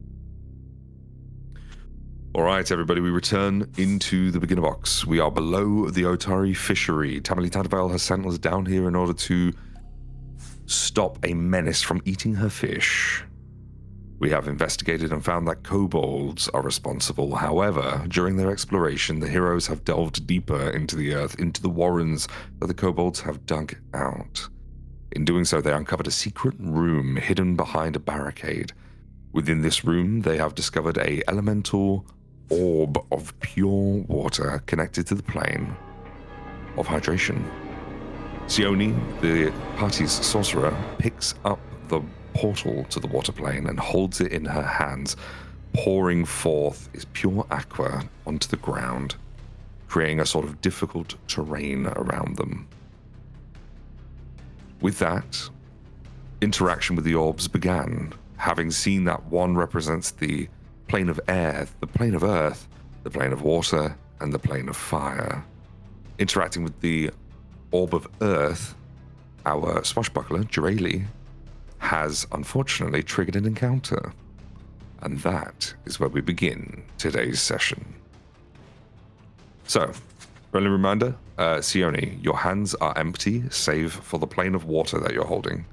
All right, everybody, we return into the beginner box. We are below the Otari fishery. Tamali Tadval has sent us down here in order to stop a menace from eating her fish. We have investigated and found that kobolds are responsible. However, during their exploration, the heroes have delved deeper into the earth, into the warrens that the kobolds have dug out. In doing so, they uncovered a secret room hidden behind a barricade. Within this room, they have discovered a elemental orb of pure water connected to the plane of hydration. Sione, the party's sorcerer, picks up the portal to the water plane and holds it in her hands, pouring forth is pure aqua onto the ground, creating a sort of difficult terrain around them. With that, interaction with the orbs began. Having seen that one represents the plane of air, the plane of earth, the plane of water, and the plane of fire. Interacting with the orb of earth, our swashbuckler, Jireli, has unfortunately triggered an encounter. And that is where we begin today's session. So, friendly reminder, Sione, your hands are empty, save for the plane of water that you're holding.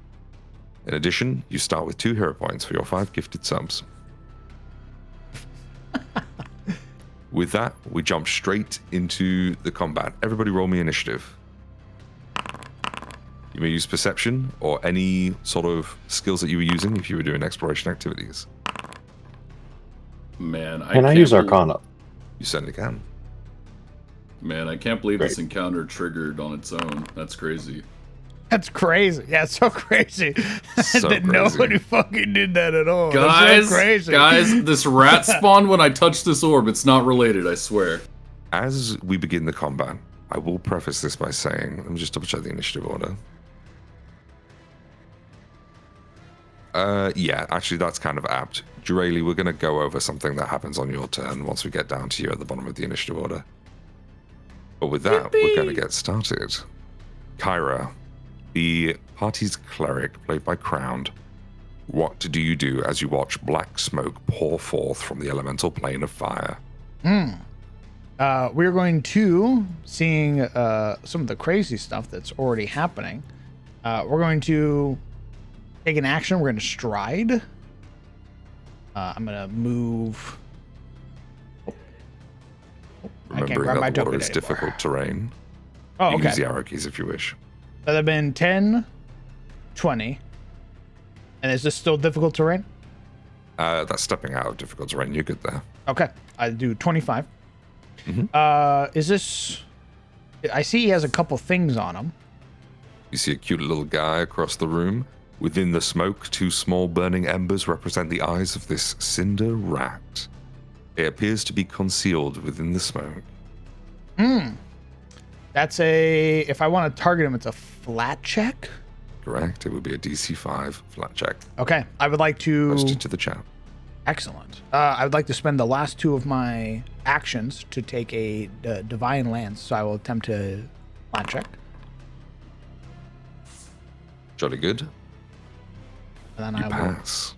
In addition, you start with 2 hero points for your 5 gifted subs. With that, we jump straight into the combat. Everybody roll me initiative. You may use perception or any sort of skills that you were using if you were doing exploration activities. Man, Can I use Arcana? You certainly can. Man, I can't believe Great. this encounter triggered on its own. That's crazy. That's crazy. Yeah, it's so crazy. So that crazy. Nobody fucking did that at all. Guys, That's so crazy. guys, this rat spawned when I touched this orb. It's not related, I swear. As we begin the combat, I will preface this by saying, let me just double check the initiative order. Yeah, actually that's kind of apt. Jireli, we're going to go over something that happens on your turn once we get down to you at the bottom of the initiative order. But with that, we're going to get started. Kyra, the party's cleric, played by Crowned. What do you do as you watch black smoke pour forth from the elemental plane of fire? We're going to, seeing some of the crazy stuff that's already happening, we're going to take an action. We're going to stride. I'm going to move. I can't grab my Remembering that the water token is anymore. difficult terrain. Oh, You can okay. use the arrow keys if you wish. That have been 10, 20. And is this still difficult terrain? That's stepping out of difficult terrain. You're good there. Okay. I do 25. Is this... I see he has a couple things on him. You see a cute little guy across the room. Within the smoke, 2 small burning embers represent the eyes of this cinder rat. It appears to be concealed within the smoke. That's a... If I want to target him, it's a flat check. Correct. It would be a DC 5 flat check. Okay. I would like to... Posted to the chat. Excellent. I would like to spend the last 2 of my actions to take a divine lance, so I will attempt to flat check. Jolly good. And then You I will pass.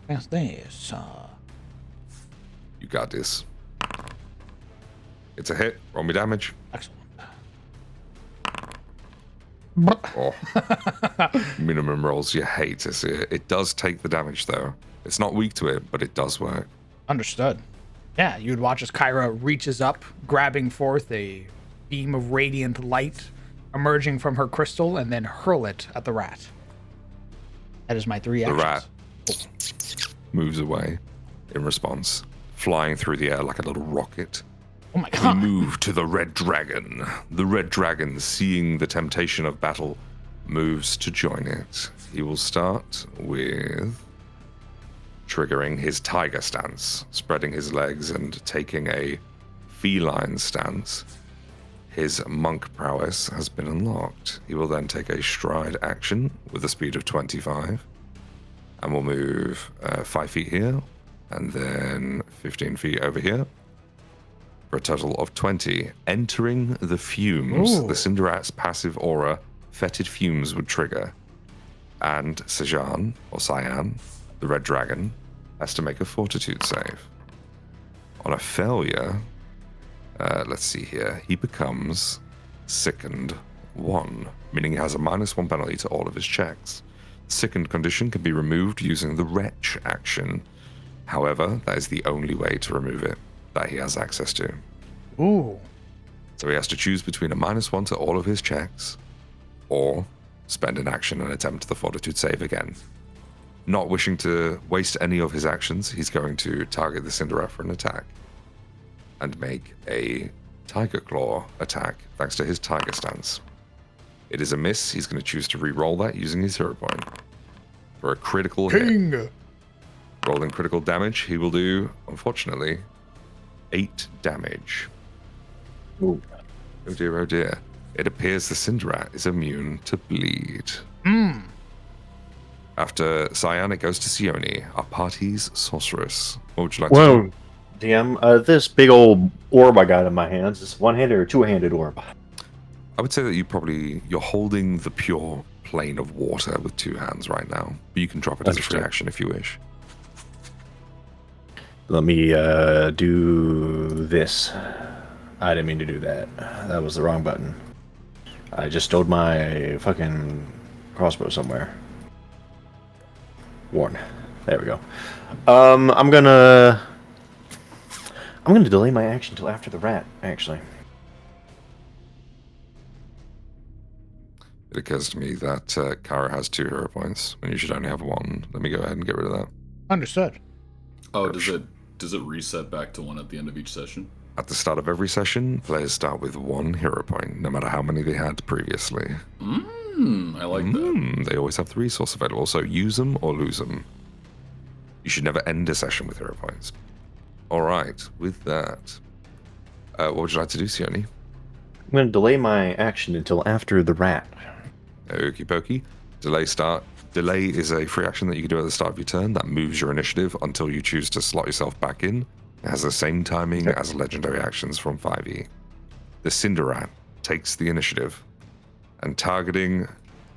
pass this. You got this. It's a hit. Roll me damage. Excellent. Oh. Minimum rolls you hate to see it. It does take the damage though. It's not weak to it, but it does work. Understood. Yeah, you would watch as Kyra reaches up, grabbing forth a beam of radiant light emerging from her crystal, and then hurl it at the rat. That is my 3 The actions. rat moves away in response, flying through the air like a little rocket. Oh my We god. move to the red dragon. The red dragon, seeing the temptation of battle, moves to join it. He will start with triggering his tiger stance, spreading his legs and taking a feline stance. His monk prowess has been unlocked. He will then take a stride action with a speed of 25, and will move 5 feet here, and then 15 feet over here, for a total of 20. Entering the fumes, Ooh. the Cinderat's passive aura, fetid fumes would trigger, and Sajan, or Cyan, the red dragon, has to make a fortitude save. On a failure, let's see here, he becomes sickened 1, meaning he has a -1 penalty to all of his checks. Sickened condition can be removed using the Retch action. However, that is the only way to remove it that he has access to. Ooh. So he has to choose between a -1 to all of his checks, or spend an action and attempt the Fortitude save again. Not wishing to waste any of his actions, he's going to target the Cinderella for an attack and make a Tiger Claw attack thanks to his Tiger stance. It is a miss. He's going to choose to re-roll that using his hero point for a critical hit. Rolling critical damage, he will do, unfortunately, 8 damage. Ooh. Oh dear, oh dear. It appears the Cinderat is immune to bleed. After Cyan, it goes to Sione, our party's sorceress. What would you like to do? Whoa, DM, this big old orb I got in my hands, is one-handed or two-handed orb? I would say that you're holding the pure plane of water with 2 hands right now. But you can drop it as a free action if you wish. Let me do this. I didn't mean to do that. That was the wrong button. I just stowed my fucking crossbow somewhere. Warn. There we go. I'm gonna delay my action till after the rat, actually. It occurs to me that Kara has 2 hero points when you should only have 1. Let me go ahead and get rid of that. Understood. Oh, does it reset back to 1 at the end of each session? At the start of every session, players start with 1 hero point, no matter how many they had previously. I like that. They always have the resource available, so use them or lose them. You should never end a session with hero points. Alright, with that, what would you like to do, Sione? I'm gonna delay my action until after the rat. Okie pokey. Delay is a free action that you can do at the start of your turn that moves your initiative until you choose to slot yourself back in. It has the same timing as legendary actions from 5e. The Cinderat takes the initiative, and targeting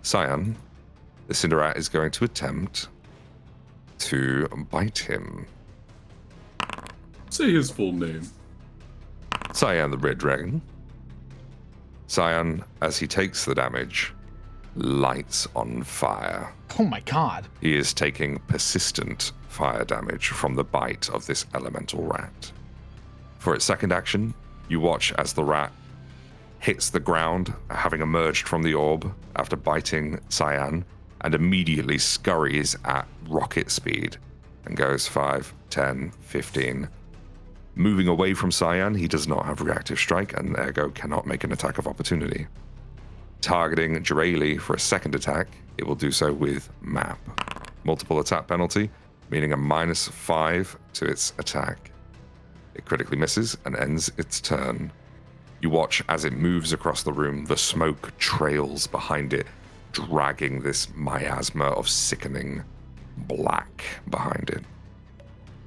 Cyan, the Cinderat is going to attempt to bite him. Say his full name. Cyan the Red Dragon. Cyan, as he takes the damage, lights on fire. Oh my god. He is taking persistent fire damage from the bite of this elemental rat. For its second action, you watch as the rat hits the ground, having emerged from the orb after biting Cyan, and immediately scurries at rocket speed and goes 5, 10, 15. Moving away from Cyan, he does not have reactive strike and ergo cannot make an attack of opportunity. Targeting Jireli for a second attack, it will do so with map. Multiple attack penalty, meaning a -5 to its attack. It critically misses and ends its turn. You watch as it moves across the room, the smoke trails behind it, dragging this miasma of sickening black behind it.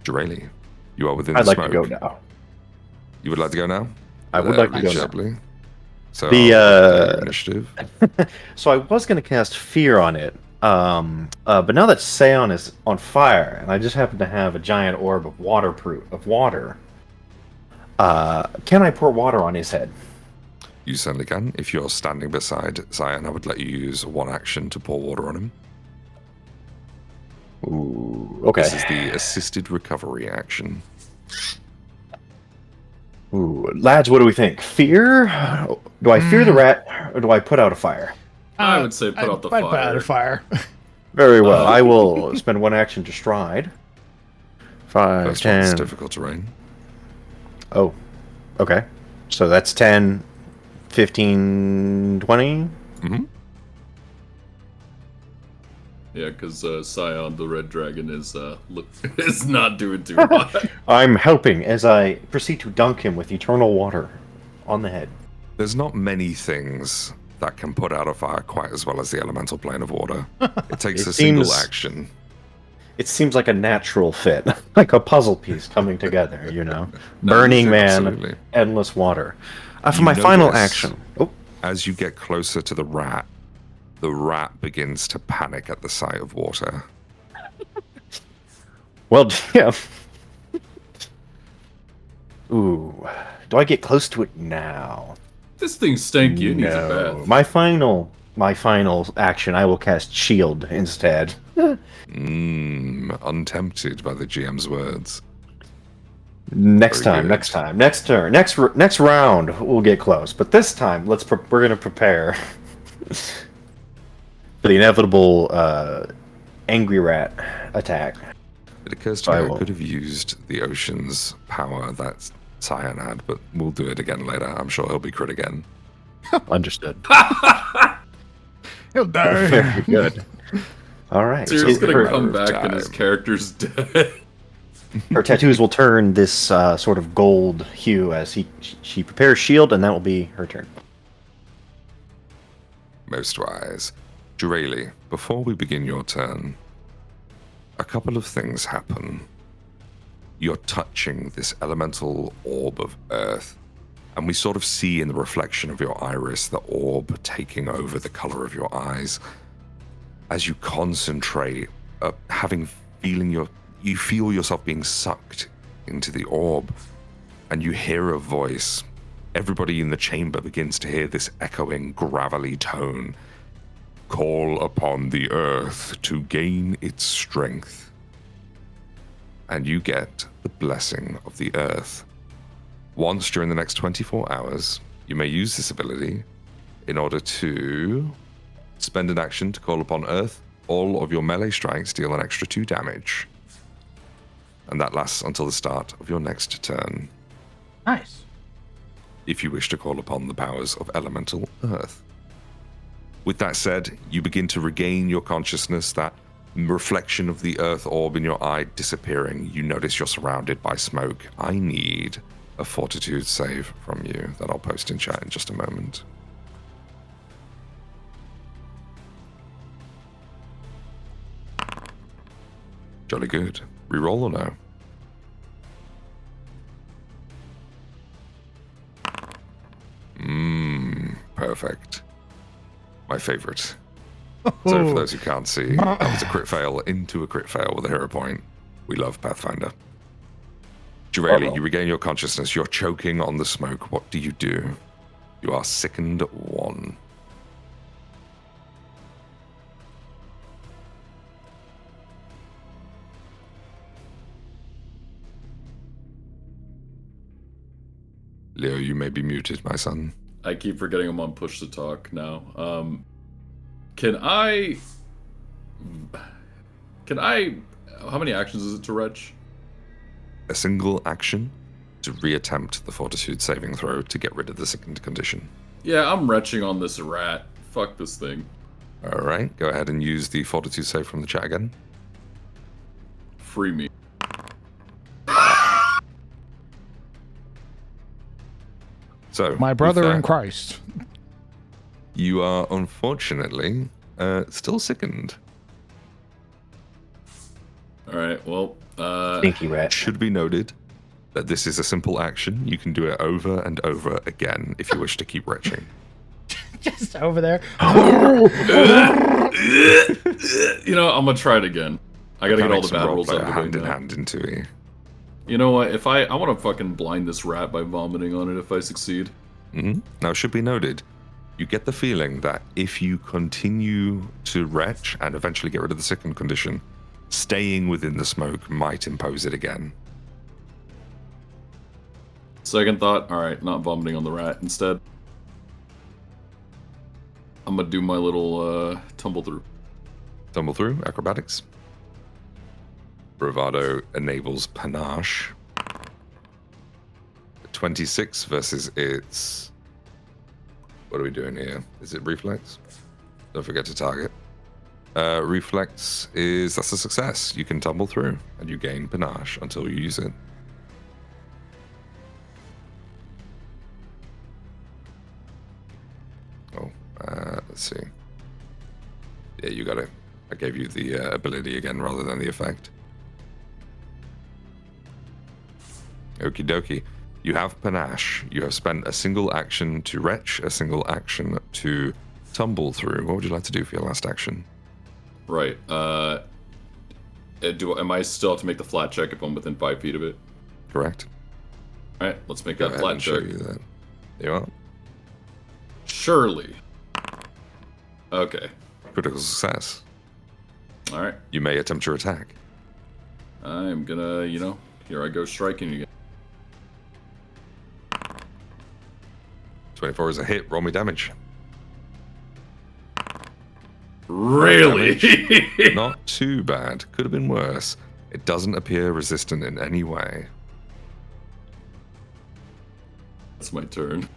Jireli, you are within I'd like smoke. to go now. You would like to go now? I would like to go now. Sharply. So The initiative. So I was going to cast Fear on it, but now that Seon is on fire, and I just happen to have a giant orb of water, can I pour water on his head? You certainly can. If you're standing beside Cyan, I would let you use 1 action to pour water on him. Ooh, okay. This is the assisted recovery action. Ooh, lads, what do we think? Fear? Do I fear the rat, or do I put out a fire? I would say put out the fire. Put out a fire. Very well. I will spend 1 action to stride. 5, First 10. one's difficult terrain. Oh, okay. So that's 10, 15, 20? Mm-hmm. Yeah, because Scion the Red Dragon is is not doing too hot. I'm helping as I proceed to dunk him with eternal water on the head. There's not many things that can put out a fire quite as well as the elemental plane of water. It takes a single action. It seems like a natural fit, like a puzzle piece coming together, you know? Burning Man, absolutely. endless water. For my final action. Oh. As you get closer to the rat begins to panic at the sight of water. Well, yeah. Ooh. Do I get close to it now? This thing's stanky. It needs a bath. My final my final action, I will cast Shield instead. Untempted by the GM's words. Next Very time, good. next time, next turn, next round, we'll get close. But this time, we're gonna prepare for the inevitable angry rat attack. It occurs to me I could have used the ocean's power that Cyan had, but we'll do it again later. I'm sure he'll be crit again. Understood. He'll die. Very good. All right. So he's gonna her, come back and his character's dead. her tattoos will turn this sort of gold hue as she prepares shield, and that will be her turn. Most wise. Jureli, before we begin your turn, a couple of things happen. You're touching this elemental orb of earth, and we sort of see in the reflection of your iris the orb taking over the color of your eyes. As you concentrate, you feel yourself being sucked into the orb, and you hear a voice. Everybody in the chamber begins to hear this echoing, gravelly tone. Call upon the earth to gain its strength. And you get the blessing of the earth. Once during the next 24 hours, you may use this ability in order to spend an action to call upon earth. All of your melee strikes deal an extra 2 damage. And that lasts until the start of your next turn. Nice. If you wish to call upon the powers of elemental earth. With that said, you begin to regain your consciousness, that reflection of the earth orb in your eye disappearing. You notice you're surrounded by smoke. I need a fortitude save from you that I'll post in chat in just a moment. Jolly good. Reroll or no? Perfect. My favorite. So for those who can't see, that was a crit fail into a crit fail with a hero point. We love Pathfinder. Jureli, you regain your consciousness. You're choking on the smoke. What do you do? You are sickened 1. Leo, you may be muted, my son. I keep forgetting I'm on push to talk now. Can I? How many actions is it to retch? A single action to reattempt the fortitude saving throw to get rid of the sickened condition. Yeah, I'm retching on this rat. Fuck this thing. All right, go ahead and use the fortitude save from the chat again. Free me. So, My brother in Christ. You are unfortunately still sickened. All right, well, Stinky rat. Should be noted that this is a simple action. You can do it over and over again if you wish to keep retching. Just over there. You know, I'm gonna try it again. I gotta get all the bad rolls out of the way hand in now. hand into it. You know what? If I want to fucking blind this rat by vomiting on it if I succeed. Now, it should be noted, you get the feeling that if you continue to retch and eventually get rid of the sickened condition, staying within the smoke might impose it again. Second thought, alright, not vomiting on the rat. Instead, I'm gonna do my little tumble through. Tumble through, acrobatics. Bravado enables panache. 26 versus its... What are we doing here? Is it reflex? Don't forget to target. Reflex that's a success. You can tumble through and you gain panache until you use it. Oh, let's see. Yeah, you got it. I gave you the ability again rather than the effect. Okie dokie. You have panache. You have spent a single action to retch, a single action to tumble through. What would you like to do for your last action? Right. Am I still have to make the flat check if I'm within 5 feet of it? Correct. Alright, let's make Go that ahead flat and show check. you that. You are. Surely. Okay. Critical success. All right. You may attempt your attack. I'm gonna, here I go striking again. 24 is a hit. Roll me damage. Really? Not too bad. Could have been worse. It doesn't appear resistant in any way. That's my turn.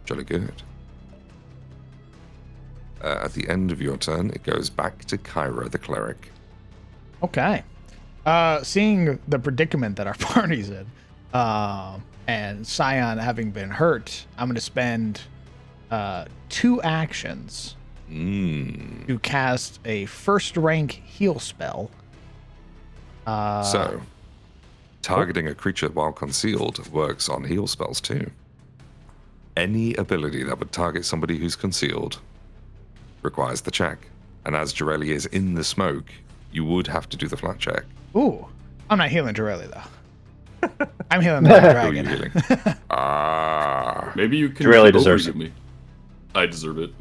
Jolly good. At the end of your turn, it goes back to Kyra, the cleric. Okay. Seeing the predicament that our party's in, and Scion having been hurt, I'm going to spend 2 actions to cast a first-rank heal spell. So, targeting a creature while concealed works on heal spells too. Any ability that would target somebody who's concealed requires the check. And as Jireli is in the smoke, you would have to do the flat check. Ooh, I'm not healing Jireli, though. I'm healing the Who are dragon. you healing? Ah. Maybe you can Really deserves it. me. I deserve it.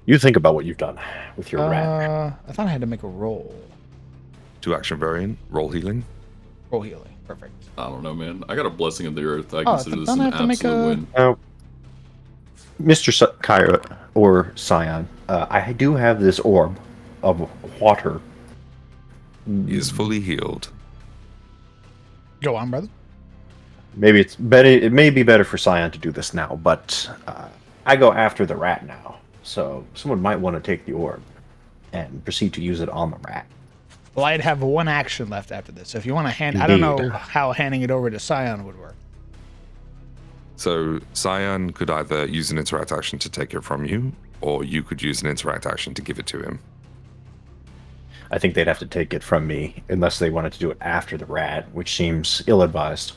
You think about what you've done with your rat. I thought I had to make a roll. 2-action variant, roll healing. Roll healing. Perfect. I don't know, man. I got a blessing of the earth. I Oh, consider this don't an I have to make absolute a- win. Now, Mr. Kyra or Scion, I do have this orb of water. He is fully healed. Go on, brother. Maybe it's better. It may be better for Scion to do this now, but I go after the rat now. So someone might want to take the orb and proceed to use it on the rat. Well, I'd have 1 action left after this. So if you want to hand, I don't know how handing it over to Scion would work. So Scion could either use an interact action to take it from you, or you could use an interact action to give it to him. I think they'd have to take it from me unless they wanted to do it after the rat, which seems ill-advised.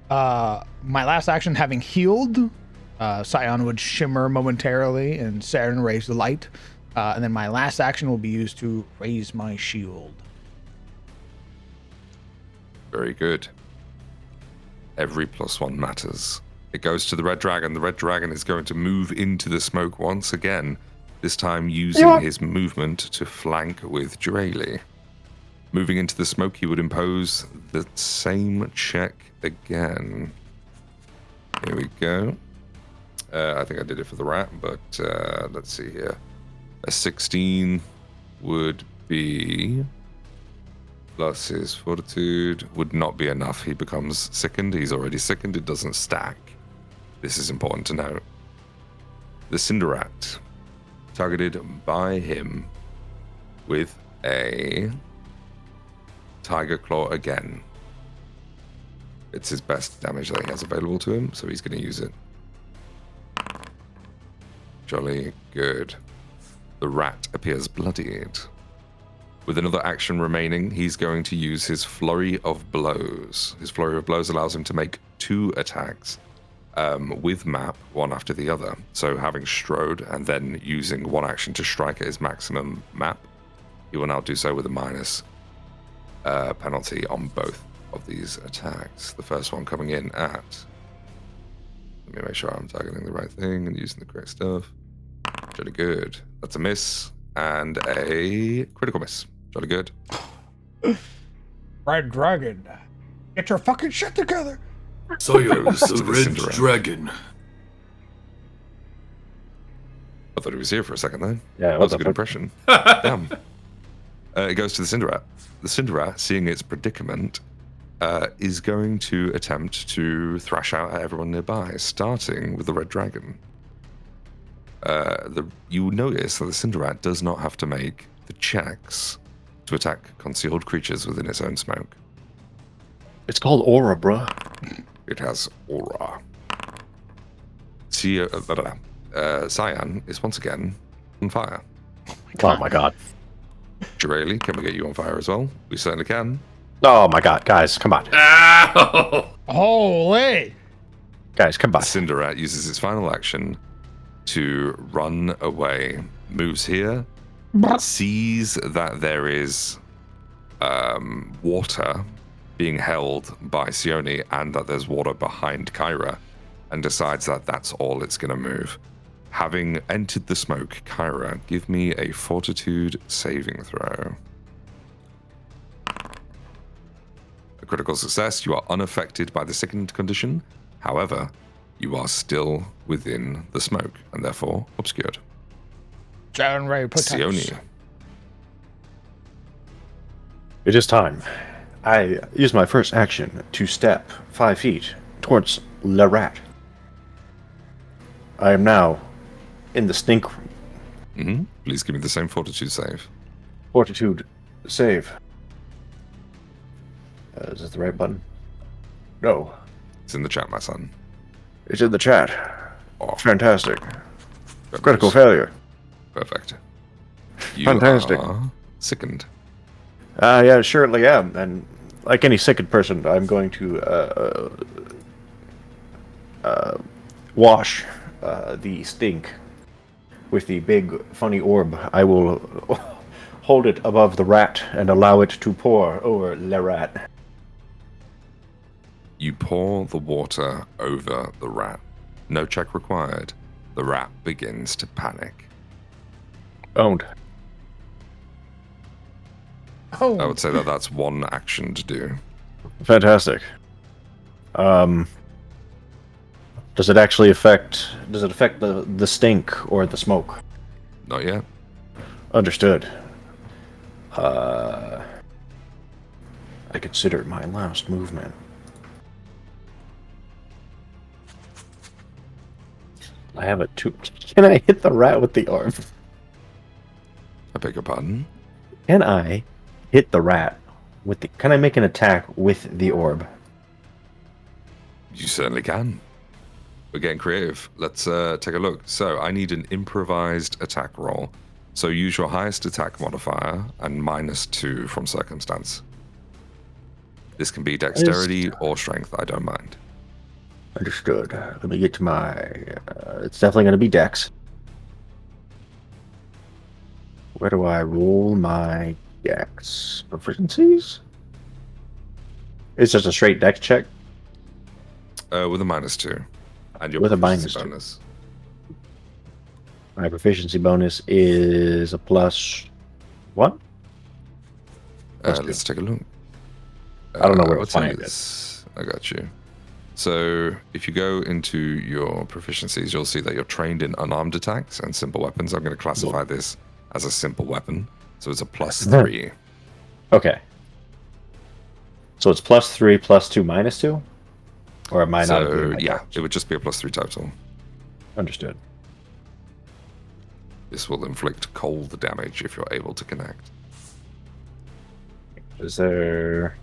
My last action, having healed, Scion would shimmer momentarily and Saren raise the light. And then my last action will be used to raise my shield. Very good. Every +1 matters. It goes to the red dragon. The red dragon is going to move into the smoke once again, this time using his movement to flank with Jireli. Moving into the smoke, he would impose the same check again. Here we go. I think I did it for the rat, but let's see here. A 16 would be plus his fortitude would not be enough. He becomes sickened. He's already sickened. It doesn't stack. This is important to note. The Cinderat, targeted by him with a Tiger Claw again. It's his best damage that he has available to him, so he's going to use it. Jolly good. The rat appears bloodied. With another action remaining, he's going to use his Flurry of Blows. His Flurry of Blows allows him to make 2 attacks with map, one after the other. So having Strode and then using 1 action to strike at his maximum map, he will now do so with a minus penalty on both of these attacks. The first one coming in at... Let me make sure I'm targeting the right thing and using the correct stuff. Jolly good. That's a miss and a critical miss. Jolly good. Red Dragon, get your fucking shit together. Soyos, To the the red Cinderella. dragon. I thought he was here for a second there. Yeah, That was a good impression. Damn. It goes to the Cinderat. The Cinderat, seeing its predicament, is going to attempt to thrash out at everyone nearby, starting with the red dragon. You notice that the Cinderat does not have to make the checks to attack concealed creatures within its own smoke. It's called aura, bruh. It has aura. Cyan is once again on fire. Oh my god. Jireli, can we get you on fire as well? We certainly can. Oh my god, guys, come on. Ow! Holy! Guys, come The on. Cinderat uses its final action to run away. Moves here, sees that there is water being held by Sione and that there's water behind Kyra, and decides that that's all it's going to move. Having entered the smoke, Kyra, give me a fortitude saving throw. A critical success, you are unaffected by the sickened condition. However, you are still within the smoke and therefore obscured. John Ray Sione. It is time. I use my first action to step 5 feet towards Le Rat. I am now in the stink room. Please give me the same fortitude save. Fortitude save. Is this the right button? No. It's in the chat, my son. It's in the chat. Oh, Fantastic. good Critical news. failure. Perfect. You Fantastic. are sickened. Yeah, surely am. And like any sickened person, I'm going to wash the stink with the big funny orb. I will hold it above the rat and allow it to pour over Le Rat. You pour the water over the rat. No check required. The rat begins to panic. Owned. Oh, I would say that that's one action to do. Fantastic. Does it actually affect? Does it affect the stink or the smoke? Not yet. Understood. I consider my last movement. I have a 2. Can I hit the rat with the arm? I beg your pardon? Can I hit the rat with the? Can I make an attack with the orb? You certainly can. We're getting creative. Let's take a look. So I need an improvised attack roll. So use your highest attack modifier and -2 from circumstance. This can be dexterity or strength. I don't mind. Understood. Let me get to my. It's definitely going to be dex. Where do I roll my dex proficiencies? It's just a straight dex check. With a -2. And your With a proficiency -2. bonus. My proficiency bonus is a plus what? Let's take a look. I don't know where to I'll tell you find it. this. I got you. So if you go into your proficiencies, you'll see that you're trained in unarmed attacks and simple weapons. I'm going to classify this as a simple weapon. So it's a +3. Okay. So it's +3, +2, -2? Or am I not? So including my yeah, dex? it would just be a +3 total. Understood. This will inflict cold damage if you're able to connect. Is there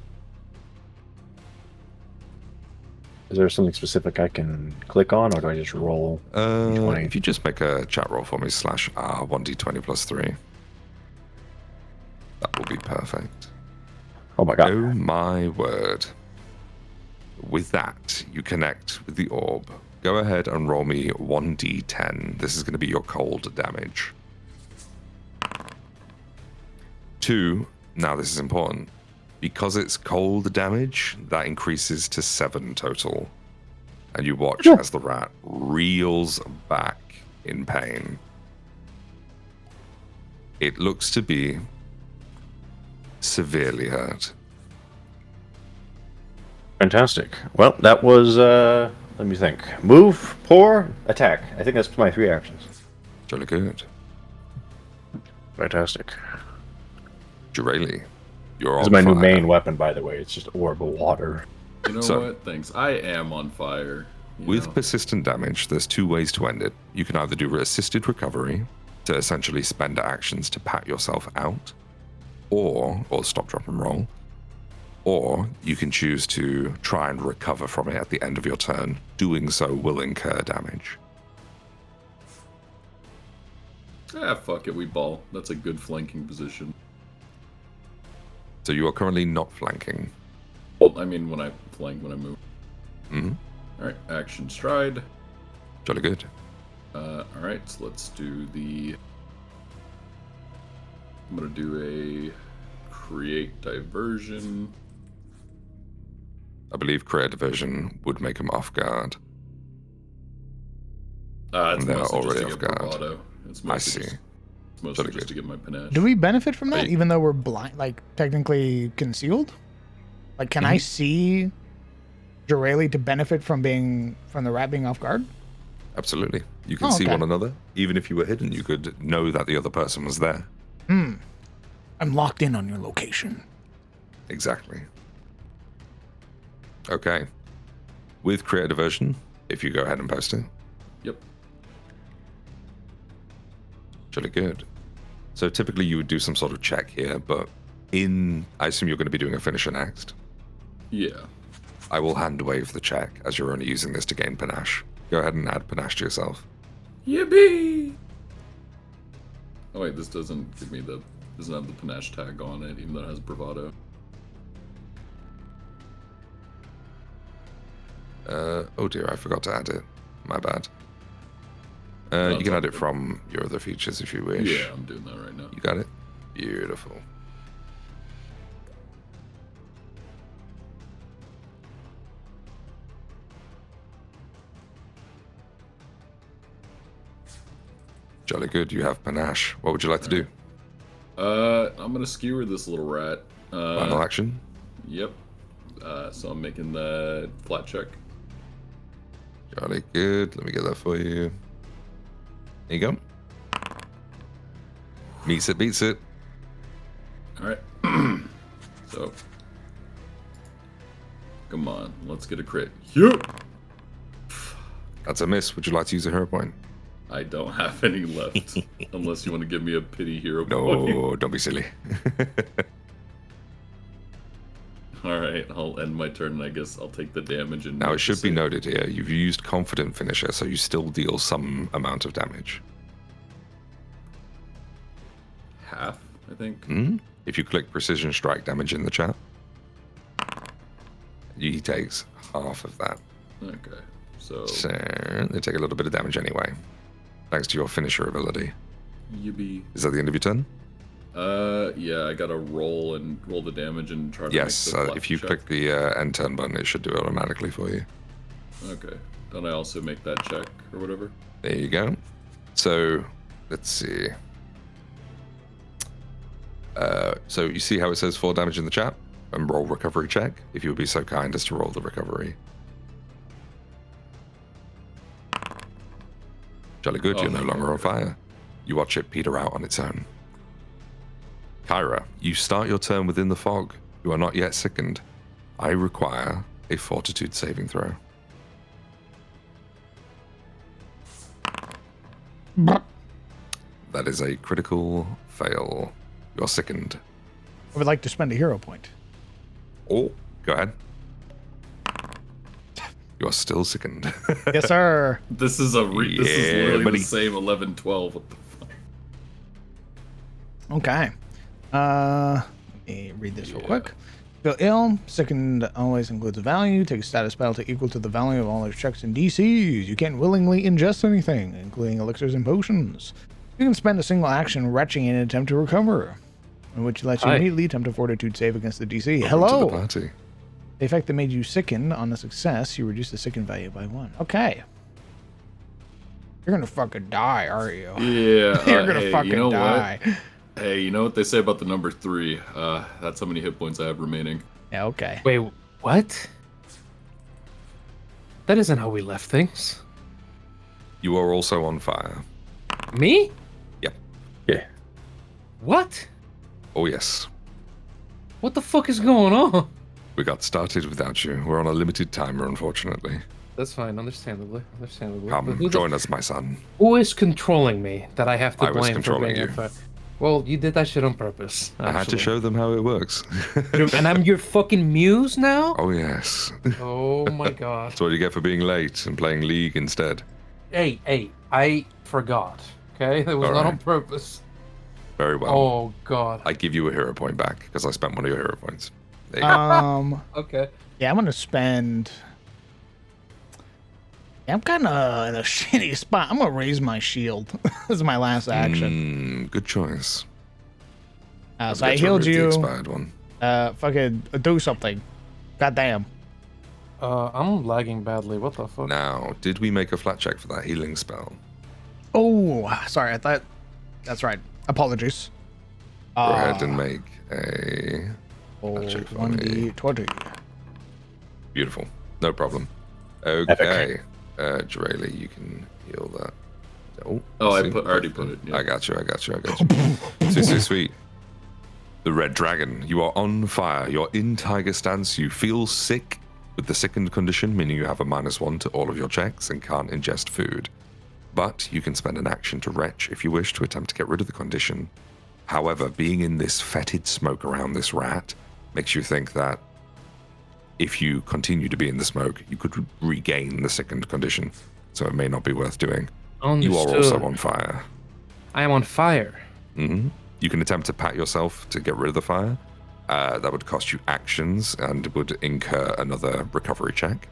something specific I can click on, or do I just roll? D20? If you just make a chat roll for me, /R1d20 +3. That will be perfect. Oh my god. Oh my word. With that, you connect with the orb. Go ahead and roll me 1d10. This is going to be your cold damage. 2, now this is important. Because it's cold damage, that increases to 7 total. And you watch as the rat reels back in pain. It looks to be severely hurt. Fantastic. Well, that was, let me think. Move, pour, attack. I think that's my 3 actions. Jolly good. Fantastic. Jureli, you're This on is my new fire. main weapon, by the way. It's just orb of water. You know So- what? Thanks. I am on fire. you With know. persistent damage, there's 2 ways to end it. You can either do assisted recovery, to essentially spend actions to pat yourself out, or stop, drop, and roll, or you can choose to try and recover from it at the end of your turn. Doing so will incur damage. Fuck it, we ball. That's a good flanking position. So you are currently not flanking. Well, I mean, when I flank, when I move. Mm-hmm. Alright, action stride. Jolly good. Alright, so let's do the... I'm gonna do a create diversion. I believe create diversion would make him off guard. It's They're mostly just already to off get guard. bravado. It's I mostly see. It's mostly Jolly just to good. get my panache. Do we benefit from that, Right. even though we're blind, like technically concealed? Like, can I see Jareli to benefit from the rat being off guard? Absolutely. You can Oh, see okay. one another. Even if you were hidden, you could know that the other person was there. I'm locked in on your location. Exactly. Okay. With create a diversion, if you go ahead and post it. Yep. Jolly good. So typically you would do some sort of check here, but I assume you're going to be doing a finisher next. Yeah. I will hand wave the check as you're only using this to gain panache. Go ahead and add panache to yourself. Yippee! Oh wait, this doesn't have the panache tag on it, even though it has bravado. Oh dear, I forgot to add it. My bad. No, You it's can all add it good. from your other features if you wish. Yeah, I'm doing that right now. You got it? Beautiful. Jolly good, you have panache. What would you like to do? I'm gonna skewer this little rat. Final action? Yep. So I'm making the flat check. Jolly good. Let me get that for you. There you go. Meets it, beats it. All right. So, come on, let's get a crit. Yep. That's a miss. Would you like to use a hero point? I don't have any left, unless you want to give me a pity hero point. No, don't be silly. All right, I'll end my turn, and I guess I'll take the damage. And Now, make it the should be save. noted here, you've used Confident Finisher, so you still deal some amount of damage. Half, I think. If you click Precision Strike damage in the chat, he takes half of that. Okay, so So they take a little bit of damage anyway, thanks to your Finisher ability. Yippee. Is that the end of your turn? Yeah, I gotta roll the damage and try to Yes, make the flat if you check. click the end turn button, it should do it automatically for you. Okay, then I also make that check or whatever. There you go. So, let's see. So you see how it says 4 damage in the chat? And roll recovery check, if you would be so kind as to roll the recovery. Jolly good, you're no longer on fire. You watch it peter out on its own. Kyra, you start your turn within the fog. You are not yet sickened. I require a fortitude saving throw. That is a critical fail. You're sickened. I would like to spend a hero point. Oh, go ahead. You're still sickened. Yes, sir. This is this is Yeah, literally buddy. the same 11-12. What the fuck? Okay. Let me read this real quick. Feel ill. Sickened always includes a value. Take a status penalty equal to the value of all their checks and DCs. You can't willingly ingest anything, including elixirs and potions. You can spend a single action retching in an attempt to recover, in which lets you Hi. immediately attempt a fortitude save against the DC. Welcome Hello. to the party. The effect that made you sicken on a success, you reduce the sicken value by 1. Okay. You're gonna fucking die, aren't you? Yeah, You're gonna hey, fucking you know die. What? Hey, you know what they say about the number 3? That's how many hit points I have remaining. Yeah, okay. Wait, what? That isn't how we left things. You are also on fire. Me? Yep. Yeah. What? Oh, yes. What the fuck is going on? We got started without you. We're on a limited timer, unfortunately. That's fine, understandably. But Come, who the- join us, my son. Who is controlling me that I have to I was blame for controlling being you. on fire? Well, you did that shit on purpose. I had to actually. show them how it works. And I'm your fucking muse now? Oh, yes. Oh my god. That's what you get for being late and playing League instead. Hey, I forgot. Okay? That was All not right. on purpose. Very well. Oh god. I give you a hero point back because I spent one of your hero points. There you go. Okay. Yeah, I'm gonna spend. Yeah, I'm kind of in a shitty spot. I'm gonna raise my shield. This is my last action. Good choice. So I forgot to healed remove the you. expired one. Fucking do something. Goddamn. I'm lagging badly. What the fuck? Now, did we make a flat check for that healing spell? Oh, sorry. I thought that's right. Apologies. Go ahead and make a flat check for me. 1d20. Beautiful. No problem. Okay. Drayli, you can heal that. I already put it. Yeah. I got you. Sweet. The Red Dragon. You are on fire. You're in Tiger stance. You feel sick with the sickened condition, meaning you have a -1 to all of your checks and can't ingest food. But you can spend an action to retch if you wish to attempt to get rid of the condition. However, being in this fetid smoke around this rat makes you think that if you continue to be in the smoke, you could regain the sickened condition. So it may not be worth doing. You are also on fire. I am on fire. Mm-hmm. You can attempt to pat yourself to get rid of the fire. That would cost you actions and would incur another recovery check.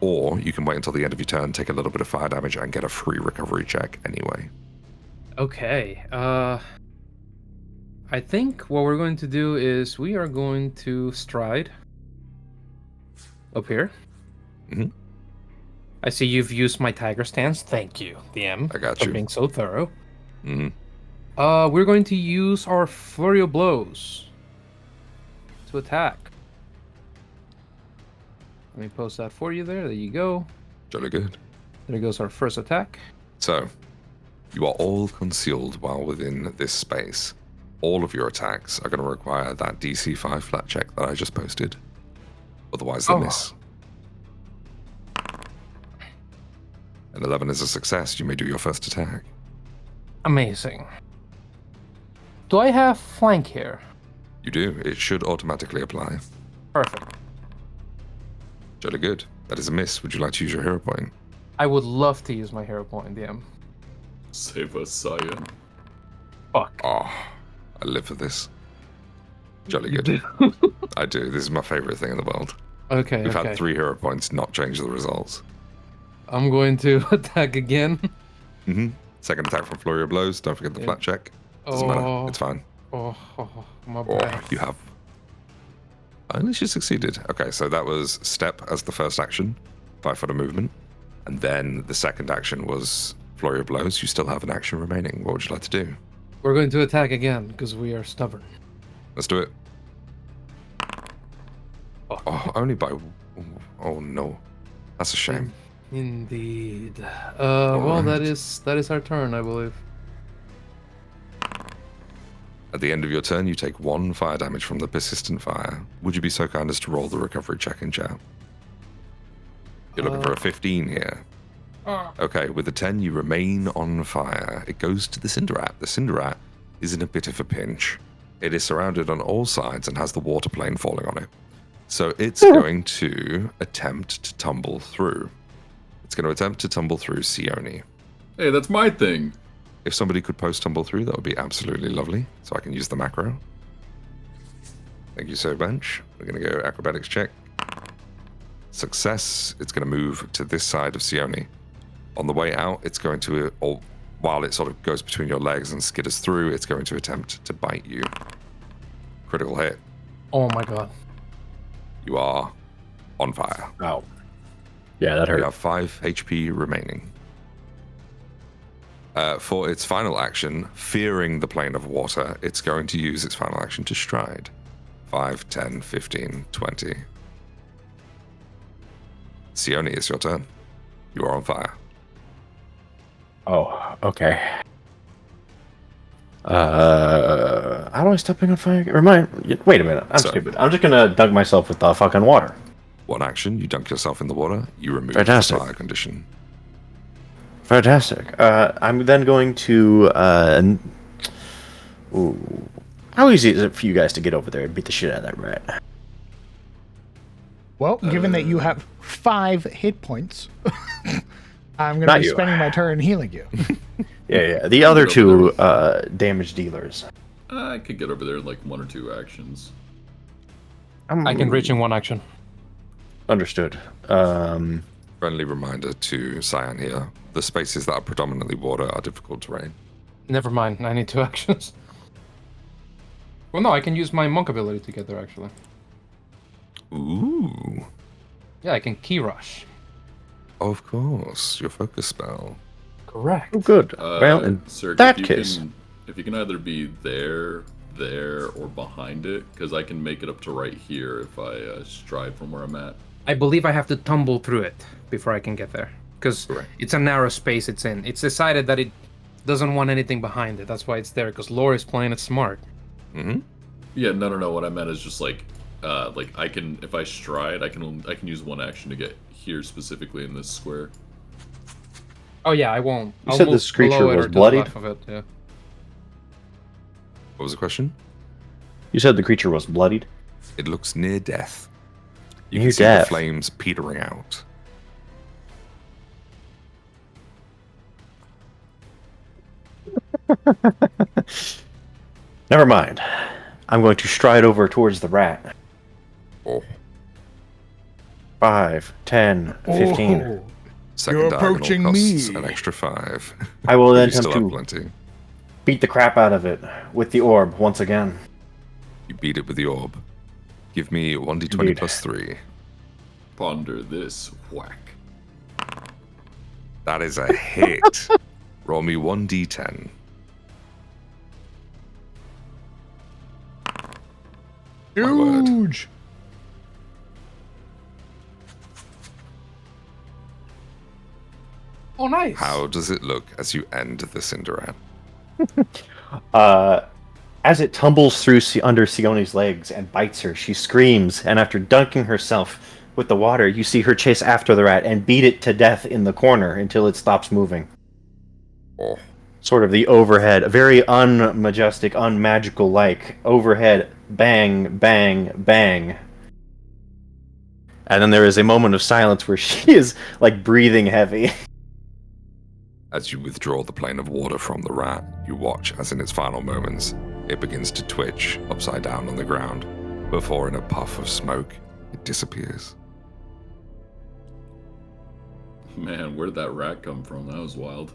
Or you can wait until the end of your turn, take a little bit of fire damage, and get a free recovery check anyway. Okay. I think what we're going to do is we are going to stride up here. Mm-hmm. I see you've used my tiger stance. Thank you, DM. I got for you. being so thorough. Mm-hmm. We're going to use our flurry of blows to attack. Let me post that for you there. There you go. Jolly good. There goes our first attack. So, you are all concealed while within this space. All of your attacks are going to require that DC 5 flat check that I just posted. Otherwise, they miss. An 11 is a success. You may do your first attack. Amazing. Do I have flank here? You do. It should automatically apply. Perfect. Jolly good. That is a miss. Would you like to use your hero point? I would love to use my hero point, DM. Save us, Cyan. Fuck. Oh, I live for this. Jolly good. I do. This is my favorite thing in the world. Okay, We've had 3 hero points not change the results. I'm going to attack again. Mm-hmm. Second attack from Flurry of Blows. Don't forget the flat check. Doesn't matter. It's fine. My bad. You have. At least you succeeded. Okay, so that was step as the first action, 5 foot of movement. And then the second action was Flurry of Blows. You still have an action remaining. What would you like to do? We're going to attack again because we are stubborn. Let's do it. Oh, only by... Oh, no. That's a shame. Indeed. Well, that is our turn, I believe. At the end of your turn, you take 1 fire damage from the persistent fire. Would you be so kind as to roll the recovery check in chat? You're looking for a 15 here. Okay, with a 10, you remain on fire. It goes to the Cinderat. The Cinderat is in a bit of a pinch. It is surrounded on all sides and has the water plane falling on it. So it's going to attempt to tumble through. It's going to attempt to tumble through Sione. Hey, that's my thing. If somebody could post tumble through, that would be absolutely lovely. So I can use the macro. Thank you so much. We're going to go acrobatics check. Success. It's going to move to this side of Sione. On the way out, it's going to, or while it sort of goes between your legs and skitters through, it's going to attempt to bite you. Critical hit. Oh my god. You are on fire. Oh. Yeah, that hurt. You have 5 HP remaining. For its final action, fearing the plane of water, it's going to use its final action to stride. 5, 10, 15, 20. Sione, it's your turn. You are on fire. Oh, okay. How do I stop being on fire? Wait a minute. I'm stupid. I'm just gonna dunk myself with the fucking water. 1 action, you dunk yourself in the water. You remove Fantastic. the fire condition. Fantastic. I'm then going to. How easy is it for you guys to get over there and beat the shit out of that rat? Well, given that you have 5 hit points, I'm going to be spending my turn healing you. Yeah. The other 2 damage dealers. I could get over there in like 1 or 2 actions. I can reach in 1 action. Understood. Friendly reminder to Cyan here. The spaces that are predominantly water are difficult terrain. Never mind. I need 2 actions. Well, no, I can use my monk ability to get there, actually. Ooh. Yeah, I can key rush. Of course, your focus spell. Correct. Oh, good. Well, in Cirque, that if you case, if you can either be there, or behind it, because I can make it up to right here if I stride from where I'm at. I believe I have to tumble through it before I can get there. Because Correct. it's a narrow space it's in. It's decided that it doesn't want anything behind it. That's why it's there, because lore is playing it smart. Mm-hmm. Yeah, no. What I meant is just like I can, if I stride, I can use one action to get here specifically in this square. Oh yeah, I won't. You I'll said move this creature below it was or to the bloodied? left of it, yeah. What was the question? you said the creature was bloodied. It looks near death. You Near can see death. the flames petering out. Never mind. I'm going to stride over towards the rat. Oh. 5, 10, 15. Oh, Second You're diagonal approaching costs me. an extra 5. I will But then you still attempt have to plenty. beat the crap out of it with the orb once again. You beat it with the orb. Give me 1d20 Indeed. plus 3. Ponder this, whack. That is a hit. Roll me 1d10. My word. Huge. Oh, nice. How does it look as you end the Cinderat? As it tumbles through under Sione's legs and bites her, she screams, and after dunking herself with the water, you see her chase after the rat and beat it to death in the corner until it stops moving. Oh. Sort of the overhead, very unmajestic, unmagical like overhead bang, bang, bang. And then there is a moment of silence where she is like breathing heavy. As you withdraw the plane of water from the rat, you watch as in its final moments, it begins to twitch upside down on the ground, before in a puff of smoke, it disappears. Man, where did that rat come from? That was wild.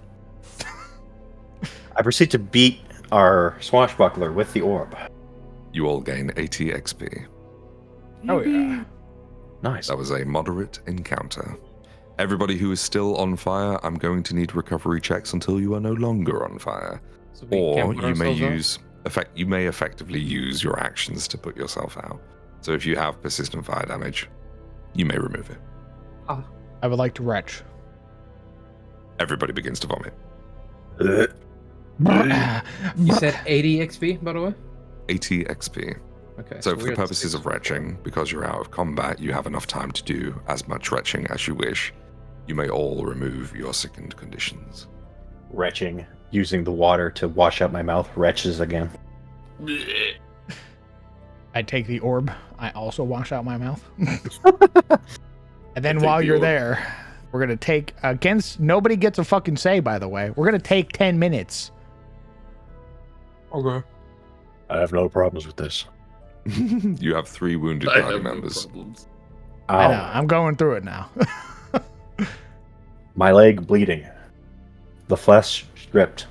I proceed to beat our swashbuckler with the orb. You all gain 80 XP. Oh yeah. Nice. That was a moderate encounter. Everybody who is still on fire, I'm going to need recovery checks until you are no longer on fire. So we Or can't put you may ourselves out? you may effectively use your actions to put yourself out. So if you have persistent fire damage, you may remove it. I would like to retch. Everybody begins to vomit. You said 80 XP, by the way? 80 XP. Okay. So for we're the at purposes 6. of retching, because you're out of combat, you have enough time to do as much retching as you wish. You may all remove your sickened conditions. Retching, using the water to wash out my mouth, retches again. I take the orb. I also wash out my mouth. And then take while the you're orb. there, we're gonna take nobody gets a fucking say, by the way. We're gonna take 10 minutes. Okay. I have no problems with this. You have 3 wounded I party have no members. problems. I know. Ow. I'm going through it now. My leg bleeding. The flesh stripped.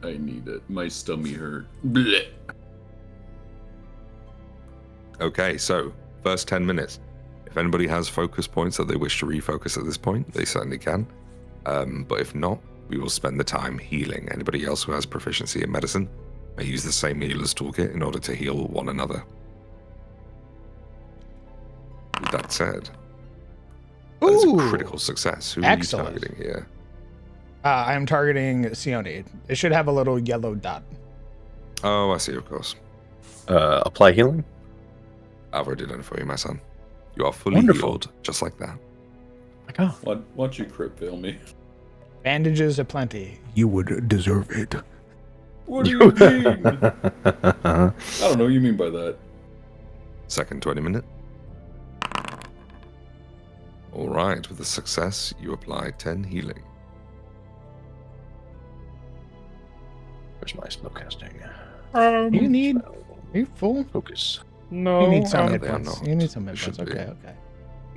I need it. My stomach hurt. Blech. Okay, so first 10 minutes. If anybody has focus points that they wish to refocus at this point, they certainly can. But if not, we will spend the time healing. Anybody else who has proficiency in medicine may use the same healer's toolkit in order to heal one another. With that said, that is a Ooh, critical success. Who excellent. are you targeting here? I'm targeting Sione. It should have a little yellow dot. Oh, I see, of course. Apply healing? I've already done it for you, my son. You are fully Wonderful. healed, just like that. My God. Why don't you crit fail me? Bandages aplenty. You would deserve it. What do you mean? I don't know what you mean by that. Second 20 minute. All right, with a success, you apply 10 healing. Where's my spellcasting? You need. Are you full? Focus. No. You need some they hit are points. not. You need some They hit should points. be. Okay, okay.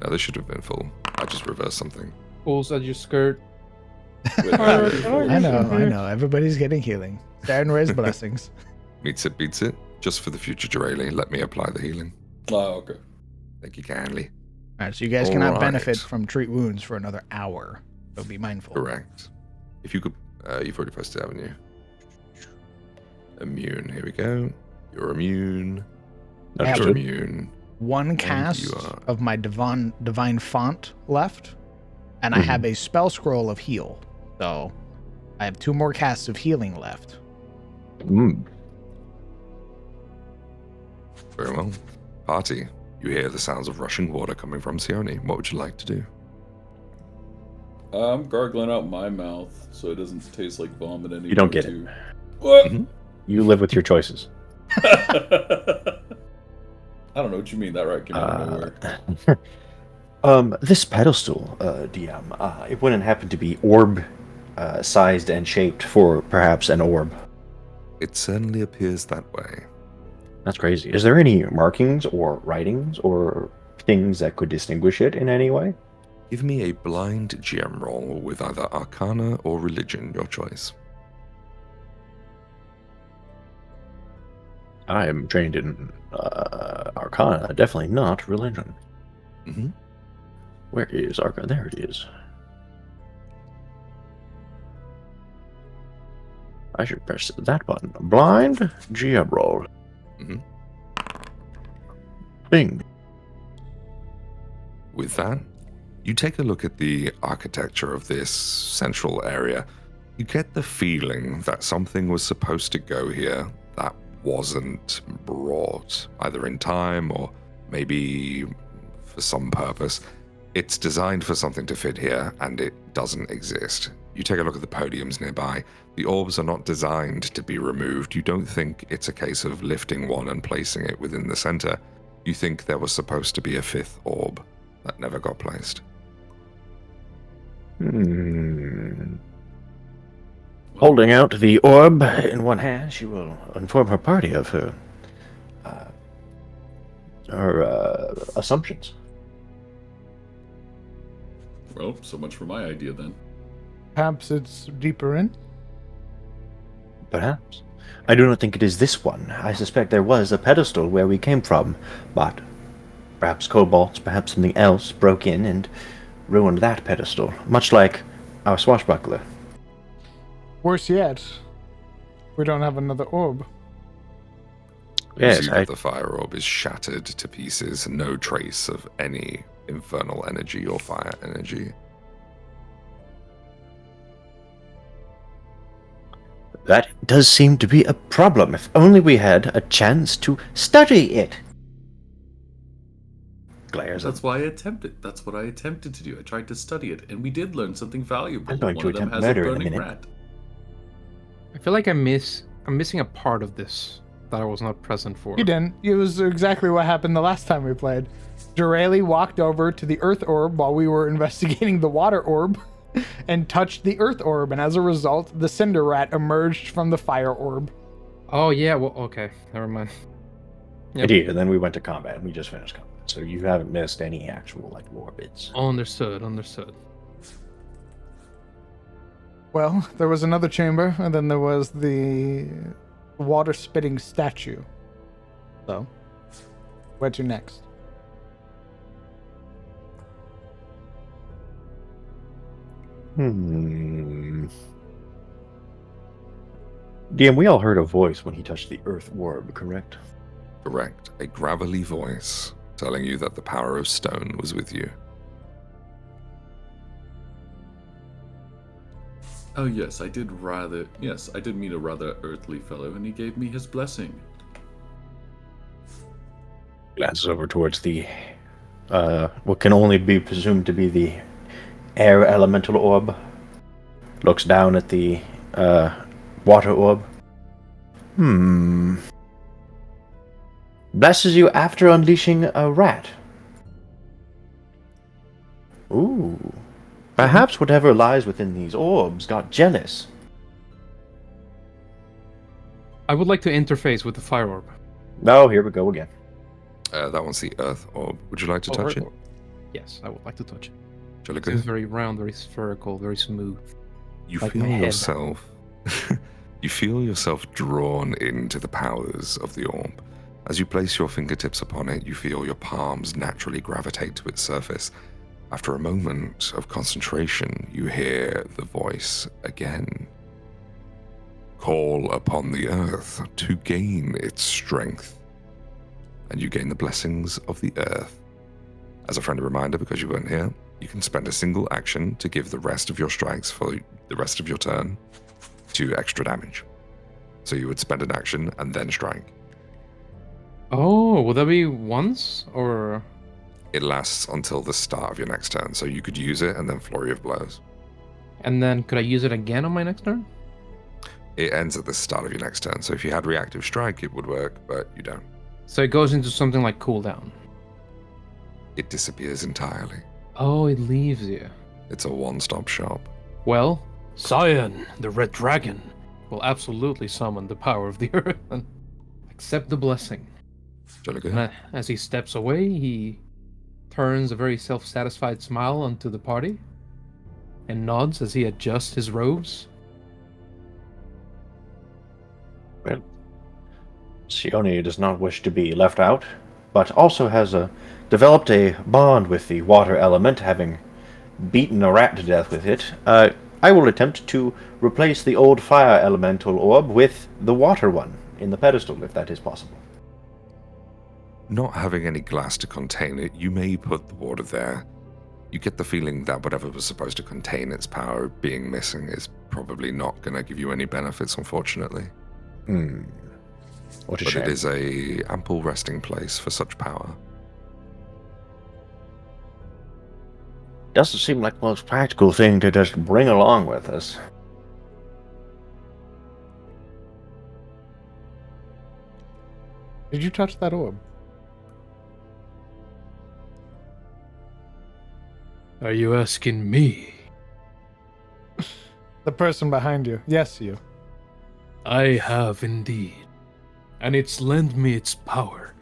No, this should have been full. I just reversed something. Pulls at your skirt. I know. Everybody's getting healing. Darren Ray's blessings. Meets it, beats it. Just for the future, Duraley, let me apply the healing. Oh, okay. Thank you kindly. All right, so you guys cannot All benefit right. from treat wounds for another hour. So be mindful. Correct. If you could, you've already posted, haven't you? Immune. Here we go. You're immune. I have You're immune. one cast you are- of my divine font left, and I have a spell scroll of heal. So I have 2 more casts of healing left. Very well. Party. You hear the sounds of rushing water coming from Sione. What would you like to do? I'm gargling out my mouth so it doesn't taste like vomit anymore. You don't get too. it. What? You live with your choices. I don't know what you mean. That right came out of nowhere. This pedestal, DM, it wouldn't happen to be orb sized and shaped for perhaps an orb. It certainly appears that way. That's crazy. Is there any markings or writings or things that could distinguish it in any way? Give me a blind GM roll with either Arcana or Religion, your choice. I am trained in Arcana, definitely not religion. Mm-hmm. Where is Arcana? There it is. I should press that button. Blind GM roll. Mm-hmm. Bing. With that, you take a look at the architecture of this central area. You get the feeling that something was supposed to go here that wasn't brought, either in time or maybe for some purpose. It's designed for something to fit here, and it doesn't exist. You take a look at the podiums nearby. The orbs are not designed to be removed. You don't think it's a case of lifting one and placing it within the center. You think there was supposed to be a 5th orb that never got placed. Holding out the orb in one hand, she will inform her party of her assumptions. Well, so much for my idea then. Perhaps it's deeper in. Perhaps. I do not think it is this one. I suspect there was a pedestal where we came from, but perhaps kobolds, perhaps something else broke in and ruined that pedestal, much like our swashbuckler. Worse yet, we don't have another orb. You Yes, see that the fire orb is shattered to pieces, no trace of any infernal energy or fire energy. That does seem to be a problem. If only we had a chance to study it. Glares. That's why I attempted. That's what I attempted to do. I tried to study it, and we did learn something valuable. I'm going One to of them attempt has a murder in a burning minute. rat. I feel like I'm missing a part of this that I was not present for. You didn't. It was exactly what happened the last time we played. Durali walked over to the earth orb while we were investigating the water orb and touched the earth orb, and as a result, the cinder rat emerged from the fire orb. Oh yeah, well okay, never mind. Yep. Indeed, and then we went to combat, and we just finished combat. So you haven't missed any actual, lore bits. Understood. Well, there was another chamber, and then there was the water-spitting statue. So, where to next? DM, we all heard a voice when he touched the earth orb, correct? Correct. A gravelly voice telling you that the power of stone was with you. Oh yes, I did meet a rather earthly fellow, and he gave me his blessing. Glances over towards the, what can only be presumed to be the air elemental orb. Looks down at the, water orb. Blesses you after unleashing a rat. Ooh. Perhaps whatever lies within these orbs got jealous. I would like to interface with the fire orb. Oh, here we go again. That one's the earth orb. Would you like to touch it? Orb. Yes, I would like to touch it. Jolly It's very round, very spherical, very smooth. You like feel my head. yourself you feel yourself drawn into the powers of the orb. As you place your fingertips upon it, you feel your palms naturally gravitate to its surface. After a moment of concentration, you hear the voice again. Call upon the earth to gain its strength. And you gain the blessings of the earth. As a friendly reminder, because you weren't here, you can spend a single action to give the rest of your strikes for the rest of your turn 2 extra damage. So you would spend an action and then strike. Oh, would that be once or? It lasts until the start of your next turn, so you could use it and then flurry of blows. And then could I use it again on my next turn? It ends at the start of your next turn, so if you had reactive strike, it would work, but you don't. So it goes into something like cooldown. It disappears entirely. Oh, it leaves you. It's a one-stop shop. Well, Cyan, the red dragon, will absolutely summon the power of the earth and accept the blessing. Jolly good. And as he steps away, he turns a very self-satisfied smile onto the party and nods as he adjusts his robes. Well, Sione does not wish to be left out, but also has developed a bond with the water element, having beaten a rat to death with it. I will attempt to replace the old fire elemental orb with the water one in the pedestal, if that is possible. Not having any glass to contain it, you may put the water there. You get the feeling that whatever was supposed to contain its power being missing is probably not going to give you any benefits, unfortunately. What a But shame. it is a ample resting place for such power. Doesn't seem like the most practical thing to just bring along with us. Did you touch that orb? Are you asking me? The person behind you. Yes, you. I have indeed. And it's lent me its power.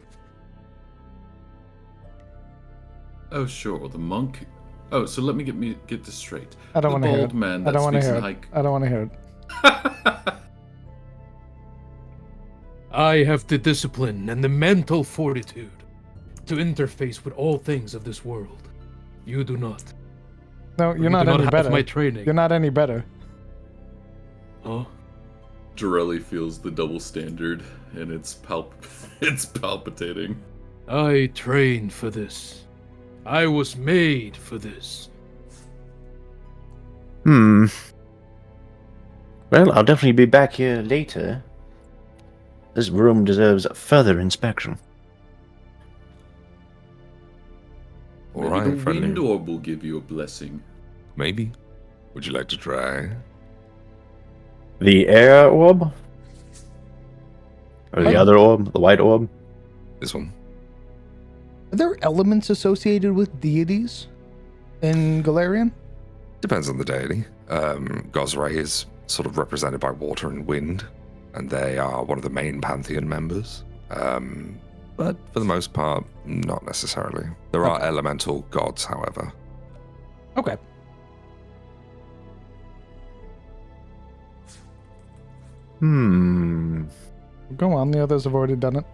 Oh, sure, the monk. Oh, so let me get this straight. I don't The want to hear bald it. man I that don't want to speaks hear in it. hike. I don't want to hear it. I have the discipline and the mental fortitude to interface with all things of this world. You do not. No, You you're not do not any have better. my training. You're not any better. Huh? Jarelli feels the double standard, and it's it's palpitating. I trained for this. I was made for this. Well, I'll definitely be back here later. This room deserves further inspection. All Maybe right, the friendly. wind orb will give you a blessing. Maybe. Would you like to try? The air orb? Or the Like- other orb? The white orb? This one. Are there elements associated with deities in Galarian? Depends on the deity. Gosray is sort of represented by water and wind, and they are one of the main pantheon members. But for the most part, not necessarily. There are elemental gods, however. Okay. Go on, the others have already done it.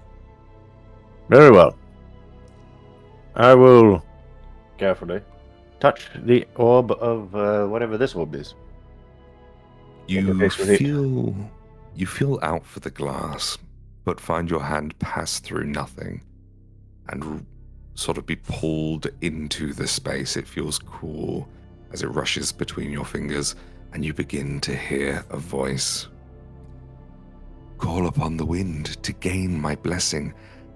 Very well. I will carefully touch the orb of whatever this orb is. You Interface with it. feel out for the glass, but find your hand pass through nothing and sort of be pulled into the space. It feels cool as it rushes between your fingers, and you begin to hear a voice. Call upon the wind to gain my blessing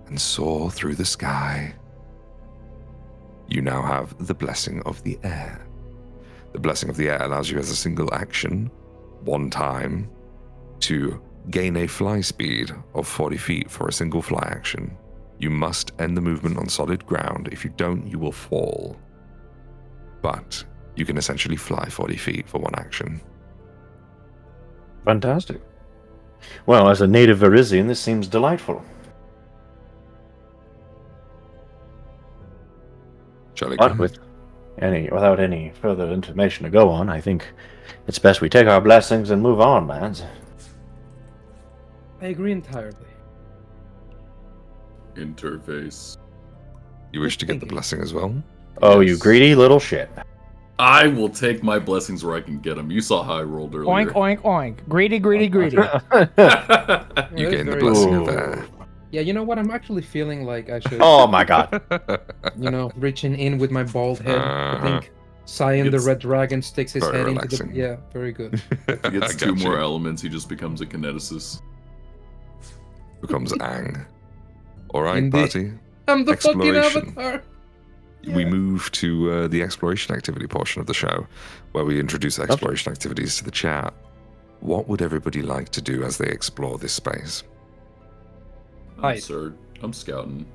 and soar through the sky. You now have the blessing of the air. The blessing of the air allows you as a single action, one time, to gain a fly speed of 40 feet for a single fly action. You must end the movement on solid ground. If you don't, you will fall. But you can essentially fly 40 feet for one action. Fantastic. Well, as a native Verizian, this seems delightful. Jolly But good. without any further information to go on, I think it's best we take our blessings and move on, lads. I agree entirely. interface. You wish to get the Thinking. blessing as well? Oh, you Yes. greedy little shit. I will take my blessings where I can get them. You saw how I rolled Oink, earlier. oink, oink. Greedy, greedy, greedy. You that is gain the very blessing true. of air. Yeah, you know what? I'm actually feeling like I should, Oh my god. reaching in with my bald head. I Uh-huh. think Cyan the Gets- Red Dragon sticks his Very head relaxing. into the. Yeah, very good. He gets I 2 got more you. elements, he just becomes a kineticist. Becomes Ang. Alright, Indeed. party. I'm the fucking Exploration. avatar. We move to the exploration activity portion of the show, where we introduce exploration activities to the chat. What would everybody like to do as they explore this space? Hi. I'm scouting.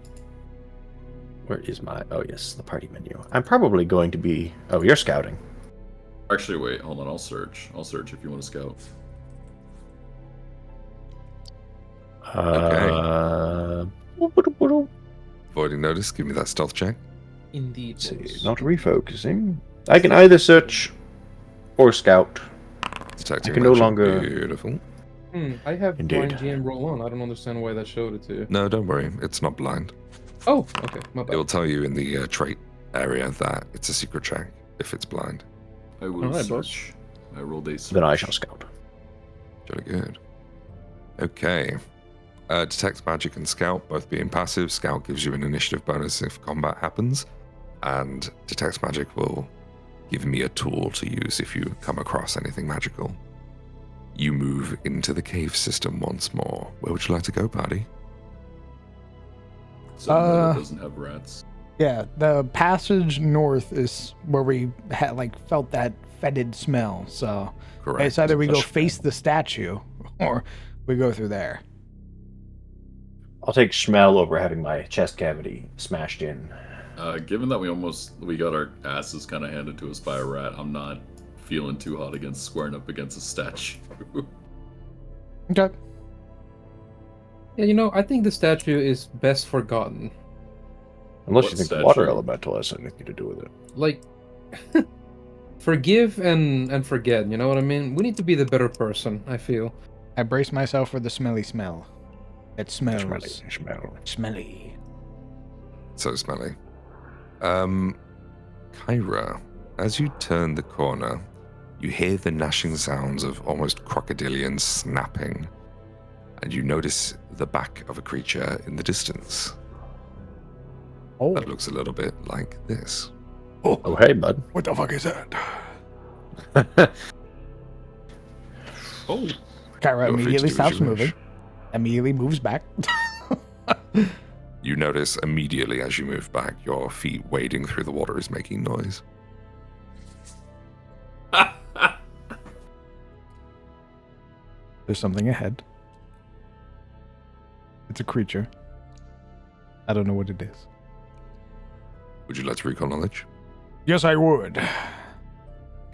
Where is my... Oh, yes, the party menu. I'm probably going to be... Oh, you're scouting. Actually, wait, hold on, I'll search. I'll search if you want to scout. Avoiding notice, give me that stealth check. Indeed. Let's see, boss. not refocusing. I can either search or scout. Detecting I can no magic. longer- Beautiful. I have Indeed. blind GM roll on. I don't understand why that showed it to you. No, don't worry. It's not blind. Oh, okay, my bad. It will tell you in the trait area that it's a secret check if it's blind. I will Alright, boss. search. I rolled a search. Then I shall scout. Jolly good. Okay. Detect magic and scout both being passive. Scout gives you an initiative bonus if combat happens, and detect magic will give me a tool to use if you come across anything magical. You move into the cave system once more. Where would you like to go, party? Somewhere that doesn't have rats. Yeah, the passage north is where we had felt that fetid smell. So Correct. it's either we go face the got or we go through there. I'll take smell over having my chest cavity smashed in. Given that we got our asses kind of handed to us by a rat, I'm not feeling too hot against squaring up against a statue. Okay. Yeah, I think the statue is best forgotten. Unless What you think the statue? water elemental has anything to do with it. Like, forgive and forget. You know what I mean? We need to be the better person. I feel. I brace myself for the smelly smell. It smells Smell. smelly. So smelly. Kyra, as you turn the corner, you hear the gnashing sounds of almost crocodilian snapping, and you notice the back of a creature in the distance. Oh, That looks a little bit like this. Oh, hey, bud. what the fuck is that? Oh, Kyra Feel free to immediately do as stops you moving. wish. Immediately moves back. You notice immediately as you move back, your feet wading through the water is making noise. There's something ahead. It's a creature. I don't know what it is. Would you like to recall knowledge? Yes, I would.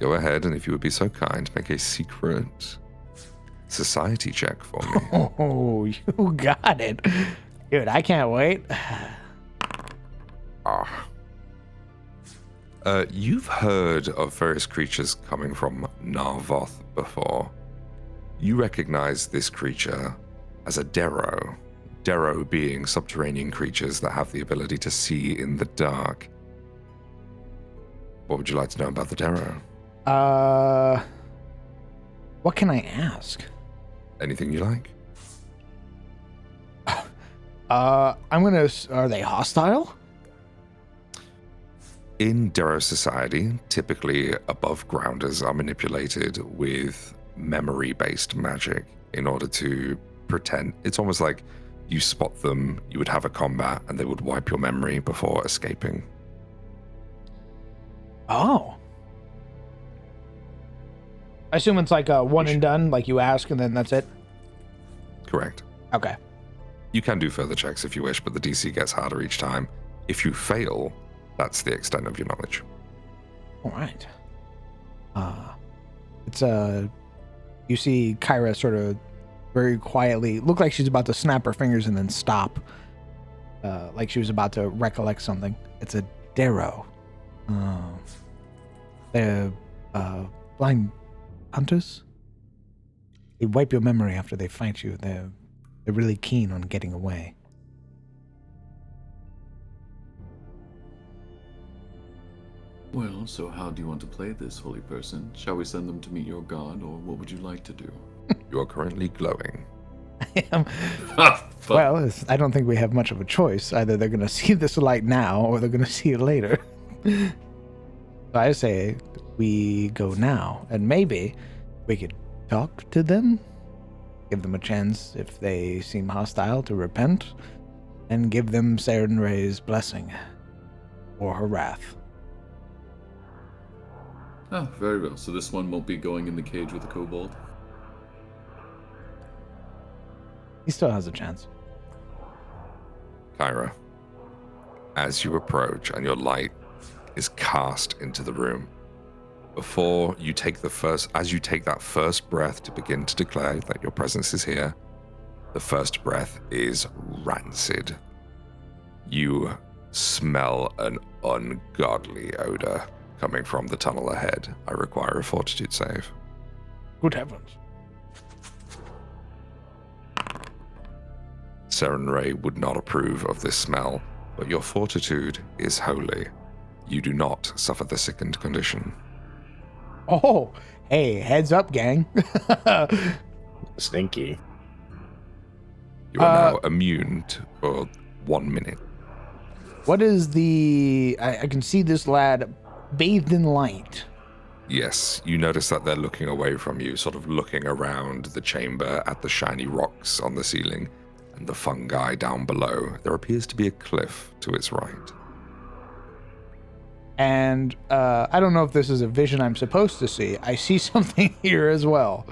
Go ahead, and if you would be so kind, make a secret society check for me. Oh, you got it. Dude, I can't wait. You've heard of various creatures coming from Narvoth before. You recognize this creature as a Dero. Dero being subterranean creatures that have the ability to see in the dark. What would you like to know about the Dero? What can I ask? Anything you like? Are they hostile? In Dero society, typically above grounders are manipulated with memory-based magic in order to pretend. It's almost like you spot them, you would have a combat, and they would wipe your memory before escaping. Oh. I assume it's like a one and done, like you ask and then that's it? Correct. Okay. You can do further checks if you wish, but the DC gets harder each time. If you fail, that's the extent of your knowledge. All right. It's you see Kyra sort of very quietly look like she's about to snap her fingers and then stop. Like she was about to recollect something. It's a Dero. They're blind hunters. They wipe your memory after they fight you. They're really keen on getting away. Well, so how do you want to play this, holy person? Shall we send them to meet your god, or what would you like to do? You are currently glowing. Well, I don't think we have much of a choice. Either they're going to see this light now, or they're going to see it later. So I say we go now, and maybe we could talk to them, give them a chance if they seem hostile to repent, and give them Saren Ray's blessing or her wrath. Ah, very well. So this one won't be going in the cage with the kobold? He still has a chance. Kyra, as you approach and your light is cast into the room, before you take as you take that first breath to begin to declare that your presence is here, the first breath is rancid. You smell an ungodly odor coming from the tunnel ahead. I require a fortitude save. Good heavens. Saren Ray would not approve of this smell, but your fortitude is holy. You do not suffer the sickened condition. Oh, hey, heads up, gang. Stinky. You are now immune for 1 minute. What is the... I can see this lad bathed in light. Yes, you notice that they're looking away from you, sort of looking around the chamber at the shiny rocks on the ceiling and the fungi down below. There appears to be a cliff to its right. And I don't know if this is a vision I'm supposed to see. I see something here as well.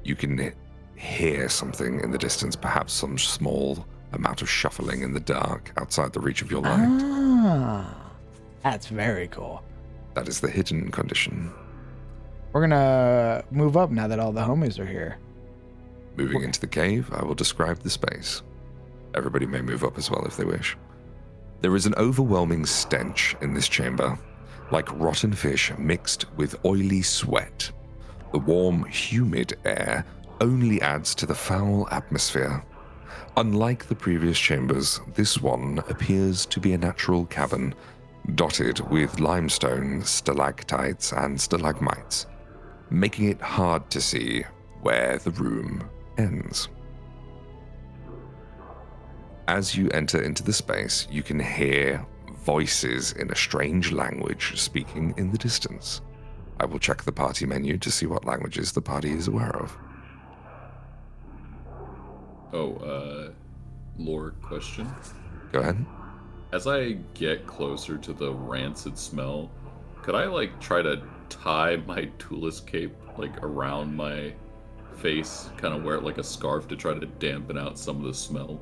You can hear something in the distance, perhaps some small amount of shuffling in the dark outside the reach of your light. Ah, that's very cool. That is the hidden condition. We're gonna move up now that all the homies are here. Moving into the cave, I will describe the space. Everybody may move up as well if they wish. There is an overwhelming stench in this chamber, like rotten fish mixed with oily sweat. The warm, humid air only adds to the foul atmosphere. Unlike the previous chambers, this one appears to be a natural cavern, dotted with limestone stalactites and stalagmites, making it hard to see where the room ends. As you enter into the space, you can hear voices in a strange language speaking in the distance. I will check the party menu to see what languages the party is aware of. Lore question. Go ahead. As I get closer to the rancid smell, could I, try to tie my Tulus cape, around my face, kind of wear it like a scarf to try to dampen out some of the smell?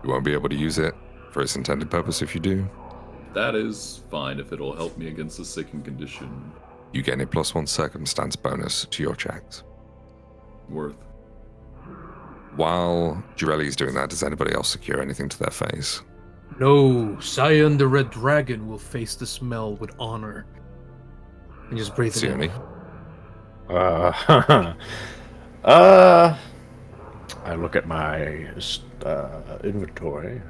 You won't be able to use it for its intended purpose if you do. That is fine if it'll help me against the sickened condition. You gain a +1 circumstance bonus to your checks. Worth. While Jurelli's doing that, does anybody else secure anything to their face? No, Sion the Red Dragon will face the smell with honor. And just breathe it in. I look at my inventory.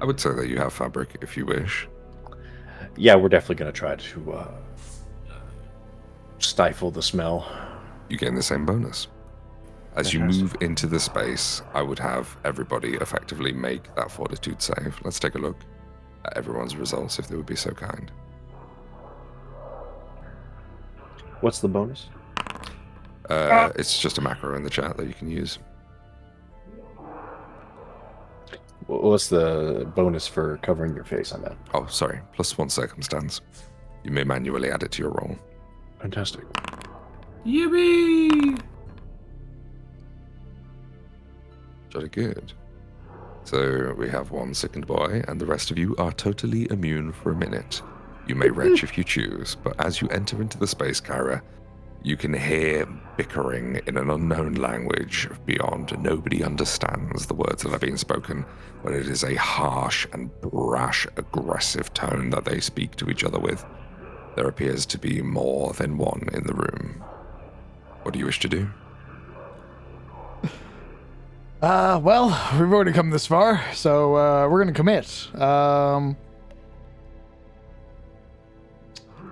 I would say that you have fabric if you wish. Yeah, we're definitely going to try to stifle the smell. You gain the same bonus. As you move into the space, I would have everybody effectively make that fortitude save. Let's take a look at everyone's results if they would be so kind. What's the bonus? It's just a macro in the chat that you can use. What's the bonus for covering your face on that? Oh, sorry. +1 circumstance. You may manually add it to your roll. Fantastic. Yippee! Jolly good. So we have one sickened boy, and the rest of you are totally immune for a minute. You may retch if you choose, but as you enter into the space, Kyra, you can hear bickering in an unknown language beyond. Nobody understands the words that are being spoken, but it is a harsh and brash, aggressive tone that they speak to each other with. There appears to be more than one in the room. What do you wish to do? Well, we've already come this far, so we're gonna commit.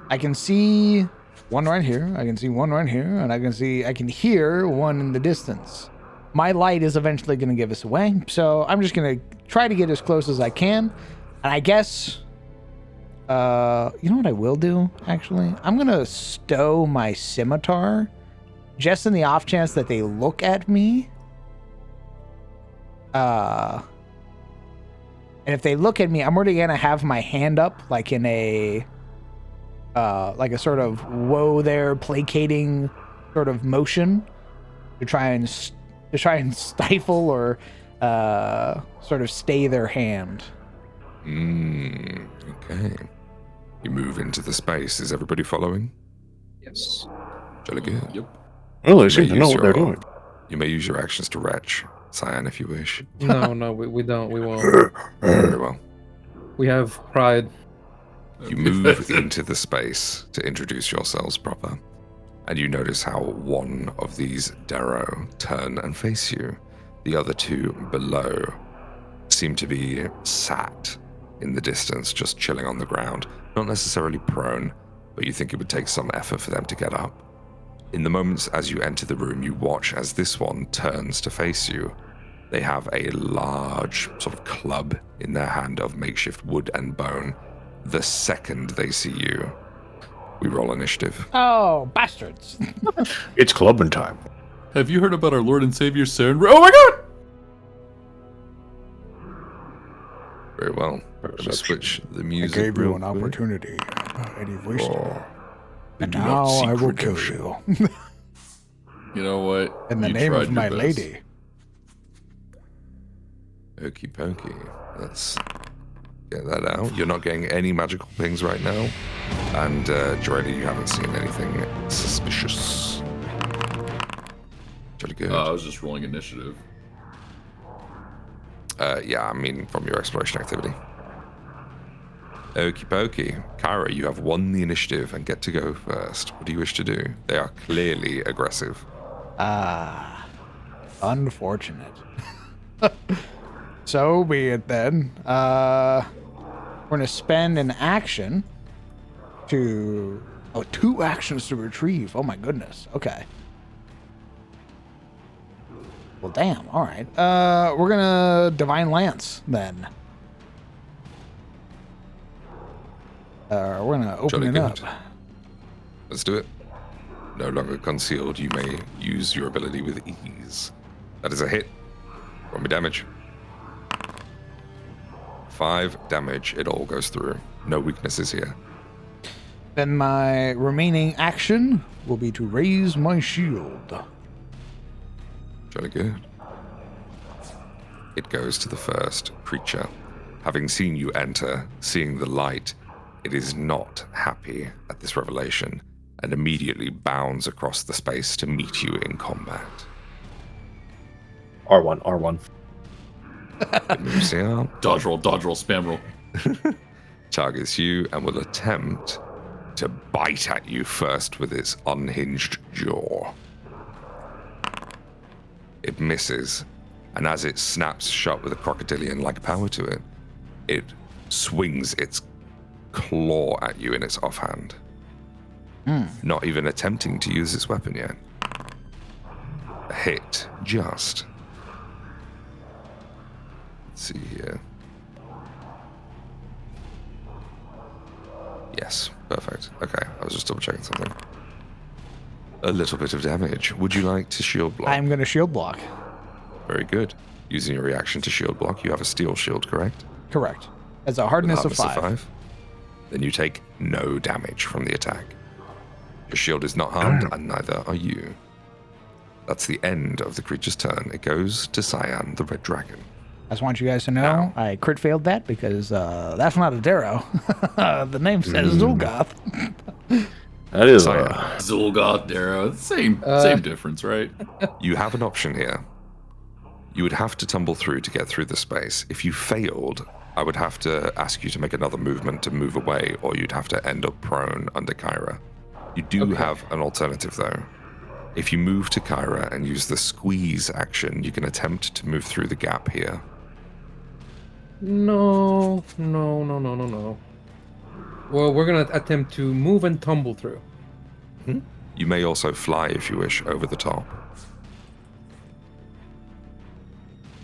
I can see one right here. I can see one right here, and I can hear one in the distance. My light is eventually going to give us away, so I'm just going to try to get as close as I can. And I guess, you know what I will do, actually? I'm going to stow my scimitar, just in the off chance that they look at me. And if they look at me, I'm already going to have my hand up, like in a sort of whoa there, placating sort of motion to try and stifle or sort of stay their hand. Okay. You move into the space. Is everybody following? Yes. Jolly good. Yep. Well, they You seem may to know use what they're your- doing. You may use your actions to retch, Cyan, if you wish. No, we don't. We won't. Very well. We have pride. You move into the space to introduce yourselves proper, and you notice how one of these Darrow turn and face you. The other two below seem to be sat in the distance, just chilling on the ground. Not necessarily prone, but you think it would take some effort for them to get up. In the moments as you enter the room, you watch as this one turns to face you. They have a large sort of club in their hand of makeshift wood and bone. The second they see you, we roll initiative. Oh, bastards. It's clubbing time. Have you heard about our Lord and Savior, Saren? Oh my god! Very well. Let me switch the I music. gave you real an quick. opportunity, and you wasted it. They And do now not seek I will kill redemption. you. You know what? In the You name tried of your my best. lady. Okie pokey. Let's get that out. You're not getting any magical pings right now. And Jordy, you haven't seen anything suspicious. Jolly good. I was just rolling initiative. Yeah, I mean, from your exploration activity. Okie pokey. Kyra, you have won the initiative and get to go first. What do you wish to do? They are clearly aggressive. Unfortunate. So be it then. We're going to spend an action to... Oh, 2 actions to retrieve. Oh my goodness. Okay. Well, damn. All right. We're going to Divine Lance then. We're going to open Jolly it good. up. Let's do it. No longer concealed, you may use your ability with ease. That is a hit. Roll me damage. 5 damage. It all goes through. No weaknesses here. Then my remaining action will be to raise my shield. Jolly good. It goes to the first creature. Having seen you enter, seeing the light, it is not happy at this revelation and immediately bounds across the space to meet you in combat. R1. It moves here, Dodge roll, spam roll. targets you, and will attempt to bite at you first with its unhinged jaw. It misses, and as it snaps shut with a crocodilian-like power to it, it swings its claw at you in its offhand. Not even attempting to use its weapon yet. A hit, just. Let's see here. Yes, perfect. Okay, I was just double checking something. A little bit of damage. Would you like to shield block? I'm going to shield block. Very good. Using your reaction to shield block, you have a steel shield, correct? Correct. It's a hardness of 5. Then you take no damage from the attack. Your shield is not harmed, and neither are you. That's the end of the creature's turn. It goes to Cyan, the red dragon. I just want you guys to know I crit failed that because that's not a Darrow. The name says Zulgoth. That is Cyan, Zulgoth, Darrow. Same difference, right? you have an option here. You would have to tumble through to get through the space. If you failed, I would have to ask you to make another movement to move away, or you'd have to end up prone under Kyra. You do have an alternative, though. If you move to Kyra and use the squeeze action, you can attempt to move through the gap here. No. Well, we're gonna attempt to move and tumble through. You may also fly if you wish over the top.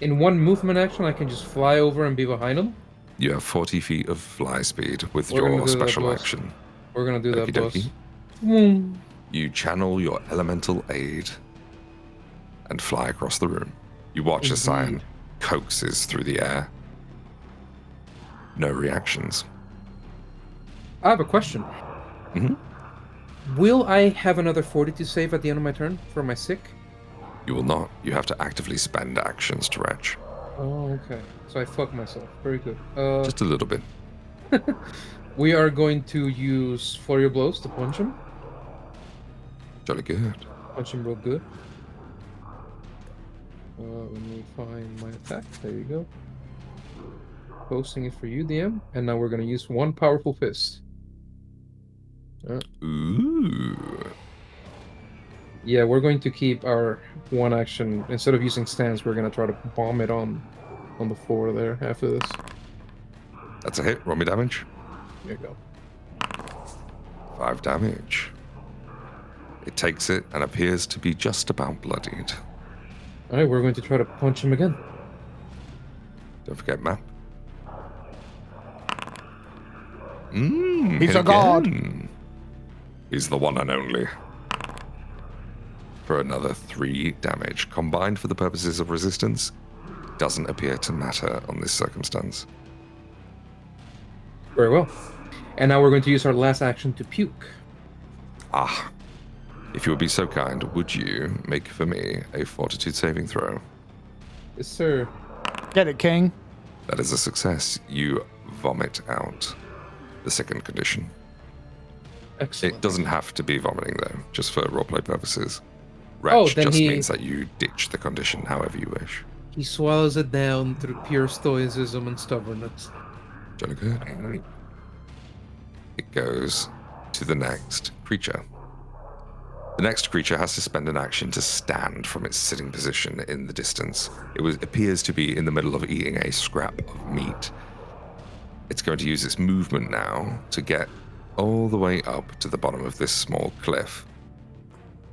In one movement action, I can just fly over and be behind them. You have 40 feet of fly speed with We're gonna your do that, special boss. action. We're gonna do that, Okie boss. dokie. Mm. You channel your elemental aid and fly across the room. You watch as Cyan Indeed. coaxes through the air. No reactions. I have a question. Mhm. Will I have another 42 save at the end of my turn for my sick? You will not. You have to actively spend actions to retch. Oh, okay. So I fuck myself. Very good. Just a little bit. We are going to use Flurry of Blows to punch him. Jolly good. Punch him real good. Let me find my attack. There you go. Posting it for you, DM. And now we're going to use one powerful fist. Ooh. Yeah, we're going to keep our one action. Instead of using stance, we're going to try to bomb it on the floor there after this. That's a hit. Roll me damage. There you go. 5 damage. It takes it and appears to be just about bloodied. Alright, we're going to try to punch him again. Don't forget map. He's hit a god. again. He's the one and only. For another 3 damage. Combined for the purposes of resistance, doesn't appear to matter on this circumstance. Very well. And now we're going to use our last action to puke. Ah. If you would be so kind, would you make for me a fortitude saving throw? Yes, sir. Get it, King. That is a success. You vomit out the second condition. Excellent. It doesn't have to be vomiting, though, just for roleplay purposes. Retch then just he- means that you ditch the condition however you wish. He swallows it down through pure stoicism and stubbornness. Jolly good. It goes to the next creature. The next creature has to spend an action to stand from its sitting position in the distance. Appears to be in the middle of eating a scrap of meat. It's going to use its movement now to get all the way up to the bottom of this small cliff.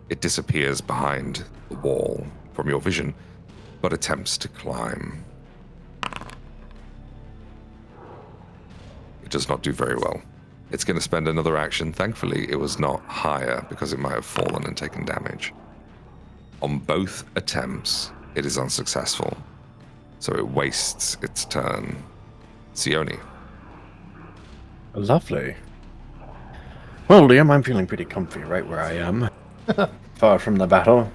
It disappears behind the wall from your vision, but attempts to climb. It does not do very well. It's going to spend another action. Thankfully, it was not higher because it might have fallen and taken damage. On both attempts, it is unsuccessful, so it wastes its turn. Sione. Lovely. Well, Liam, I'm feeling pretty comfy right where I am. Far from the battle.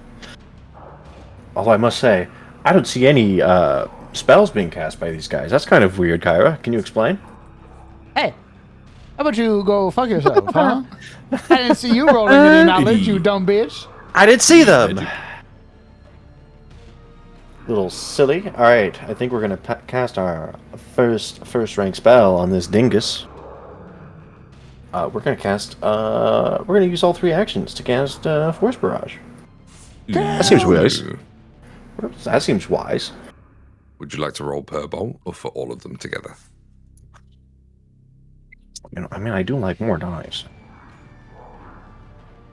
Although I must say, I don't see any spells being cast by these guys. That's kind of weird, Kyra. Can you explain? Hey, how about you go fuck yourself, huh? I didn't see you rolling any knowledge, you dumb bitch. I didn't see them! Little silly. Alright, I think we're going to cast our first rank spell on this dingus. We're going to cast, we're going to use all 3 actions to cast Force Barrage. That seems wise. That seems wise. Would you like to roll per bolt or for all of them together? You know, I mean, I do like more dice.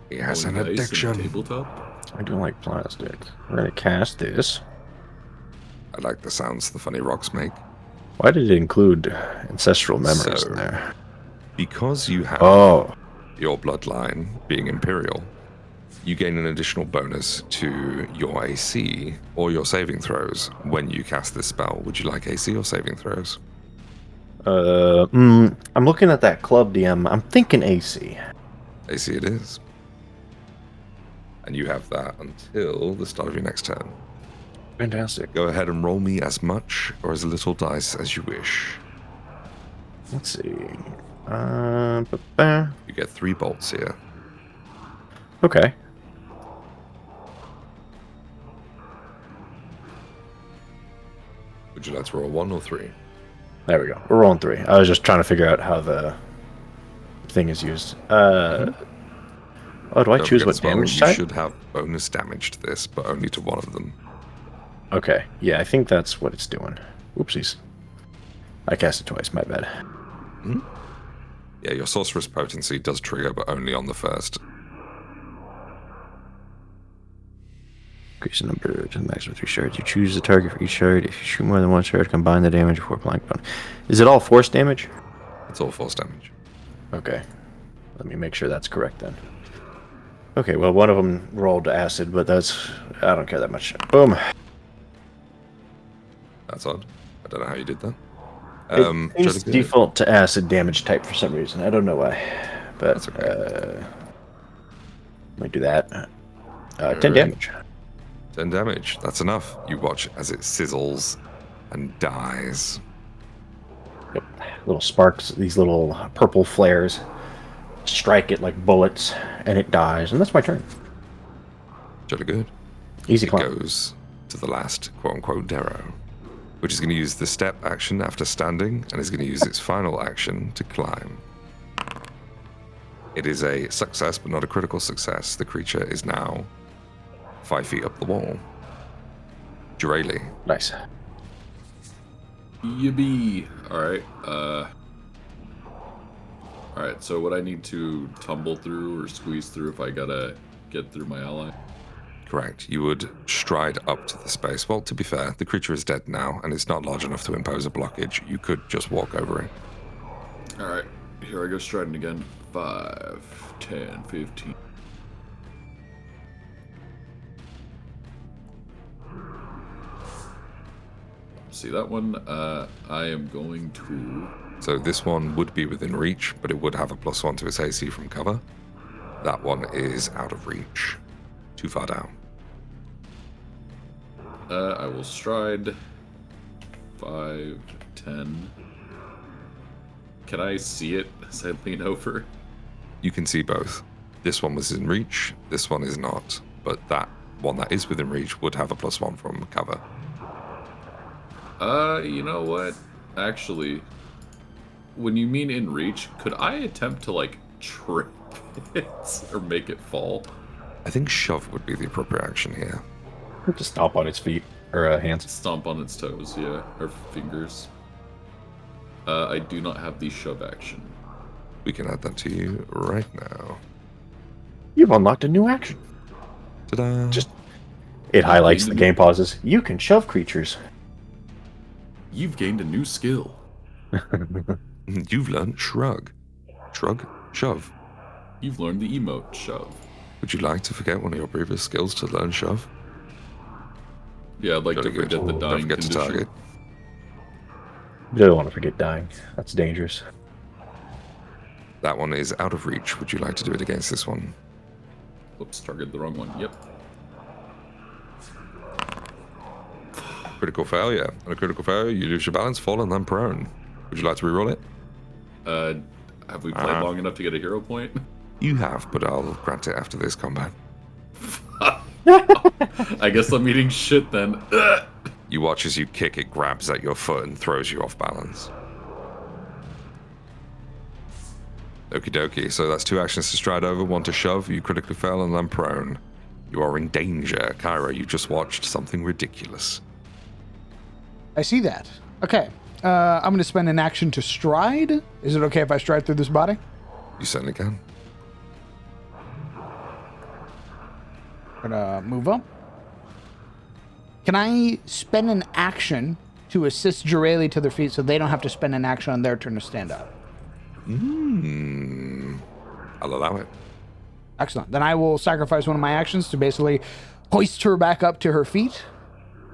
He has an Rolling dice in a addiction. tabletop. I do like plastic. We're going to cast this. I like the sounds the funny rocks make. Why did it include ancestral memories So- in there? Because you have Oh, your bloodline being Imperial, you gain an additional bonus to your AC or your saving throws when you cast this spell. Would you like AC or saving throws? I'm looking at that club DM. I'm thinking AC. AC it is. And you have that until the start of your next turn. Fantastic. Go ahead and roll me as much or as little dice as you wish. Let's see. You get 3 bolts here. Okay. Would you like to roll 1 or 3? There we go. We're rolling 3. I was just trying to figure out how the thing is used. Oh, do I Don't choose forget what as well, damage you type? should have bonus damage to this, but only to one of them. Okay. Yeah, I think that's what it's doing. Oopsies. I cast it twice. My bad. Yeah, your sorcerer's potency does trigger, but only on the first. Increase the number to the maximum 3 shards. You choose the target for each shard. If you shoot more than 1 shard, combine the damage before applying bonus. Is it all force damage? It's all force damage. Okay. Let me make sure that's correct then. Okay, well, one of them rolled acid, but I don't care that much. Boom. That's odd. I don't know how you did that. It's default to acid damage type for some reason. I don't know why. But, That's okay. Let me do that. 10 damage. 10 damage. That's enough. You watch as it sizzles and dies. Yep. Little sparks, these little purple flares strike it like bullets, and it dies. And that's my turn. Jolly good. Easy It climb. goes to the last quote-unquote Darrow, which is going to use the step action after standing, and is going to use its final action to climb. It is a success, but not a critical success. The creature is now 5 feet up the wall. Jureli. Nice. Yippee! Alright, Alright, so what I need to tumble through or squeeze through if I gotta get through my ally? Correct. You would stride up to the space. Well, to be fair, the creature is dead now, and it's not large enough to impose a blockage. You could just walk over it. Alright, here I go striding again. 5, 10, 15. See that one? I am going to... So this one would be within reach, but it would have a +1 to its AC from cover. That one is out of reach. Too far down. I will stride. 5, 10. Can I see it as I lean over? You can see both. This one was in reach, this one is not. But that one that is within reach would have a +1 from cover. You know what? Actually, when you mean in reach, could I attempt to, like, trip it or make it fall? I think shove would be the appropriate action here. Just stomp on its feet, or hands. Stomp on its toes, yeah, or fingers. I do not have the shove action. We can add that to you right now. You've unlocked a new action. Ta-da! It highlights the game pauses. You can shove creatures. You've gained a new skill. You've learned shrug. Shrug, shove. You've learned the emote shove. Would you like to forget one of your previous skills to learn shove? Yeah, I'd like to forget the dying Don't forget condition. to target. You don't want to forget dying. That's dangerous. That one is out of reach. Would you like to do it against this one? Oops, targeted the wrong one. Yep. Critical failure. On a critical failure, you lose your balance, fall, and then prone. Would you like to reroll it? Have we played long enough to get a hero point? You have, but I'll grant it after this combat. I guess I'm eating shit then. You watch as you kick, it grabs at your foot and throws you off balance. Okie dokie, so that's 2 actions to stride over, 1 to shove, you critically fail, and then prone. You are in danger. Kyra, you just watched something ridiculous. I see that. Okay. I'm going to spend an action to stride. Is it okay if I stride through this body? You certainly can. I'm going to move up. Can I spend an action to assist Jureli to their feet so they don't have to spend an action on their turn to stand up? I'll allow it. Excellent. Then I will sacrifice one of my actions to basically hoist her back up to her feet.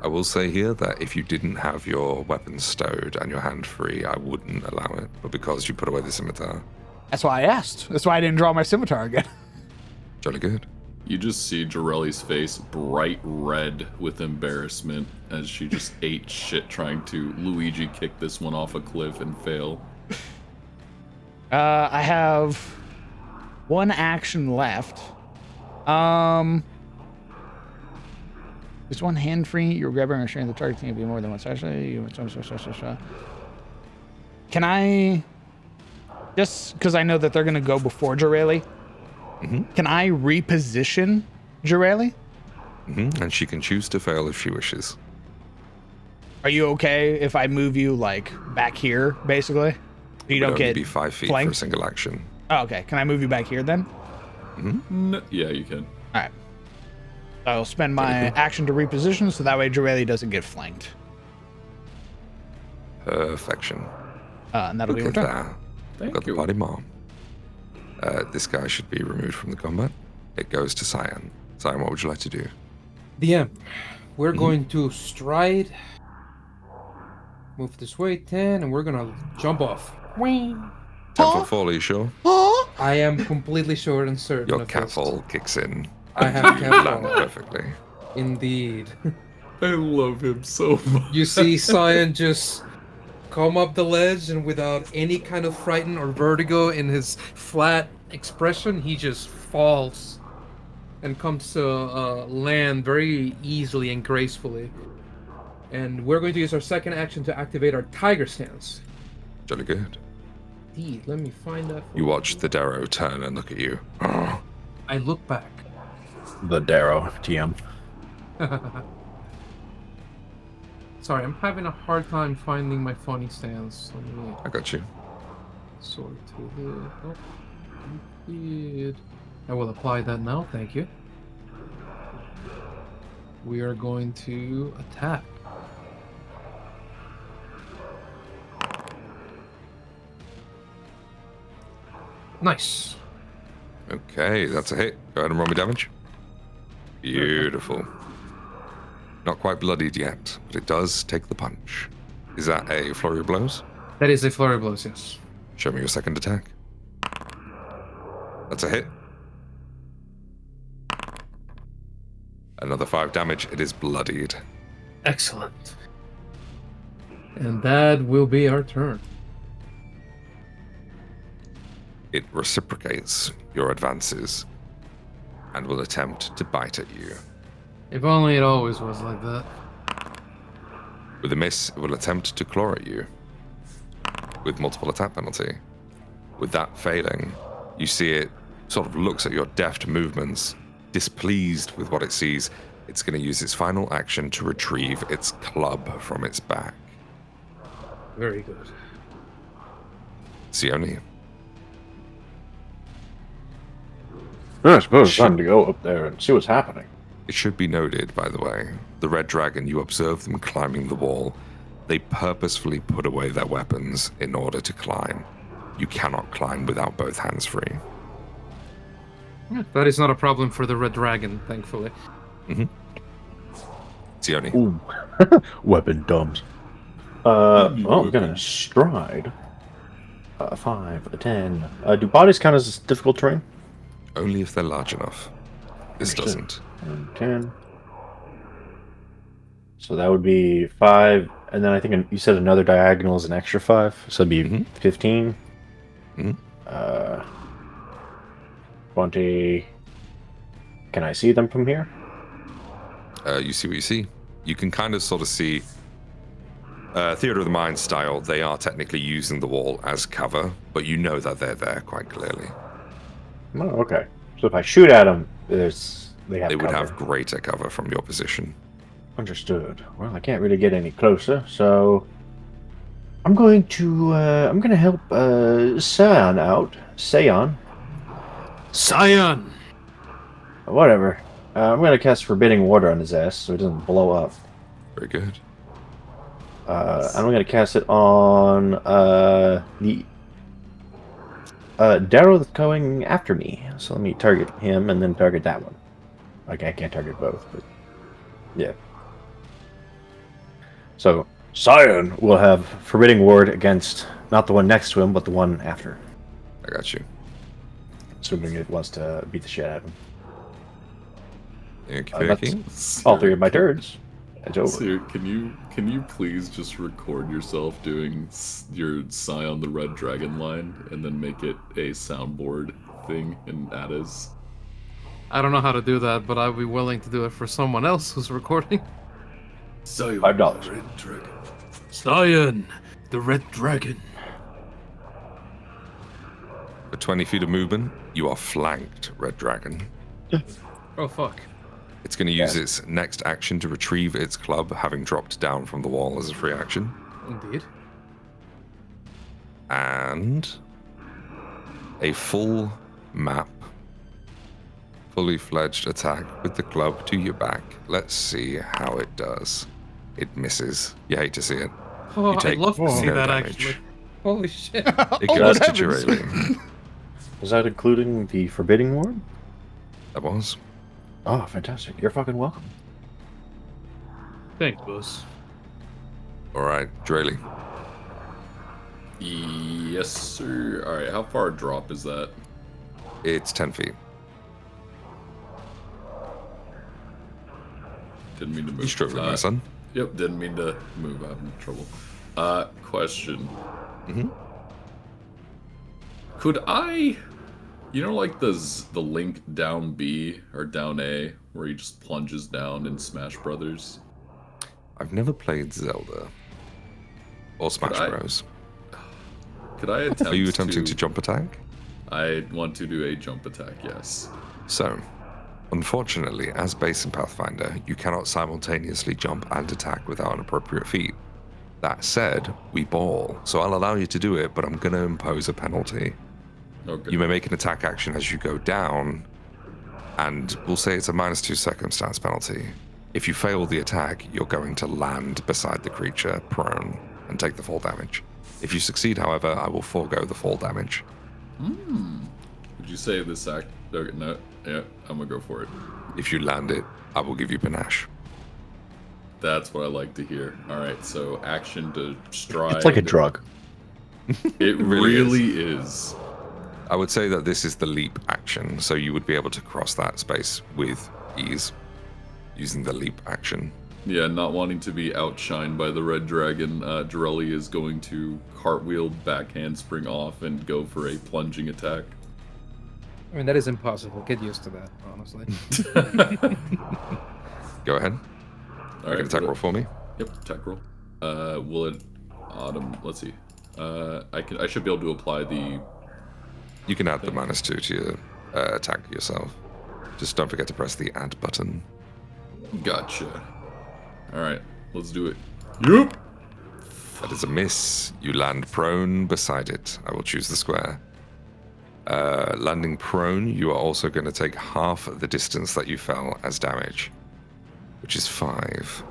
I will say here that if you didn't have your weapons stowed and your hand free, I wouldn't allow it. But because you put away the scimitar. That's why I asked. That's why I didn't draw my scimitar again. Jolly good. You just see Jarelli's face bright red with embarrassment as she just ate shit trying to Luigi kick this one off a cliff and fail. I have one action left. Is one hand free? You're grabbing or sharing the target can be more than one session. Can I, just because I know that they're going to go before Jureli, can I reposition Jureli? And she can choose to fail if she wishes. Are you okay if I move you like back here, basically? You It don't would only get be 5 feet for a flanked? single action. Oh, okay. Can I move you back here then? No, yeah, you can. All right. I'll spend my action to reposition, so that way Joreli doesn't get flanked. Perfection. And that'll be Look your at turn. that. Thank Got the you. body mom. This guy should be removed from the combat. It goes to Cyan. Cyan, what would you like to do? DM, we're going to stride. Move this way 10, and we're gonna jump off. 10-foot fall, are you sure? I am completely sure and certain Your of cat this. fall kicks in. I have You cat land fall. perfectly. Indeed. I love him so much. You see Cyan just come up the ledge, and without any kind of frighten or vertigo in his flat expression, he just falls and comes to land very easily and gracefully. And we're going to use our second action to activate our tiger stance. Jolly good. Indeed, let me find that. You watch the Darrow turn and look at you. I look back. The Darrow TM. Sorry, I'm having a hard time finding my funny stance. Let me I got you. sort to the. Oh, indeed. I will apply that now. Thank you. We are going to attack. Nice. Okay, that's a hit. Go ahead and roll me damage. Beautiful. Not quite bloodied yet, but it does take the punch. Is that a flurry of blows? That is a flurry of blows, yes. Show me your second attack. That's a hit. Another 5 damage. It is bloodied. Excellent. And that will be our turn. It reciprocates your advances and will attempt to bite at you. If only it always was like that. With a miss, it will attempt to claw at you with multiple attack penalty. With that failing, you see it sort of looks at your deft movements, displeased with what it sees. It's going to use its final action to retrieve its club from its back. Very good. Sione. I suppose it's time to go up there and see what's happening. It should be noted, by the way, the Red Dragon, you observe them climbing the wall. They purposefully put away their weapons in order to climb. You cannot climb without both hands free. That is not a problem for the Red Dragon, thankfully. Mm-hmm. Sione. Ooh. Weapon dumbs. I'm gonna stride. 5, 10. Do bodies count as difficult terrain? Only if they're large enough. This doesn't. 10. So that would be 5, and then I think you said another diagonal is an extra 5, so it'd be 15. 20. Can I see them from here? You see what you see. You can kind of sort of see Theater of the Mind style. They are technically using the wall as cover, but you know that they're there quite clearly. Oh, okay. So if I shoot at them, they have would cover. have greater cover from your position. Understood. Well, I can't really get any closer, so I'm going to help Scion out. Scion. Whatever. I'm going to cast Forbidding Water on his ass so it doesn't blow up. Very good. I'm going to cast it on the Darrow that's going after me. So let me target him and then target that one. Okay, I can't target both, but yeah. So Scion will have Forbidding Ward against not the one next to him, but the one after. I got you. Assuming it wants to beat the shit out of him. That's all 3 of my turns. It's over. Sir, can you please just record yourself doing your Scion the Red Dragon line and then make it a soundboard thing and add as? I don't know how to do that, but I'd be willing to do it for someone else who's recording. Scion $5. the Red Dragon. Scion, the Red Dragon. For 20 feet of movement, you are flanked, Red Dragon. Oh, fuck. It's going to use its next action to retrieve its club, having dropped down from the wall as a free action. Indeed. and a full map, fully fledged attack with the club to your back. Let's see how it does. It misses. You hate to see it. Oh, You take I'd love to see no that damage. actually. Holy shit. It Oh, goes good to heavens. Jireli. Is that including the Forbidding Ward? That was. Oh, fantastic. You're fucking welcome. Thanks, boss. All right, Jireli. Yes, sir. All right, how far a drop is that? It's 10 feet. Didn't mean to move. You struggling, my son? Yep, didn't mean to move. I'm in trouble. Question. Mm-hmm. Could I, like the Link down B or down A, where he just plunges down in Smash Brothers? I've never played Zelda or Smash Bros. Could I attempt? Are you attempting to jump attack? I want to do a jump attack. Yes. So, unfortunately, as base in Pathfinder, you cannot simultaneously jump and attack without an appropriate feat. That said, we ball, so I'll allow you to do it, but I'm going to impose a penalty. Okay. You may make an attack action as you go down, and we'll say it's a -2 circumstance penalty. If you fail the attack, you're going to land beside the creature, prone, and take the fall damage. If you succeed, however, I will forego the fall damage. Would you say this act? Okay, no. Yeah, I'm gonna go for it. If you land it, I will give you panache. That's what I like to hear. All right, so action to stride. It's like a drug. It really is. I would say that this is the leap action, so you would be able to cross that space with ease using the leap action. Yeah, not wanting to be outshined by the red dragon, Jireli is going to cartwheel, back handspring off, and go for a plunging attack. I mean, that is impossible. Get used to that, honestly. Go ahead. All right, attack roll for me. Yep, attack roll. Will it autumn? Let's see. I should be able to apply the. You can add the -2 to your attack yourself. Just don't forget to press the add button. Gotcha. All right, let's do it. Yep. That is a miss. You land prone beside it. I will choose the square. Landing prone, you are also going to take half the distance that you fell as damage, which is 5.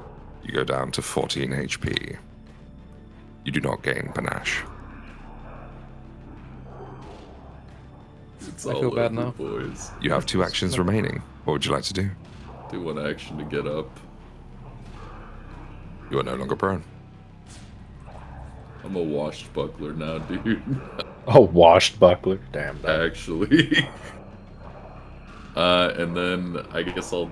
You go down to 14 HP. You do not gain panache. It's I all feel bad over, now. boys. You have 2 actions remaining. What would you like to do? Do one action to get up. You are no longer prone. I'm a washed buckler now, dude. Oh, washed buckler. Damn that. Actually. And then I guess I'll.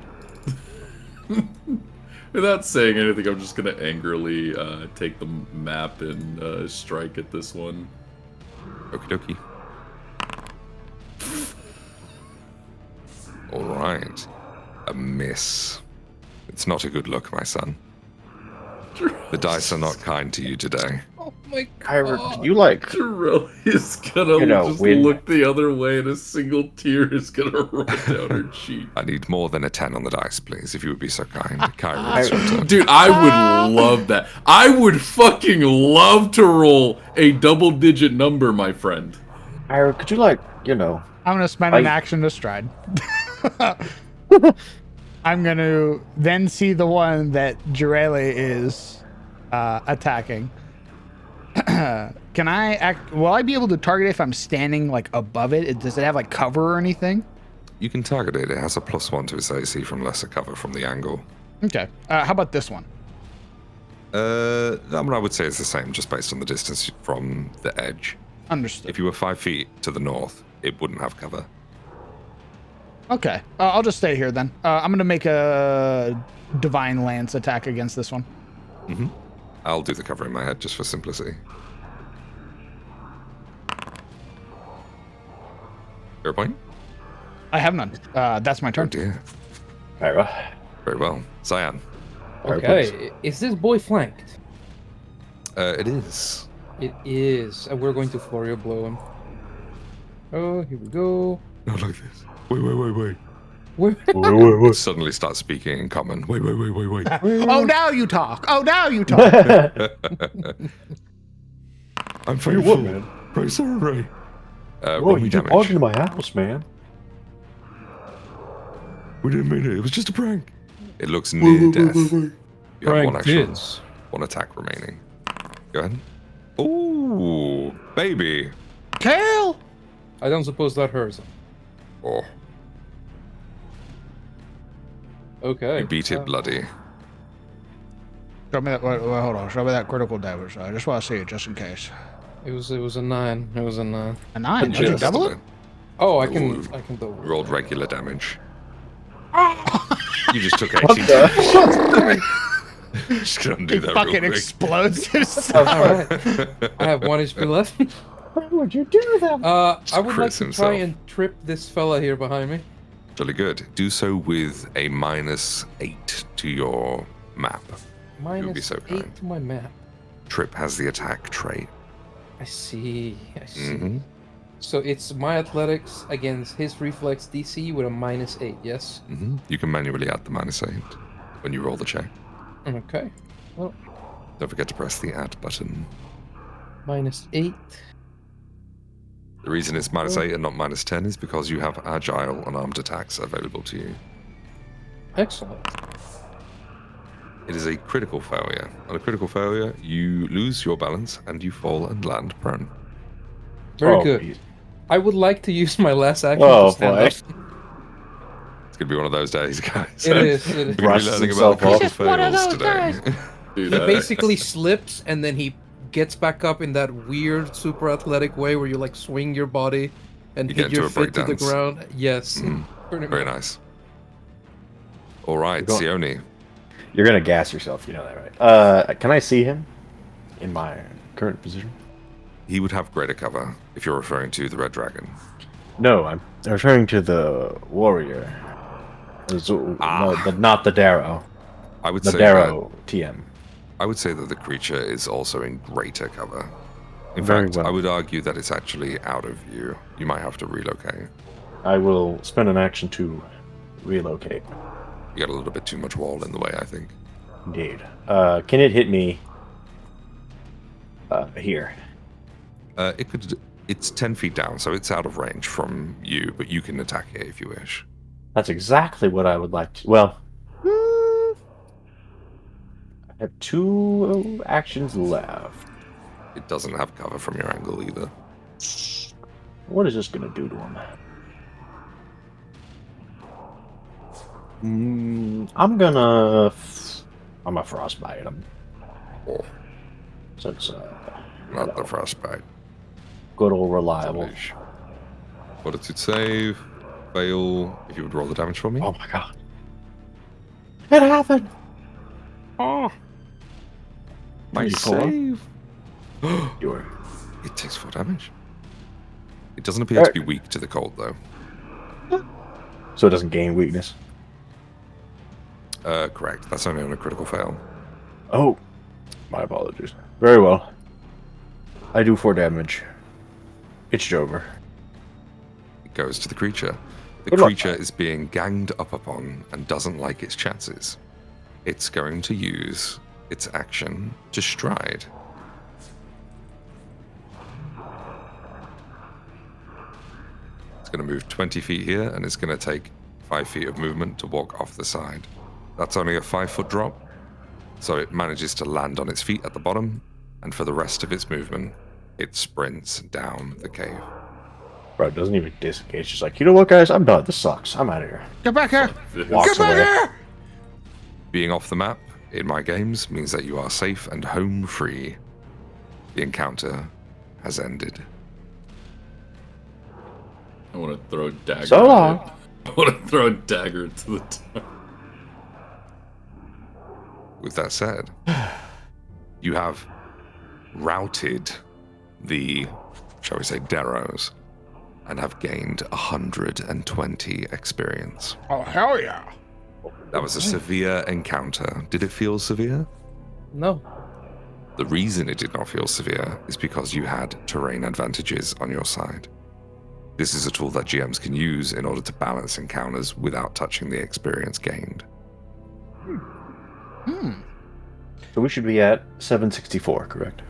Without saying anything, I'm just gonna angrily take the map and strike at this one. Okie dokie. Alright. A miss. It's not a good look, my son. The dice are not kind to you today. Oh my Kyra, you like... Jireli is gonna just win. look the other way and a single tear is gonna roll down her cheek. I need more than a 10 on the dice, please, if you would be so kind. Kyra, it's your turn. Dude, I would love that. I would fucking love to roll a double-digit number, my friend. Kyra, could you like, I'm going to spend an action to stride. I'm going to then see the one that Jireli is attacking. Can I act? Will I be able to target it if I'm standing like above it? Does it have like cover or anything? You can target it. It has a +1 to its AC from lesser cover from the angle. Okay. How about this one? I would say it's the same, just based on the distance from the edge. Understood. If you were 5 feet to the north, it wouldn't have cover. Okay. I'll just stay here then. I'm going to make a Divine Lance attack against this one. Mm-hmm. I'll do the cover in my head just for simplicity. Your point? I have none. That's my Oh turn. dear. Kyra? Very well. Cyan. Okay, is this boy flanked? It is. It is. We're going to Florio blow him. Oh, here we go. Not like this. Wait. Where? Suddenly start speaking in common. Wait. Oh, now you talk. I'm I'm Tell you faithful. what, man. Pray sorry. Whoa, Roll me you just damage. walked into my house, man. We didn't mean it. It was just a prank. It looks near death. You have one Prank action, this. one attack remaining. Go ahead. Ooh, baby. Kale! I don't suppose that hurts. Oh, Okay. you beat it bloody. Show me that. Wait, hold on. Show me that critical damage. I just want to see it, just in case. It was a 9. It was a 9. A 9. Did you Just double a it? Oh, Ooh. I can double. You rolled regular damage. You just took 18. Just gonna undo He that fucking real quick. explodes himself. Alright. I have 1 HP left. Why would you do that? I would like Chris to himself. try and trip this fella here behind me. Jolly good. Do so with a -8 to your map. Minus be so 8 kind. to my map. Trip has the attack trait. I see. Mhm. So it's my athletics against his reflex DC with a -8, yes? You can manually add the -8 when you roll the check. Okay. Well, Don't forget to press the add button. -8. The reason it's -8 and not -10 is because you have agile and armed attacks available to you. Excellent. It is a critical failure. On a critical failure, you lose your balance and you fall and land prone. Very good. I would like to use my last action Oh, to stand boy. up. It's gonna be one of those days, guys. It is. We're gonna be Brushes learning himself about critical off. Just one of fails those today. Dude, He basically slips and then he gets back up in that weird super athletic way where you like swing your body and You hit get into your a feet to the breakdance. ground. Yes. Pretty Very much. nice. All right, Go on. Sione. You're gonna gas yourself, you know that, right? Can I see him in my current position? He would have greater cover if you're referring to the Red Dragon. No, I'm referring to the warrior. No, not the Darrow. I would The say Darrow TM. I would say that the creature is also in greater cover. In Very fact, well. I would argue that it's actually out of view. You might have to relocate. I will spend an action to relocate. You got a little bit too much wall in the way, I think. Indeed. Can it hit me here? It could. It's 10 feet down, so it's out of range from you, but you can attack it if you wish. That's exactly what I would like to. Well, I have 2 actions left. It doesn't have cover from your angle either. What is this gonna do to him? I'm gonna frostbite him. Oh, Since not the frostbite. good old reliable. Unleash. Fortitude save. Fail. If you would roll the damage for me. Oh my god! It happened. Oh. My You pull him? save. You're It takes 4 damage. It doesn't appear to be weak to the cold, though. so it doesn't gain weakness. Correct. That's only on a critical fail. Oh, my apologies. Very well. I do 4 damage. It's over. It goes to the creature. The Good luck. creature is being ganged up upon and doesn't like its chances. It's going to use its action to stride. It's going to move 20 feet here, and it's going to take 5 feet of movement to walk off the side. That's only a 5-foot drop, so it manages to land on its feet at the bottom, and for the rest of its movement, it sprints down the cave. Bro, it doesn't even disengage. Just like, you know what, guys? I'm done. This sucks. I'm out of here. Get back here! Walks Get back away. here! Being off the map in my games means that you are safe and home free. The encounter has ended. I want to throw a dagger. So at long. it. I want to throw a dagger to the top. With that said, you have routed the, shall we say, Darrows, and have gained 120 experience. Oh, hell yeah. That was a severe encounter. Did it feel severe? No. The reason it did not feel severe is because you had terrain advantages on your side. This is a tool that GMs can use in order to balance encounters without touching the experience gained. Hmm. So we should be at 764, correct?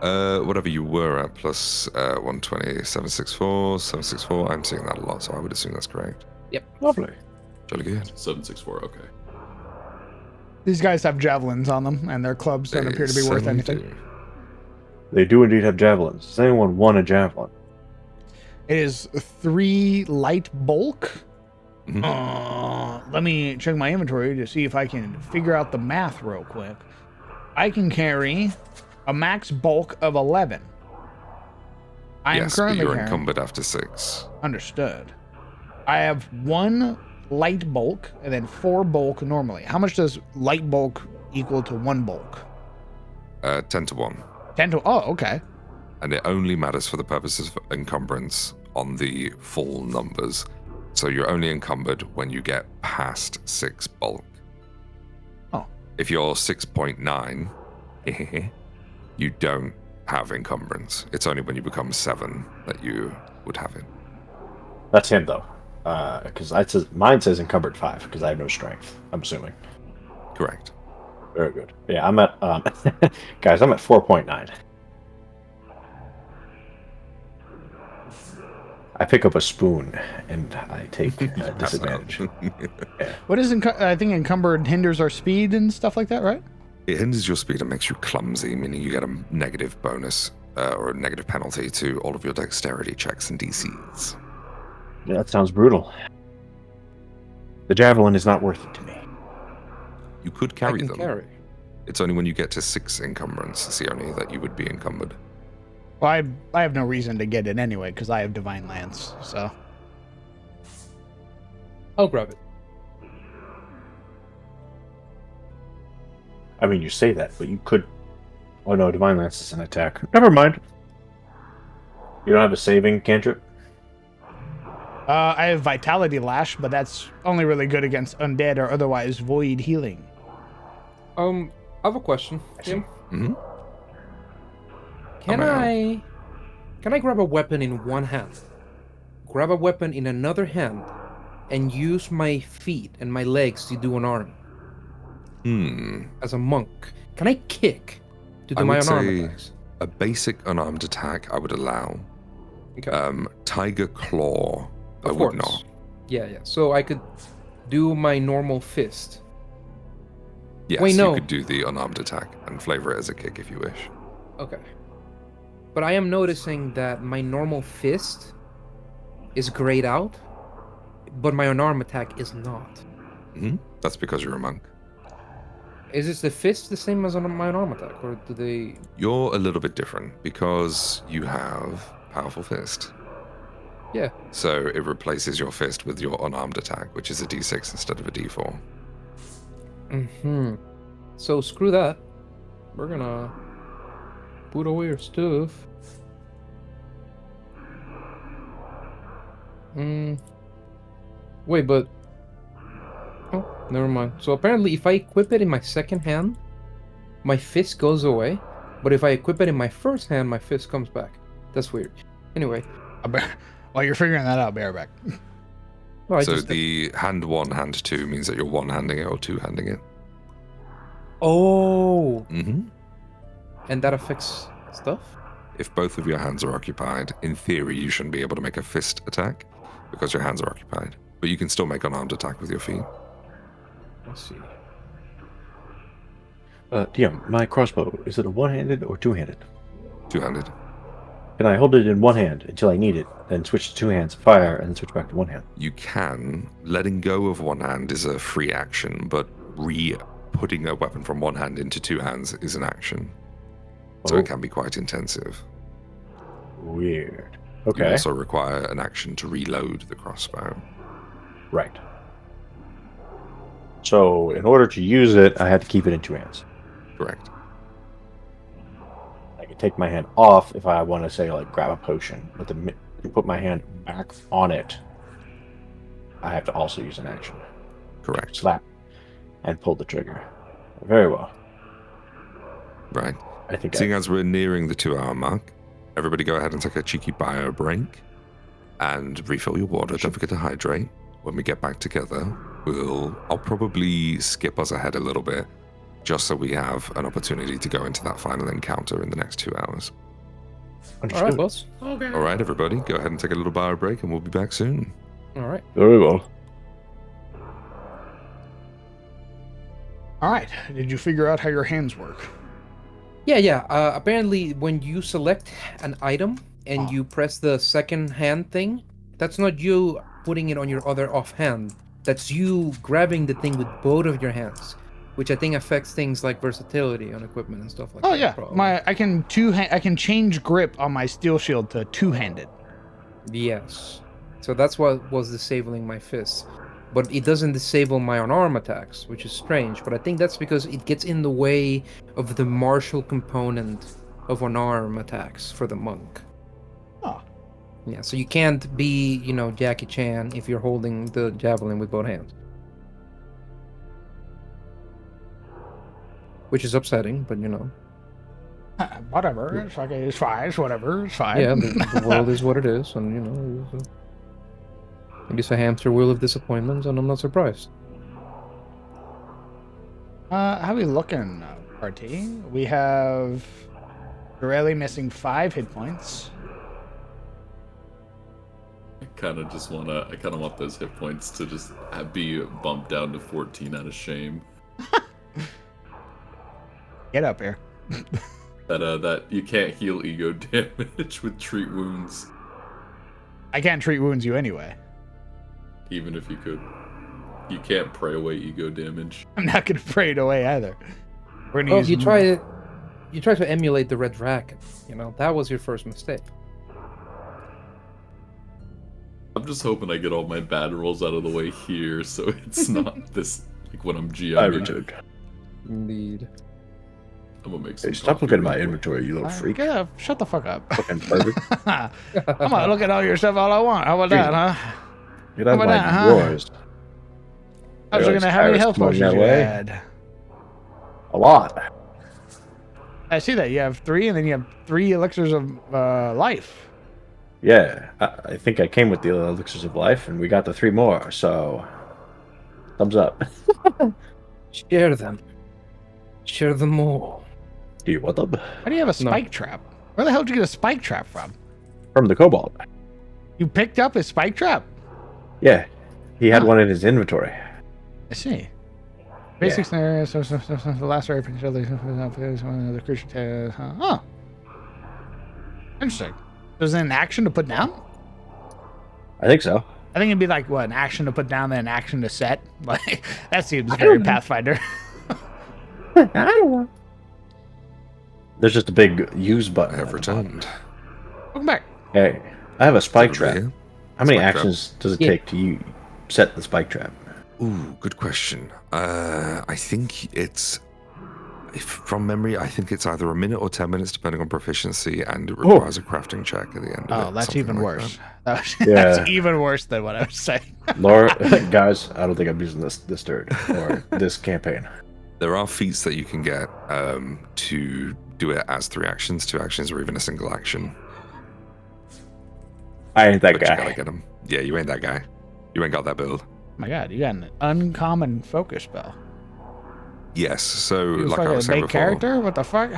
Whatever you were at plus 120, 764, 764. I'm seeing that a lot, so I would assume that's correct. Yep. Lovely. Jolly good. 764. Okay. These guys have javelins on them, and their clubs don't They appear to be worth certainly anything. do. They do indeed have javelins. Does anyone want a javelin? It is 3 light bulk. Mhm. Let me check my inventory to see if I can figure out the math real quick. I can carry a max bulk of 11. I am Yes, but currently you're carrying. encumbered after 6. Understood. I have 1 light bulk and then 4 bulk normally. How much does light bulk equal to 1 bulk? 10 to 1. 10 to. Oh, okay. And it only matters for the purposes of encumbrance on the full numbers. So you're only encumbered when you get past 6 bulk. Oh. If you're 6.9, you don't have encumbrance. It's only when you become 7 that you would have it. That's him though, because mine says encumbered 5 because I have no strength. I'm assuming. Correct. Very good. Yeah, I'm at guys. I'm at 4.9. I pick up a spoon and I take disadvantage. Yeah. What is I think encumbered hinders our speed and stuff like that, right? It hinders your speed and makes you clumsy, meaning you get a negative bonus or a negative penalty to all of your dexterity checks and DCs. Yeah, that sounds brutal. The javelin is not worth it to me. You could I carry can them. carry. It's only when you get to 6 encumbrance, Sione, that you would be encumbered. Well, I have no reason to get it anyway because I have Divine Lance. So I'll grab it. I mean, you say that, but you could. Oh no, Divine Lance is an attack. Never mind. You don't have a saving cantrip? I have Vitality Lash, but that's only really good against undead or otherwise void healing. I have a question. Tim. Mm-hmm. Can I grab a weapon in one hand, grab a weapon in another hand, and use my feet and my legs to do an arm? As a monk, can I kick to do my unarmed attacks? A basic unarmed attack I would allow. Okay. Tiger Claw, I Of would course. not. Yeah. So I could do my normal fist. Yes, Wait, no. you could do the unarmed attack and flavor it as a kick if you wish. Okay. But I am noticing that my normal fist is grayed out, but my unarmed attack is not. That's because you're a monk. Is this the fist the same as on my unarmed attack, or do they? You're a little bit different because you have powerful fist. Yeah. So it replaces your fist with your unarmed attack, which is a D6 instead of a D4. So screw that. We're gonna put away our stuff. Wait, but oh, never mind. So apparently, if I equip it in my second hand, my fist goes away. But if I equip it in my first hand, my fist comes back. That's weird. Anyway. While you're figuring that out, Bareback. No, So the hand 1, hand 2 means that you're one-handing it or two-handing it. Oh. And that affects stuff? If both of your hands are occupied, in theory, you shouldn't be able to make a fist attack because your hands are occupied. But you can still make an armed attack with your feet. Let's see. DM, my crossbow, is it a one-handed or two-handed? Two-handed. Can I hold it in one hand until I need it, then switch to two hands, fire, and then switch back to one hand? You can. Letting go of one hand is a free action, but putting a weapon from one hand into two hands is an action. So it can be quite intensive. Weird. Okay. You also require an action to reload the crossbow. Right. So in order to use it, I had to keep it in two hands. Correct. I can take my hand off if I want to say like grab a potion, but to put my hand back on it, I have to also use an action. Correct. Slap and pull the trigger. Very well. Right. I think Seeing as we're nearing the 2-hour mark, everybody go ahead and take a cheeky bio break and refill your water. Don't forget to hydrate. When we get back together, I'll probably skip us ahead a little bit just so we have an opportunity to go into that final encounter in the next 2 hours. All right, boss. Okay. All right, everybody, go ahead and take a little bio break, and we'll be back soon. All right. Very well. All right. Did you figure out how your hands work? Yeah. Apparently, when you select an item and you press the second hand thing, that's not you putting it on your other offhand. That's you grabbing the thing with both of your hands, which I think affects things like versatility on equipment and stuff like Oh that. yeah, probably. I can change grip on my steel shield to two-handed. Yes. So that's what was disabling my fists. But it doesn't disable my unarmed attacks, which is strange. But I think that's because it gets in the way of the martial component of unarmed attacks for the monk. Oh. Yeah, so you can't be, Jackie Chan if you're holding the javelin with both hands. Which is upsetting, but Whatever. It's okay. It's fine. It's whatever. It's fine. Yeah, the world is what it is, and it is a hamster wheel of disappointments, and I'm not surprised. How we looking, party? We have Dorelli missing 5 hit points. I kind of want those hit points to just be bumped down to 14 out of shame. Get up here. That you can't heal ego damage with treat wounds. I can't treat wounds you anyway. Even if you could. You can't pray away ego damage. I'm not gonna pray it away either. We're gonna use you try to emulate the Red Dragon. That was your first mistake. I'm just hoping I get all my bad rolls out of the way here, so it's not this like when I'm GMing. Indeed. I'm gonna make some. Hey, stop looking at my real quick. inventory, you little freak. Shut the fuck up. Fucking pervert. I'm gonna look at all your stuff all I want. How about that, huh? Get out of How about my that, huh? drawers. I was Hey, looking at how many Cyrus, health come on potions that you way. had. A lot. I see that. You have 3, and then you have 3 elixirs of life. Yeah, I think I came with the elixirs of life, and we got the 3 more, so thumbs up. Share them. Share them all. Do you want them? Why do you have a spike trap? Where the hell did you get a spike trap from? From the kobold. You picked up a spike trap? Yeah, he had Huh. one in his inventory. I see. Basic scenario, so the last area the creature huh. Interesting. Was it an action to put down? I think so. I think it'd be like, what, an action to put down, then an action to set? Like, that seems very Pathfinder. I don't know. There's just a big use button. I have returned. Welcome back. Hey, I have a spike Is trap. everybody here? How many Spike trap. actions does it take to set the spike trap? Ooh, good question. I think it's, from memory, I think it's either a minute or 10 minutes, depending on proficiency, and it requires a crafting check at the end of it. Oh, that's something even like worse. that. That's even worse than what I was saying. Laura, guys, I don't think I'm using this turn or this campaign. There are feats that you can get to do it as 3 actions, 2 actions, or even a single action. I ain't that But you guy. gotta get them. Yeah, you ain't that guy. You ain't got that build. My God, you got an uncommon focus spell. Yes, so You like I fucking was saying main before, character? What the fuck?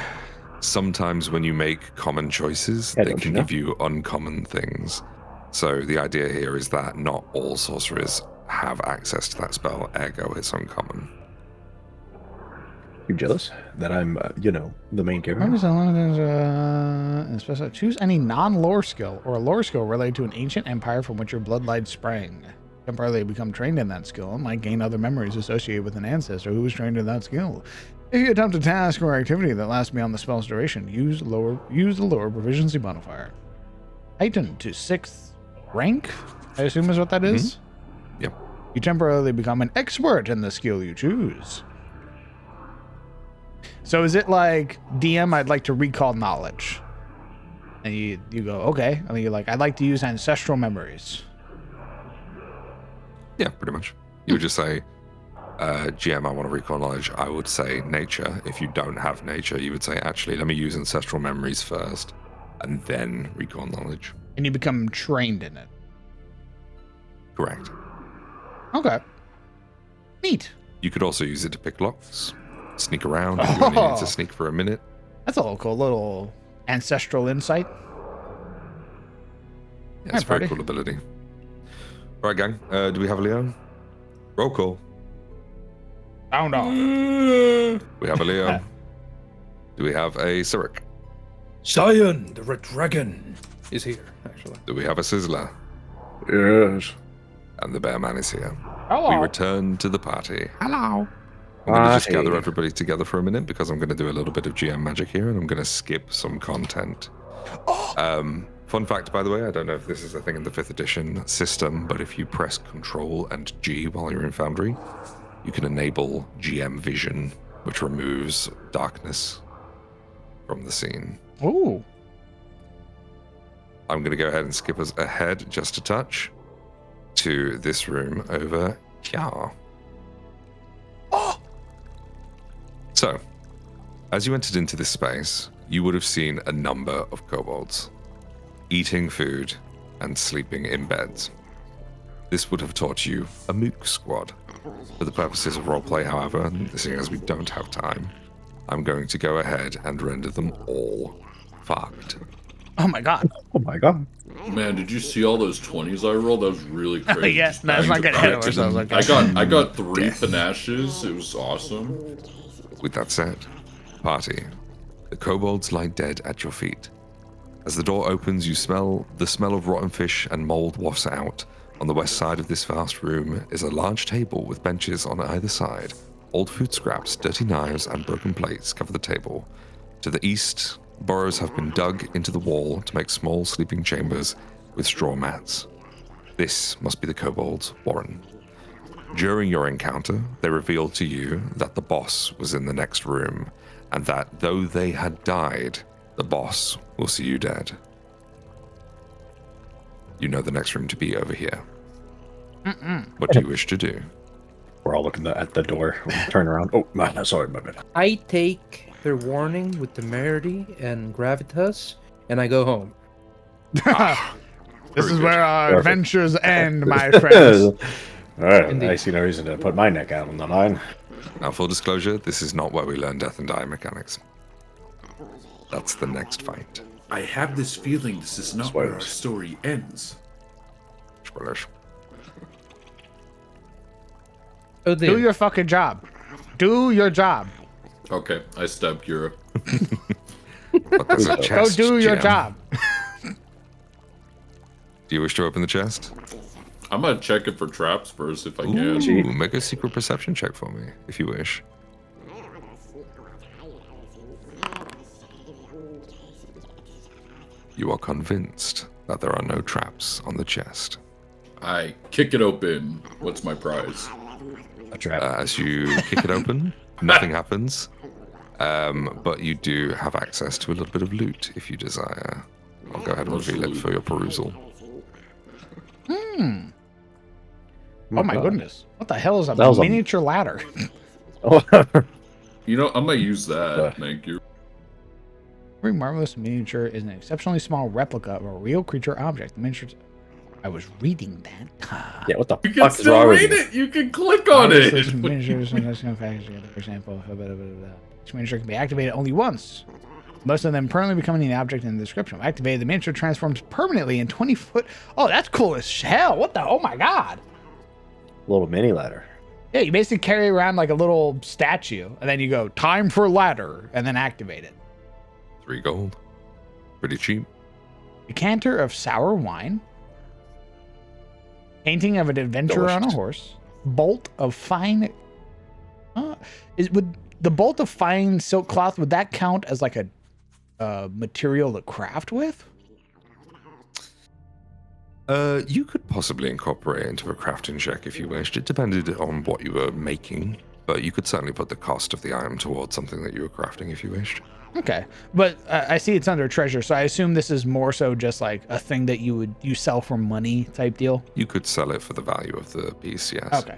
sometimes when you make common choices, Yeah, they don't can you know? give you uncommon things. So the idea here is that not all sorcerers have access to that spell, ergo it's uncommon. You jealous that I'm, the main character? Remember, so long as choose any non-lore skill or a lore skill related to an ancient empire from which your bloodline sprang. Temporarily become trained in that skill and might gain other memories associated with an ancestor who was trained in that skill. If you attempt a task or activity that lasts beyond the spell's duration, use the lower proficiency modifier. Heightened to 6th rank, I assume is what that is? Yep. You temporarily become an expert in the skill you choose. So is it like, DM, I'd like to recall knowledge? And you go, okay. I mean, you're like, I'd like to use ancestral memories. Yeah, pretty much. You would just say, GM, I want to recall knowledge. I would say nature. If you don't have nature, you would say, actually, let me use ancestral memories first, and then recall knowledge. And you become trained in it. Correct. Okay. Neat. You could also use it to pick locks. sneak around if you only need to sneak for a minute. That's a little cool. Little ancestral insight. Yeah, it's a very cool ability. All right, gang. Do we have a Leo? Roll call. Sound off. We have a Leo. Do we have a Cyric? Zion, the red dragon, is here, actually. Do we have a Sizzler? Yes. And the Bear Man is here. Hello. We return to the party. Hello. I'm going to just gather everybody together for a minute because I'm going to do a little bit of GM magic here and I'm going to skip some content. Fun fact, by the way, I don't know if this is a thing in the 5th edition system, but if you press Control and G while you're in Foundry, you can enable GM vision, which removes darkness from the scene. Ooh. I'm going to go ahead and skip us ahead just a touch to this room over here. Oh! So, as you entered into this space, you would have seen a number of kobolds eating food and sleeping in beds. This would have taught you a mook squad. For the purposes of roleplay, however, seeing as we don't have time, I'm going to go ahead and render them all fucked. Oh my god. Oh my god. Man, did you see all those 20s I rolled? That was really crazy. Yes, that's not gonna hit ourselves. I got 3 panaches. It was awesome. With that said, party, the kobolds lie dead at your feet. As the door opens, you smell the smell of rotten fish and mold wafts out. On the west side of this vast room is a large table with benches on either side. Old food scraps, dirty knives, and broken plates cover the table. To the east, burrows have been dug into the wall to make small sleeping chambers with straw mats. This must be the kobold's warren. During your encounter, they revealed to you that the boss was in the next room, and that though they had died, the boss will see you dead. You know the next room to be over here. What do you wish to do? We're all looking at the door. Turn around. Oh, sorry, my bad. I take their warning with temerity and gravitas, and I go home. This is where our adventures end, my friends. All right, Indeed. I see no reason to put my neck out on the line. Now, full disclosure, this is not where we learn death and die mechanics. That's the next fight. I have this feeling this is not where our story ends. Spoilers. Oh, Do your fucking job. Do your job. Okay, I stabbed Kira. But there's a Go chest, do your GM. job. Do you wish to open the chest? I'm gonna check it for traps first if I Ooh, can. make a secret perception check for me, if you wish. You are convinced that there are no traps on the chest. I kick it open. What's my prize? A trap. As you kick it open, nothing happens. But you do have access to a little bit of loot if you desire. I'll go ahead and reveal it for your perusal. Oh my goodness. What the hell is a That was a- miniature ladder? You know, I'm gonna use that. Thank you. Every marvelous miniature is an exceptionally small replica of a real creature object. The miniatures. I was reading that. Yeah, what the You can fuck is still wrong with read you? it. You can click on it. Miniatures sometimes come packaged together, for example. Each miniature can be activated only once. Most of them permanently becoming an object in the description. When activated, the miniature transforms permanently in 20-foot. Oh, that's cool as hell. What the? Oh my god. Little mini ladder. Yeah, you basically carry around like a little statue, and then you go, time for ladder, and then activate it. 3 gold. Pretty cheap. Decanter of sour wine. Painting of an adventurer on a Delicious. horse. Bolt of fine. Would the bolt of fine silk cloth, would that count as like a material to craft with? You could possibly incorporate it into a crafting check if you wished. It depended on what you were making, but you could certainly put the cost of the item towards something that you were crafting if you wished. Okay, but I see it's under treasure, so I assume this is more so just like a thing that you sell for money type deal. You could sell it for the value of the piece, yes. Okay.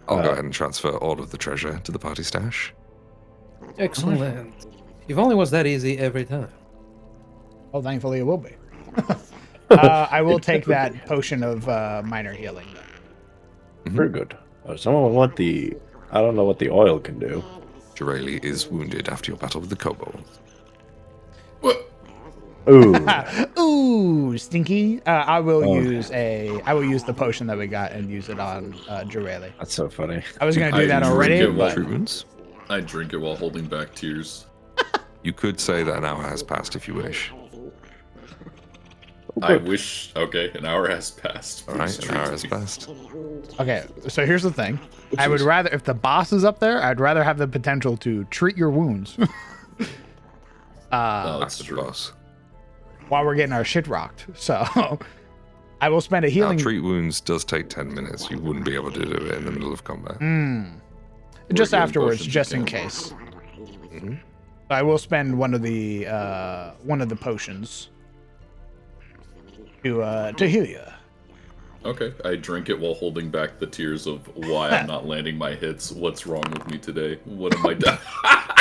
I'll go ahead and transfer all of the treasure to the party stash. Excellent. If only was that easy every time. Well, thankfully it will be. I will take that potion of minor healing. Very good. Someone want the I don't know what the oil can do. Jireli is wounded after your battle with the kobolds. What? Ooh. Ooh, stinky. I will Oh. use the potion that we got and use it on Jireli. That's so funny. I was gonna do I that drink already, it while- but Treat wounds. I drink it while holding back tears. You could say that an hour has passed if you wish. I wish. Okay, an hour has passed. All right, Please an treat hour has me. passed. okay. So here's the thing. I would rather, if the boss is up there, I'd rather have the potential to treat your wounds Oh, After that's the true. boss. while we're getting our shit rocked. So I will spend a Now, healing. treat wounds does take 10 minutes. You wouldn't be able to do it in the middle of combat. Just healing afterwards, potions just in again. case. Mm-hmm. I will spend one of the potions to heal you. Okay, I drink it while holding back the tears of why I'm not landing my hits. What's wrong with me today? What am I doing?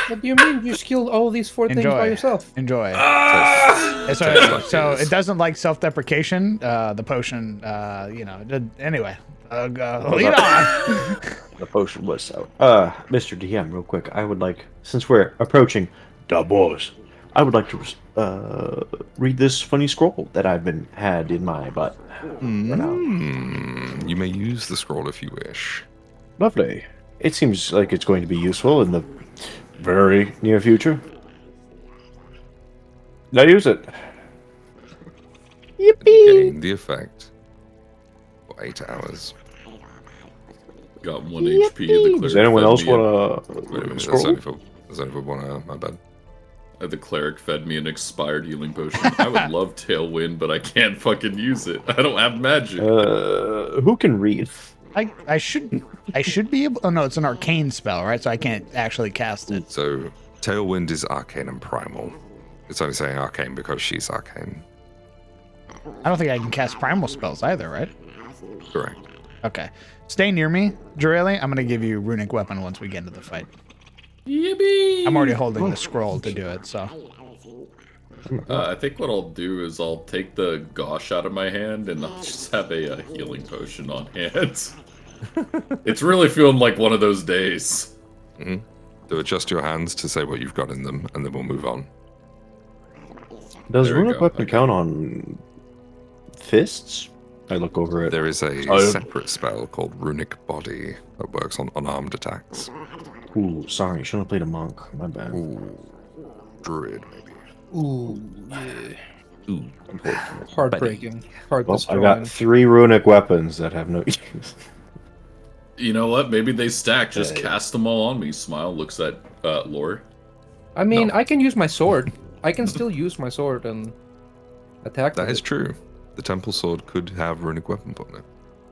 What do you mean? You skilled all these 4 things by Enjoy. yourself. Enjoy. Ah! So it doesn't like self-deprecation. The potion, anyway, lead on. The potion was so. Mr. DM, real quick, I would like, since we're approaching the boss, I would like to read this funny scroll that I've been had in my butt. For now. You may use the scroll if you wish. Lovely. It seems like it's going to be useful in the very near future. Now use it. Gain the effect for 8 hours. Got 1 HP. The cleric Does anyone fed else me a- want Wait a to minute, that's scroll? only for 1 hour, my bad. The cleric fed me an expired healing potion. I would love Tailwind, but I can't fucking use it. I don't have magic. Who can read? I should be able. Oh no, it's an arcane spell, right? So I can't actually cast it. So, Tailwind is arcane and primal. It's only saying arcane because she's arcane. I don't think I can cast primal spells either, right? Correct. Okay. Stay near me, Jireli. I'm gonna give you runic weapon once we get into the fight. Yippee! I'm already holding the scroll to do it, so. I think what I'll do is I'll take the gauche out of my hand and I'll just have a healing potion on hand. It's really feeling like one of those days. Mm-hmm. So adjust your hands to say what you've got in them, and then we'll move on. Does There we runic go. weapon Okay. count on fists? I look over it. There is a Oh. separate spell called Runic Body that works on unarmed attacks. Ooh, sorry, shouldn't have played a monk. My bad. Ooh, Druid, maybe. Ooh, yeah. Ooh, Heartbreaking. Heart Well, I destroying. got 3 runic weapons that have no use. You know what? Maybe they stack. Just Hey. cast them all on me. Smile looks at Lore. I mean, No. I can use my sword. I can still use my sword and attack. That with is it. true. The Temple Sword could have Runic Weapon put in it.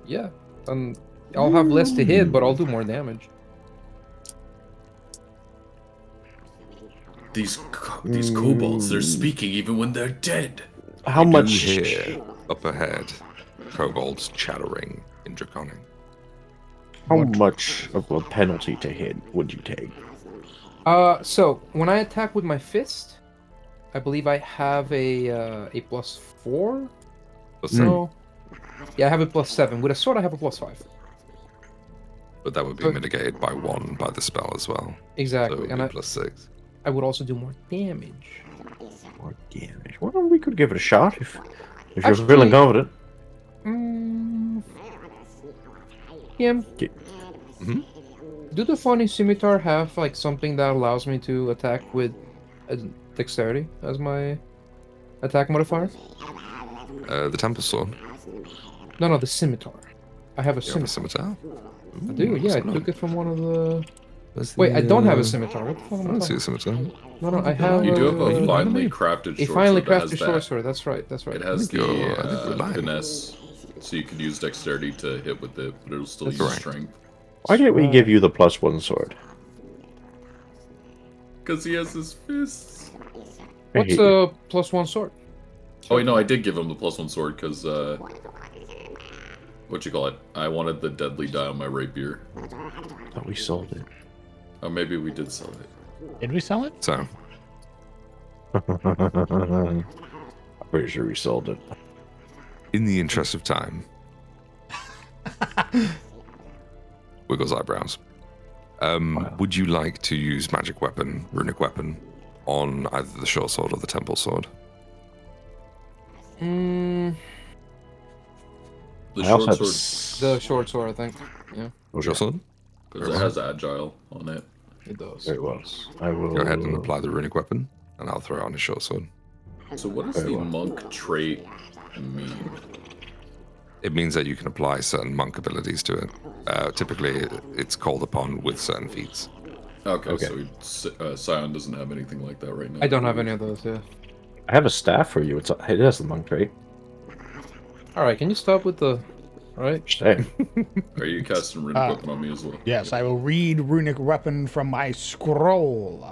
Yeah, and I'll have less to hit, but I'll do more damage. These kobolds, they're speaking even when they're dead. How You do much? hear up ahead kobolds chattering in Draconic. How much of a penalty to hit would you take? So when I attack with my fist, I believe I have a +4. No. Yeah, I have a +7. With a sword, I have a +5. But that would be mitigated by 1 by the spell as well. So it Exactly, would and be I +6. would also do more damage. More damage. Well, we could give it a shot if you're Actually- feeling confident. Yeah. Mhm. Do the funny scimitar have like something that allows me to attack with dexterity as my attack modifier? The Temple Sword. No, the scimitar. I have a You have a scimitar. scimitar? I do. Yeah, I Ooh, took it from one of the. where's Wait, I don't have a the, scimitar. What the fuck I am I don't see talking? a scimitar. No, I have. You do have a Uh, finely crafted A short finely sword that has crafted short that. sword. That's right. That's right. It has think you're- I think the we're lying. finesse, so you can use dexterity to hit with it, but it'll still That's use correct. strength. Why didn't we give you the +1 sword? Because he has his fists. I What's hate you. a +1 sword? Oh wait, no, I did give him the +1 sword because what you call it? I wanted the deadly die on my rapier. Thought we sold it. Or maybe we did sell it. Did we sell it? So, I'm pretty sure we sold it. in the interest of time, Wiggles eyebrows. Would you like to use magic weapon, runic weapon, on either the short sword or the temple sword? Mm, The I also short have sword, the short sword, I think. Yeah, Short sword? because it has agile on it. it does. very well. I will Go ahead and apply the runic weapon, and I'll throw on his short sword. So what does Very the well. monk trait mean? It means that you can apply certain monk abilities to it. Typically, it's called upon with certain feats. Okay. So Scion doesn't have anything like that right now. I don't have any of those. Yeah. I have a staff for you. It has the monk trait. All right. Can you stop with the? All right. Same. Are you casting runic weapon on me as well? Yes, I will read runic weapon from my scroll.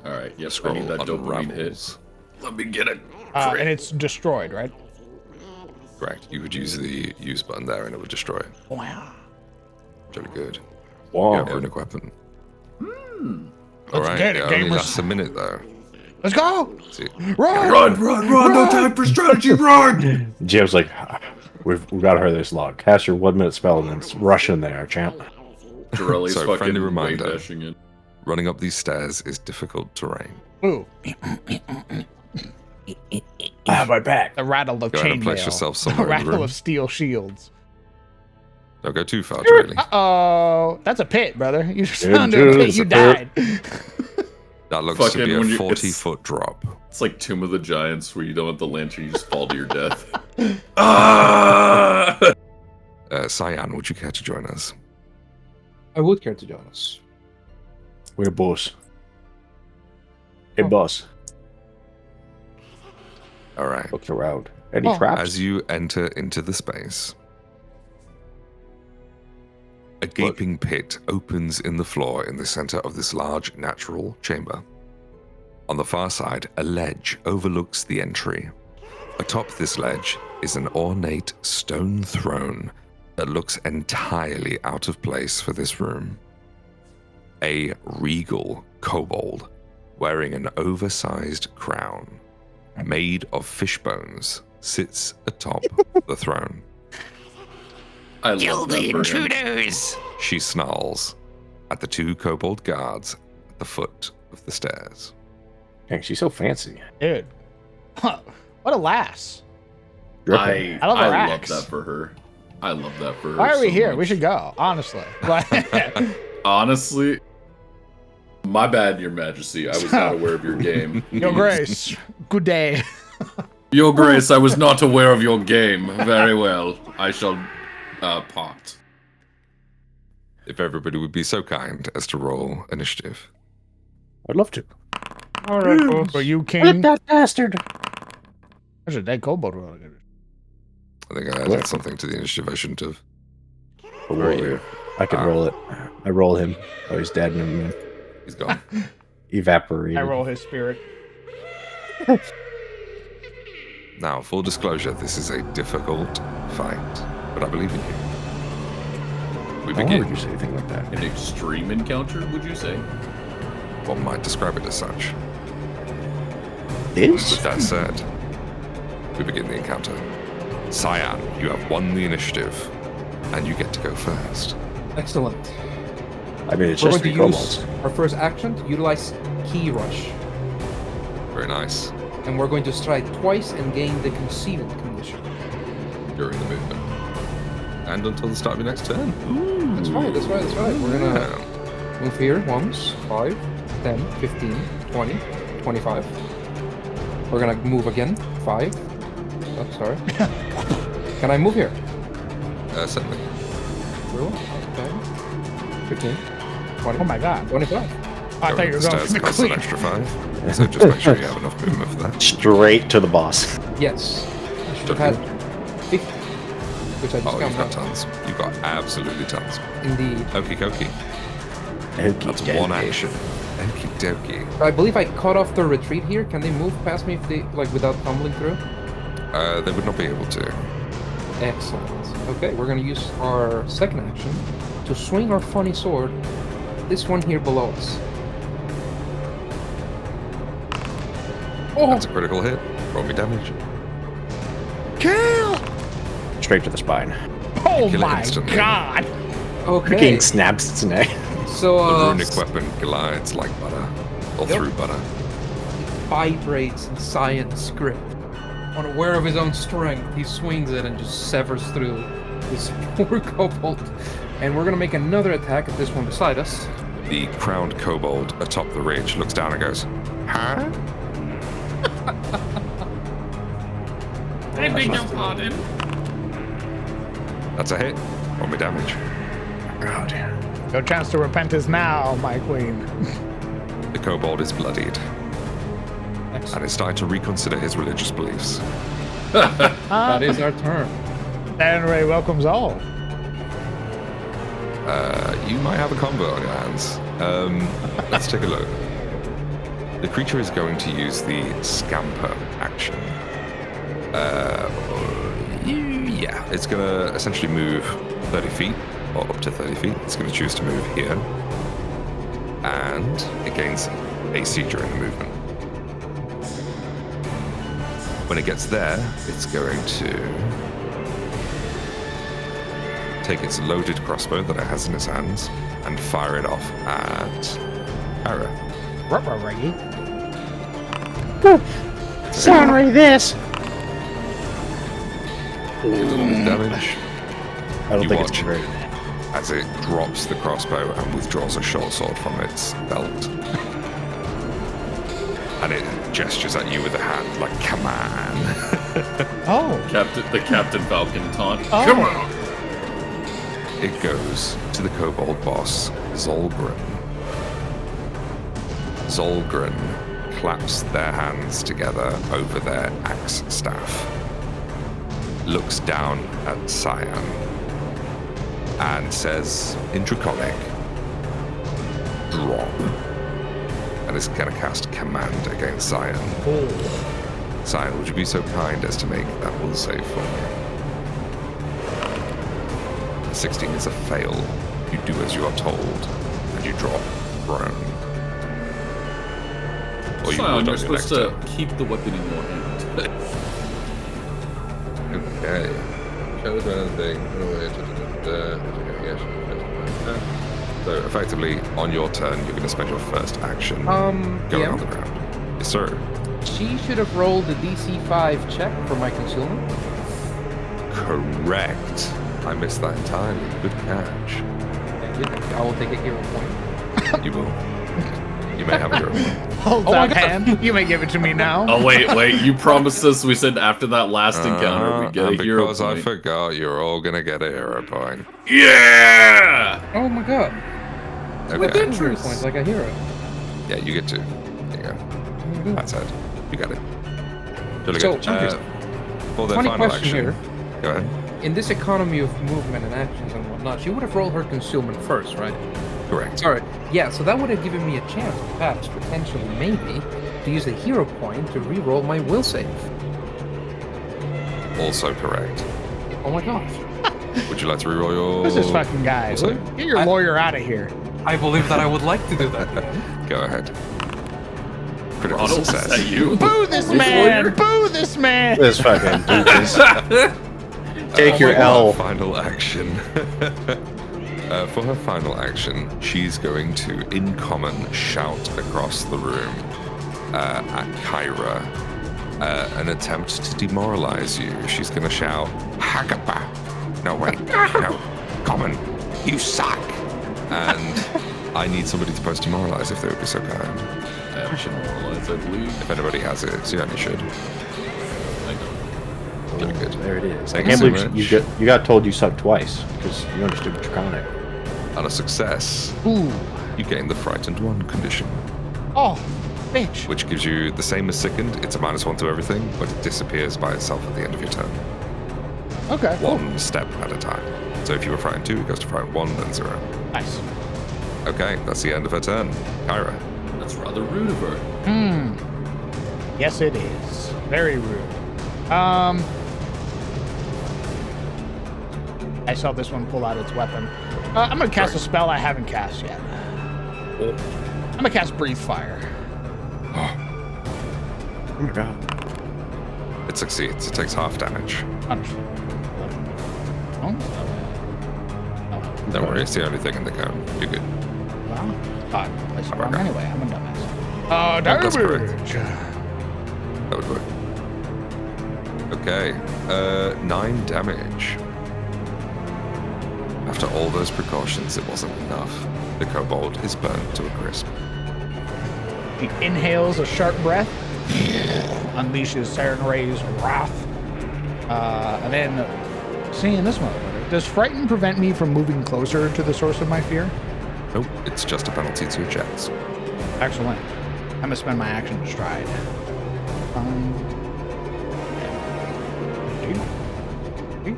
Alright, yes, I Scroll need that dopamine hit. unravels. Let me get it. And it's destroyed, right? Correct. You would use the use button there, and it would destroy it. Wow. Really good. Wow. You have runic weapon. All Let's right. get it, it only gamers. lasts a minute though. Let's go! See, Run! Run! No time for strategy, run! Jim's like, we've got to hurry this log. Cast your 1 minute spell and then rush in there, champ. Dorelli's So, fucking friendly wave reminder. dashing in. running up these stairs is difficult terrain. Ooh. I have my back. The rattle of Go ahead and place chainmail. yourself The somewhere in the rattle room. of steel shields. Don't go too far, really. Uh-oh. That's a pit, brother. You just It found a pit. is You a died. pit. That looks to Fucking be a when you- 40-foot drop. It's like Tomb of the Giants where you don't have the lantern, you just fall to your death. Ah! Cyan, would you care to join us? I would care to join us. We're boss. Hey, Oh. boss. All right. Look around. Any Oh. traps? As you enter into the space, a gaping pit opens in the floor in the center of this large natural chamber. On the far side, a ledge overlooks the entry. Atop this ledge is an ornate stone throne that looks entirely out of place for this room. A regal kobold wearing an oversized crown made of fish bones sits atop the throne. I love that for him. She snarls at the two kobold guards at the foot of the stairs. Dang, she's so fancy. Dude. Huh. What a lass. Dripping. I love her love axe. that for her. I love that for her. Why are we so here? much. We should go, honestly. Honestly, my bad, Your Majesty. I was not aware of your game. Your Grace, good day. Your Grace, I was not aware of your game. Very well. I shall pot. If everybody would be so kind as to roll initiative. I'd love to. All right, boss. For you, Flip King. that bastard. There's a dead kobold. Roll. I think I added Where? something to the initiative I shouldn't have. A Where are warrior. you? I can roll it. I roll him. Oh, he's dead. Never mind. He's gone. Evaporated. I roll his spirit. Now, full disclosure, this is a difficult fight, but I believe in you. We Why begin. would you say anything like that? An extreme encounter, would you say? One might describe it as such. This? With that said, we begin the encounter. Cyan, you have won the initiative, and you get to go first. Excellent. I mean, it's We're just going three to use kobolds. our first action to utilize Key Rush. Very nice. And we're going to strike twice and gain the concealed condition. During the movement. And until the start of your next turn. That's right, that's right, that's right. We're going to Yeah. move here once, 5, 10, 15, 20, 25. We're going to move again, 5. Oh, sorry. Can I move here? Certainly. 10, 15, 20, Oh my god. 25. I Going thought you up were the going stairs for the costs an queen. extra 5. So just make sure you have enough movement for that. Straight to the boss. Yes. I should have had 50, which I just Oh, you've got got. tons. You've got absolutely tons. Indeed. Okie dokie. Okey That's dokey. one action. Okie dokie. I believe I cut off the retreat here. Can they move past me if they without tumbling through? They would not be able to. Excellent. Okay, we're gonna use our second action to swing our funny sword. This one here below us. That's a critical hit. Roll me damage. Kill! Straight to the spine. Oh Kill it my instantly. god! Okay. King snaps its neck. So The runic weapon glides like butter, or Yep. through butter. vibrates in science script. Unaware of his own strength, he swings it and just severs through this poor kobold. And we're gonna make another attack at this one beside us. The crowned kobold atop the ridge looks down and goes, "Huh?" I beg your pardon. That's a hit. Roll me damage. Oh dear. Your chance to repent is now, my queen. The kobold is bloodied and is starting to reconsider his religious beliefs. That is our turn. Ray welcomes all. You might have a combo on your hands. Let's take a look. The creature is going to use the scamper action. Yeah, it's going to essentially move 30 feet, or up to 30 feet. It's going to choose to move here. And it gains AC during the movement. When it gets there, it's going to take its loaded crossbow that it has in its hands and fire it off at Ara. Sorry, this. Damage. I don't You think watch it's very. as it drops the crossbow and withdraws a short sword from its belt. And it gestures at you with a hand like, "Come on." Oh. The Captain Falcon taunt. Oh. Come on. It goes to the kobold boss, Zolgren. Zolgren claps their hands together over their axe staff, looks down at Cyan, and says in Draconic, "Drop." And is going to cast Command against Cyan. Cyan, would you be so kind as to make that will save for me? 16 is a fail. You do as you are told, and you drop prone. Or you Sion, would you're on your supposed next to turn. keep the weapon in your hand. Okay. Shadows or anything. So effectively, on your turn, you're going to spend your first action going yeah. on the ground. Yes, sir. She should have rolled a DC 5 check for my concealment. Correct. I missed that entirely. Good catch. Thank you. I will take a hero point. You will. You may have a hero. Hold Oh my that God. hand. You may give it to me now. Oh wait, you promised us. We said after that last encounter we get and a hero because point. I forgot, you're all going to get a hero point. Yeah! Oh my god. Okay. 2 hero points like a hero. Yeah, you get 2. There you go. That's it. You got it. Really So, good. For the funny final question action. here. Go ahead. In this economy of movement and actions and whatnot, she would have rolled her concealment first, right? Correct. Sorry. Yeah, so that would have given me a chance, perhaps, potentially, maybe, to use the hero point to re-roll my will save. Also correct. Oh my gosh. Would you like to reroll your... This is fucking guy. will save? Get your lawyer out of here. I believe that I would like to do that. Go ahead. Critical Ronald, is success. that you? Boo this Lawyer? man! Boo this man! This fucking dude. Take your L. Final action. For her final action, she's going to, in common, shout across the room at Kyra, an attempt to demoralize you. She's going to shout, "Hagapa!" No, wait. No. Common. You suck! And I need somebody to post demoralize if they would be so kind. Action moralize, I believe. If anybody has it, so you should. I know. Really good. There it is. I Thank can't you so believe much. you got told you sucked twice because you understood Draconic. On a success, Ooh. you gain the Frightened 1 condition, Oh, bitch. which gives you the same as Sickened. It's a -1 to everything, but it disappears by itself at the end of your turn. Okay. Cool. One step at a time. So if you were Frightened 2, it goes to Frightened 1, then 0. Nice. Okay, that's the end of her turn. Kyra. That's rather rude of her. Yes, it is. Very rude. I saw this one pull out its weapon. I'm gonna cast a spell I haven't cast yet. I'm gonna cast Breathe Fire. Oh my god. It succeeds. It takes half damage. Understood. Oh, Don't worry, it's the only thing in the cone. You're good. Well, thought I was wrong Okay. anyway. I'm a dumbass. That's correct. Damage. That would work. Okay, 9 damage. After all those precautions, it wasn't enough. The kobold is burned to a crisp. He inhales a sharp breath, unleashes Siren Ray's wrath, and then seeing this motherfucker. Does frighten prevent me from moving closer to the source of my fear? Nope, it's just a penalty to your checks. Excellent. I'm gonna spend my action to stride. 15.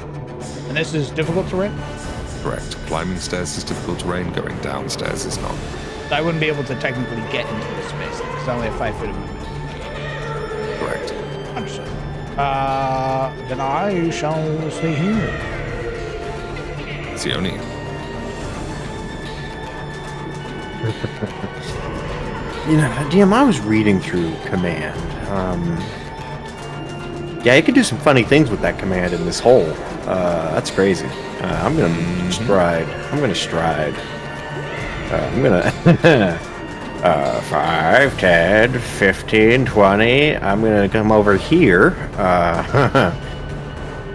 And this is difficult terrain? Correct. Climbing stairs is difficult terrain, going downstairs is not. I wouldn't be able to technically get into this space because I only have 5 feet of movement. Correct. Understood. Then I shall stay here. Sione. You know, DM, I was reading through command. Yeah, you could do some funny things with that command in this hole. That's crazy. I'm gonna stride. I'm gonna stride. I'm gonna 5, 10, 15, 20. I'm gonna come over here,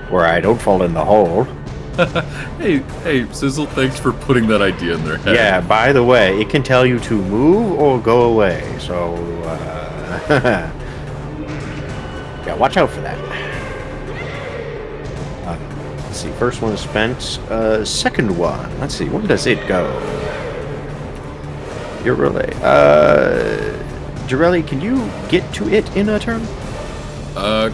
where I don't fall in the hole. Hey, Sizzle, thanks for putting that idea in their head. Yeah, by the way, it can tell you to move or go away, so yeah, watch out for that. Let's see, first one is spent. Second one, let's see, where does it go? Jireli. Jireli, can you get to it in a turn?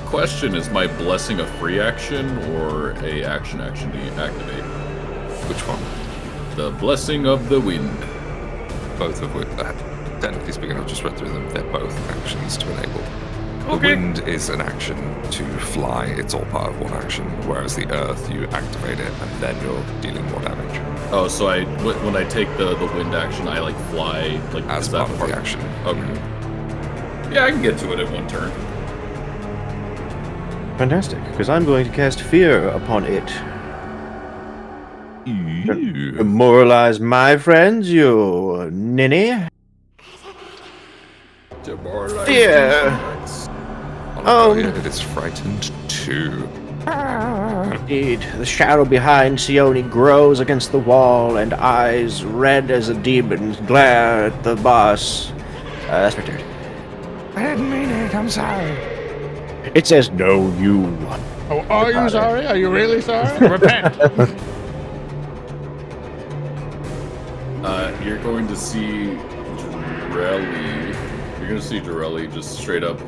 Question, is my blessing a free action or a action to activate? Which one? The blessing of the wind. Both of which, technically speaking, I'll just read through them. They're both actions to enable. The Okay. wind is an action to fly. It's all part of one action. Whereas the earth, you activate it and then you're dealing more damage. Oh, so when I take the wind action, I like fly like As is that part of the action. Okay. Yeah, I can get to it in one turn. Fantastic, because I'm going to cast fear upon it. Demoralize my friends, you ninny. Fear. It is frightened too. Indeed, the shadow behind Sione grows against the wall, and eyes red as a demon's glare at the boss. That's my turn. I didn't mean it. I'm sorry. It says no, you. Oh, are you sorry? Are you really sorry? Repent. You're going to see Jireli. You're going to see Jireli just straight up,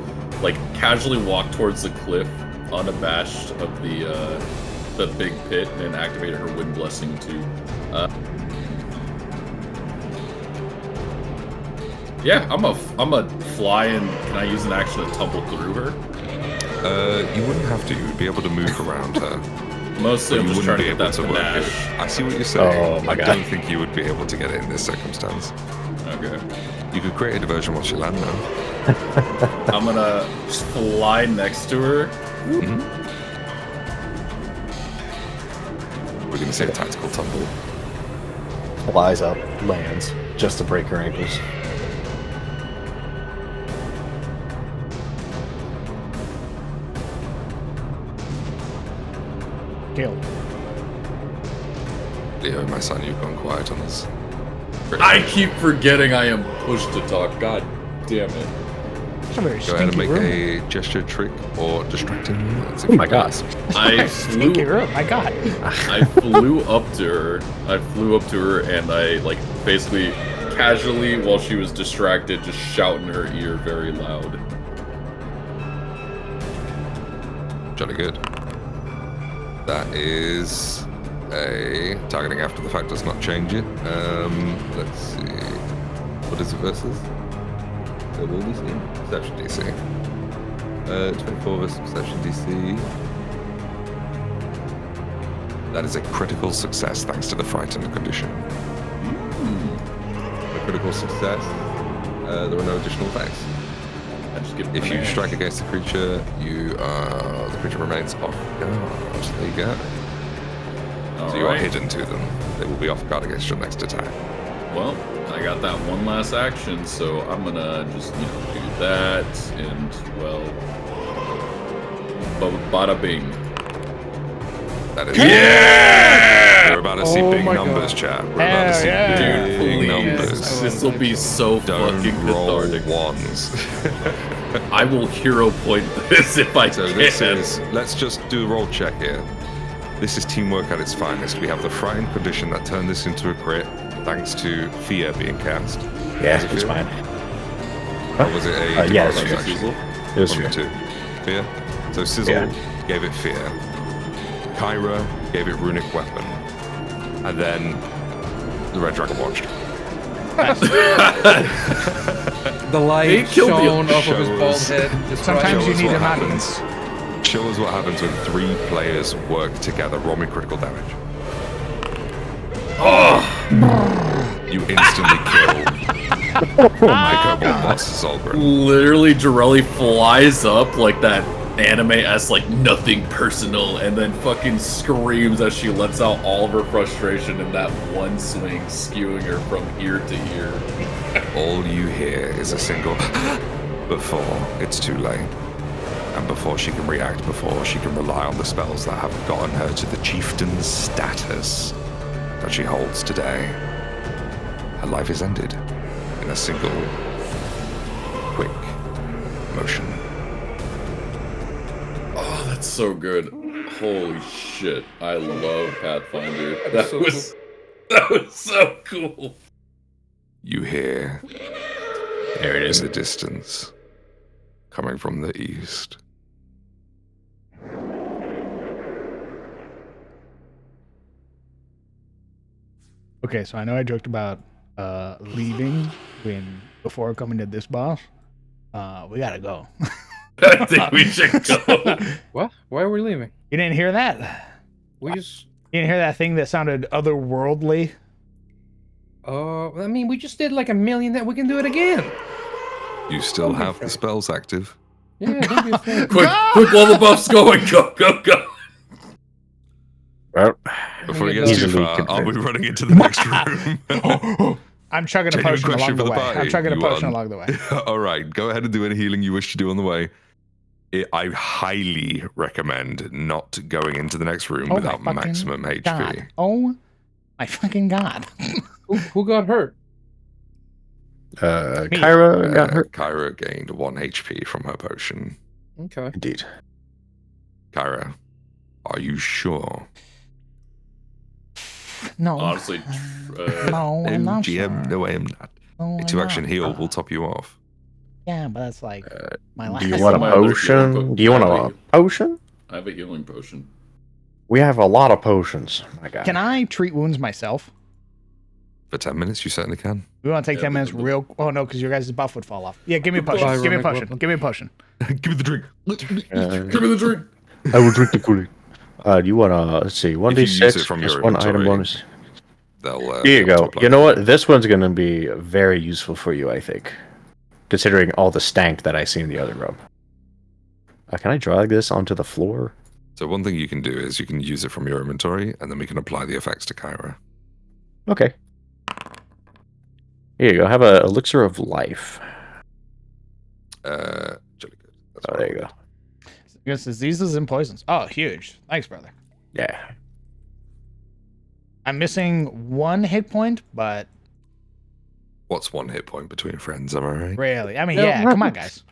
like, casually walk towards the cliff, unabashed of the big pit, and activate her wind blessing to. Yeah, I'm a fly, and can I use an action to tumble through her? You wouldn't have to. You'd be able to move around her. Mostly, But I'm you just wouldn't trying be to get able that to work it. panache. I see what you're saying. Oh my I God. don't think you would be able to get it in this circumstance. Okay. You could create a diversion once you land, though. I'm gonna fly next to her. We're gonna say a tactical tumble. Flies up, lands, just to break her ankles. Killed. Leo, my son, you've gone quiet on us. I keep forgetting I am pushed to talk. God damn it. It's a very Go ahead and stinky make room. a gesture trick or distracting words. Oh my God. I Stinky flew. room. My God. I flew up to her. And I like basically casually, while she was distracted, just shout in her ear very loud. Jolly good. That is a targeting after the fact does not change it. Let's see. What is it versus? Double DC? Perception DC. 24 versus Perception DC. That is a critical success thanks to the frightened condition. A critical success. There are no additional effects. I just get If you strike against the creature, the creature remains off guard. There you go. So you are hidden to them. They will be off guard against your next attack. Well, I got that one last action, so I'm gonna just, do that, and, well... Bada bing. That is Yeah! We're about to see big numbers, God. chat. We're about to see big numbers. This will be so Don't fucking roll cathartic. ones. I will hero point this if I So can. this is, let's just do a roll check here. This is teamwork at its finest. We have the frightened condition that turned this into a crit, thanks to fear being cast. Yeah, Was it it's fear? fine. Or was it a Yeah, it's department fear. action? It was One of fear. the two. Fear? So Sizzle gave it fear. Kyra gave it runic weapon. And then the Red Dragon watched. The light shone off of his bald Shows- head. Just Sometimes you Show us need what an happens. audience. Show us what happens when 3 players work together. Roll me critical damage. Oh! You instantly kill my Kobold boss, Zolgren. Literally, Jirelli flies up like that anime-esque, like, nothing personal, and then fucking screams as she lets out all of her frustration in that one swing, skewing her from ear to ear. All you hear is a single before it's too late. And before she can react, before she can rely on the spells that have gotten her to the chieftain's status that she holds today, her life is ended in a single, quick motion. Oh, that's so good. Holy shit. I love Pathfinder. That's so That was so cool. You hear, There it is. in the distance, coming from the east. Okay, so I know I joked about leaving before coming to this boss. We gotta go. I think we should go. What? Why are we leaving? You didn't hear that? We just. You didn't hear that thing that sounded otherworldly? I mean, we just did like a million that we can do it again. You still have the spells active. Yeah, don't be afraid. Quick while the buff's going. Go, go, go. Well, Before he gets too Easily far, I'll be convinced. running into the next room. I'm chugging a Genuine potion question along the for the way. party. I'm chugging a You potion want- along the way. All right, go ahead and do any healing you wish to do on the way. I highly recommend not going into the next room Oh my without fucking maximum HP. God. Oh my fucking God. Who got hurt? Kyra got hurt. Kyra gained 1 HP from her potion. Okay. Indeed. Kyra, are you sure? No. Honestly, No, I'm No, not GM, sure. no, I am not. No, A I'm 2-action not. heal will top you off. Yeah, but that's like my last Do you want a My other potion? healing Do you want a po- potion? I have a healing potion. We have a lot of potions. My God. Can I treat wounds myself? For 10 minutes, you certainly can. We want to take Yeah, 10 minutes but- real... Oh, no, because your guys' buff would fall off. Yeah, give me a Goodbye, potion. Give me a Runic potion. weapon. Give me a potion. Give me the drink. Give me the drink. I will drink the Kool-Aid. Do you want to, let's see, If you use 1d6 it from plus your 1 item inventory, bonus. They'll, Here you be able to go. apply You know it. what? This one's going to be very useful for you, I think. Considering all the stank that I see in the other room. Can I drag this onto the floor? So one thing you can do is you can use it from your inventory, and then we can apply the effects to Kyra. Okay. Here you go. Have a elixir of life. Jelly good. That's Oh, what there I you go. want. Diseases and poisons. Oh, huge. Thanks, brother. Yeah. I'm missing 1 hit point, but What's 1 hit point between friends, am I right? really. I mean, No, yeah, come on, guys.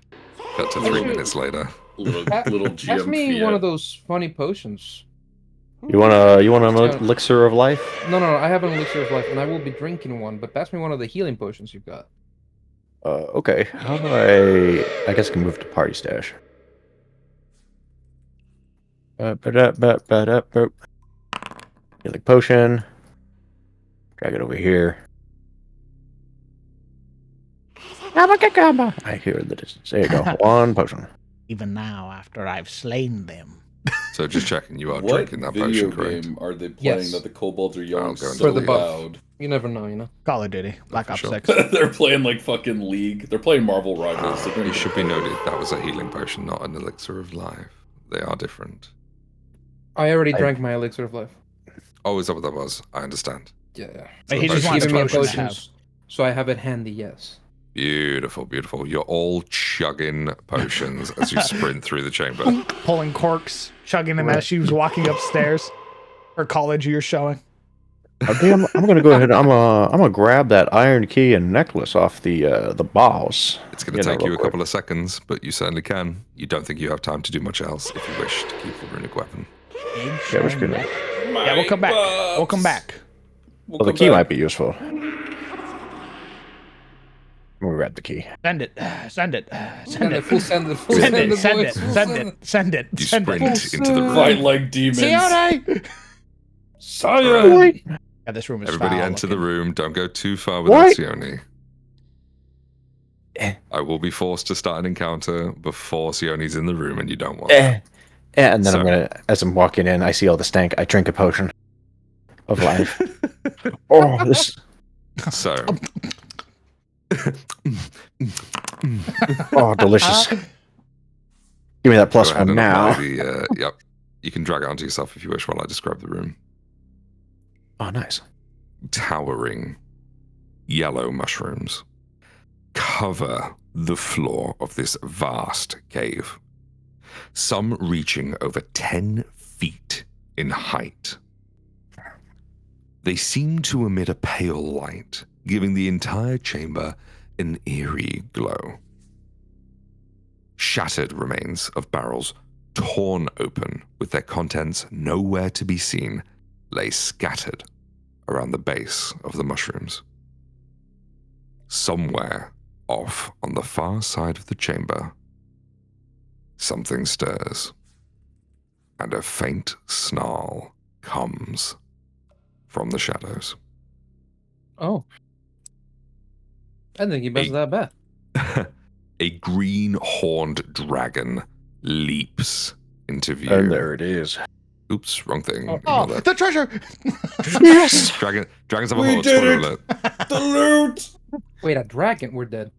Cut to 3 minutes later. Little Pass GM me Fiat. one of those funny potions. You want an Yeah. elixir of life? No, I have an elixir of life, and I will be drinking one. But pass me one of the healing potions you've got. Okay. How do I guess I can move to party stash. Ba-da-ba-ba-da-ba. Healing potion. Drag it over here. I hear in the distance. There you go. 1 potion. Even now, after I've slain them. So just checking, you are What drinking that video potion, correct? game are they playing Yes. that the kobolds are yelling I'll go into so For the buff. loud? You never know, you know. Call of Duty. Black for Ops sure. 6. They're playing like fucking League. They're playing Marvel Rivals. They're doing It should be noted that was a healing potion, not an elixir of life. They are different. I already drank my elixir of life. Oh, is that what that was? I understand. Yeah. Like, he just Just wants giving me a potion to potion, have. so I have it handy. Yes. Beautiful, beautiful. You're all chugging potions as you sprint through the chamber. Pulling corks, chugging them as she was walking upstairs. Her college year showing. Okay, I'm gonna go ahead. I'm gonna grab that iron key and necklace off the boss. It's going to take you a couple of seconds, but you certainly can. You don't think you have time to do much else if you wish to keep the runic weapon. Yeah, we're just gonna. Yeah, we'll come back. We'll come back. Well, the key might be useful. We'll grab the key. Send it. Send it. Send it. Full send it. Full Send send it. it. Send it. boys, full Send it. Send it. You Send sprint it. into the room. Fight like demons. Sione! Science! Yeah, this room is Everybody foul enter looking. the room. Don't go too far without What? Sione. I will be forced to start an encounter before Sione's in the room, and you don't want that. Yeah, and then So- I'm gonna, as I'm walking in, I see all the stank. I drink a potion of life. Oh, this. So, Oh, delicious. Give me that plus go ahead one and now. apply the, yep. You can drag it onto yourself if you wish while I describe the room. Oh, nice. Towering yellow mushrooms cover the floor of this vast cave, some reaching over 10 feet in height. They seem to emit a pale light, giving the entire chamber an eerie glow. Shattered remains of barrels, torn open with their contents nowhere to be seen, lay scattered around the base of the mushrooms. Somewhere off on the far side of the chamber, something stirs, and a faint snarl comes from the shadows. Oh. I didn't think he was that bad. A green horned dragon leaps into view. And there it is. Oops, wrong thing. Oh, Ignore that. the treasure! Yes! Dragons have a We horse. did Spoiler it! alert. The loot! Wait, a dragon? We're dead.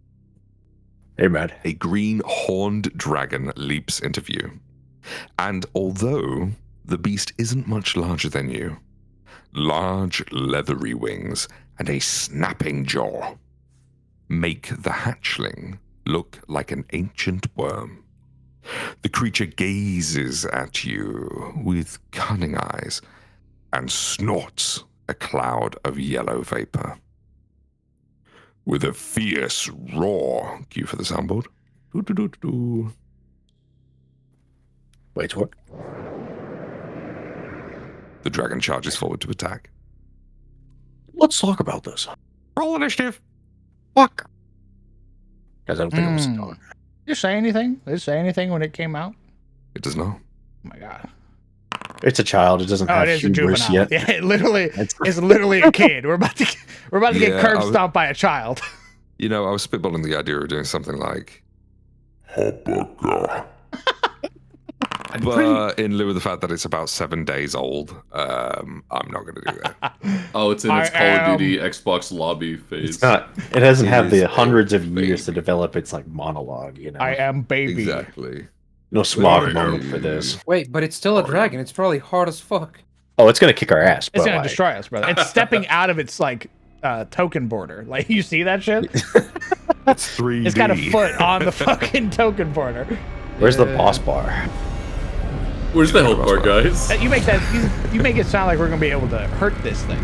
Hey, man. A green horned dragon leaps into view. And although the beast isn't much larger than you, large leathery wings and a snapping jaw make the hatchling look like an ancient worm. The creature gazes at you with cunning eyes and snorts a cloud of yellow vapor. With a fierce roar, cue for the soundboard. Doo-doo-doo-doo-doo. Wait, what? The dragon charges forward to attack. Let's talk about this. Roll initiative. Fuck. Guys, I don't think it was a dog. Did you say anything? Did it say anything when it came out? It does not. Oh my god. It's a child. It doesn't Oh, have it is a hubris juvenile. yet. Yeah, it literally, it's literally a kid. We're about to get Yeah, curb I was- stomped by a child. You know, I was spitballing the idea of doing something like, but in lieu of the fact that it's about 7 days old, I'm not going to do that. Oh, it's in its I Call am- of Duty Xbox lobby phase. It's not. It doesn't It have is the hundreds of a years to baby. develop its like monologue. You know, I am baby. Exactly. no smog Wait, moment for this. Wait, but it's still a dragon. It's probably hard as fuck. Oh, it's gonna kick our ass. It's But gonna like, destroy us, brother. It's stepping out of its like token border. Like you see that shit? It's 3D. It's got a foot on the fucking token border. where's the boss bar? Where's the health bar, guys? You make you make it sound like we're gonna be able to hurt this thing.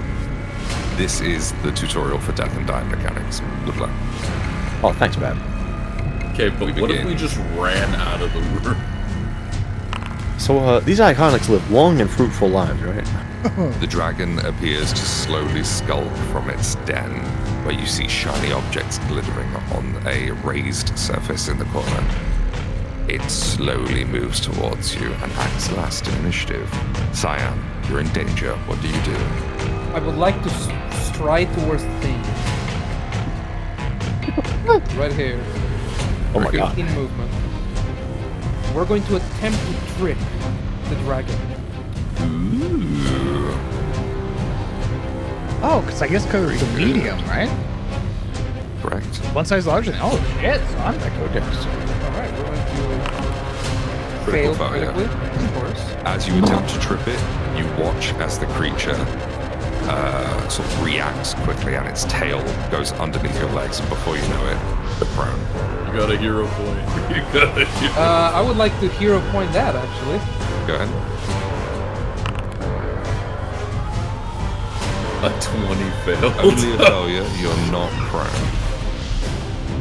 This is the tutorial for death and dying mechanics. Good luck. Oh, thanks, man. Okay, but what if begin. we just ran out of the room? So these iconics live long and fruitful lives, right? The dragon appears to slowly skulk from its den, where you see shiny objects glittering on a raised surface in the corner. It slowly moves towards you and acts last in initiative. Cyan, you're in danger. What do you do? I would like to stride towards the thing. Right here. Oh my god. 18 movement. We're going to attempt to trick the dragon. Ooh. Oh, because I guess because it's a medium, right? Correct. One size larger than. Oh shit, son. Alright, we're going to Critical fail failure. critically, of course. As you attempt to trip it, You watch as the creature sort of reacts quickly, and its tail goes underneath your legs, and before you know it, the prone. You got a hero point. You got a hero I would like to hero point that, actually. Go ahead. A 20 failed. Only a failure. You're not prone.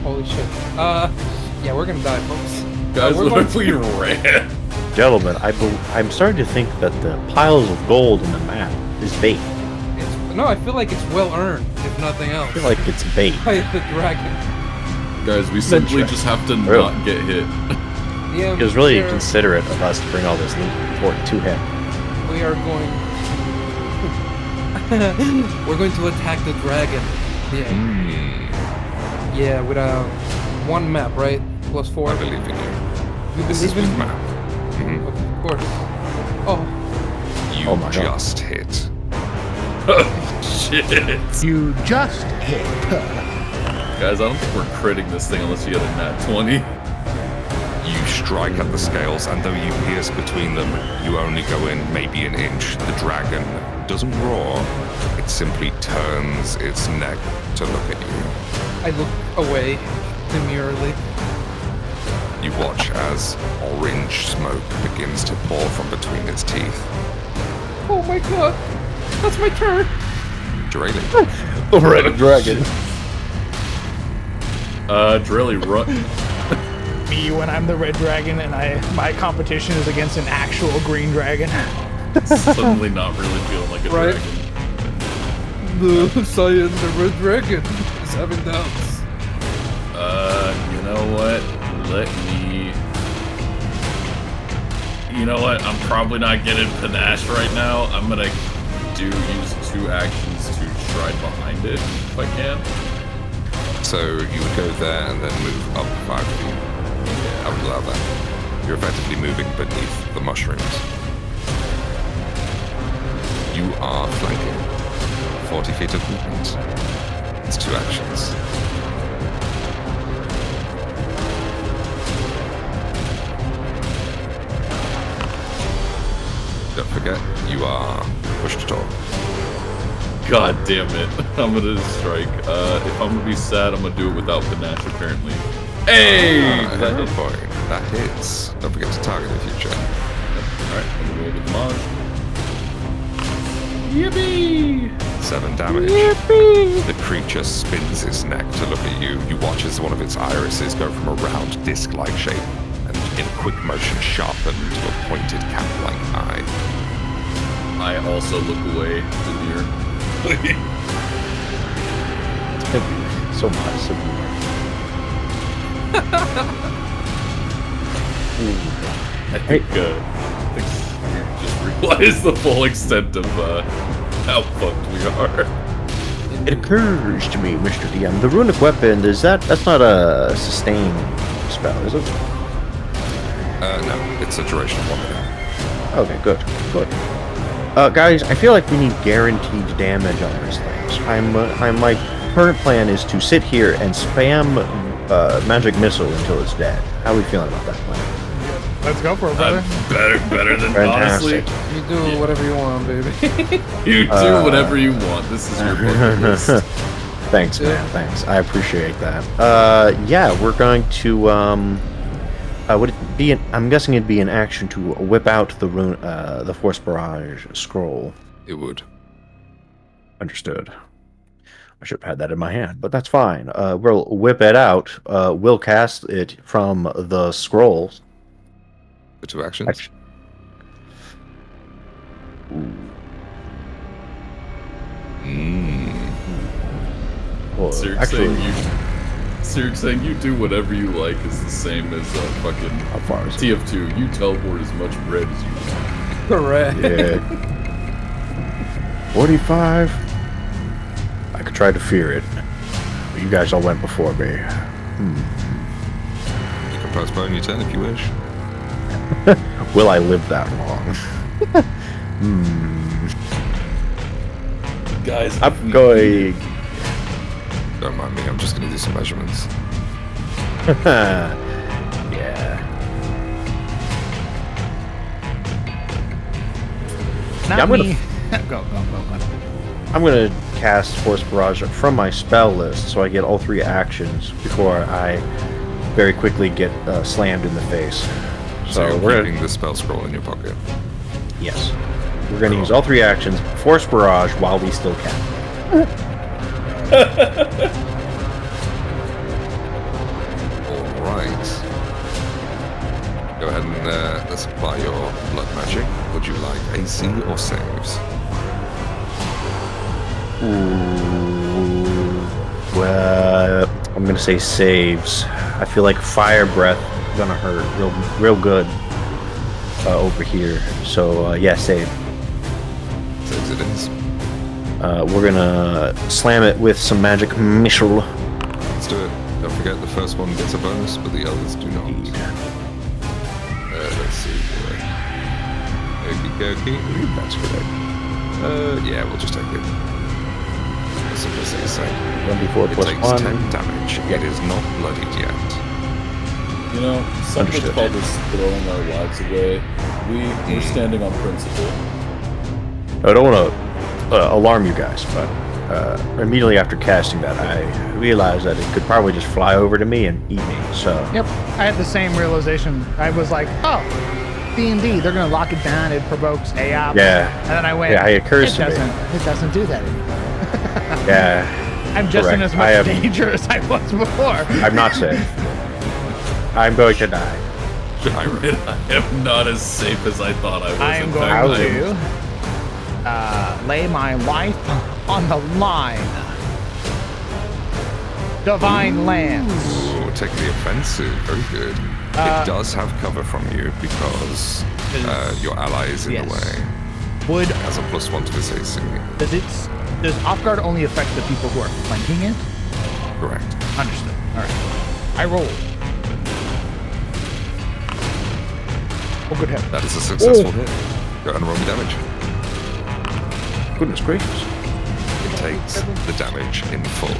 Holy shit. Yeah, we're gonna die, folks. Guys, we're what going if we ran? Gentlemen, I'm starting to think that the piles of gold in the map is bait. No, I feel like it's well earned, if nothing else. I feel like it's bait. By the dragon. Guys, we simply just have to not get hit. Yeah, It was really considerate of us to bring all this loot to him. We are going. We're going to attack the dragon. Yeah. Yeah, with one map, right? +4. I believe in you. You This is believe with in? map. Mhm. Of course. Oh. You Oh my God. just hit. Shit. You just hit. Guys, I don't think we're critting this thing unless you get a nat 20. You strike at the scales, and though you pierce between them, you only go in maybe an inch. The dragon doesn't roar, it simply turns its neck to look at you. I look away demurely. You watch as orange smoke begins to pour from between its teeth. Oh my god. That's my turn. Drayling. The red dragon. Drelly, run. Me when I'm the red dragon and my competition is against an actual green dragon. Suddenly not really feeling like a Right. dragon. The Saiyan, the red dragon, is having doubts. You know what? You know what? I'm probably not getting panache right now. I'm gonna use 2 actions to stride behind it if I can. So you would go there and then move up 5 feet. Yeah, I would allow that. You're effectively moving beneath the mushrooms. You are flanking. 40 feet of movement. It's 2 actions. Don't forget, you are push to talk. God damn it. I'm gonna strike. If I'm gonna be sad, I'm gonna do it without panache, apparently. Hey! That hit point. That hits. Don't forget to target in the future. Alright, I'm gonna roll with the mod. Yippee! 7 damage. Yippee! The creature spins its neck to look at you. You watch as one of its irises go from a round disc-like shape and in quick motion sharpen to a pointed cap-like eye. I also look away demure. So nice of you. I think you just realize the full extent of how fucked we are. It occurs to me, Mr. DM, the runic weapon, that's not a sustain spell, is it? No, it's a duration of 1 minute. Okay, good. Guys, I feel like we need guaranteed damage on these things. My current plan is to sit here and spam magic missile until it's dead. How are we feeling about that plan? Let's go for it, brother. Better than Fantastic. honestly. You do whatever you want, baby. You do whatever you want. This is your bucket list. Thanks, man. Thanks. I appreciate that. Yeah, we're going to would it be I'm guessing it'd be an action to whip out the Force Barrage scroll. It would. Understood. I should have had that in my hand, but that's fine. We'll whip it out. We'll cast it from the scrolls. For 2 actions. Well, Sirk saying you do whatever you like is the same as fucking how far is it? TF2. You teleport as much bread as you want. Correct. Yeah. 45. I could try to fear it. But you guys all went before me. You can postpone your turn if you wish. Will I live that long? Guys, I'm going. Don't mind me, I'm just going to do some measurements. Yeah. Not I'm me. gonna Go. I'm gonna cast Force Barrage from my spell list, so I get all 3 actions before I very quickly get slammed in the face. So So you're we're keeping the spell scroll in your pocket. yes, we're gonna use all 3 actions, Force Barrage while we still can. All right. Go ahead and let's apply your blood magic. Would you like AC or saves? Ooh, well, I'm gonna say saves. I feel like Fire Breath is gonna hurt real good over here. So yeah, save. Saves it is. We're gonna slam it with some magic missile. Let's do it. Don't forget the first one gets a bonus, but the others do not. Let's see. Okie That's correct. yeah, we'll just take it. Simplicity sake. 1d4 It plus takes 1. 10 damage. It is not bloodied yet. You know, some would Understood. call this throwing our lives away. We're standing on principle. I don't want to alarm you guys, but immediately after casting that, I realized that it could probably just fly over to me and eat me. So Yep, I had the same realization. I was like, oh, D&D, they're gonna lock it down. It provokes AOP. yeah, And then I went. yeah, it occurs to me. It doesn't do that anymore. Yeah, I'm just in correct. as much danger as I was before. I'm not safe. I'm going to die. I am not as safe as I thought I was. I am In going fact, to lay my life on the line. Divine Lance. Ooh, take the offensive. Very good. It does have cover from you because your ally is in the way. Would It has a +1 to its AC. does off guard only affect the people who are flanking it? Correct. Understood. All right. I roll. Oh, good hit. That is a successful hit. Go ahead and roll me damage. Goodness gracious. It takes the damage in full.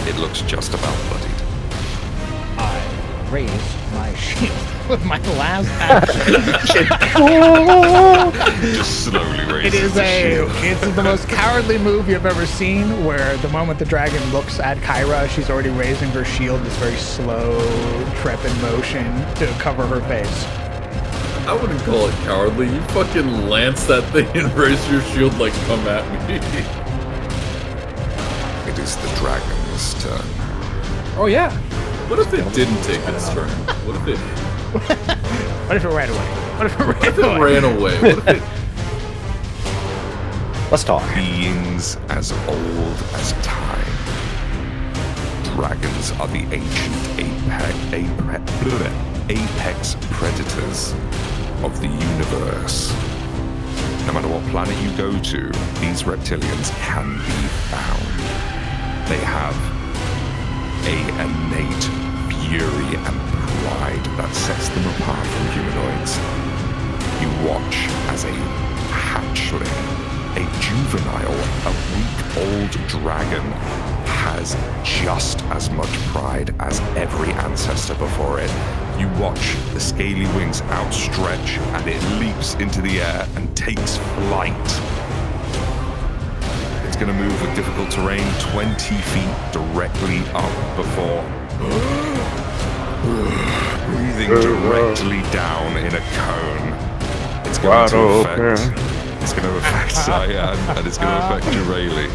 It looks just about bloodied. I raise my shield with my last action. Just slowly raises It is the shield. it's the most cowardly move you've ever seen, where the moment the dragon looks at Kyra, she's already raising her shield, this very slow, trepid motion to cover her face. I wouldn't call it cowardly. You fucking lance that thing and raise your shield like, come at me. It is the dragon's turn. Oh yeah. What if it didn't take its turn? What if it? What if it ran away? What if it What if it ran away? What if it? Let's talk. Beings as old as time. Dragons are the ancient apex predators of the universe. No matter what planet you go to, these reptilians can be found. They have an innate fury and pride that sets them apart from humanoids. You watch as a hatchling, a juvenile, a week-old dragon has just as much pride as every ancestor before it. You watch the scaly wings outstretch and it leaps into the air and takes flight. It's going to move with difficult terrain 20 feet directly up before breathing directly down in a cone. It's going to affect Cyan and it's going to affect Jurali.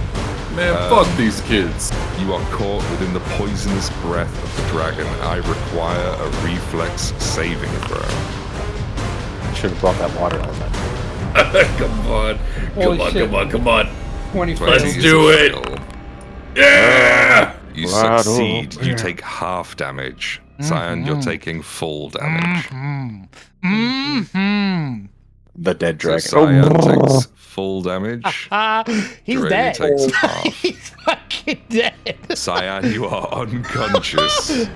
Man, fuck these kids. You are caught within the poisonous breath of the dragon. I require a reflex saving throw. I should have brought that water element. Come on. Holy Come on, shit. come on, come on. 25. Let's is do a it. fail. Yeah! You succeed. You take half damage. Cyan, you're taking full damage. The dead So dragon. Cyan takes full damage. He's Jurali dead. takes half. He's fucking dead. Cyan, you are unconscious.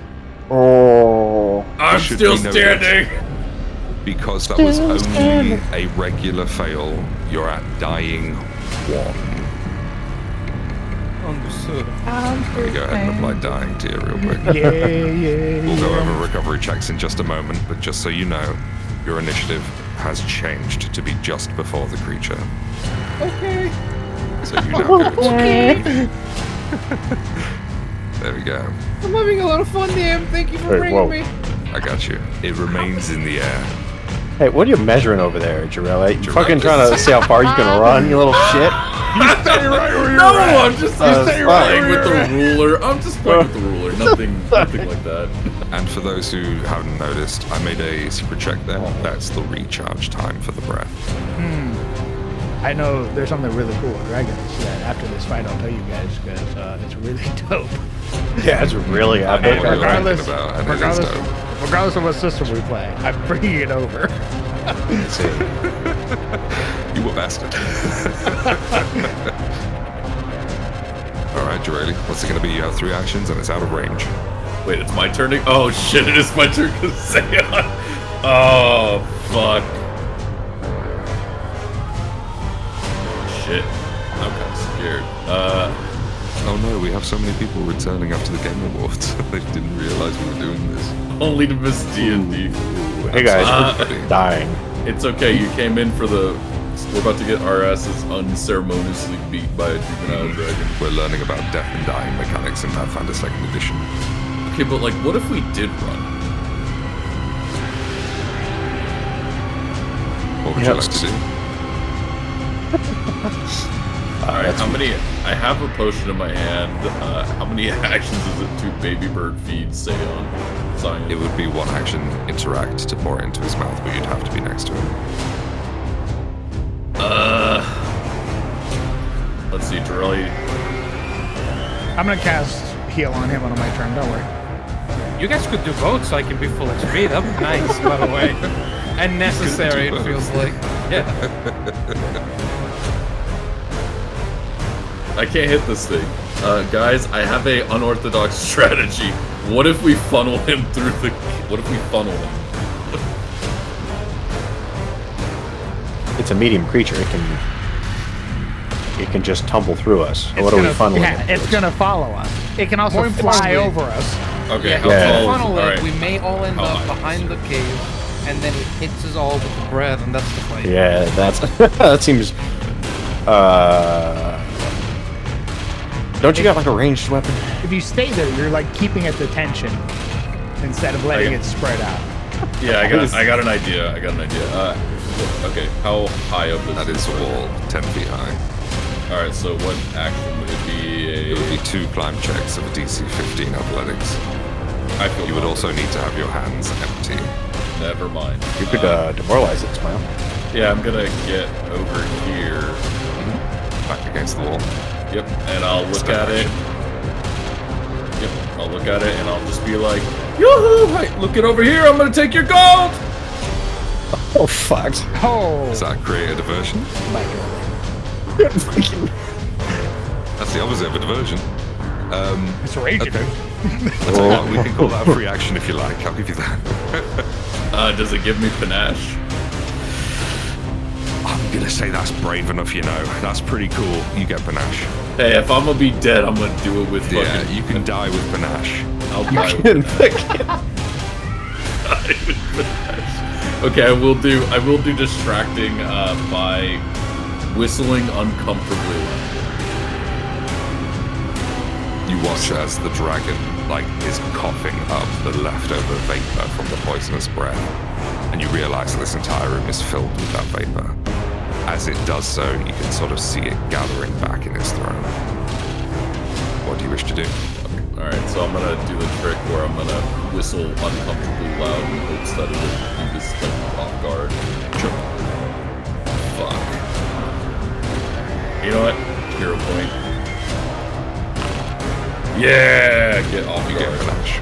Oh. I'm should still be noted. standing. Because that was only a regular fail, you're at dying 1. Understood. Let me go ahead and apply dying to you real quick. Yeah. We'll go over recovery checks in just a moment, but just so you know, your initiative has changed to be just before the creature. Okay. So you now go to... Okay. There we go. I'm having a lot of fun, DM. Thank you for Hey, bringing whoa. me. I got you. It remains in the air. Hey, what are you measuring over there, Jarella? You fucking trying to see how far you can run, you little shit? You stay right where you're at. I'm just playing with the ruler. I'm just playing with the ruler. Nothing like that. And for those who haven't noticed, I made a secret check there. That's the recharge time for the breath. I know there's something really cool with dragons that after this fight I'll tell you guys because it's really dope. Yeah, it's really epic. Regardless of what system we play, I'm bringing it over. Let's see. You a bastard. Alright, Jareli, what's it going to be? You have 3 actions and it's out of range. Wait, it's my turn? Oh shit, it is my turn to say it. Oh, fuck. Shit. I'm kind of scared. Oh no, we have so many people returning after the Game Awards. They didn't realize we were doing this. Only to miss D&D. Hey guys, we're dying. It's okay, you came in for the... We're about to get our asses unceremoniously beat by a juvenile dragon. We're learning about death and dying mechanics in Pathfinder 2nd Edition. Okay, but like, what if we did run? What would you like to do? Alright, how many... I have a potion in my hand. How many actions is it to baby bird feed Seon? Zion? It would be 1 action, interact to pour it into his mouth, but you'd have to be next to him. Let's see, Jareli. I'm gonna cast heal on him on my turn, don't worry. You guys could do both so I can be full XP. That'd be nice, by the way. And necessary, it feels like. Yeah. I can't hit this thing. Guys, I have a unorthodox strategy. What if we funnel him through the... What if we funnel him? It's a medium creature. It can just tumble through us. So what are we funneling? Yeah, it's gonna follow us. It can also fly over us. Okay, Yeah, I'll if follow we funnel all it, right. we may all end up behind the cave, and then it hits us all with the breath, and that's the fight. Yeah, that's that seems. Don't you got like a ranged weapon? If you stay there, you're like keeping at the tension instead of letting it spread out. Yeah, I got an idea. Okay, how high up is That is a wall, 10 feet high. Alright, so what action would it be? It would be 2 climb checks of a DC 15 athletics. I feel You would also need to have your hands empty. Never mind. You could demoralize it, Smile. Yeah, I'm gonna get over here. Back against the wall. Yep, and I'll look at it. Yep, I'll look at it and I'll just be like, yoo-hoo! Hey, look it over here, I'm gonna take your gold! Oh, fuck. Oh. Does that create a diversion? That's the opposite of a diversion. It's raging. Okay. I'll tell you what, we can call that a free action if you like. I'll give you that. Does it give me panache? I'm gonna say that's brave enough, you know. That's pretty cool. You get panache. Hey, if I'm gonna be dead, I'm gonna do it with fucking... Yeah, you can die with panache. I'll die with panache. Okay, I will do distracting by whistling uncomfortably. You watch as the dragon, is coughing up the leftover vapor from the poisonous breath, and you realize that this entire room is filled with that vapor. As it does so, you can sort of see it gathering back in its throne. What do you wish to do? Alright, so I'm gonna do the trick where I'm gonna whistle uncomfortably loud in hopes that it will keep us off guard. Sure. Fuck. You know what? Hero point. Yeah! Get off You guard. get panache.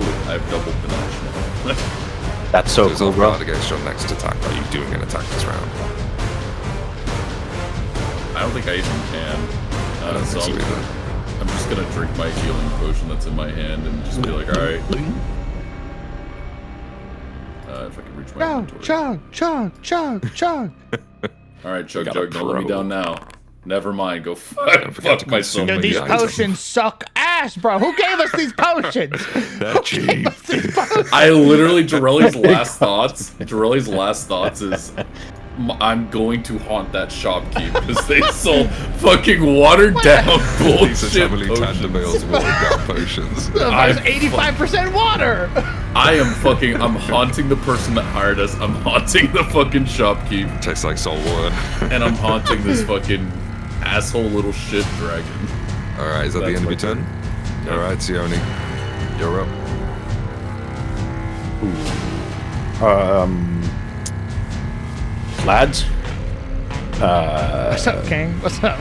Ooh, I have double panache now. That's so It's cool, off bro. guard against your next attack. Are you doing an attack this round? I don't think I even can. I don't So think so either. I'm just gonna drink my healing potion that's in my hand and just be like, alright. If I can reach my inventory. Chug. Alright, chug, Gotta don't let me pro. down now. Never mind, go Don't forget fuck to myself. consume These the item. potions suck ass. trash, bro. Who gave us these potions? They're cheap. I literally, Jorelli's last thoughts is, I'm going to haunt that shopkeep because they sold fucking watered down bullshit Emily potions. Tanderville's watered down potions. There's 85% water. I'm haunting the person that hired us. I'm haunting the fucking shopkeep. Tastes like salt water. And I'm haunting this fucking asshole little shit dragon. Alright, is that the end of your turn? Yeah. Alright, Sione. You're up. Lads? What's up, King? What's up?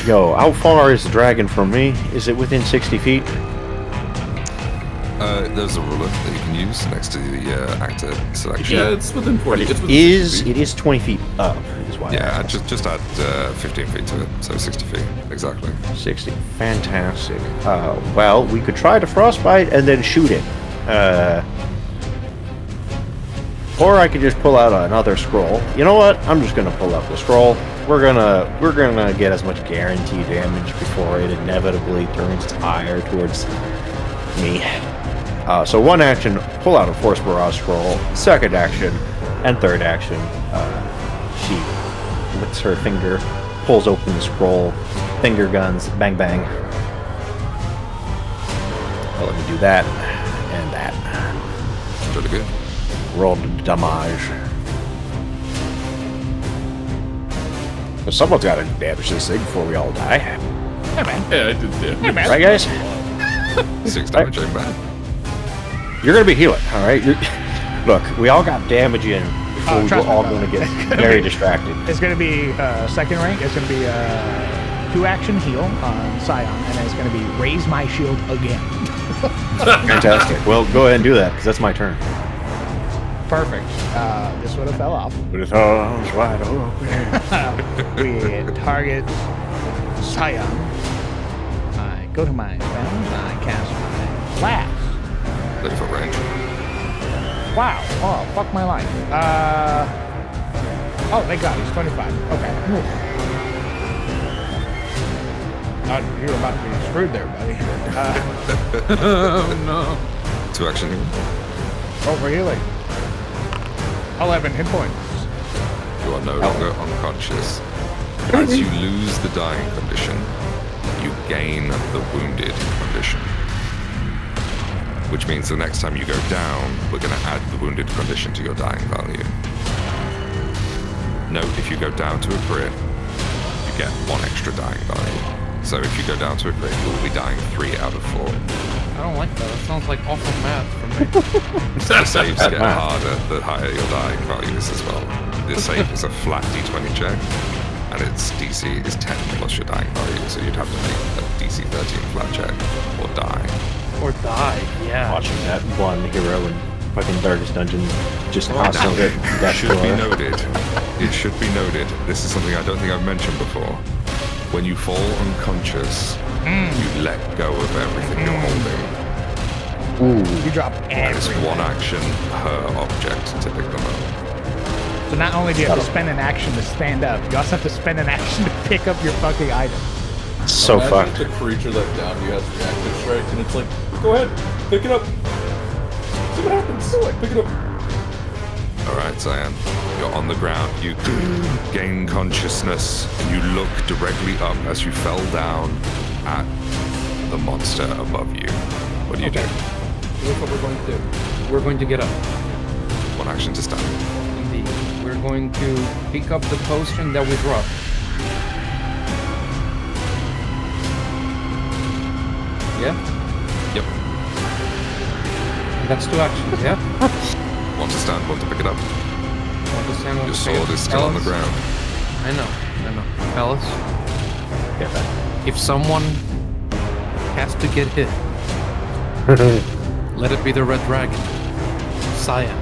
Yo, how far is the dragon from me? Is it within 60 feet? There's a ruler that you can use next to the actor selection. Yeah, it's within 40. It's within 60 feet. It is 20 feet up, is why. Yeah, just add 15 feet to it, so 60 feet, exactly. 60. Fantastic. Well, we could try to frostbite and then shoot it. Or I could just pull out another scroll. You know what? I'm just gonna pull out the scroll. We're gonna get as much guaranteed damage before it inevitably turns its ire towards me. So one action, pull out a Force Barrage scroll. Second action, and third action, she licks her finger, pulls open the scroll, finger guns, bang bang. Well, let me do that and that. Really good. Roll the damage. So someone's got to damage this thing before we all die. Hey, man. Yeah, I did damage. Hey, man. Right, guys? 6 damage, ain't bad. You're gonna be healing, all right? Look, we all got damage in before we trust were all me, gonna brother. get very distracted. It's going to be second rank. It's going to be 2-action heal on Scion, and then it's going to be raise my shield again. Fantastic. Well, go ahead and do that because that's my turn. Perfect. This would have fell off. But it's all wide open. We target Scion. I go to my spells. I cast my blast. 30-foot range. Wow. Oh, fuck my life. Oh, thank God. He's 25. Okay. You're about to be screwed there, buddy. Oh no. 2-action heal. Over healing. 11 hit points. You are no longer unconscious. As you lose the dying condition, you gain the wounded condition. Which means the next time you go down, we're going to add the wounded condition to your dying value. Note, if you go down to a crit, you get 1 extra dying value. So if you go down to a crit, you will be dying 3 out of 4. I don't like that. That sounds like awful math for me. The saves get harder the higher your dying value is as well. This save is a flat d20 check, and its DC is 10 plus your dying value, so you'd have to make a DC 13 flat check, or die. Or die, yeah. Watching that one hero in fucking Darkest Dungeon just constantly It should be noted. It should be noted. This is something I don't think I've mentioned before. When you fall unconscious, you let go of everything you're holding. You drop And it's everything. 1 action per object to pick them up. So not only do you have to spend an action to stand up, you also have to spend an action to pick up your fucking item. So Imagine fucked. the creature that downed you has reactive strike, and it's like, go ahead, pick it up. See what happens. Pick it up. Alright, Cyan. You're on the ground. You gain consciousness. You look directly up as you fell down at the monster above you. What do you do? Here's what we're going to do. We're going to get up. 1 action to stand. Indeed. We're going to pick up the potion that we dropped. Yeah? Yep. That's 2 actions, yeah? 1 to stand, 1 to pick it up. Want to stand on Your the sword is still on the fellas? ground. I know. Fellas, Get that. if someone has to get hit, let it be the Red Dragon. Cyan.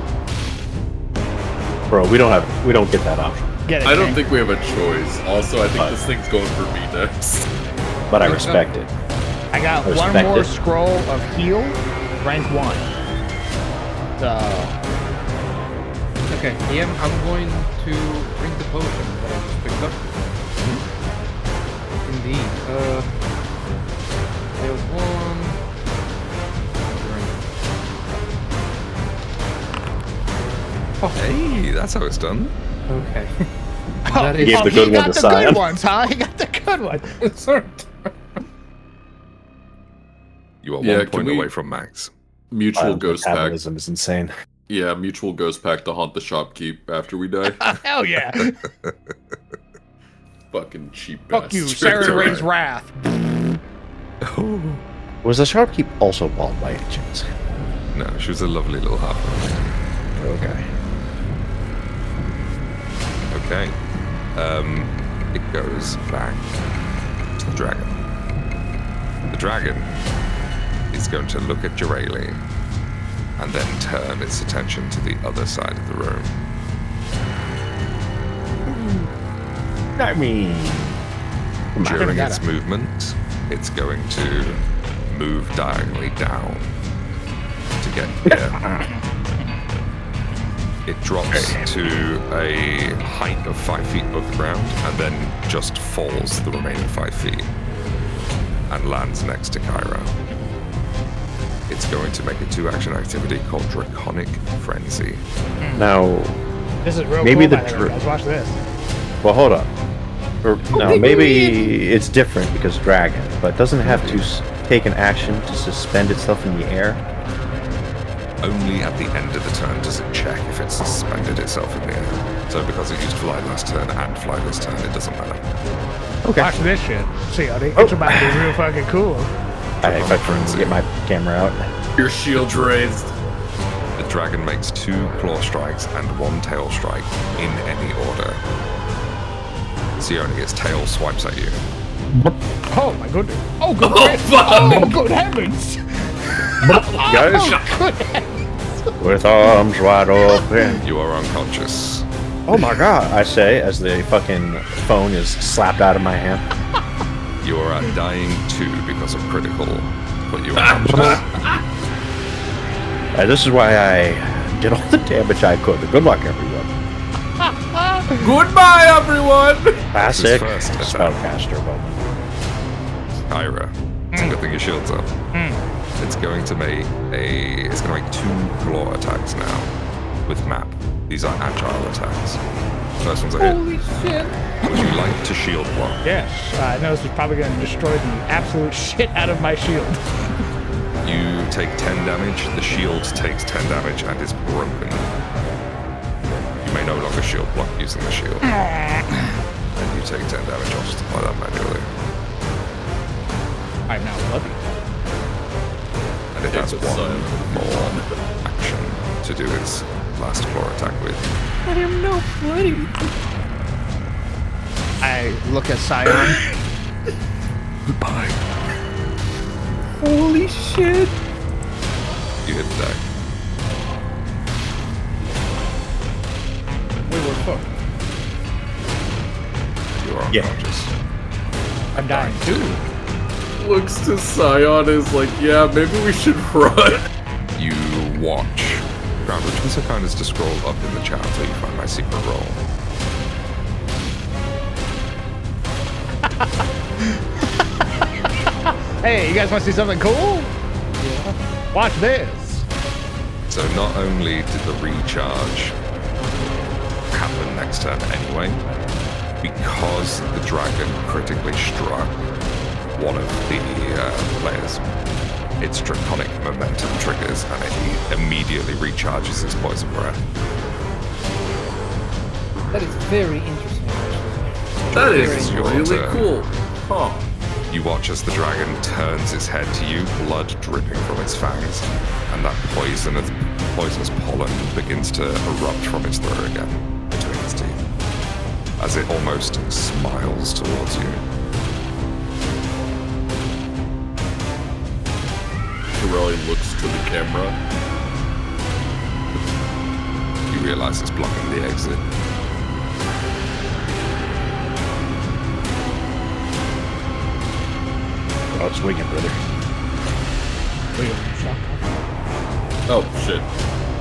Bro, we don't get that option. Get it, I don't King. think we have a choice. Also, I think this thing's going for me next. But I respect it. I got one Respect more it. scroll of heal, rank 1. So, Okay, Ian, I'm going to drink the potion that I just picked up. Indeed. Failed Hey, that's how it's done. Okay. Oh, He gave the good he one got to the good Sion. ones, huh? He got the good one. Sorry. You are Yeah, 1 can point we- away from max. Mutual Sion's ghost pact. metabolism is insane. Yeah, mutual ghost pact to haunt the shopkeep after we die. Hell yeah. Fucking cheap Fuck you, bastard. Sarah Ray's Wrath. Was the shopkeep also bald by any chance? No, she was a lovely little half. Okay. Okay. It goes back to the dragon. The dragon is going to look at Jiraiya and then turn its attention to the other side of the room. I mean, During its movement, it's going to move diagonally down to get here. It drops to a height of 5 feet above the ground and then just falls the remaining 5 feet and lands next to Kyra. It's going to make a 2-action activity called Draconic Frenzy. now, This is real Maybe cool, the by the way, dr- guys. Watch this. well, hold up. Or, no, maybe it's different because dragon, but doesn't it have to take an action to suspend itself in the air? Only at the end of the turn does it check if it's suspended itself in the air. So because it used fly last turn and fly this turn, it doesn't matter. Watch this shit. See, buddy. It's about to be real fucking cool. If I can get my camera out. Your shield's raised. The dragon makes 2 claw strikes and 1 tail strike in any order. Sione, its tail swipes at you. Oh my goodness. Oh, good good heavens. Guys, with arms wide open. You are unconscious. Oh my god, I say as the fucking phone is slapped out of my hand. You are at dying 2 because of critical, but you are unconscious. This is why I did all the damage I could. Good luck, everyone. Goodbye, everyone! Classic first attack. spellcaster moment. Kyra, it's a good thing your shield's up. It's going to make 2 claw attacks now with map. These are agile attacks. First one's a hit. Holy shit. Would you like to shield block? Yes. I know this is probably going to destroy the absolute shit out of my shield. You take 10 damage, the shield takes 10 damage and is broken. You may no longer shield block using the shield. And you take 10 damage, I'll just apply that manually. I'm now bloody. And it has 1 more action to do its last claw attack with. I am no bloody. I look at Sion. Goodbye. Holy shit. You hit the deck. We were fucked. You are unconscious. I'm dying too. Looks to Sion is like, yeah, maybe we should run. You watch. Ground, which was kind is to scroll up in the chat until you find my secret role. Hey, you guys want to see something cool? Yeah. Watch this. So not only did the recharge happen next turn anyway, because the dragon critically struck one of the players, its draconic momentum triggers and it immediately recharges its poison breath. That is very interesting. That This is your really turn. cool. Huh. You watch as the dragon turns its head to you, blood dripping from its fangs, and that poisonous pollen begins to erupt from its throat again, between its teeth, as it almost smiles towards you. Pirelli looks to the camera. You realize it's blocking the exit. Oh, it's Wigan, brother. Oh, shit.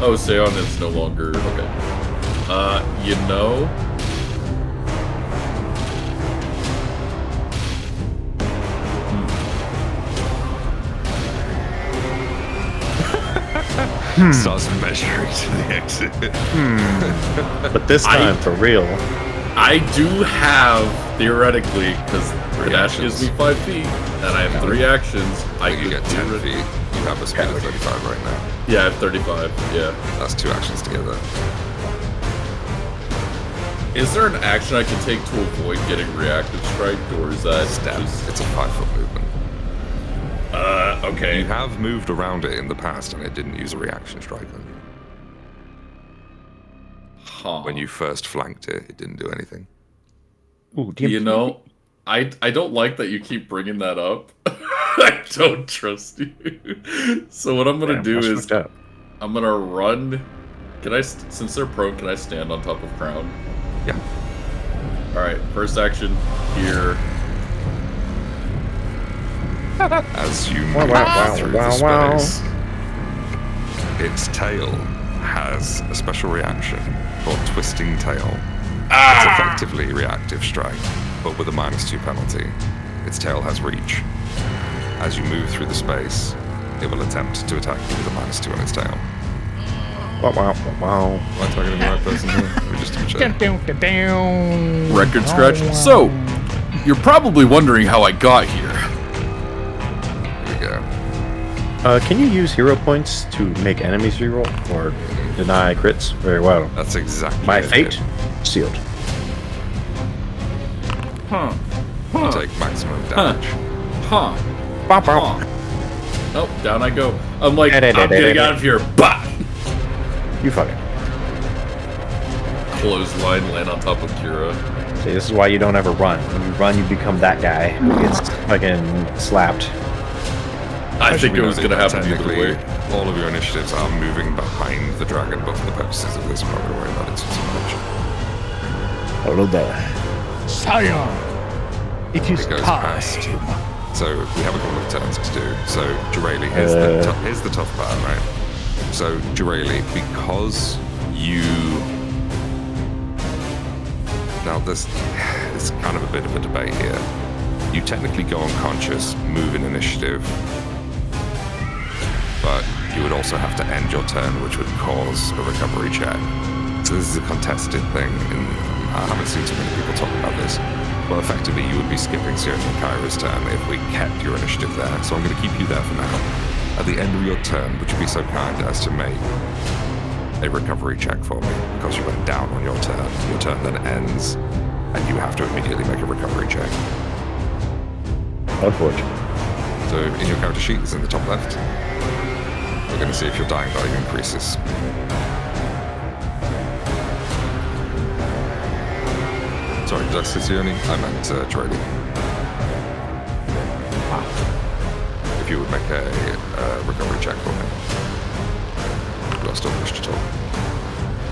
Oh, Seon is no longer... Okay. You know... starts measuring to the exit. But this time, for real. I do have, theoretically, because dash gives me 5 feet, and I have 3 actions, I could get 10 feet. You have a speed of 35 right now. Yeah, I have 35, yeah. That's 2 actions together. Is there an action I can take to avoid getting reactive striked, or is that just... It's a 5-foot movement. Okay. You have moved around it in the past, and it didn't use a reaction strike then. Huh. When you first flanked it, it didn't do anything. Ooh, you know, I don't like that you keep bringing that up. I don't trust you. So what I'm gonna do is I'm gonna run. Can I, since they're prone, can I stand on top of Crown? Yeah. All right. First action here. As you move through the space, its tail has a special reaction called Twisting Tail. It's effectively reactive strike, but with a -2 penalty. Its tail has reach. As you move through the space, it will attempt to attack you with a -2 on its tail. Wow. Am I talking to the right person here? Let me just check. Record scratch. So, you're probably wondering how I got here. Here we go. Can you use hero points to make enemies reroll or deny crits? Very well. That's exactly my fate. Sealed. Huh. You take maximum damage. Huh. Oh, down I go. I'm like, I'm getting out of here. Bah! You fucking. Clothesline, land on top of Kira. See, this is why you don't ever run. When you run, you become that guy who gets fucking slapped. I think it was going to happen either way. All of your initiatives are moving behind the dragon, but for the purposes of this, I'm not going to worry about it too much. Hello there. Sire, it is goes time. Past. So we have a couple of turns to do. So Jurali, here's the tough part, right? So Jurali, because you now there's kind of a bit of a debate here. You technically go unconscious, move in initiative, but you would also have to end your turn, which would cause a recovery check. So this is a contested thing, and I haven't seen too many people talk about this. Well, effectively, you would be skipping Sione and Kyra's turn if we kept your initiative there. So I'm going to keep you there for now. At the end of your turn, would you be so kind as to make a recovery check for me? Because you went down on your turn. Your turn then ends, and you have to immediately make a recovery check. Unfortunate. So in your character sheet, it's in the top left. We're going to see if your dying value increases. Sorry, did I say Sione? I meant Jurali. If you would make a recovery check for me. Do I still wish to talk?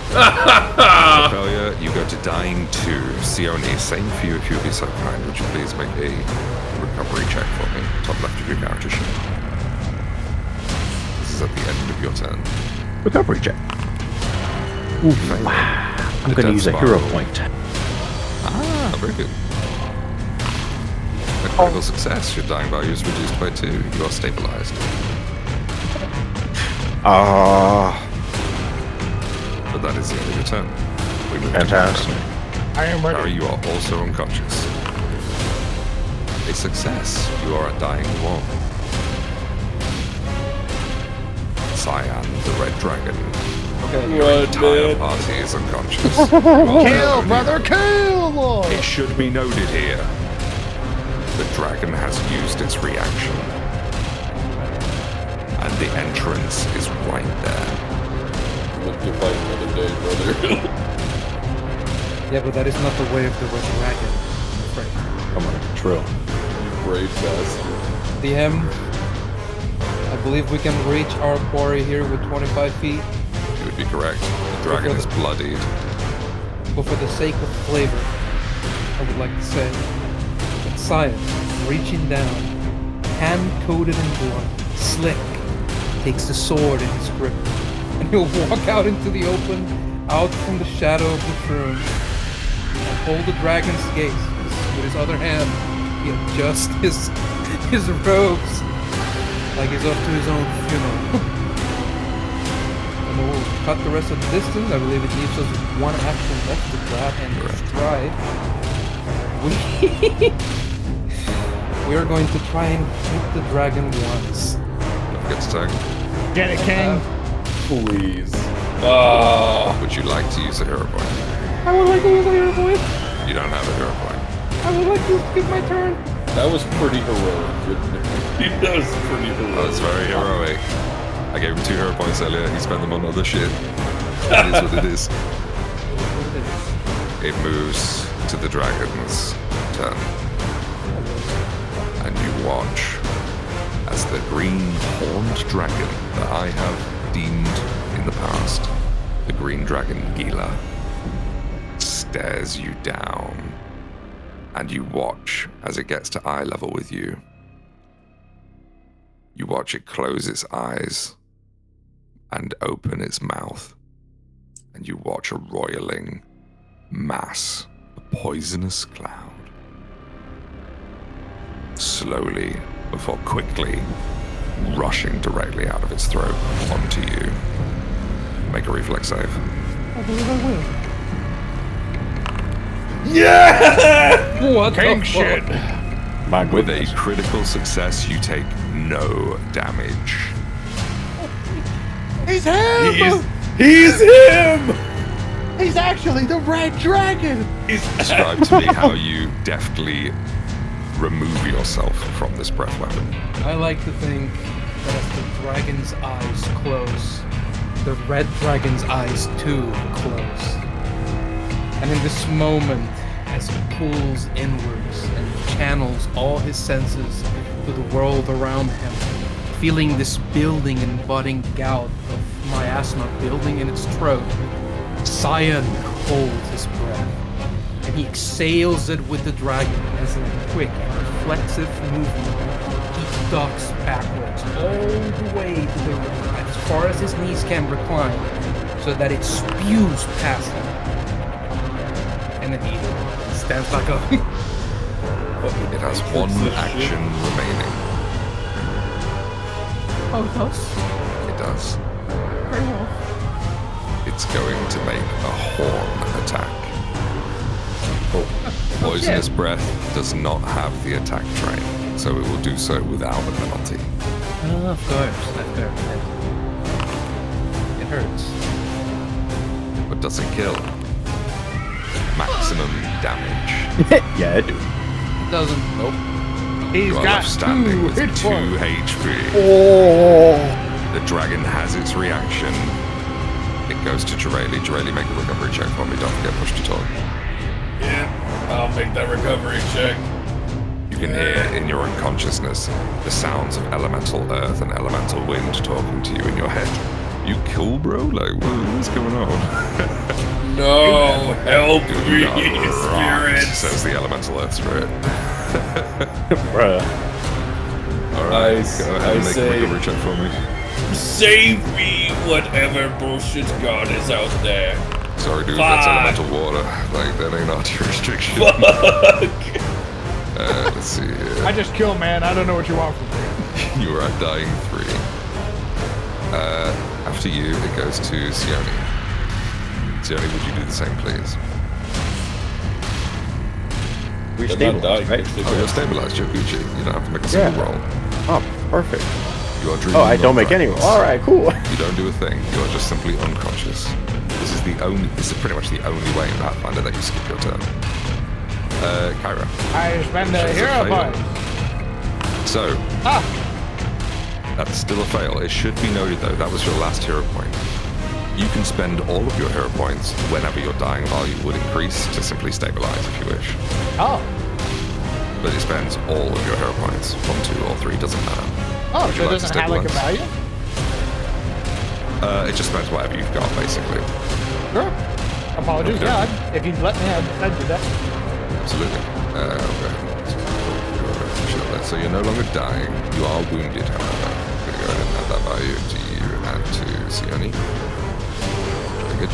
For failure, you go to dying 2. Sione, same for you if you would be so kind. Would you please make a recovery check for me? Top left of your character sheet. This is at the end of your turn. Recovery check. Ooh, I'm going to use a hero point. Ah, very good. A critical success. Your dying value is reduced by 2. You are stabilized. But that is the end of your turn. We move Fantastic. I am ready. Harry, you are also unconscious. A success. You are at dying 1. Cyan, the red dragon. Your entire party is unconscious. Kill, brother, kill! It should be noted here. The dragon has used its reaction. And the entrance is right there. Look to fight another day, brother. Yeah, but that is not the way of the red dragon. I'm afraid. Come on, true. Brave bastard. DM, I believe we can reach our quarry here with 25 feet. You would be correct. The dragon is bloodied. But for the sake of flavor, I would like to say that Cyan, reaching down, hand-coated in blood, slick, takes the sword in his grip, and he'll walk out into the open, out from the shadow of the throne, and hold the dragon's gaze. With his other hand, he adjusts his robes like he's off to his own funeral. we'll cut the rest of the distance. I believe it leaves us one action left to grab and stride. We are going to try and hit the dragon once. Don't forget to tag. Get it, King. Please. Would you like to use a hero point? I would like to use a hero point. You don't have a hero point. I would like to get my turn. That was pretty heroic. That was pretty heroic. That was very heroic. I gave him 2 hero points earlier. He spent them on other shit. It is what it is. It moves to the dragon's turn. And you watch as the green horned dragon that I have deemed in the past, the green dragon Gila, stares you down. And you watch as it gets to eye level with you. You watch it close its eyes and open its mouth. And you watch a roiling mass, a poisonous cloud, slowly, before quickly, rushing directly out of its throat onto you. Make a reflex save. I believe I will. Yeah! What King the shit. fuck? With a critical success, you take no damage. He's him! He's him! He's actually the red dragon! Describe to me how you deftly remove yourself from this breath weapon. I like to think that as the dragon's eyes close, the red dragon's eyes too close. And in this moment, as he pulls inwards and channels all his senses to the world around him, feeling this building and budding gout of miasma building in its throat, Cyan holds his breath, and he exhales it with the dragon as in a quick and reflexive movement. He ducks backwards all the way to the as far as his knees can recline, so that it spews past him. And then he stands back up. It has 1 action remaining. Oh, it does? It does. Very well. It's going to make a horn attack. Poisonous breath does not have the attack train, so it will do so without a penalty. Oh, of course. It hurts. But does it kill? Maximum damage. Yeah, I do. It doesn't. Nope. He's You are got left standing 2 with hit 2 points. HP. Oh! The dragon has its reaction. It goes to Jireli. Jireli, make a recovery check for me. Don't forget push to talk. Yeah, I'll make that recovery check. You can hear in your unconsciousness the sounds of elemental earth and elemental wind talking to you in your head. You cool, bro? Like, what's going on? No, help Do me, not rock, spirits. says the elemental earth spirit. Bruh. Alright, go ahead I and make a say- recovery check for me. Save me, whatever bullshit god is out there. Sorry, dude, Fuck. that's elemental water. Like, that ain't our jurisdiction. Fuck! Let's see here. I just killed, man. I don't know what you want from me. You are at dying 3. After you, it goes to Sione. Sione, would you do the same, please? We're They're not stabilized, dying. right? Oh, you're stabilized, you're Gucci. You don't have to make a single Yeah. roll. Oh, perfect. You are dreaming. Oh, I don't make any. dragons. All right, cool. You don't do a thing. You are just simply unconscious. This is pretty much the only way in Pathfinder that you skip your turn. Kyra. I spend the Which is a hero fail. point. So, that's still a fail. It should be noted, though, that was your last hero point. You can spend all of your hero points whenever your dying value would increase to simply stabilize if you wish. Oh. But it spends all of your hero points. 1, 2, or 3, doesn't matter. Oh, Would so you it like to doesn't have like a stabilize? value? It just spends whatever you've got, basically. Sure. Apologies, Okay. God. If you'd let me, I'd do that. Absolutely. Okay. So you're no longer dying. You are wounded, however. I'm going to go ahead and add that value to you and to Sione. Very good.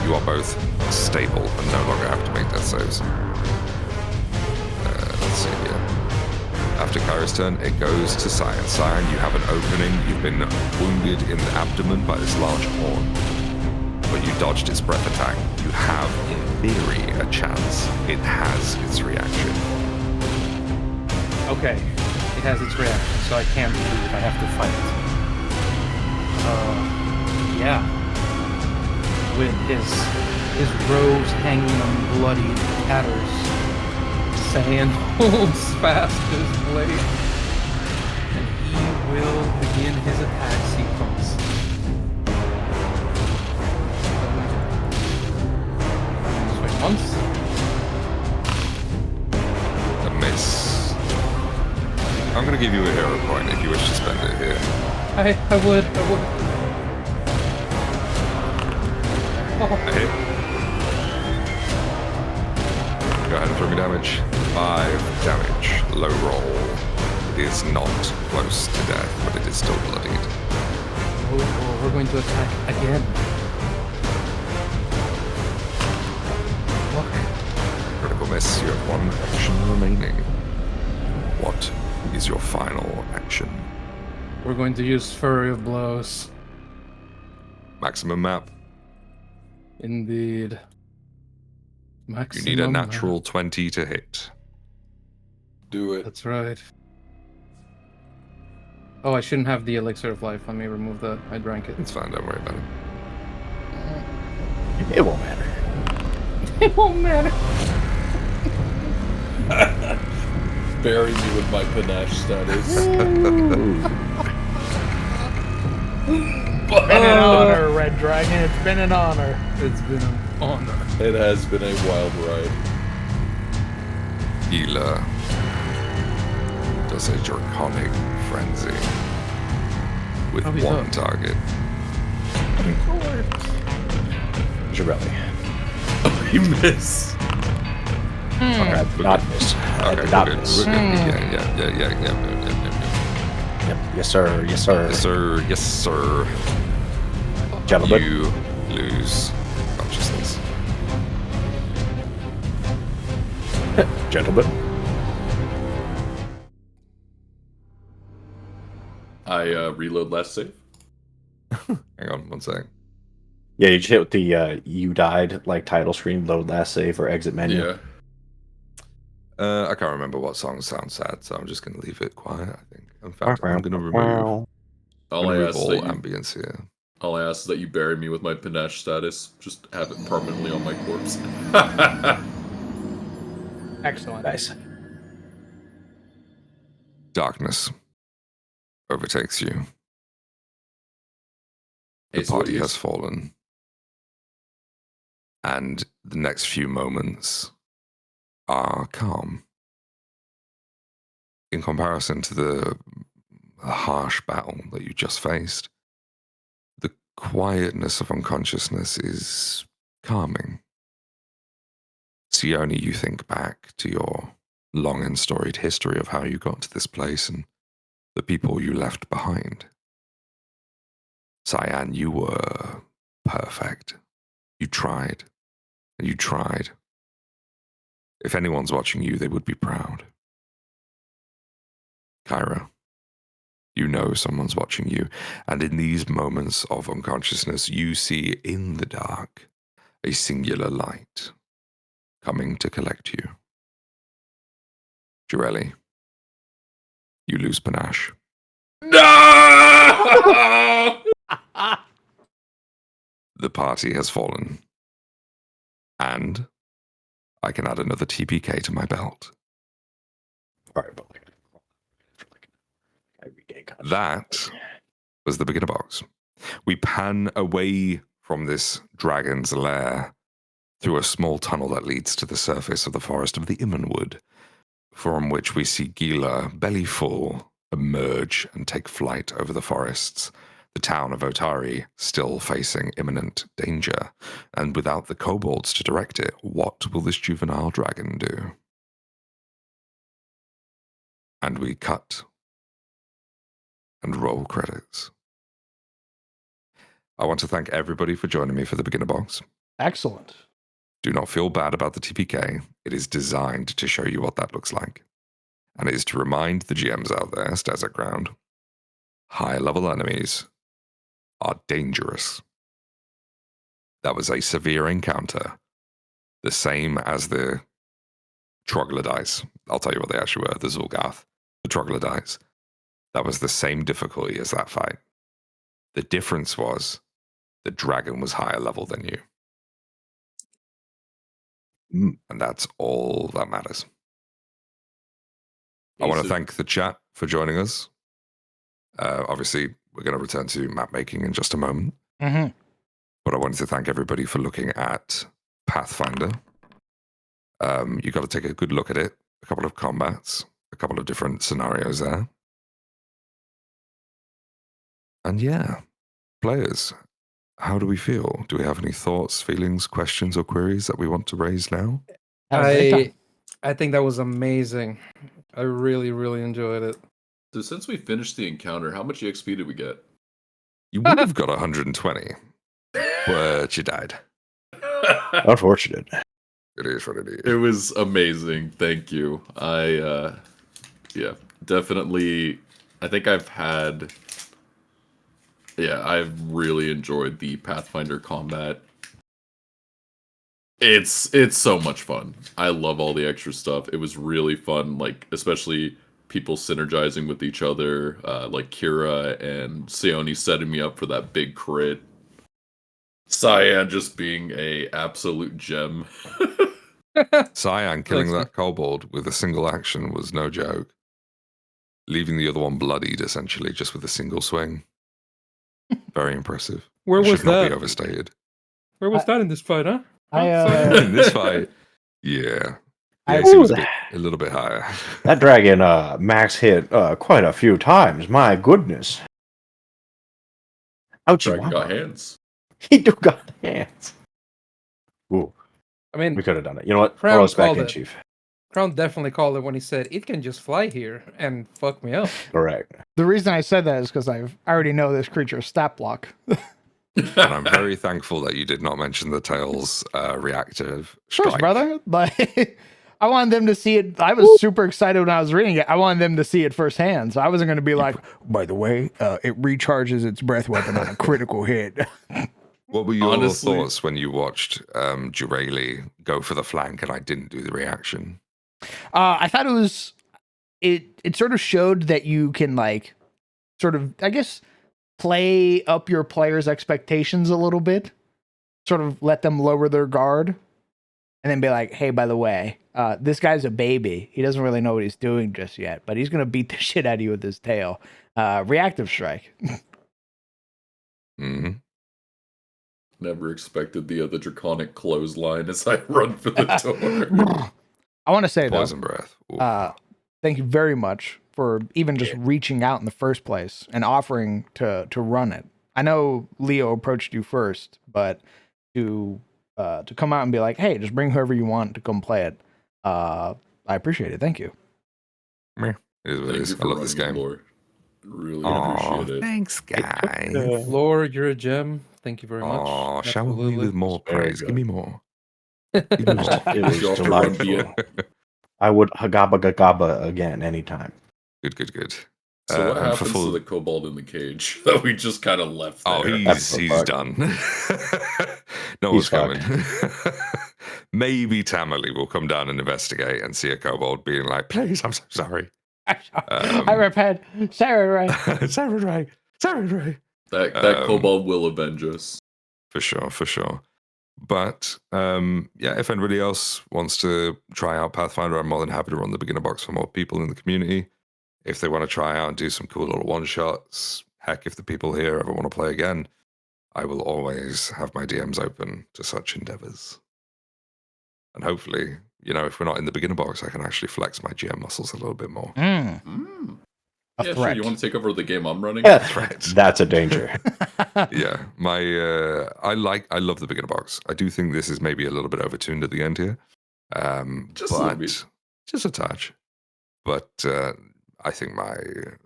You are both stable and no longer have to make death saves. Let's see here. After Kyra's turn, it goes to Cyan. Cyan, you have an opening. You've been wounded in the abdomen by this large horn. But you dodged its breath attack. You have, in theory, a chance. It has its reaction. Okay, it has its reaction, so I can't leave. I have to fight it. Yeah. With his robes hanging on bloody tatters, Cyan holds fast his blade, and he will begin his attack sequence. Swing once. A miss. I'm going to give you a hero point if you wish to spend it here. I would. A hit. Go ahead and throw me damage. 5 damage. Low roll. It is not close to death, but it is still bloodied. Oh, we're going to attack again. Look. Critical miss. You have 1 action remaining. What is your final action? We're going to use Flurry of Blows. Maximum map. Indeed. You Maximum need a natural 20 to hit. Do it. That's right. Oh, I shouldn't have the elixir of life. Let me remove that. I drank it. It's fine, don't worry about it. It won't matter. It won't matter. Bury me with my panache status. Been an honor, Red Dragon. It's been an honor. It's been an honor. It has been a wild ride. Gila does a draconic frenzy with Oh, he's 1 up. target. Girelli. You miss. Okay, not miss. Okay, Not we're good. miss. We're good. Yeah. Yep. Yes, sir. Yes, sir. Yes, sir. Yes, sir. Gentlemen. You lose consciousness. Gentlemen. I reload last save. Hang on 1 second. Yeah, you just hit the you died like title screen, load last save, or exit menu. Yeah. I can't remember what song sounds sad, so I'm just going to leave it quiet, I think. In fact, I'm going to remove All I ask all that you, ambience here. all I ask is that you bury me with my panache status. Just have it permanently on my corpse. Excellent. Nice. Darkness overtakes you. The Hey, so what party do you- has fallen. And the next few moments are calm. In comparison to the harsh battle that you just faced, the quietness of unconsciousness is calming. See, only you think back to your long and storied history of how you got to this place and the people you left behind. Cyan, you were perfect. You tried, and you tried. If anyone's watching you, they would be proud. Kyra, you know someone's watching you, and in these moments of unconsciousness, you see in the dark a singular light coming to collect you. Girelli, you lose panache. No! The party has fallen. And I can add another TPK to my belt. All right, but I regain consciousness. That was the beginner box. We pan away from this dragon's lair through a small tunnel that leads to the surface of the forest of the Immonwood, from which we see Gila, belly full, emerge and take flight over the forests, the town of Otari still facing imminent danger. And without the kobolds to direct it, what will this juvenile dragon do? And we cut and roll credits. I want to thank everybody for joining me for the beginner box. Excellent. Do not feel bad about the TPK. It is designed to show you what that looks like. and it is to remind the GMs out there, Static Ground, higher level enemies are dangerous. That was a severe encounter, the same as the troglodytes. I'll tell you what they actually were, the Zulgath, the troglodytes. That was the same difficulty as that fight. The difference was the dragon was higher level than you. And that's all that matters. I want to thank the chat for joining us. Obviously, we're going to return to map making in just a moment. Mm-hmm. But I wanted to thank everybody for looking at Pathfinder. You got to take a good look at it. A couple of combats, a couple of different scenarios there. And yeah, players, how do we feel? Do we have any thoughts, feelings, questions, or queries that we want to raise now? I think that was amazing. I really, really enjoyed it. So since we finished the encounter, how much EXP did we get? You would have got 120, but you died. Unfortunate. It is what it is. It was amazing. Thank you. Yeah, definitely. I think I've really enjoyed the Pathfinder combat. It's so much fun. I love all the extra stuff. It was really fun, like especially people synergizing with each other, like Kira and Sione setting me up for that big crit. Cyan just being a absolute gem. Cyan killing that kobold with a single action was no joke. Leaving the other one bloodied, essentially, just with a single swing. Very impressive. Where It was should not that? be overstated. Where was that in this fight, huh? In this fight, yeah. I- The AC was a little bit higher. That dragon max hit quite a few times. My goodness. Ouchie, Dragon got mama. hands. He do got hands. Ooh. I mean, We could have done it. You know what? Crown Throw us back called in, it. Chief. Crown definitely called it when he said it can just fly here and fuck me up. Correct. The reason I said that is because I already know this creature's stat block. And I'm very thankful that you did not mention the Tails reactive strike. Of course, brother. Like, I wanted them to see it. I was super excited when I was reading it. I wanted them to see it firsthand. So I wasn't going to be like, by the way, it recharges its breath weapon on a critical hit. What were your Honestly- thoughts when you watched Jureli go for the flank and I didn't do the reaction? I thought it sort of showed that you can like sort of, I guess, play up your players' expectations a little bit, sort of let them lower their guard, and then be like, hey, by the way, this guy's a baby. He doesn't really know what he's doing just yet, but he's going to beat the shit out of you with his tail. Reactive strike. Mm-hmm. Never expected the other draconic clothesline as I run for the door. I want to say, Poison though, breath. Ooh. thank you very much for even just reaching out in the first place and offering to run it. I know Leo approached you first, but to come out and be like, hey, just bring whoever you want to come play it. I appreciate it. Thank you. It is what it Thank is. you I for love this running, game. Lord. Really Aw, appreciate it. thanks, guys. Lord, you're a gem. Thank you very much. Aw, shower me Absolutely. with more Very praise. good. Give me more. Give me more. It was You'll have to run delightful. I would Hagaba Gagaba again anytime. Good, good, good. So what and for happens full- to the kobold in the cage that we just kind of left there? Oh, That's he's the fuck. done. No He's one's coming. Maybe Tamerley will come down and investigate and see a kobold being like, please, I'm so sorry. I repent. Sarah Ray. Sarah Ray. Sarah Ray. That kobold will avenge us. For sure, for sure. But yeah, if anybody else wants to try out Pathfinder, I'm more than happy to run the beginner box for more people in the community. If they want to try out and do some cool little one-shots, heck, if the people here ever want to play again, I will always have my DMs open to such endeavors. And hopefully, you know, if we're not in the beginner box, I can actually flex my GM muscles a little bit more. Yeah, threat. sure. You want to take over the game I'm running? Yeah, Threat. that's a danger. Yeah, I love the beginner box. I do think this is maybe a little bit overtuned at the end here. Just a little bit. Just a touch. But I think my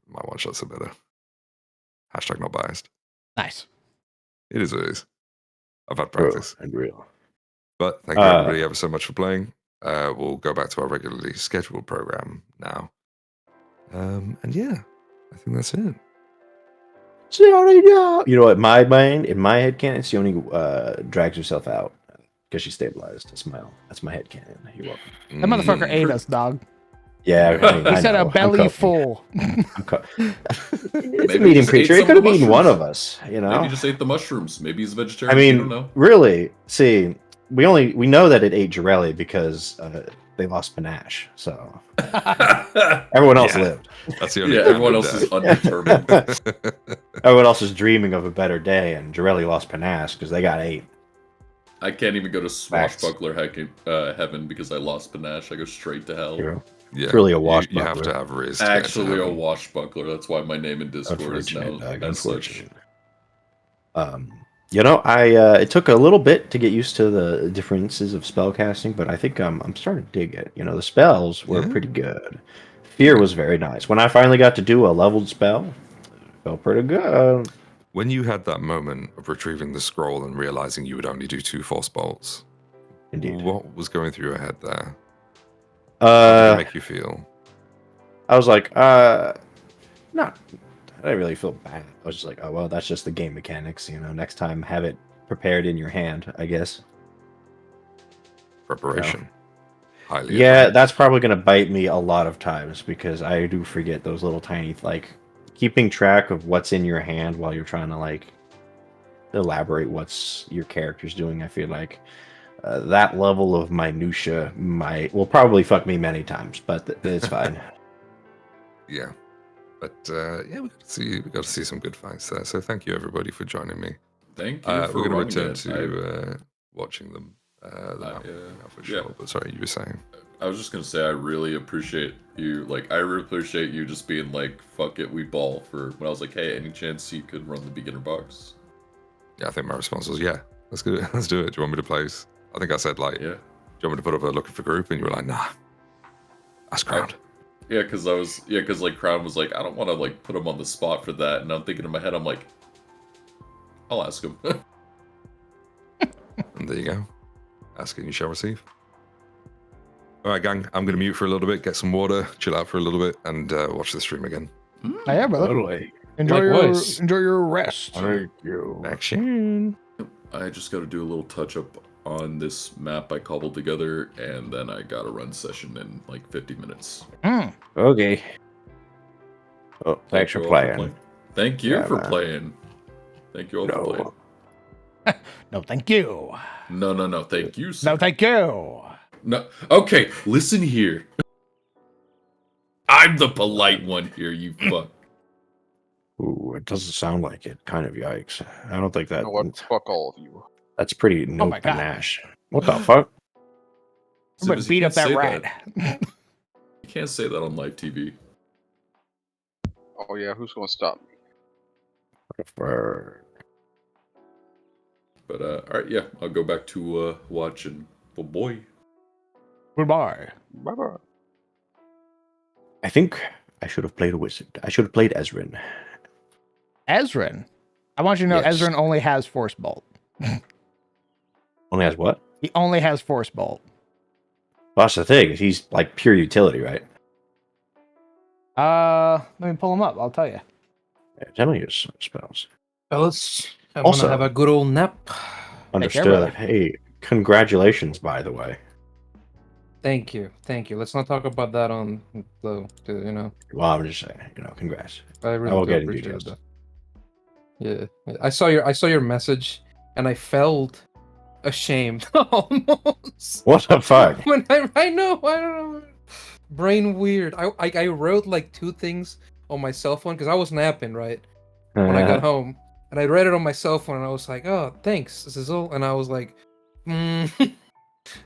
one shots are better. Hashtag not biased. Nice. It is what it is. I've had practice. And real. But thank you everybody ever so much for playing. We'll go back to our regularly scheduled program now. And yeah, I think that's it. You know what? My mind, in my head canon, Sione drags herself out because she stabilized. That's my head canon. You're welcome. That motherfucker ate us, dog. Yeah, I mean, He I said know. a belly I'm full. it's a Maybe meat just ate creature. It some could of have the eaten one mushrooms. of us. You know. Maybe he just ate the mushrooms. Maybe he's a I vegetarian. You don't mean, know. really. See, we know that it ate Jirelli because they lost Panache. So everyone else lived. That's the only. Yeah, everyone else is undetermined. Everyone else is dreaming of a better day, and Jirelli lost Panache because they got 8. I can't even go to swashbuckler heaven because I lost panache. I go straight to hell. True. Yeah, It's really a You have washbuckler. to have Riz. to get to Actually, a heaven. washbuckler. That's why my name in Discord is now Unfortunate, Doug. as such. Unfortunate. You know, it took a little bit to get used to the differences of spellcasting, but I think I'm starting to dig it. You know, the spells were Yeah. pretty good. Fear was very nice. When I finally got to do a leveled spell, it felt pretty good. When you had that moment of retrieving the scroll and realizing you would only do 2 force bolts, Indeed. what was going through your head there? How did it make you feel? I was like, not. I didn't really feel bad. I was just like, oh well, that's just the game mechanics. You know, next time have it prepared in your hand, I guess. Preparation. Highly. Yeah, advanced. that's probably gonna bite me a lot of times because I do forget those little tiny keeping track of what's in your hand while you're trying to elaborate what's your character's doing. I feel like that level of minutia will probably fuck me many times, but it's fine. Yeah. But yeah, we got to see some good fights there. So thank you everybody for joining me. Thank you We're for going to running return it. to watching them. For sure. Yeah. But sorry, you were saying. I was just gonna say I really appreciate you. Like, I really appreciate you just being like, "Fuck it, we ball." For when I was like, "Hey, any chance you could run the beginner box?" Yeah, I think my response was, "Yeah, let's do it. Let's do it. Do you want me to place?" I think I said Yeah. "Do you want me to put up a looking for group?" And you were like, "Nah, that's crowd." Yeah, because Crown was like, "I don't want to put him on the spot for that," and I'm thinking in my head, I'm like, "I'll ask him." And there you go. Ask and you shall receive. All right, gang. I'm going to mute for a little bit, get some water, chill out for a little bit, and watch the stream again. Yeah, brother. Totally. Enjoy Likewise. your rest. Thank you. Action. I just got to do a little touch up on this map I cobbled together, and then I got to run session in 50 minutes. Okay. Oh, thanks for you all playing. Thank you Yeah, for man. playing. Thank you all for playing. No, thank you. No, thank you, sir. No, thank you. No. Okay, listen here. I'm the polite one here, you fuck. Ooh, it doesn't sound like it. Kind of yikes. I don't think that. You know what? Fuck all of you. That's pretty no my God. panache. What the fuck? I'm gonna Simmons, you beat up can't that say rat. You can't say that on live TV. Oh yeah, who's gonna stop me? For But alright, yeah, I'll go back to watching. Oh boy. Goodbye. Bye bye. I think I should have played a wizard. I should have played Ezrin. Ezrin. I want you to know Yes. Ezrin only has Force Bolt. Only has what? He only has Force Bolt. Well, that's the thing. He's like pure utility, right? Let me pull him up. I'll tell you. Yeah, tell me your spells. Fellas, I'm Also- gonna have a good old nap. Understood. brother. Hey, congratulations, by the way. Thank you. Let's not talk about that on the Well, I'm just saying, congrats. I I really will do get into appreciate details. that. Yeah, I saw your message, and I felt ashamed almost. What the fuck? When I don't know, brain weird. I wrote like 2 things on my cell phone because I was napping right when I got home, and I read it on my cell phone, and I was like, "Oh, thanks, Sizzle," and I was like, I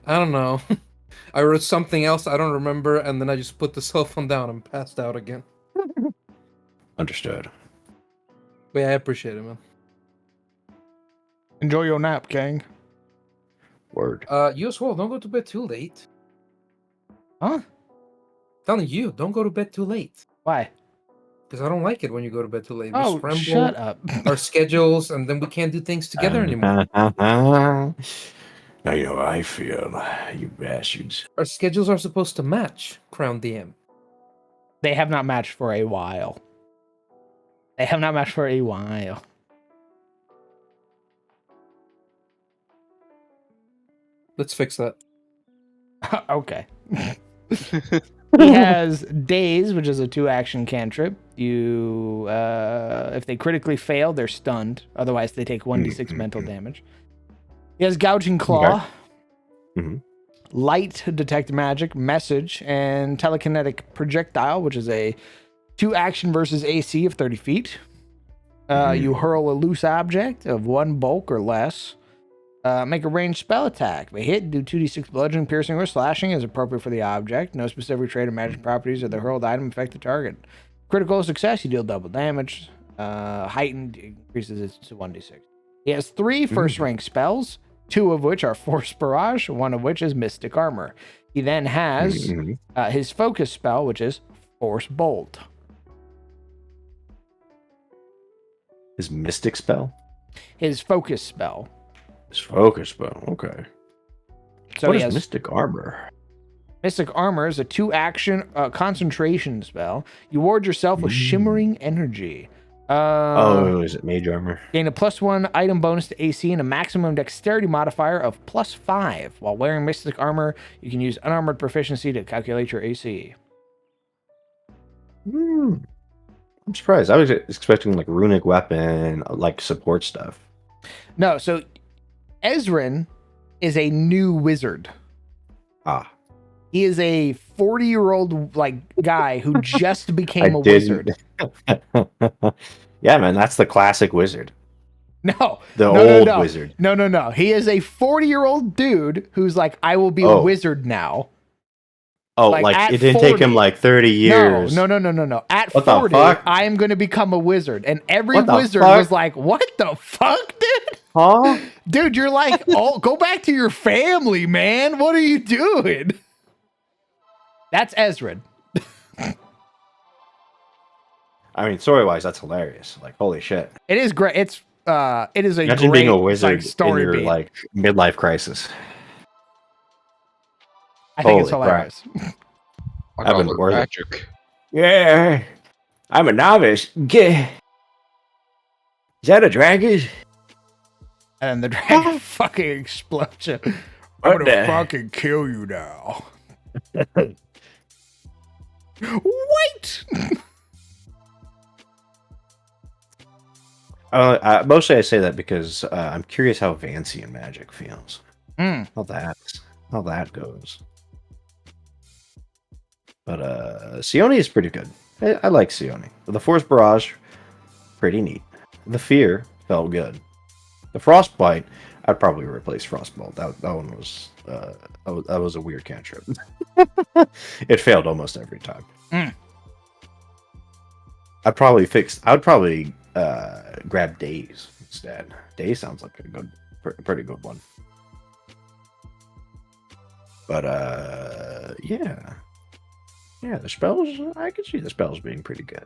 don't know. I wrote something else I don't remember, and then I just put the cell phone down and passed out again. Understood. But yeah, I appreciate it, man. Enjoy your nap, gang. Word. You as well. Don't go to bed too late. Huh? Telling you, don't go to bed too late. Why? Because I don't like it when you go to bed too late. We Oh, scramble shut up. our schedules, and then we can't do things together anymore. Now you know how I feel, you bastards. Our schedules are supposed to match, Crown DM. They have not matched for a while. They have not matched for a while. Let's fix that. Okay. He has Daze, which is a 2-action cantrip. You, if they critically fail, they're stunned. Otherwise, they take 1d6 mental damage. He has Gouging Claw, Light, Detect Magic, Message, and Telekinetic Projectile, which is a 2-action versus AC of 30 feet. You hurl a loose object of 1 bulk or less. Make a ranged spell attack. They hit, do 2d6 bludgeoning, piercing, or slashing as appropriate for the object. No specific trait or magic properties of the hurled item affect the target. Critical success, you deal double damage. Heightened increases it to 1d6. He has 3 first-rank spells, 2 of which are Force Barrage, 1 of which is Mystic Armor. He then has his focus spell, which is Force Bolt. His mystic spell? His focus spell. His focus spell, okay. So what he is has Mystic Armor? Mystic Armor is a 2-action concentration spell. You ward yourself with shimmering energy. Is it Mage Armor? Gain a +1 item bonus to AC and a maximum dexterity modifier of +5. While wearing Mystic Armor, you can use unarmored proficiency to calculate your AC. I'm surprised. I was expecting like runic weapon, like support stuff. No, so Ezrin is a new wizard. He is a 40-year-old guy who just became a wizard. Yeah, man, that's the classic wizard. No. The old wizard. No. He is a 40-year-old dude who's like, I will be a wizard now. It didn't take him like 30 years. No. At What 40, the fuck? I am going to become a wizard. And every What the wizard fuck? was like, what the fuck, dude? Huh? Dude, you're like, go back to your family, man. What are you doing? That's Ezrin. I mean, story-wise, that's hilarious. Like, holy shit. It is great. It is a Imagine great being a wizard story in your beat. midlife crisis. I think it's Holy hilarious. I I've got been learn worth it. magic. Yeah, I'm a novice. Is that a dragon? And the dragon fucking explodes you. I'm gonna fucking kill you now. Wait! Mostly I say that because I'm curious how Vancian magic feels. How that goes. But Sione is pretty good. I like Sione. The Force Barrage, pretty neat. The Fear felt good. The Frostbite, I'd probably replace Frostbolt. That one was that was a weird cantrip. It failed almost every time. I'd probably grab Daze instead. Daze sounds like a pretty good one. But yeah, the spells, I could see the spells being pretty good.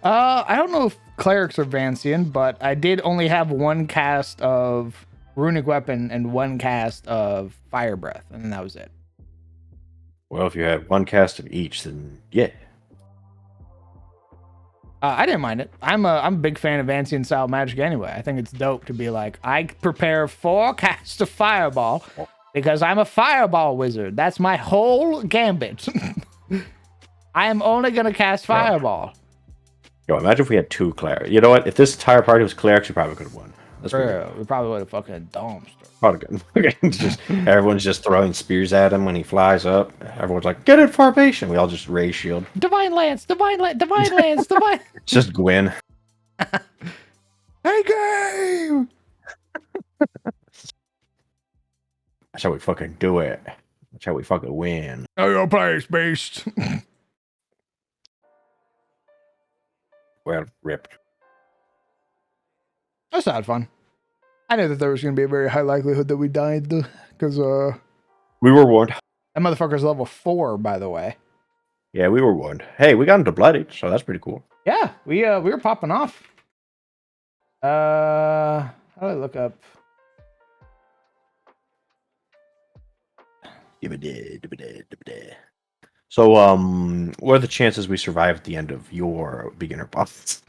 I don't know if clerics are Vancian, but I did only have 1 cast of Runic Weapon and 1 cast of Fire Breath, and that was it. Well, if you had 1 cast of each, then yeah. I didn't mind it. I'm a big fan of Vancian style magic anyway. I think it's dope to be like, I prepare 4 casts of Fireball because I'm a Fireball wizard. That's my whole gambit. I am only going to cast Fireball. Yo, imagine if we had 2 clerics. You know what? If this entire party was clerics, we probably could have won. Bro, we probably would have fucking dumpster. Probably good. Everyone's just throwing spears at him when he flies up. Everyone's like, get in formation. We all just raise shield. Divine Lance. It's just Gwen. Hey, game! That's how we fucking do it. That's how we fucking win. Oh, your place, beast. Well, ripped. That's not fun. I knew that there was going to be a very high likelihood that we died, because we were warned. That motherfucker's level 4, by the way. Yeah, we were warned. Hey, we got into bloodied, so that's pretty cool. Yeah, we were popping off. How do I look up? So, what are the chances we survive at the end of your beginner boss?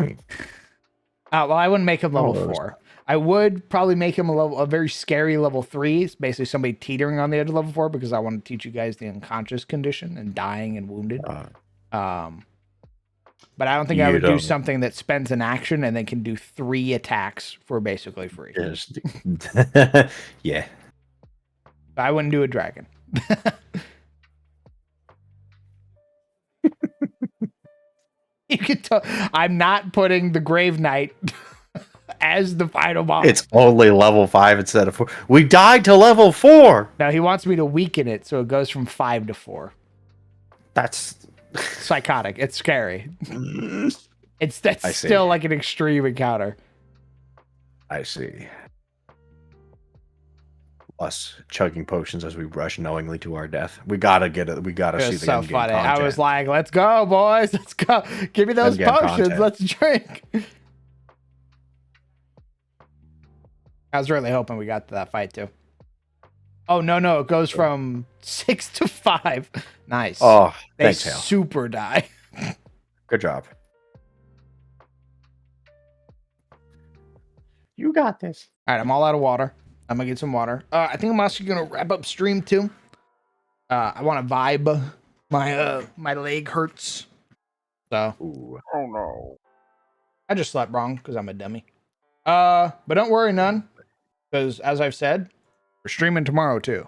Well, I wouldn't make him level Oh, 4. I would probably make him a very scary level 3. It's basically somebody teetering on the edge of level 4 because I want to teach you guys the unconscious condition and dying and wounded. But I don't think I would do something that spends an action and then can do 3 attacks for basically free. Yes. Yeah. I wouldn't do a dragon. You can tell I'm not putting the Grave Knight as the final boss. It's only level 5 instead of 4. We died to level 4. Now he wants me to weaken it so it goes from 5 to 4. That's psychotic. It's scary. That's I see. still like an extreme encounter. I see. Us chugging potions as we rush knowingly to our death. We gotta get it. We gotta see the so end game funny. content. I was like, "Let's go, boys! Let's go! Give me those End game potions. content. Let's drink." I was really hoping we got to that fight too. Oh no! It goes from 6 to 5. Nice. Oh, they thanks, Hale. super die. Good job. You got this. All right, I'm all out of water. I'm gonna get some water. I think I'm also gonna wrap up stream too. I want to vibe. My leg hurts. So. Ooh. Oh no. I just slept wrong because I'm a dummy. But don't worry none, because as I've said, we're streaming tomorrow too.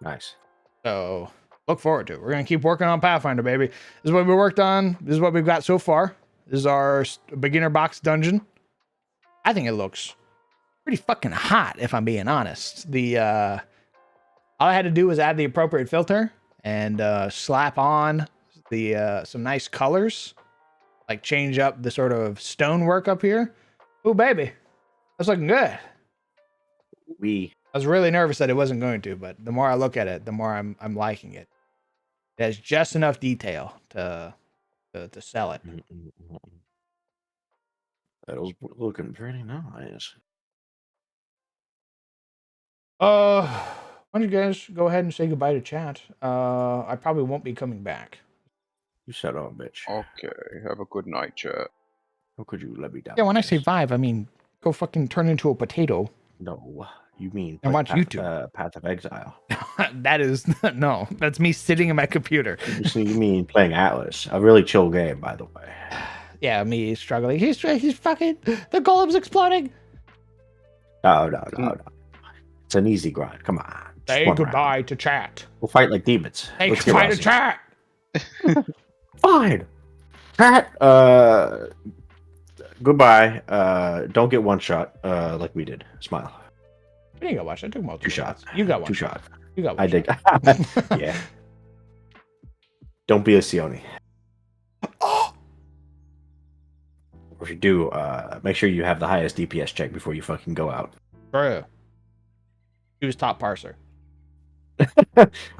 Nice. So look forward to it. We're gonna keep working on Pathfinder, baby. This is what we worked on. This is what we've got so far. This is our beginner box dungeon. I think it looks pretty fucking hot, if I'm being honest. All I had to do was add the appropriate filter and slap on the some nice colors, like change up the sort of stonework up here. Ooh, baby, that's looking good. I was really nervous that it wasn't going to, but the more I look at it, the more I'm liking it. It has just enough detail to sell it. That was looking pretty nice. Why don't you guys go ahead and say goodbye to chat? I probably won't be coming back. You son of a bitch. Okay, have a good night, chat. How could you let me down? Yeah, when I say vibe, I mean go fucking turn into a potato. No, you mean and watch YouTube. Path of Exile. That is no. That's me sitting in my computer. So you mean playing Atlas? A really chill game, by the way. Yeah, me struggling. He's fucking. The golem's exploding. No. It's an easy grind. Come on. Say goodbye to chat. We'll fight like demons. Say goodbye to chat. Fine. Chat. Goodbye. Don't get one shot. Like we did. Smile. You didn't get one shot. I took multiple 2 shots. You got one. 2 shot. You got one. I did. Yeah. Don't be a Sione. Or if you do, make sure you have the highest DPS check before you fucking go out. True. He was top parser.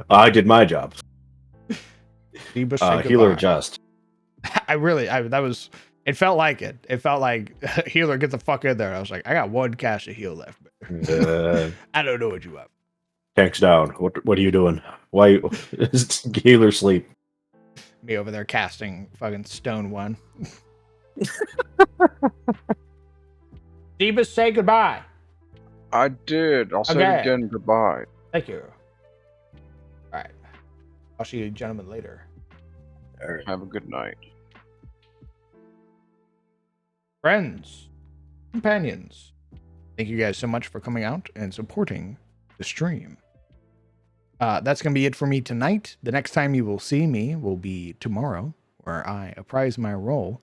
I did my job. Healer adjust. adjust. It felt like it. It felt like healer, get the fuck in there. I was like, I got 1 cast of heal left. I don't know what you have. Tanks down. What are you doing? Why healer sleep? Me over there casting fucking stone 1. Deebus, say goodbye. I did. I'll say it again. Goodbye. Thank you. All right. I'll see you gentlemen later. All right. Have a good night. Friends, companions, thank you guys so much for coming out and supporting the stream. That's going to be it for me tonight. The next time you will see me will be tomorrow, where I apprise my role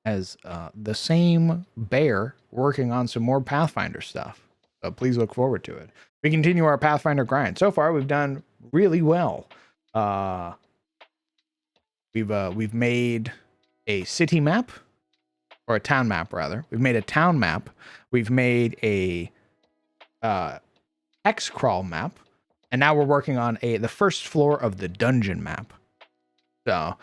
as the same bear working on some more Pathfinder stuff. So please look forward to it. We continue our Pathfinder grind. So far, we've done really well. We've made a city map, or a town map rather. We've made a town map. We've made a hex crawl map, and now we're working on the first floor of the dungeon map. So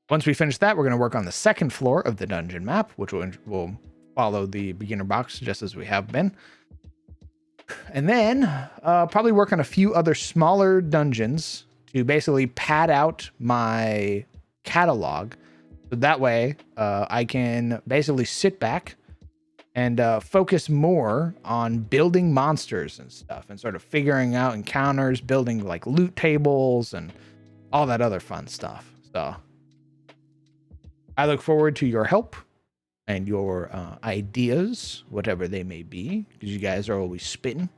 once we finish that, we're going to work on the second floor of the dungeon map, which will follow the beginner box just as we have been. And then probably work on a few other smaller dungeons to basically pad out my catalog. So that way I can basically sit back and focus more on building monsters and stuff and sort of figuring out encounters, building like loot tables and all that other fun stuff. So I look forward to your help and your ideas, whatever they may be, because you guys are always spitting.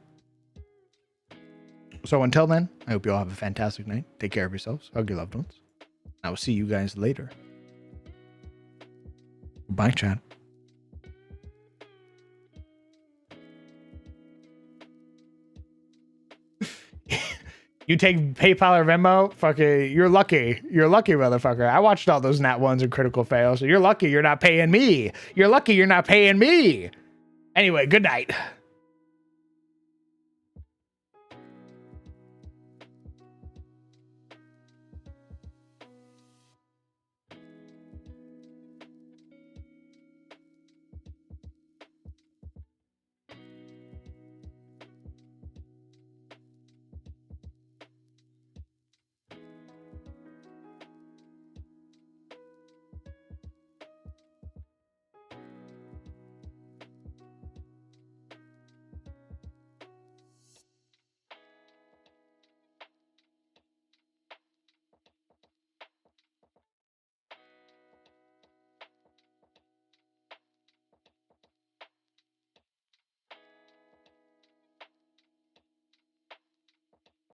So until then, I hope you all have a fantastic night. Take care of yourselves. Hug your loved ones. I will see you guys later. Bye, chat. You take PayPal or Venmo? Fucking, you're lucky. You're lucky, motherfucker. I watched all those nat ones and critical fails. So you're lucky you're not paying me. You're lucky you're not paying me. Anyway, good night.